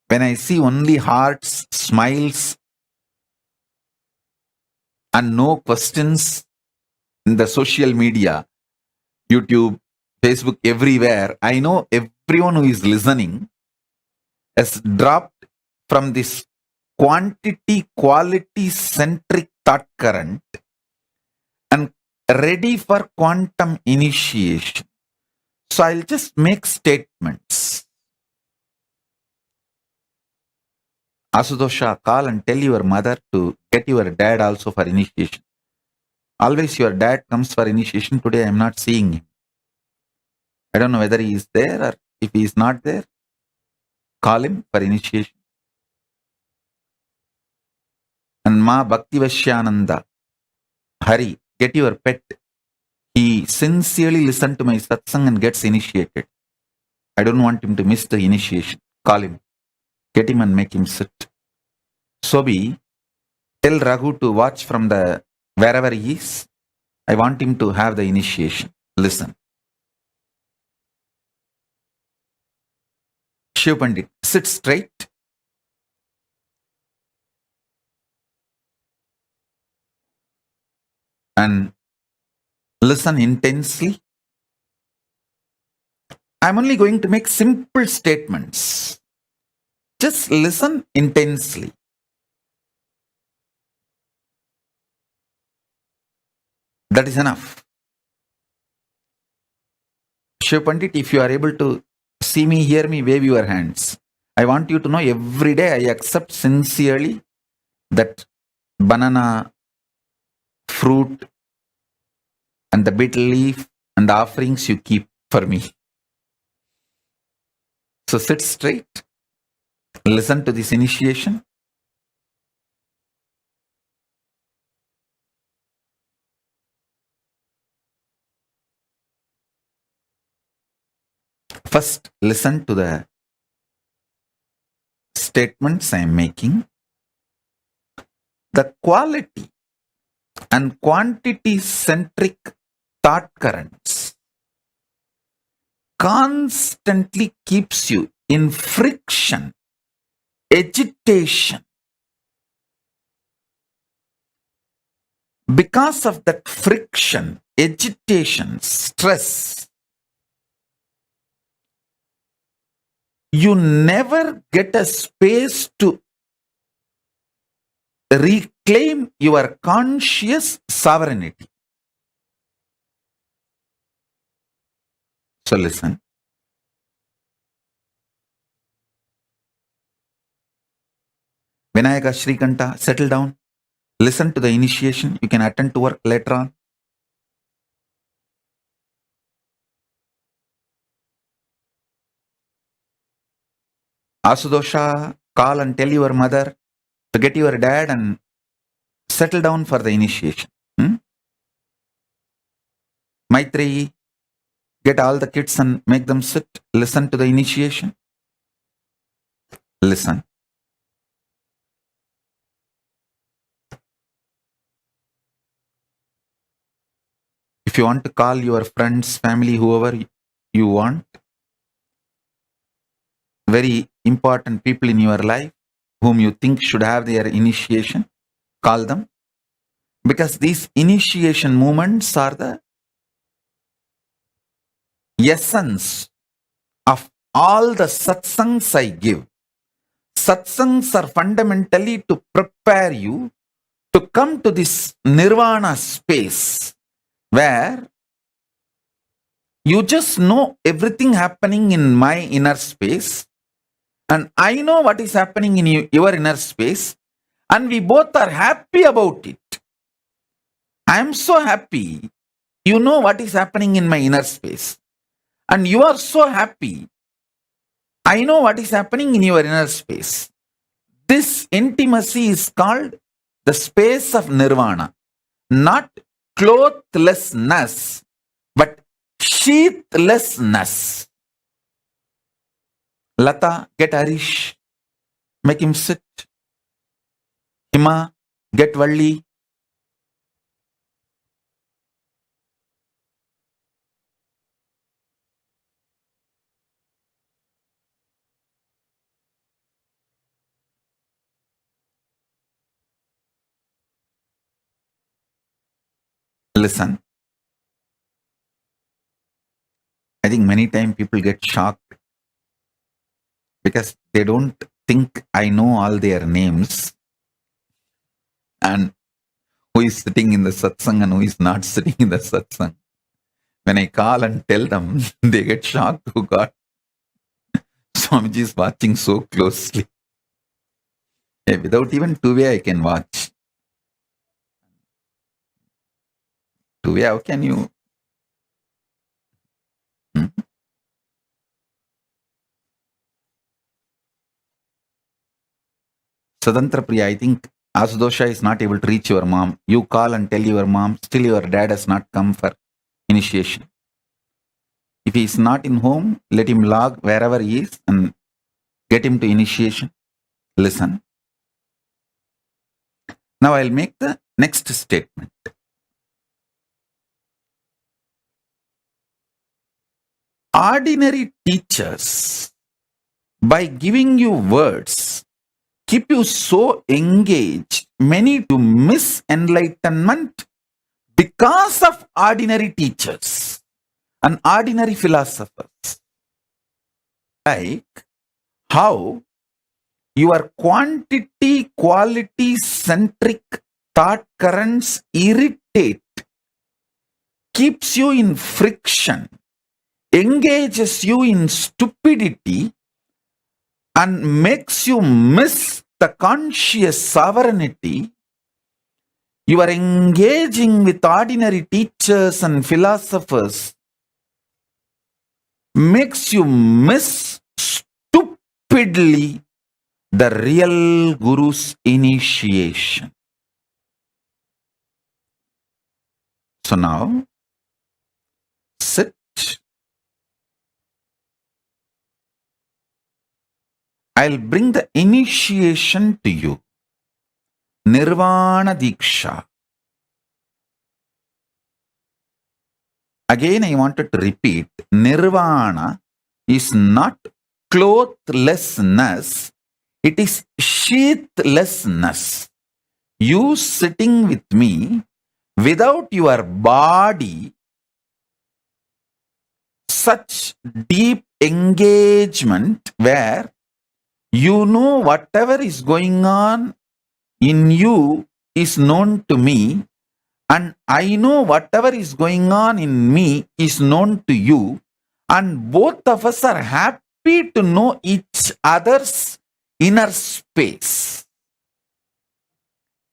When I see only hearts, smiles, and no questions in the social media, YouTube, Facebook, everywhere, I know everyone who is listening has dropped from this quantity, quality centric thought current and ready for quantum initiation. So I'll just make statements. Asudosha, call and tell your mother to get your dad also for initiation. Always your dad comes for initiation. Today I am not seeing him. I don't know whether he is there, or if he is not there, call him for initiation. And Ma Bhakti Vashyananda, hurry, get your pet. He sincerely listened to my satsang and gets initiated. I don't want him to miss the initiation. Call him, get him and make him sit. Sobi, tell Raghu to watch from the wherever he is. I want him to have the initiation. Listen. Shiv Pandit, sit straight. And listen intensely. I'm only going to make simple statements. Just listen intensely. That is enough. Shiv Pandit, if you are able to see me, hear me, wave your hands. I want you to know every day I accept sincerely that banana, fruit, and the betel leaf and the offerings you keep for me. So sit straight, listen to this initiation. First, listen to the statements I am making. The quality and quantity centric thought currents constantly keeps you in friction, agitation. Because of that friction, agitation, stress, you never get a space to reclaim your conscious sovereignty. So listen. Vinayaka, Shrikanta, settle down. Listen to the initiation. You can attend to work later on. Asudosha, call and tell your mother to get your dad and settle down for the initiation. Maitreyi, get all the kids and make them sit. Listen to the initiation. Listen. If you want to call your friends, family, whoever you want, very important people in your life whom you think should have their initiation, call them. Because these initiation moments are the essence of all the satsangs I give. Satsangs are fundamentally to prepare you to come to this nirvana space where you just know everything happening in my inner space and I know what is happening in your inner space and we both are happy about it. I am so happy. You know what is happening in my inner space and you are so happy. I know what is happening in your inner space. This intimacy is called the space of nirvana, not clothlessness, but sheathlessness. Lata, get Harish, make him sit. Hima, get Valli. Listen. I think many times people get shocked because they don't think I know all their names and who is sitting in the satsang and who is not sitting in the satsang. When I call and tell them, they get shocked. Oh God, Swamiji is watching so closely. Without even two-way, I can watch. Two-way, how can you? Sadantra Priya, I think Asudosha is not able to reach your mom. You call and tell your mom, still your dad has not come for initiation. If he is not in home, let him log wherever he is and get him to initiation. Listen. Now I'll make the next statement. Ordinary teachers, by giving you words, keep you so engaged, many to miss enlightenment because of ordinary teachers and ordinary philosophers. like how your quantity quality centric thought currents irritate, keeps you in friction, engages you in stupidity, and makes you miss the conscious sovereignty. You are engaging with ordinary teachers and philosophers, makes you miss stupidly the real Guru's initiation. So now, sit. I'll bring the initiation to you. Nirvana Diksha. Again, I wanted to repeat, Nirvana is not clothlessness, it is sheathlessness. You sitting with me without your body, such deep engagement where you know whatever is going on in you is known to me, and I know whatever is going on in me is known to you, and both of us are happy to know each other's inner space.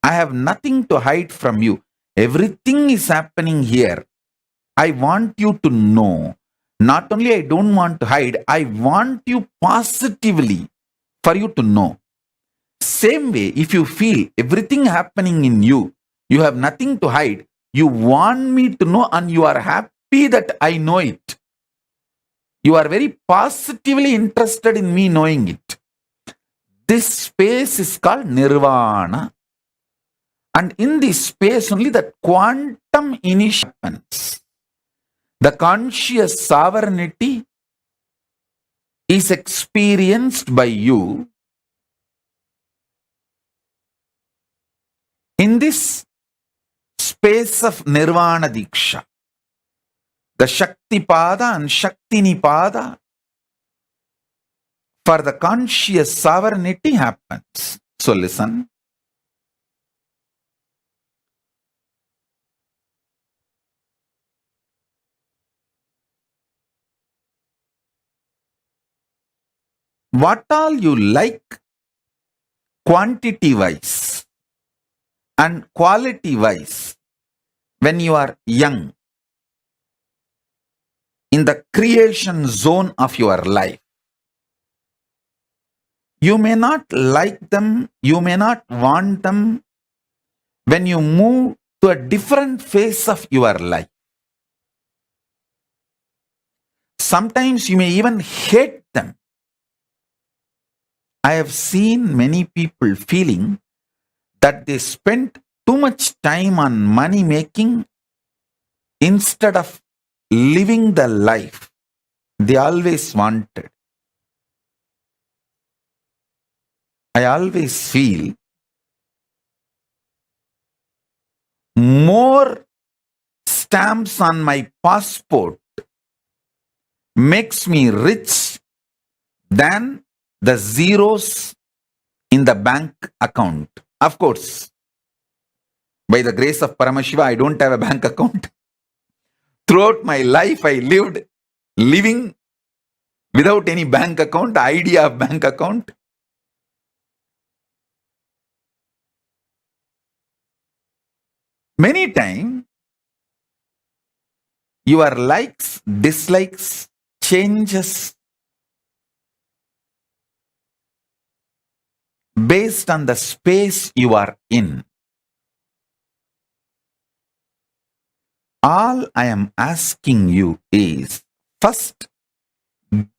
I have nothing to hide from you. Everything is happening here. I want you to know. Not only I don't want to hide, I want you positively for you to know. Same way, if you feel everything happening in you, you have nothing to hide, you want me to know and you are happy that I know it. You are very positively interested in me knowing it. This space is called Nirvana. And in this space only the quantum initiation happens. The conscious sovereignty is experienced by you. In this space of Nirvana Diksha, the Shakti Pada and Shakti Nipada for the conscious sovereignty happens. So listen. What all you like quantity wise and quality wise when you are young in the creation zone of your life, you may not like them, you may not want them when you move to a different phase of your life. Sometimes you may even hate them. I have seen many people feeling that they spent too much time on money making instead of living the life they always wanted. I always feel more stamps on my passport makes me rich than the zeros in the bank account. Of course, by the grace of Paramashiva, I don't have a bank account. Throughout my life, I lived living without any bank account, idea of bank account. Many times, your likes, dislikes, changes based on the space you are in. All I am asking you is, first,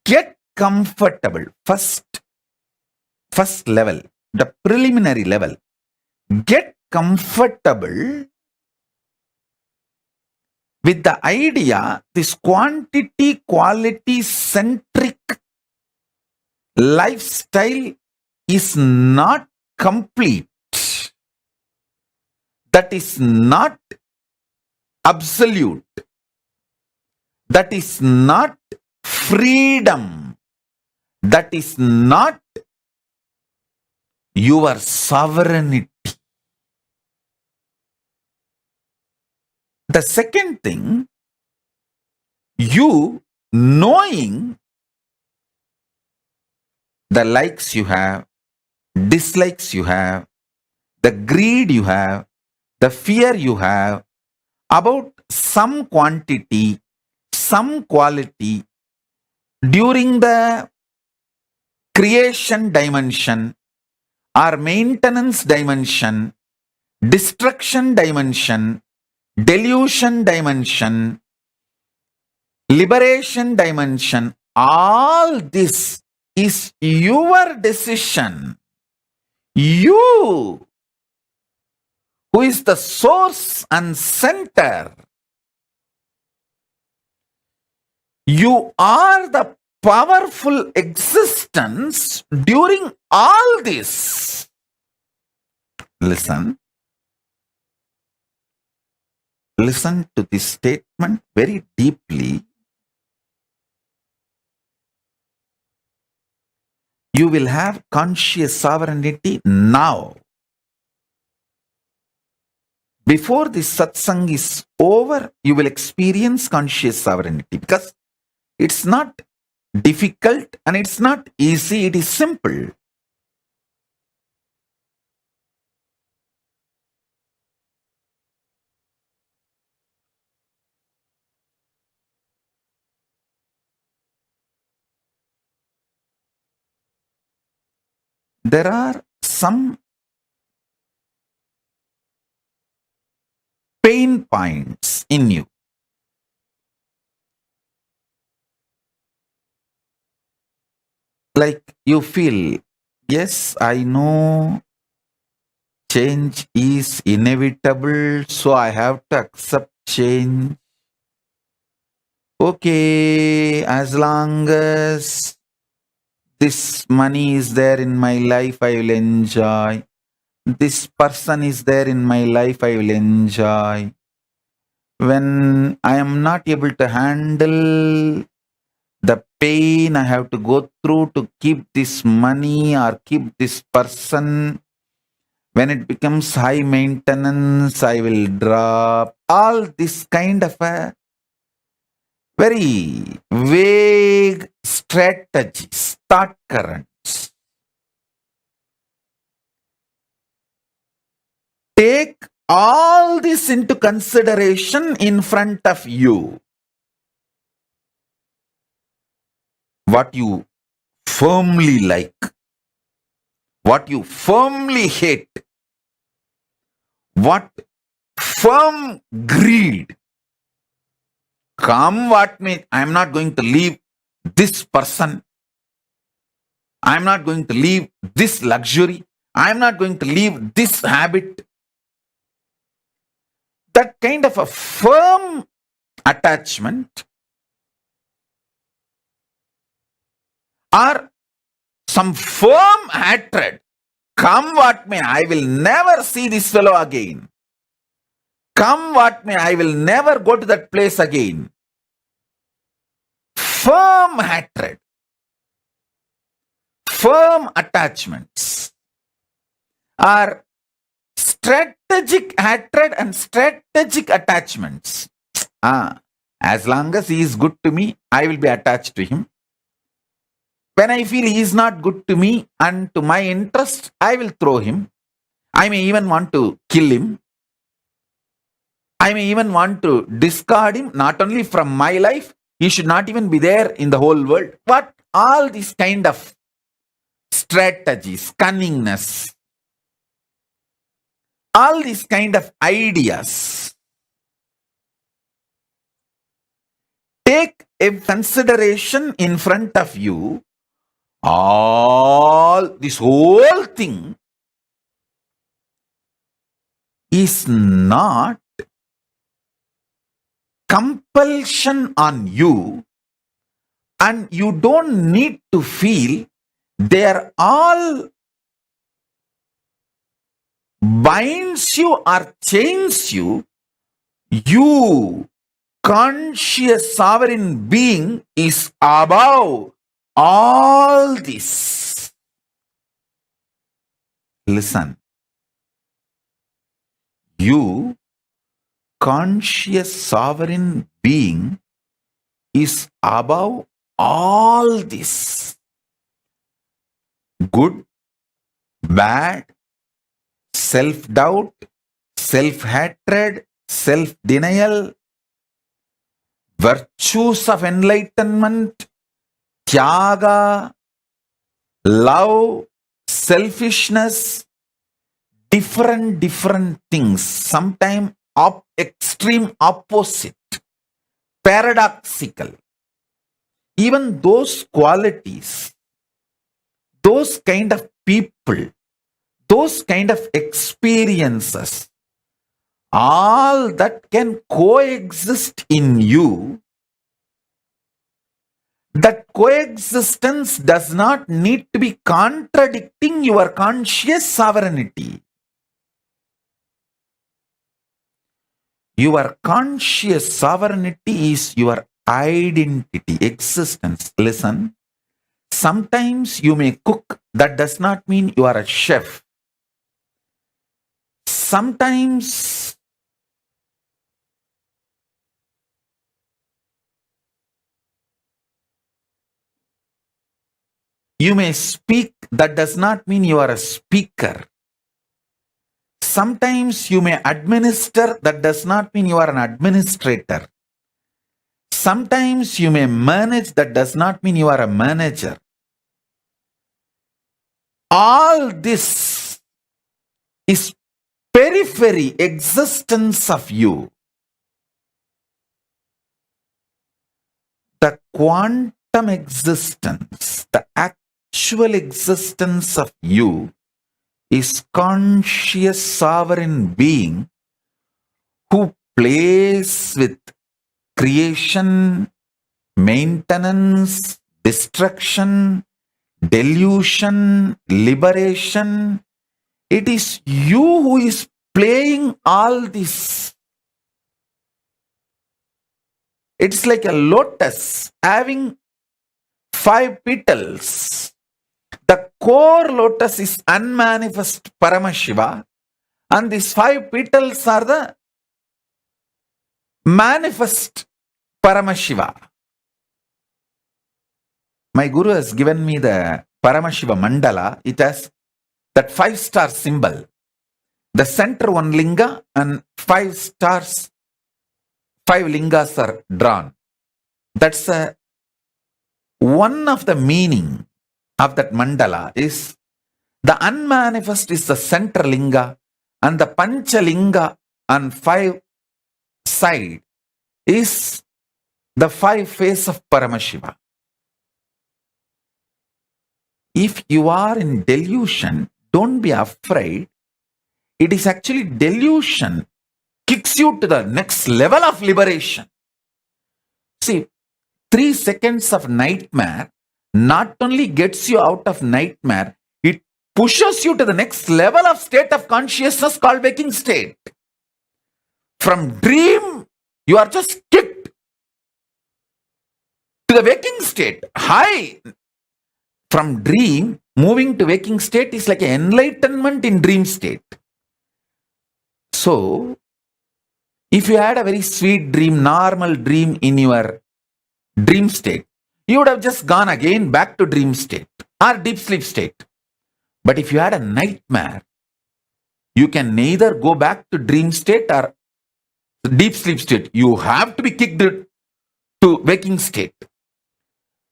get comfortable. First level, the preliminary level. Get comfortable with the idea this quantity quality centric lifestyle is not complete. That is not absolute. That is not freedom. That is not your sovereignty. The second thing, you knowing the likes you have, dislikes you have, the greed you have, the fear you have about some quantity, some quality during the creation dimension or maintenance dimension, destruction dimension, delusion dimension, liberation dimension, all this is your decision. You, who is the source and center, you are the powerful existence during all this. Listen. Listen to this statement very deeply. You will have conscious sovereignty now. Before this satsang is over, you will experience conscious sovereignty, because it's not difficult and it's not easy, it is simple. There are some pain points in you. Like you feel, yes, I know change is inevitable, so I have to accept change. Okay, as long as this money is there in my life, I will enjoy. This person is there in my life, I will enjoy. When I am not able to handle the pain I have to go through to keep this money or keep this person, when it becomes high maintenance, I will drop. All this kind of a very vague strategies, thought currents. Take all this into consideration in front of you. What you firmly like, what you firmly hate, what firm greed. Come what may, I am not going to leave this person. I am not going to leave this luxury. I am not going to leave this habit. That kind of a firm attachment or some firm hatred. Come what may, I will never see this fellow again. Come what may, I will never go to that place again. Firm hatred, firm attachments are strategic hatred and strategic attachments. As long as he is good to me, I will be attached to him. When I feel he is not good to me and to my interest, I will throw him. I may even want to kill him. I may even want to discard him, not only from my life, he should not even be there in the whole world. But all these kind of strategies, cunningness, all these kind of ideas, take a consideration in front of you. All this whole thing is not compulsion on you, and you don't need to feel they are all binds you or chains you. You, conscious sovereign being, is above all this. Listen. You, conscious sovereign being, is above all this. Good, bad, self-doubt, self-hatred, self-denial, virtues of enlightenment, tyaga, love, selfishness, different things, sometimes extreme opposite, paradoxical. Even those qualities, those kind of people, those kind of experiences, all that can coexist in you. That coexistence does not need to be contradicting your conscious sovereignty. Your conscious sovereignty is your identity, existence. Listen, sometimes you may cook, that does not mean you are a chef. Sometimes you may speak, that does not mean you are a speaker. Sometimes you may administer, that does not mean you are an administrator. Sometimes you may manage, that does not mean you are a manager. All this is periphery existence of you. The quantum existence, the actual existence of you is conscious sovereign being who plays with creation, maintenance, destruction, delusion, liberation. It is you who is playing all this. It's like a lotus having 5 petals. The core lotus is unmanifest Paramashiva, and these 5 petals are the manifest Paramashiva. My Guru has given me the Paramashiva mandala. It has that 5-star symbol. The center one linga and 5 stars, 5 lingas are drawn. That's one of the meaning of that mandala is the unmanifest is the center linga, and the panchalinga on 5 side is the 5 face of Paramashiva. If you are in delusion, don't be afraid. It is actually delusion kicks you to the next level of liberation. See, 3 seconds of nightmare not only gets you out of nightmare, it pushes you to the next level of state of consciousness called waking state. From dream, you are just kicked to the waking state. High. From dream, moving to waking state is like an enlightenment in dream state. So, if you had a very sweet dream, normal dream in your dream state, you would have just gone again back to dream state or deep sleep state. But if you had a nightmare, you can neither go back to dream state or deep sleep state. You have to be kicked to waking state.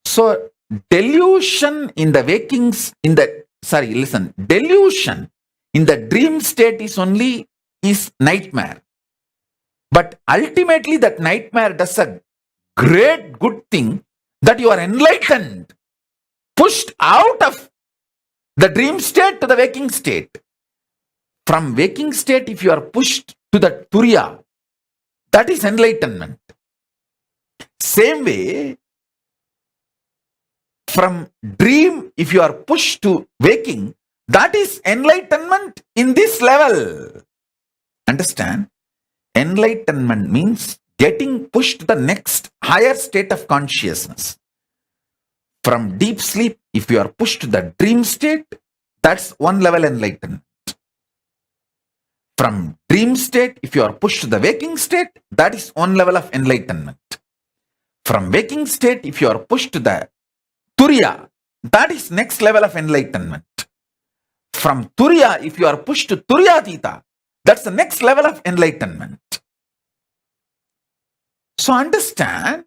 So, delusion in the delusion in the dream state is nightmare. But ultimately that nightmare does a great good thing that you are enlightened, pushed out of the dream state to the waking state. From waking state, if you are pushed to the Turiya, that is enlightenment. Same way, from dream, if you are pushed to waking, that is enlightenment in this level. Understand? Enlightenment means getting pushed to the next higher state of consciousness. From deep sleep, if you are pushed to the dream state, that's one level enlightenment. From dream state, if you are pushed to the waking state, that is one level of enlightenment. From waking state, if you are pushed to the Turiya, that is next level of enlightenment. From Turiya, if you are pushed to Turyatita, that's the next level of enlightenment. So understand,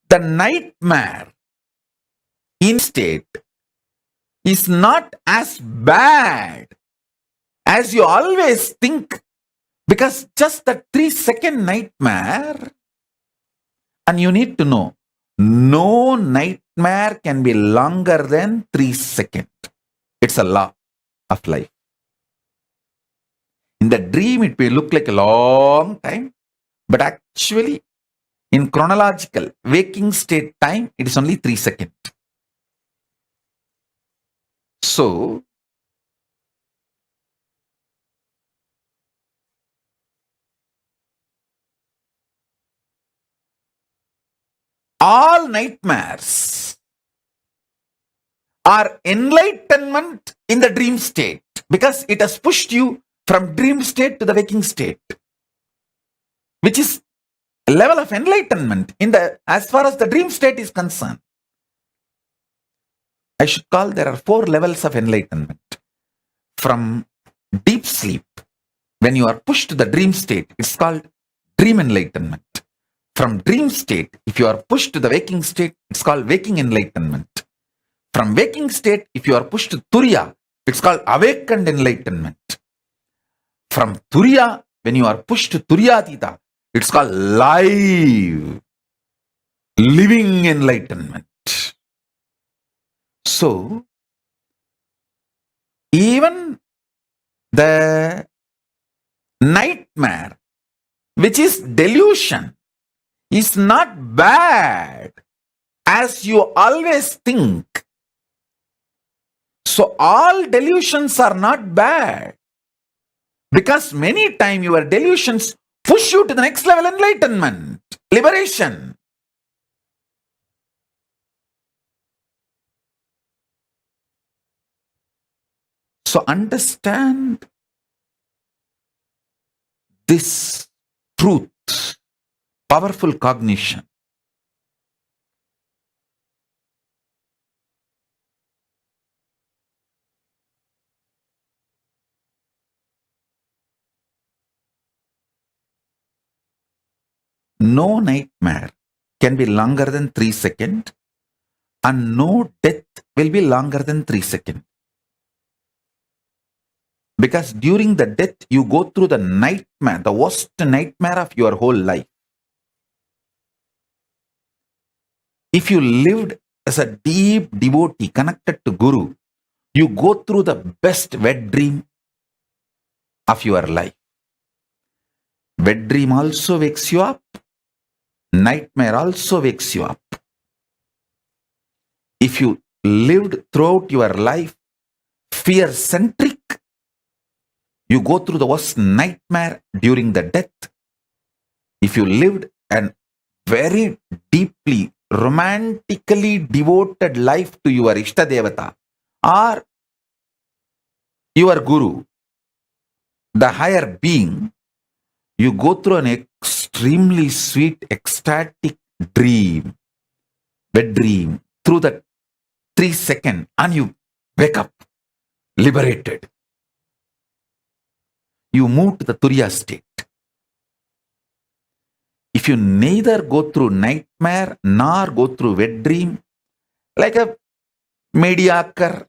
the nightmare in state is not as bad as you always think, because just the 3-second nightmare, and you need to know, no nightmare can be longer than 3 seconds. It's a law of life. In the dream, it may look like a long time, but actually, in chronological waking state time, it is only 3 seconds. So, all nightmares are enlightenment in the dream state, because it has pushed you from dream state to the waking state, which is a level of enlightenment in the as far as the dream state is concerned. I should call there are 4 levels of enlightenment. From deep sleep, when you are pushed to the dream state, it's called dream enlightenment. From dream state, if you are pushed to the waking state, it's called waking enlightenment. From waking state, if you are pushed to Turiya, it's called awakened enlightenment. From Turiya, when you are pushed to Turyatita, it's called living enlightenment. So, even the nightmare, which is delusion, is not bad as you always think. So all delusions are not bad, because many times your delusions push you to the next level enlightenment, liberation. So understand this truth, powerful cognition. No nightmare can be longer than 3 seconds, and no death will be longer than 3 seconds. Because during the death, you go through the nightmare, the worst nightmare of your whole life. If you lived as a deep devotee connected to Guru, you go through the best wet dream of your life. Wet dream also wakes you up. Nightmare also wakes you up. If you lived throughout your life fear-centric, you go through the worst nightmare during the death. If you lived a very deeply, romantically devoted life to your Ishta Devata or your Guru, the higher being, you go through an extremely sweet, ecstatic dream, wet dream, through the 3 seconds, and you wake up liberated. You move to the Turiya state. If you neither go through nightmare nor go through wet dream, like a mediocre,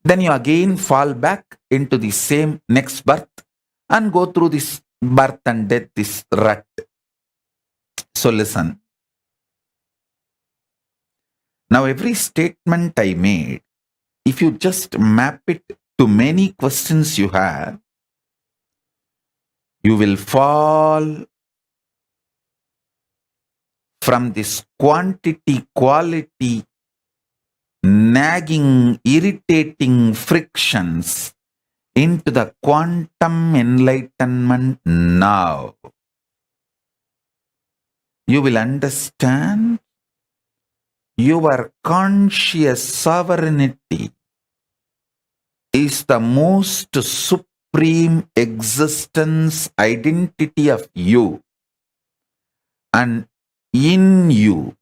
then you again fall back into the same next birth and go through this birth and death, this rut. So listen. Now every statement I made, if you just map it to many questions you have, you will fall from this quantity, quality, nagging, irritating frictions into the quantum enlightenment now. You will understand Your conscious sovereignty is the most supreme existence identity of you, and in you,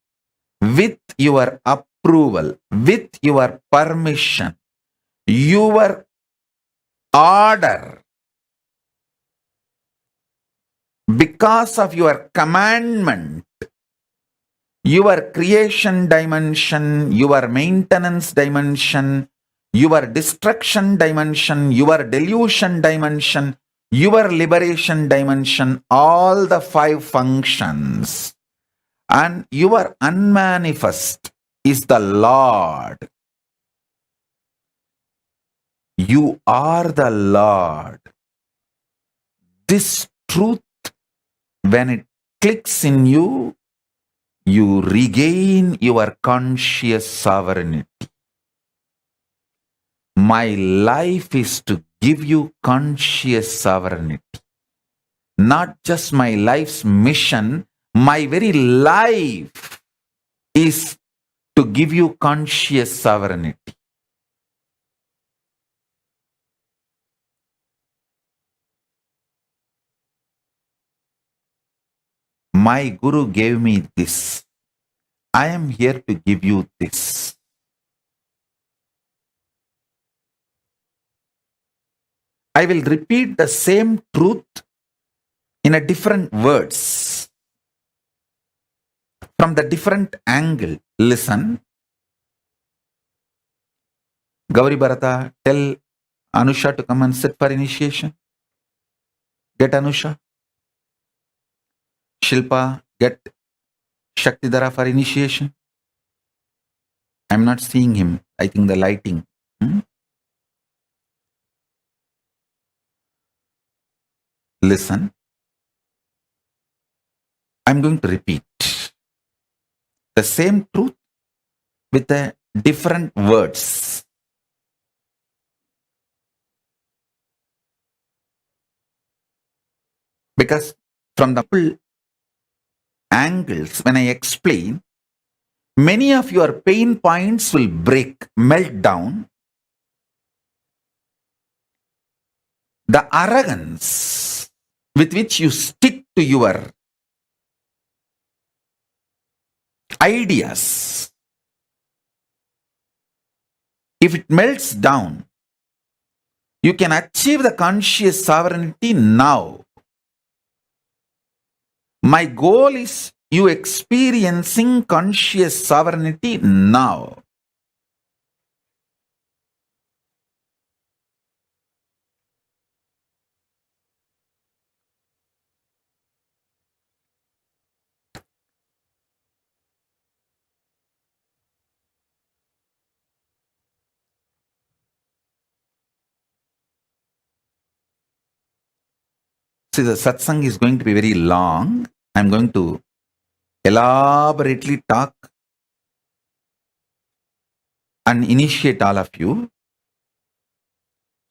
with your approval, with your permission, your order, because of your commandment, your creation dimension, your maintenance dimension, your destruction dimension, your delusion dimension, your liberation dimension, all the 5 functions, and your unmanifest is the Lord. You are the Lord. This truth, when it clicks in you, you regain your conscious sovereignty. My life is to give you conscious sovereignty. Not just my life's mission, my very life is to give you conscious sovereignty. My Guru gave me this. I am here to give you this. I will repeat the same truth in a different words, from the different angle. Listen. Gauri Bharata, tell Anusha to come and sit for initiation. Get Anusha. Shilpa, get Shaktidhara for initiation. I'm not seeing him. I think the lighting. Listen. I'm going to repeat the same truth with a different words. Because from the angles, when I explain, many of your pain points will break, melt down. The arrogance with which you stick to your ideas, if it melts down, you can achieve the conscious sovereignty now. My goal is you experiencing conscious sovereignty now. See, the satsang is going to be very long. I'm going to elaborately talk and initiate all of you.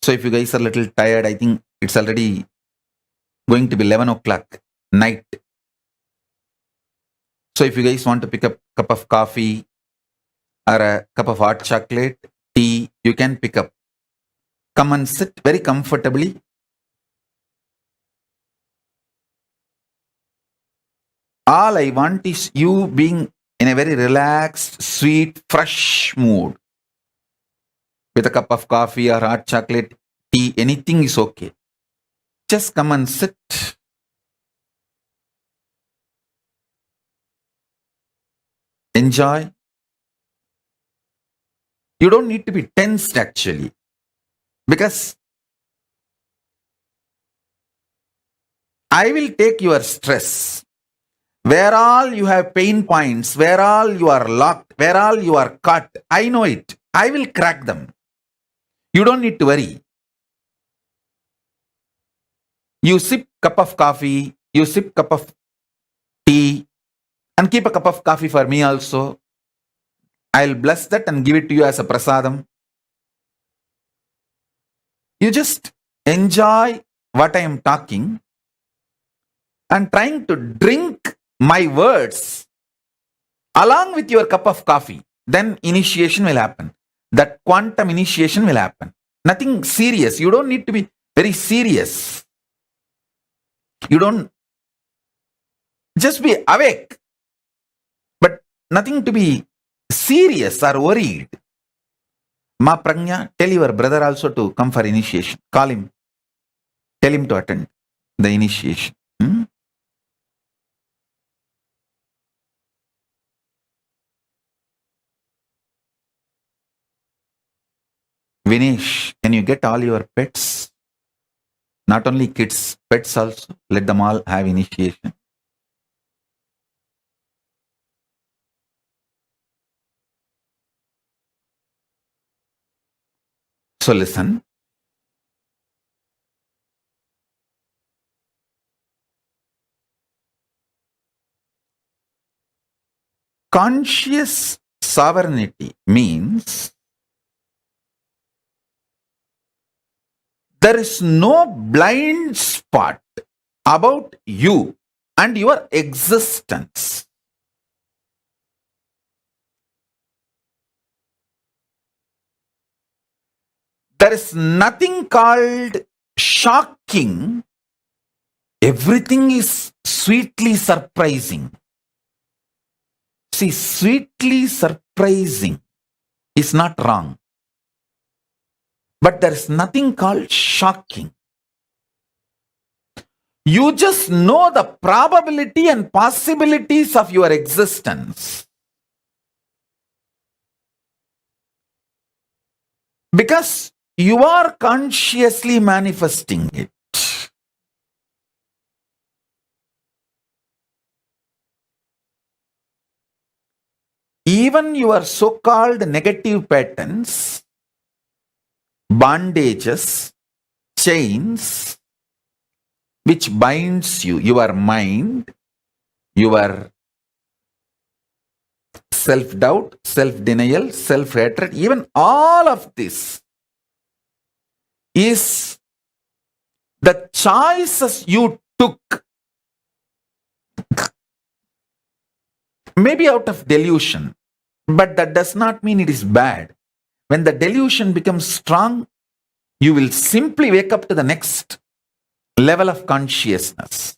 So if you guys are a little tired, I think it's already going to be 11 o'clock night. So if you guys want to pick up a cup of coffee or a cup of hot chocolate, tea, you can pick up. Come and sit very comfortably. All I want is you being in a very relaxed, sweet, fresh mood. With a cup of coffee or hot chocolate, tea, anything is okay. Just come and sit. Enjoy. You don't need to be tensed actually. Because I will take your stress. Where all you have pain points, where all you are locked, where all you are caught, I know it. I will crack them. You don't need to worry. You sip cup of coffee, you sip cup of tea, and keep a cup of coffee for me also. I'll bless that and give it to you as a prasadam. You just enjoy what I am talking and trying to drink my words along with your cup of coffee, then initiation will happen. That quantum initiation will happen. Nothing serious. You don't need to be very serious. You don't just be awake, but nothing to be serious or worried. Ma Pragnya, tell your brother also to come for initiation. Call him. Tell him to attend the initiation. Vinesh, can you get all your pets? Not only kids, pets also. Let them all have initiation. So listen. Conscious sovereignty means there is no blind spot about you and your existence. There is nothing called shocking. Everything is sweetly surprising. See, sweetly surprising is not wrong. But there is nothing called shocking. You just know the probability and possibilities of your existence. Because you are consciously manifesting it. Even your so-called negative patterns, bondages, chains, which binds you, your mind, your self-doubt, self-denial, self-hatred, even all of this is the choices you took, maybe out of delusion, but that does not mean it is bad. When the delusion becomes strong, you will simply wake up to the next level of consciousness.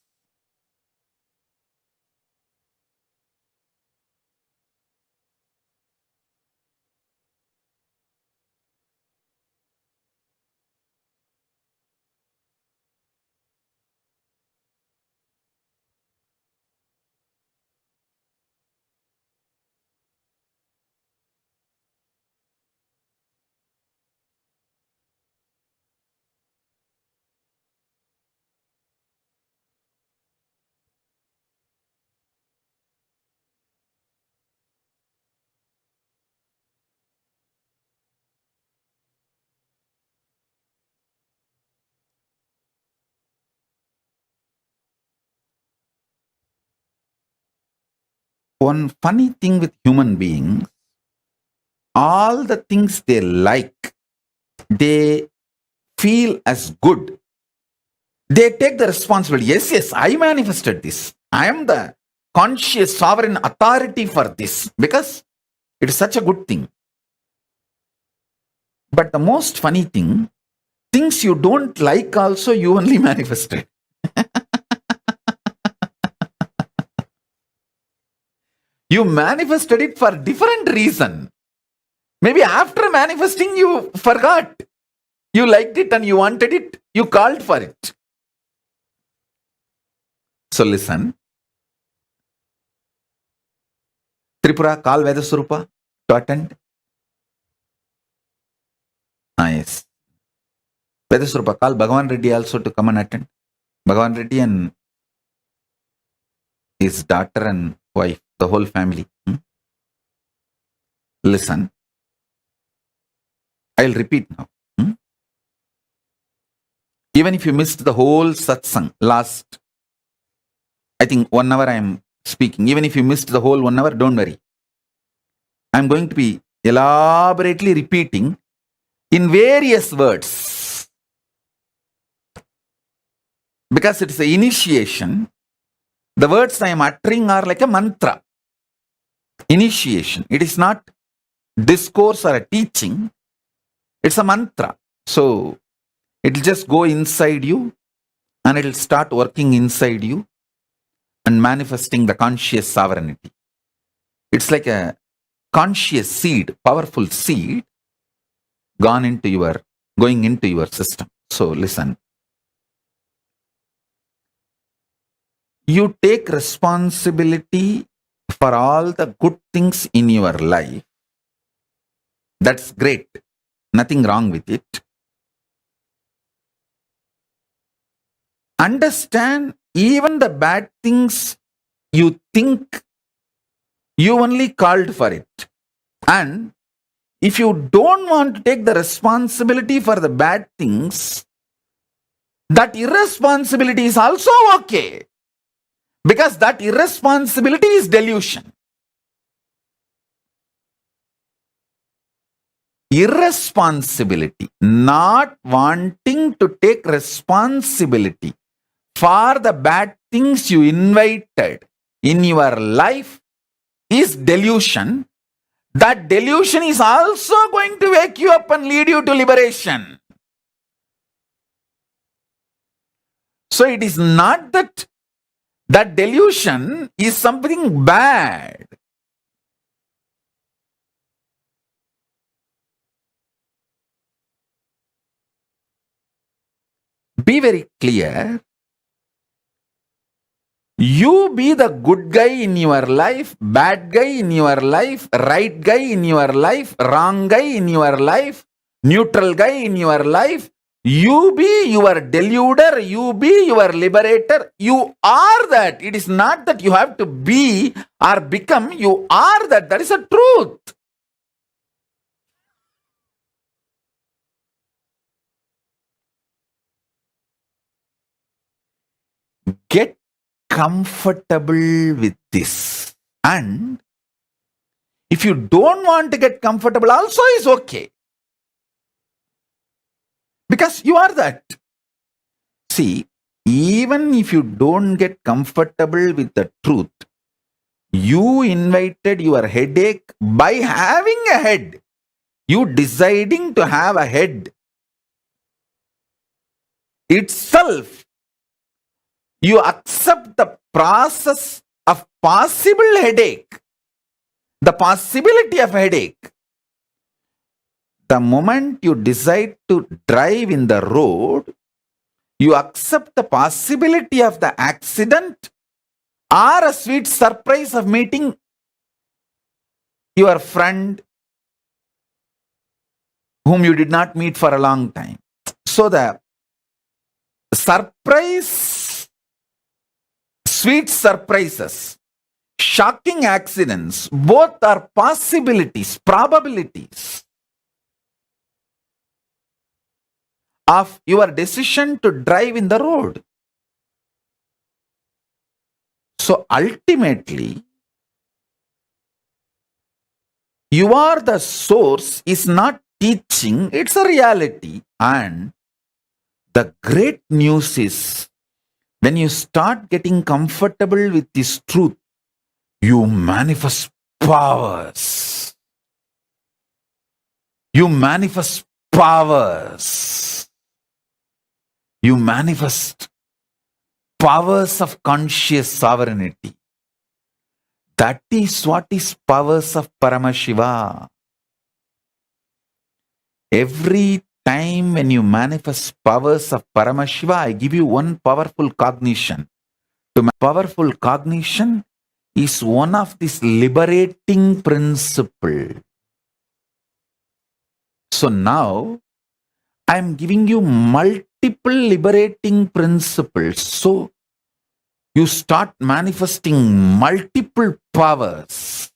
One funny thing with human beings, all the things they like, they feel as good. They take the responsibility. Yes, I manifested this. I am the conscious sovereign authority for this because it is such a good thing. But the most funny thing, things you don't like also you only manifested. You manifested it for different reason. Maybe after manifesting you forgot. You liked it and you wanted it. You called for it. So listen. Tripura, call Vedaswarupa to attend. Nice. Vedaswarupa, call Bhagavan Reddy also to come and attend. Bhagavan Reddy and his daughter and wife, the whole family. Listen. I'll repeat now. Even if you missed the whole satsang last, I think 1 hour I am speaking. Even if you missed the whole 1 hour, don't worry. I'm going to be elaborately repeating in various words. Because it's the initiation, the words I am uttering are like a mantra. initiation. It is not discourse or a teaching. It's a mantra. So it'll just go inside you and it'll start working inside you and manifesting the conscious sovereignty. It's like a conscious seed, powerful seed going into your system. So listen. You take responsibility for all the good things in your life. That's great. Nothing wrong with it. Understand, even the bad things you think, you only called for it. And if you don't want to take the responsibility for the bad things, that irresponsibility is also okay. Because that irresponsibility is delusion. Irresponsibility, not wanting to take responsibility for the bad things you invited in your life is delusion. That delusion is also going to wake you up and lead you to liberation. So it is not that delusion is something bad. Be very clear. You be the good guy in your life, bad guy in your life, right guy in your life, wrong guy in your life, neutral guy in your life. You be your deluder, you be your liberator. You are that. It is not that you have to be or become. You are that. That is a truth. Get comfortable with this. And if you don't want to get comfortable, also is okay. Because you are that. See, even if you don't get comfortable with the truth, you invited your headache by having a head. You deciding to have a head itself. You accept the process of possible headache, the possibility of headache. The moment you decide to drive in the road, you accept the possibility of the accident or a sweet surprise of meeting your friend whom you did not meet for a long time. So the surprise, sweet surprises, shocking accidents, both are possibilities, probabilities of your decision to drive in the road. So ultimately, you are the source is not teaching, it's a reality. And the great news is, when you start getting comfortable with this truth, you manifest powers. You manifest powers. You manifest powers of conscious sovereignty. That is what is powers of Paramashiva. Every time when you manifest powers of Paramashiva, I give you one powerful cognition. Powerful cognition is one of this liberating principle. So now, I am giving you multiple liberating principles. So, you start manifesting multiple powers.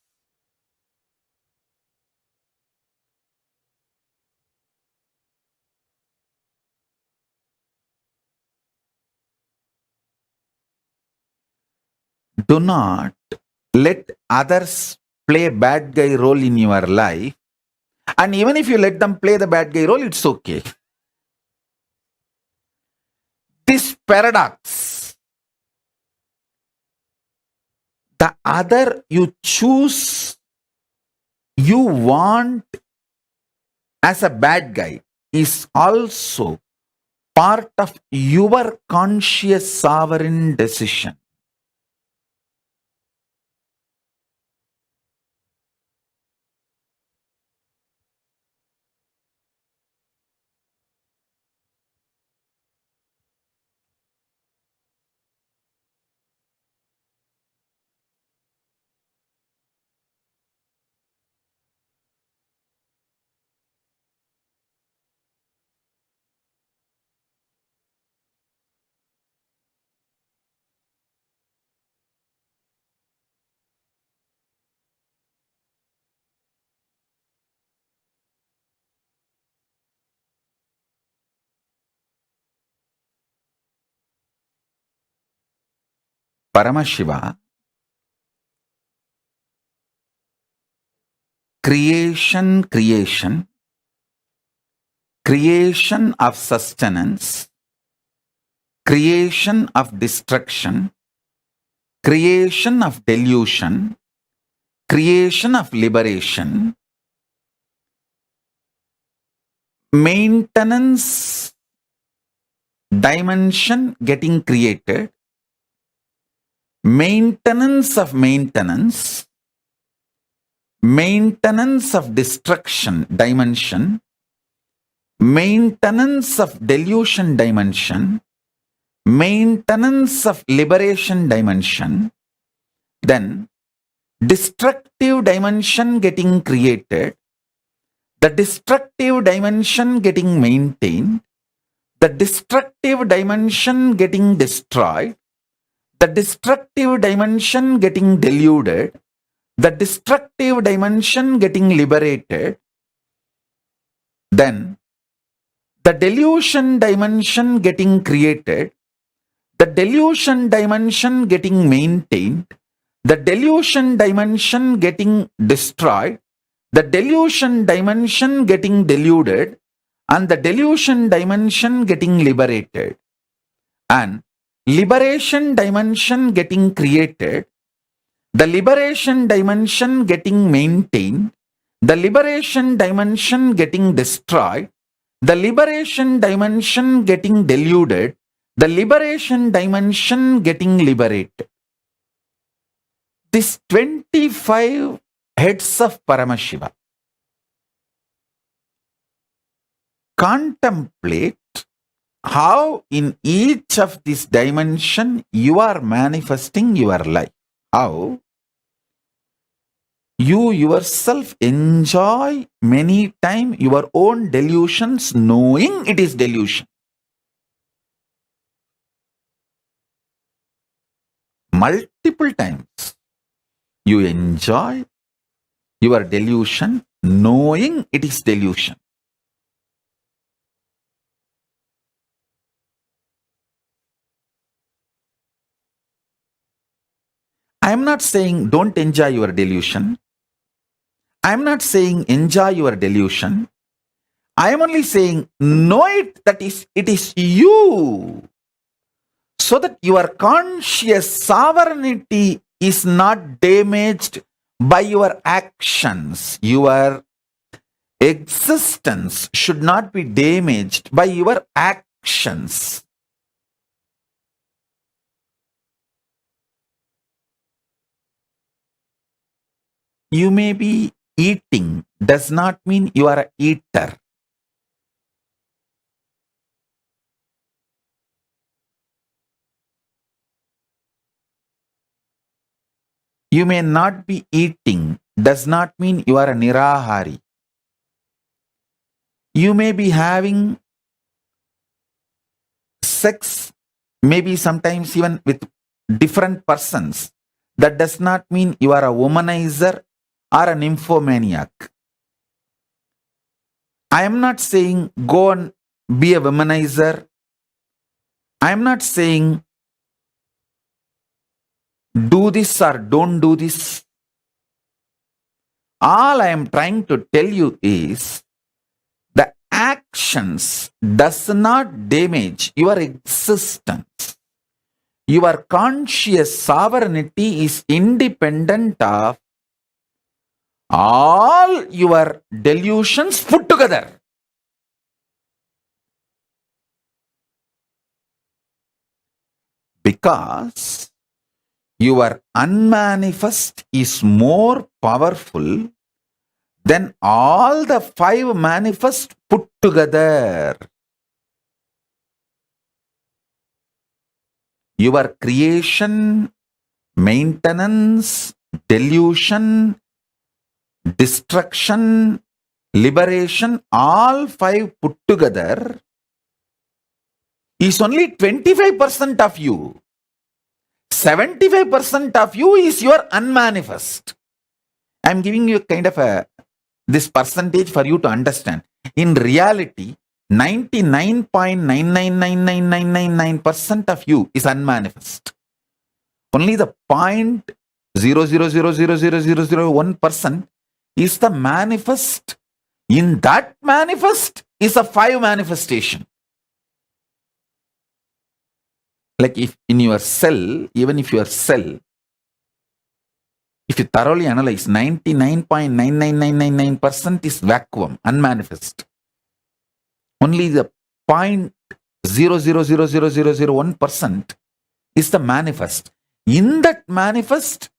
Do not let others play bad guy role in your life. And even if you let them play the bad guy role, it's okay. This paradox, The other you choose, you want as a bad guy, is also part of your conscious sovereign decision. Paramashiva, creation, creation of sustenance, creation of destruction, creation of delusion, creation of liberation, maintenance dimension getting created, maintenance of maintenance, maintenance of destruction dimension, maintenance of delusion dimension, maintenance of liberation dimension, then destructive dimension getting created, the destructive dimension getting maintained, the destructive dimension getting destroyed, the destructive dimension getting deluded, the destructive dimension getting liberated, then the delusion dimension getting created, the delusion dimension getting maintained, the delusion dimension getting destroyed, the delusion dimension getting deluded, and the delusion dimension getting liberated, and liberation dimension getting created, the liberation dimension getting maintained, the liberation dimension getting destroyed, the liberation dimension getting deluded, the liberation dimension getting liberated. These 25 heads of Paramashiva contemplate how in each of these dimension you are manifesting your life. How you yourself enjoy many times your own delusions knowing it is delusion. Multiple times you enjoy your delusion knowing it is delusion. I am not saying don't enjoy your delusion. I am not saying enjoy your delusion. I am only saying know it that it is you, so that your conscious sovereignty is not damaged by your actions. Your existence should not be damaged by your actions. You may be eating, does not mean you are an eater. You may not be eating, does not mean you are a nirahari. You may be having sex, maybe sometimes even with different persons. That does not mean you are a womanizer or a nymphomaniac. I am not saying go and be a womanizer. I am not saying do this or don't do this. All I am trying to tell you is the actions does not damage your existence. Your conscious sovereignty is independent of all your delusions put together. Because your unmanifest is more powerful than all the 5 manifest put together. Your creation, maintenance, delusion, destruction, liberation, all 5 put together is only 25% of you. 75% of you is your unmanifest. I am giving you kind of this percentage for you to understand. In reality, 99.999999% of you is unmanifest. Only the 0.0000001% is the manifest. In that manifest is a 5 manifestation. Like if in your cell, even if your cell, if you thoroughly analyze, 99.99999% is vacuum, unmanifest. Only the 0.0000001% is the manifest. In that manifest,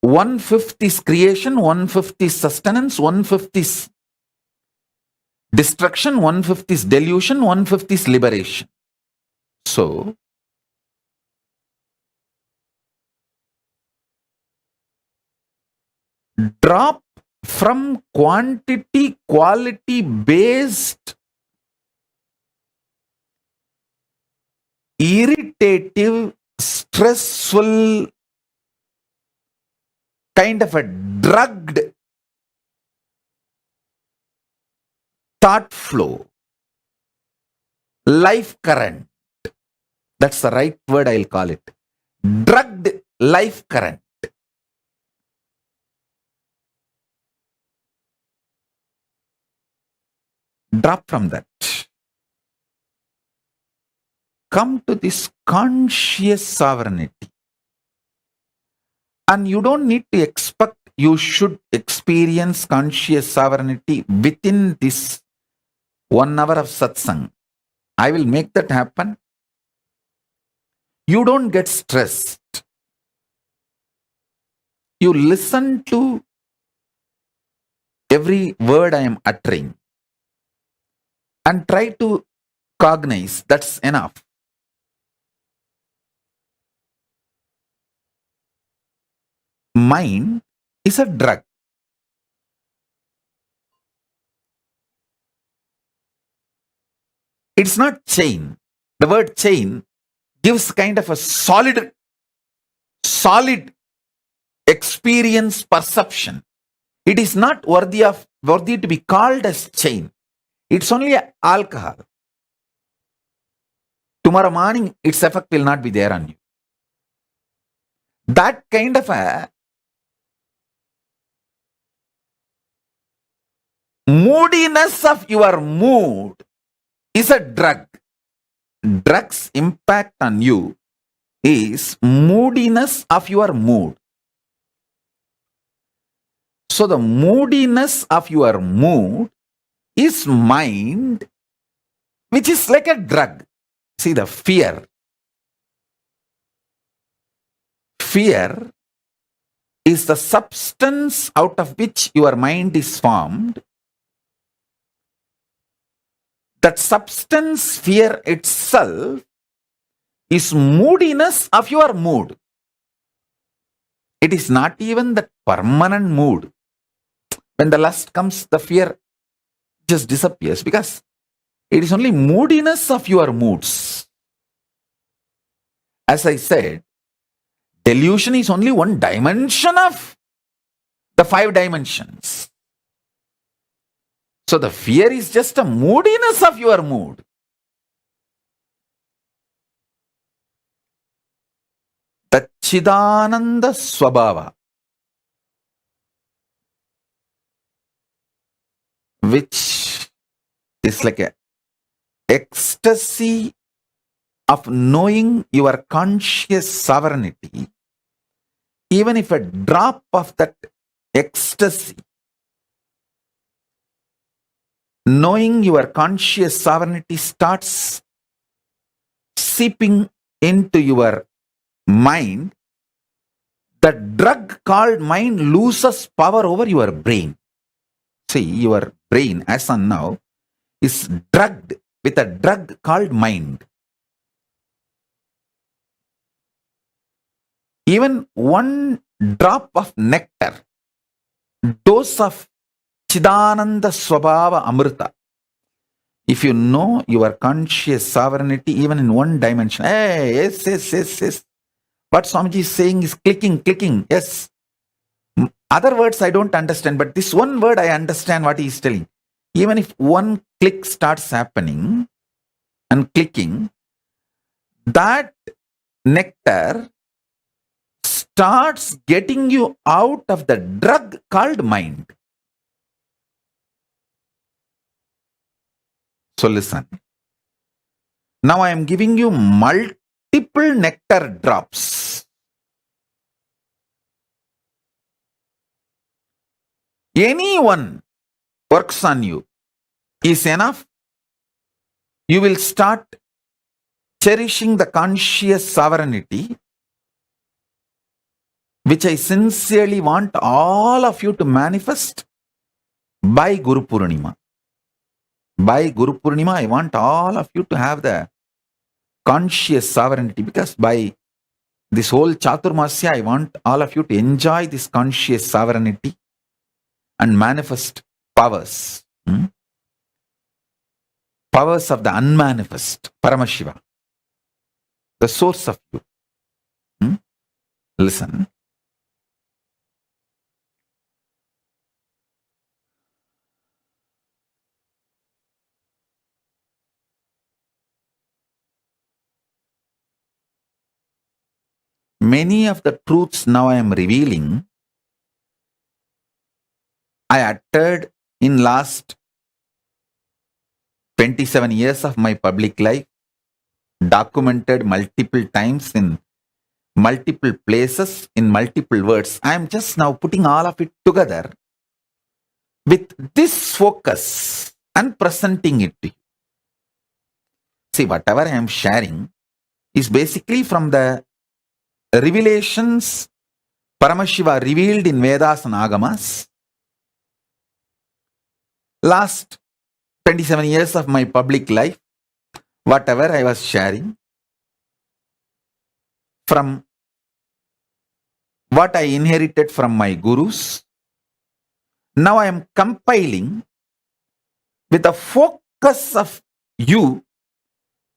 1/5 is creation, 1/5 is sustenance, 1/5 is destruction, 1/5 is delusion, 1/5 is liberation. So, drop from quantity, quality based, irritative, stressful, kind of a drugged thought flow, life current. That's the right word, I'll call it. Drugged life current. Drop from that. Come to this conscious sovereignty. And you don't need to expect you should experience conscious sovereignty within this 1 hour of satsang. I will make that happen. You don't get stressed. You listen to every word I am uttering and try to cognize. That's enough. Mind is a drug. It's not chain. The word chain gives kind of a solid experience perception. It is not worthy to be called as chain. It's only alcohol. Tomorrow morning, its effect will not be there on you. That kind of a moodiness of your mood is a drug. Drug's impact on you is moodiness of your mood. So the moodiness of your mood is mind, which is like a drug. See, the fear. Fear is the substance out of which your mind is formed. That substance, fear itself, is moodiness of your mood. It is not even the permanent mood. When the lust comes, the fear just disappears because it is only moodiness of your moods. As I said, delusion is only one dimension of the 5 dimensions. So the fear is just a moodiness of your mood. Chidananda Swabhava, which is like a ecstasy of knowing your conscious sovereignty, even if a drop of that ecstasy, knowing your conscious sovereignty starts seeping into your mind, the drug called mind loses power over your brain. See, your brain as on now is drugged with a drug called mind. Even one drop of nectar, dose of Chidananda Swabhava Amrita, if you know your conscious sovereignty even in one dimension, hey, yes. What Swamiji is saying is clicking, yes. Other words I don't understand, but this one word I understand what he is telling. Even if one click starts happening and clicking, that nectar starts getting you out of the drug called mind. So listen. Now I am giving you multiple nectar drops. Anyone works on you is enough. You will start cherishing the conscious sovereignty, which I sincerely want all of you to manifest by Guru Purnima. By Guru Purnima, I want all of you to have the conscious sovereignty, because by this whole Chaturmasya, I want all of you to enjoy this conscious sovereignty and manifest powers. Powers of the unmanifest, Paramashiva, the source of you. Listen. Many of the truths now I am revealing, I uttered in last 27 years of my public life, documented multiple times in multiple places, in multiple words. I am just now putting all of it together with this focus and presenting it to you. See, whatever I am sharing is basically from the revelations Paramashiva revealed in Vedas and Agamas. Last 27 years of my public life, whatever I was sharing, from what I inherited from my gurus, now I am compiling with the focus of you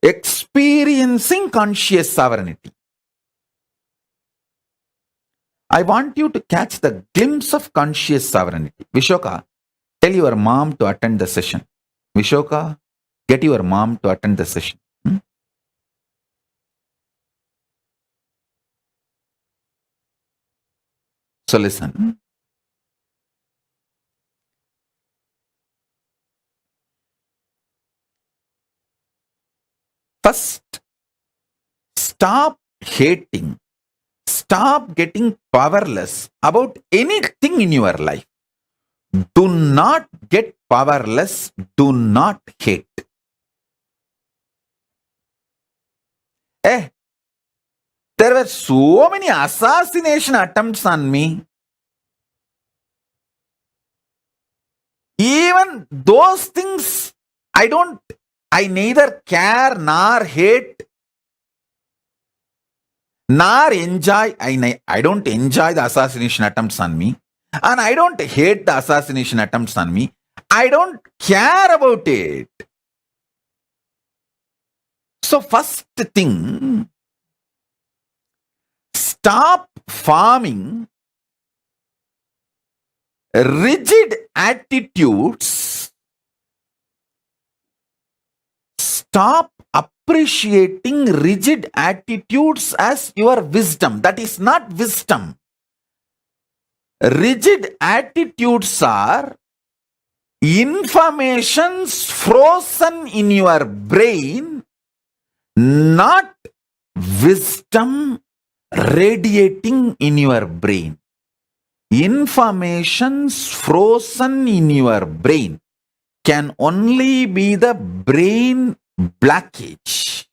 experiencing conscious sovereignty. I want you to catch the glimpse of conscious sovereignty. Vishoka, tell your mom to attend the session. Vishoka, get your mom to attend the session. So listen. First, stop hating. Stop getting powerless about anything in your life. Do not get powerless. Do not hate. There were so many assassination attempts on me. Even those things, I neither care nor hate nor enjoy. I don't enjoy the assassination attempts on me, and I don't hate the assassination attempts on me. I don't care about it. So first thing, stop forming rigid attitudes. Stop appreciating rigid attitudes as your wisdom. That is not wisdom. Rigid attitudes are informations frozen in your brain not wisdom radiating in your brain. Informations frozen in your brain can only be the brain blockage.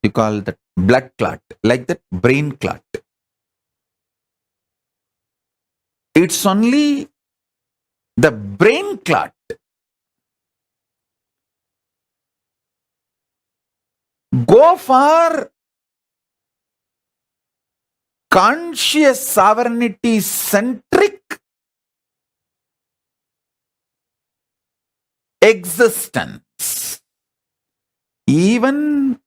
You call that blood clot, like that brain clot. It's only the brain clot. Go for conscious sovereignty centric existence. Even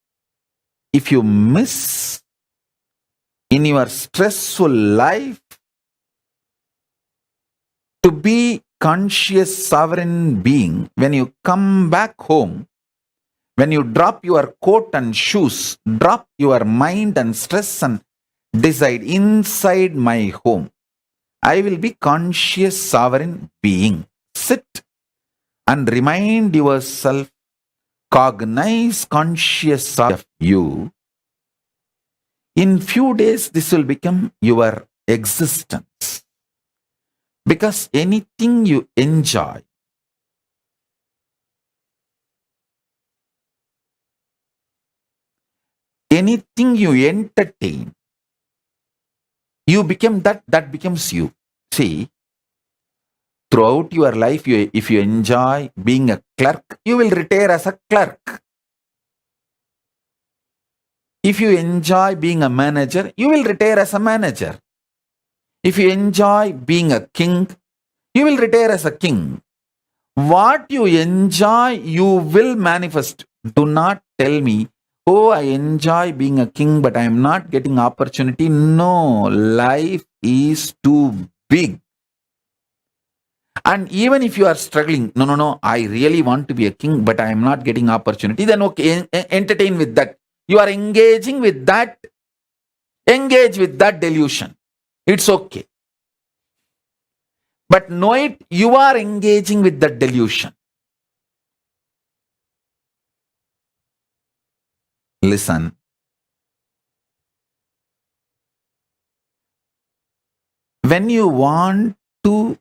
if you miss in your stressful life to be conscious sovereign being, when you come back home, when you drop your coat and shoes, drop your mind and stress and decide, inside my home, I will be conscious sovereign being. Sit and remind yourself, cognize conscious of you. In few days, this will become your existence. Because anything you enjoy, anything you entertain, you become that becomes you. See, throughout your life, if you enjoy being a clerk, you will retire as a clerk. If you enjoy being a manager, you will retire as a manager. If you enjoy being a king, you will retire as a king. What you enjoy, you will manifest. Do not tell me, oh, I enjoy being a king, but I am not getting opportunity. No, life is too big. And even if you are struggling, no, I really want to be a king, but I am not getting opportunity, then okay, entertain with that. You are engaging with that. Engage with that delusion. It's okay. But know it, you are engaging with that delusion. Listen. When you want to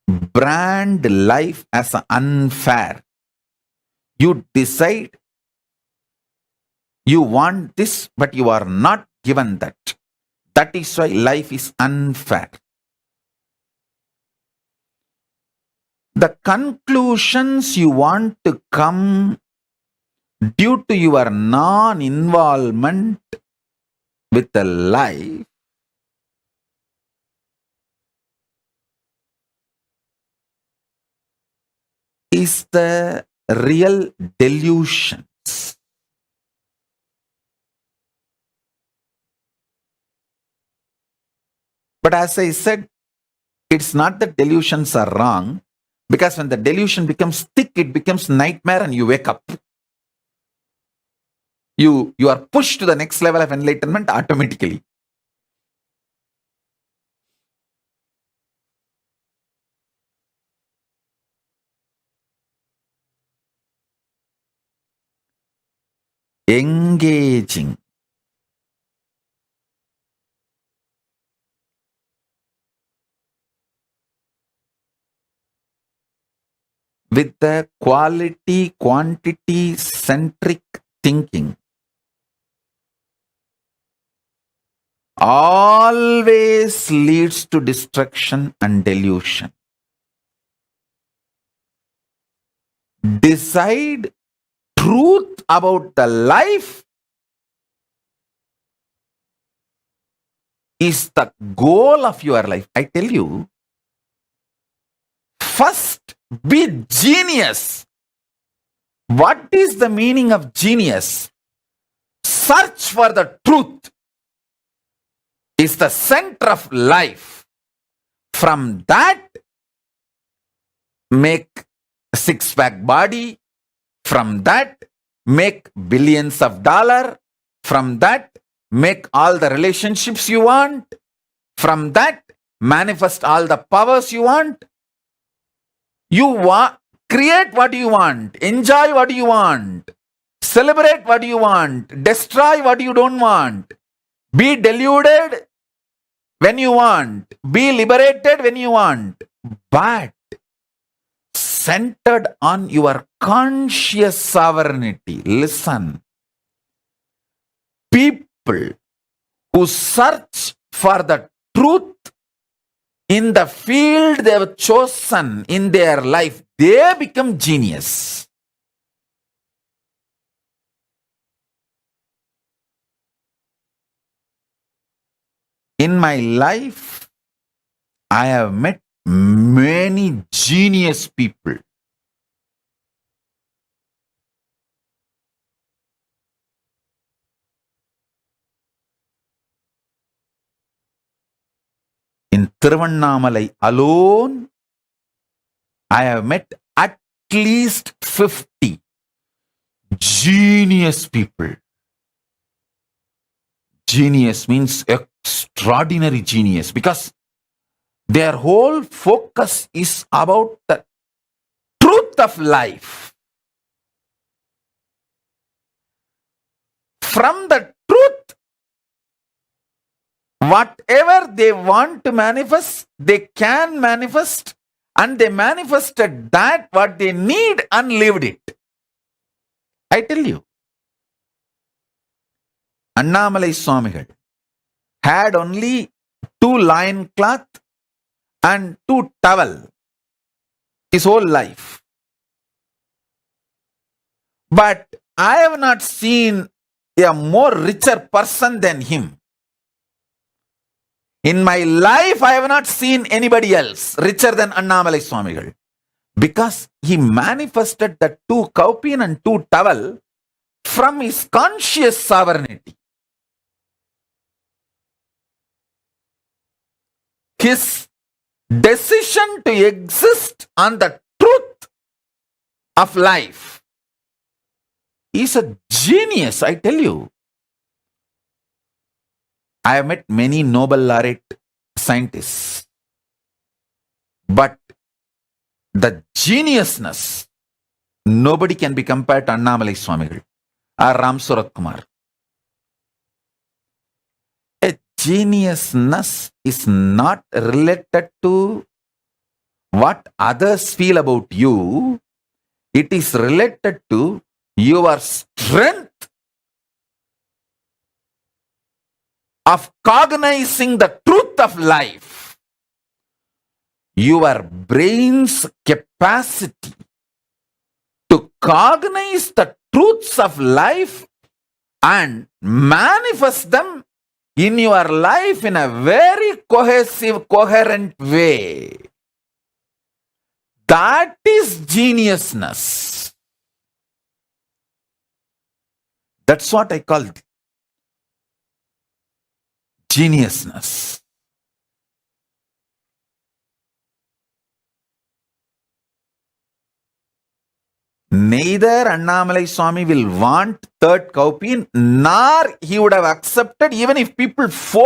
brand life as unfair, you decide you want this, but you are not given that. That is why life is unfair. The conclusions you want to come due to your non-involvement with the life is the real delusions. But as I said, it's not that delusions are wrong, because when the delusion becomes thick, it becomes nightmare and you wake up. You are pushed to the next level of enlightenment automatically. Engaging with the quality, quantity centric thinking always leads to destruction and delusion. Decide truth about the life is the goal of your life. I tell you, first be genius. What is the meaning of genius? Search for the truth is the center of life. From that, make a six-pack body. From that, make billions of dollars. From that, make all the relationships you want. From that, manifest all the powers you want. You want, create what you want, enjoy what you want, celebrate what you want, destroy what you don't want, be deluded when you want, be liberated when you want, but centered on your conscious sovereignty. Listen, people who search for the truth in the field they have chosen in their life, they become genius. In my life, I have met many genius people. In Tiruvannamalai alone, I have met at least 50 genius people. Genius means extraordinary genius because their whole focus is about the truth of life. From the truth, whatever they want to manifest, they can manifest, and they manifested that what they need and lived it. I tell you, Annamalai Swamigal had only 2 loincloth and 2 towel his whole life. But I have not seen a more richer person than him. In my life, I have not seen anybody else richer than Annamalai Swamigal because he manifested the 2 kaupin and 2 towel from his conscious sovereignty. His decision to exist on the truth of life is a genius, I tell you. I have met many Nobel laureate scientists, but the geniusness, nobody can be compared to Annamalai Swamigal or Ram Surat Kumar. A geniusness is not related to what others feel about you. It is related to your strength of cognizing the truth of life. Your brain's capacity to cognize the truths of life and manifest them in your life in a very cohesive, coherent way. That is geniusness. That's what I call geniusness. Neither Annamalai Swami will want 3rd kaupin, nor he would have accepted even if people force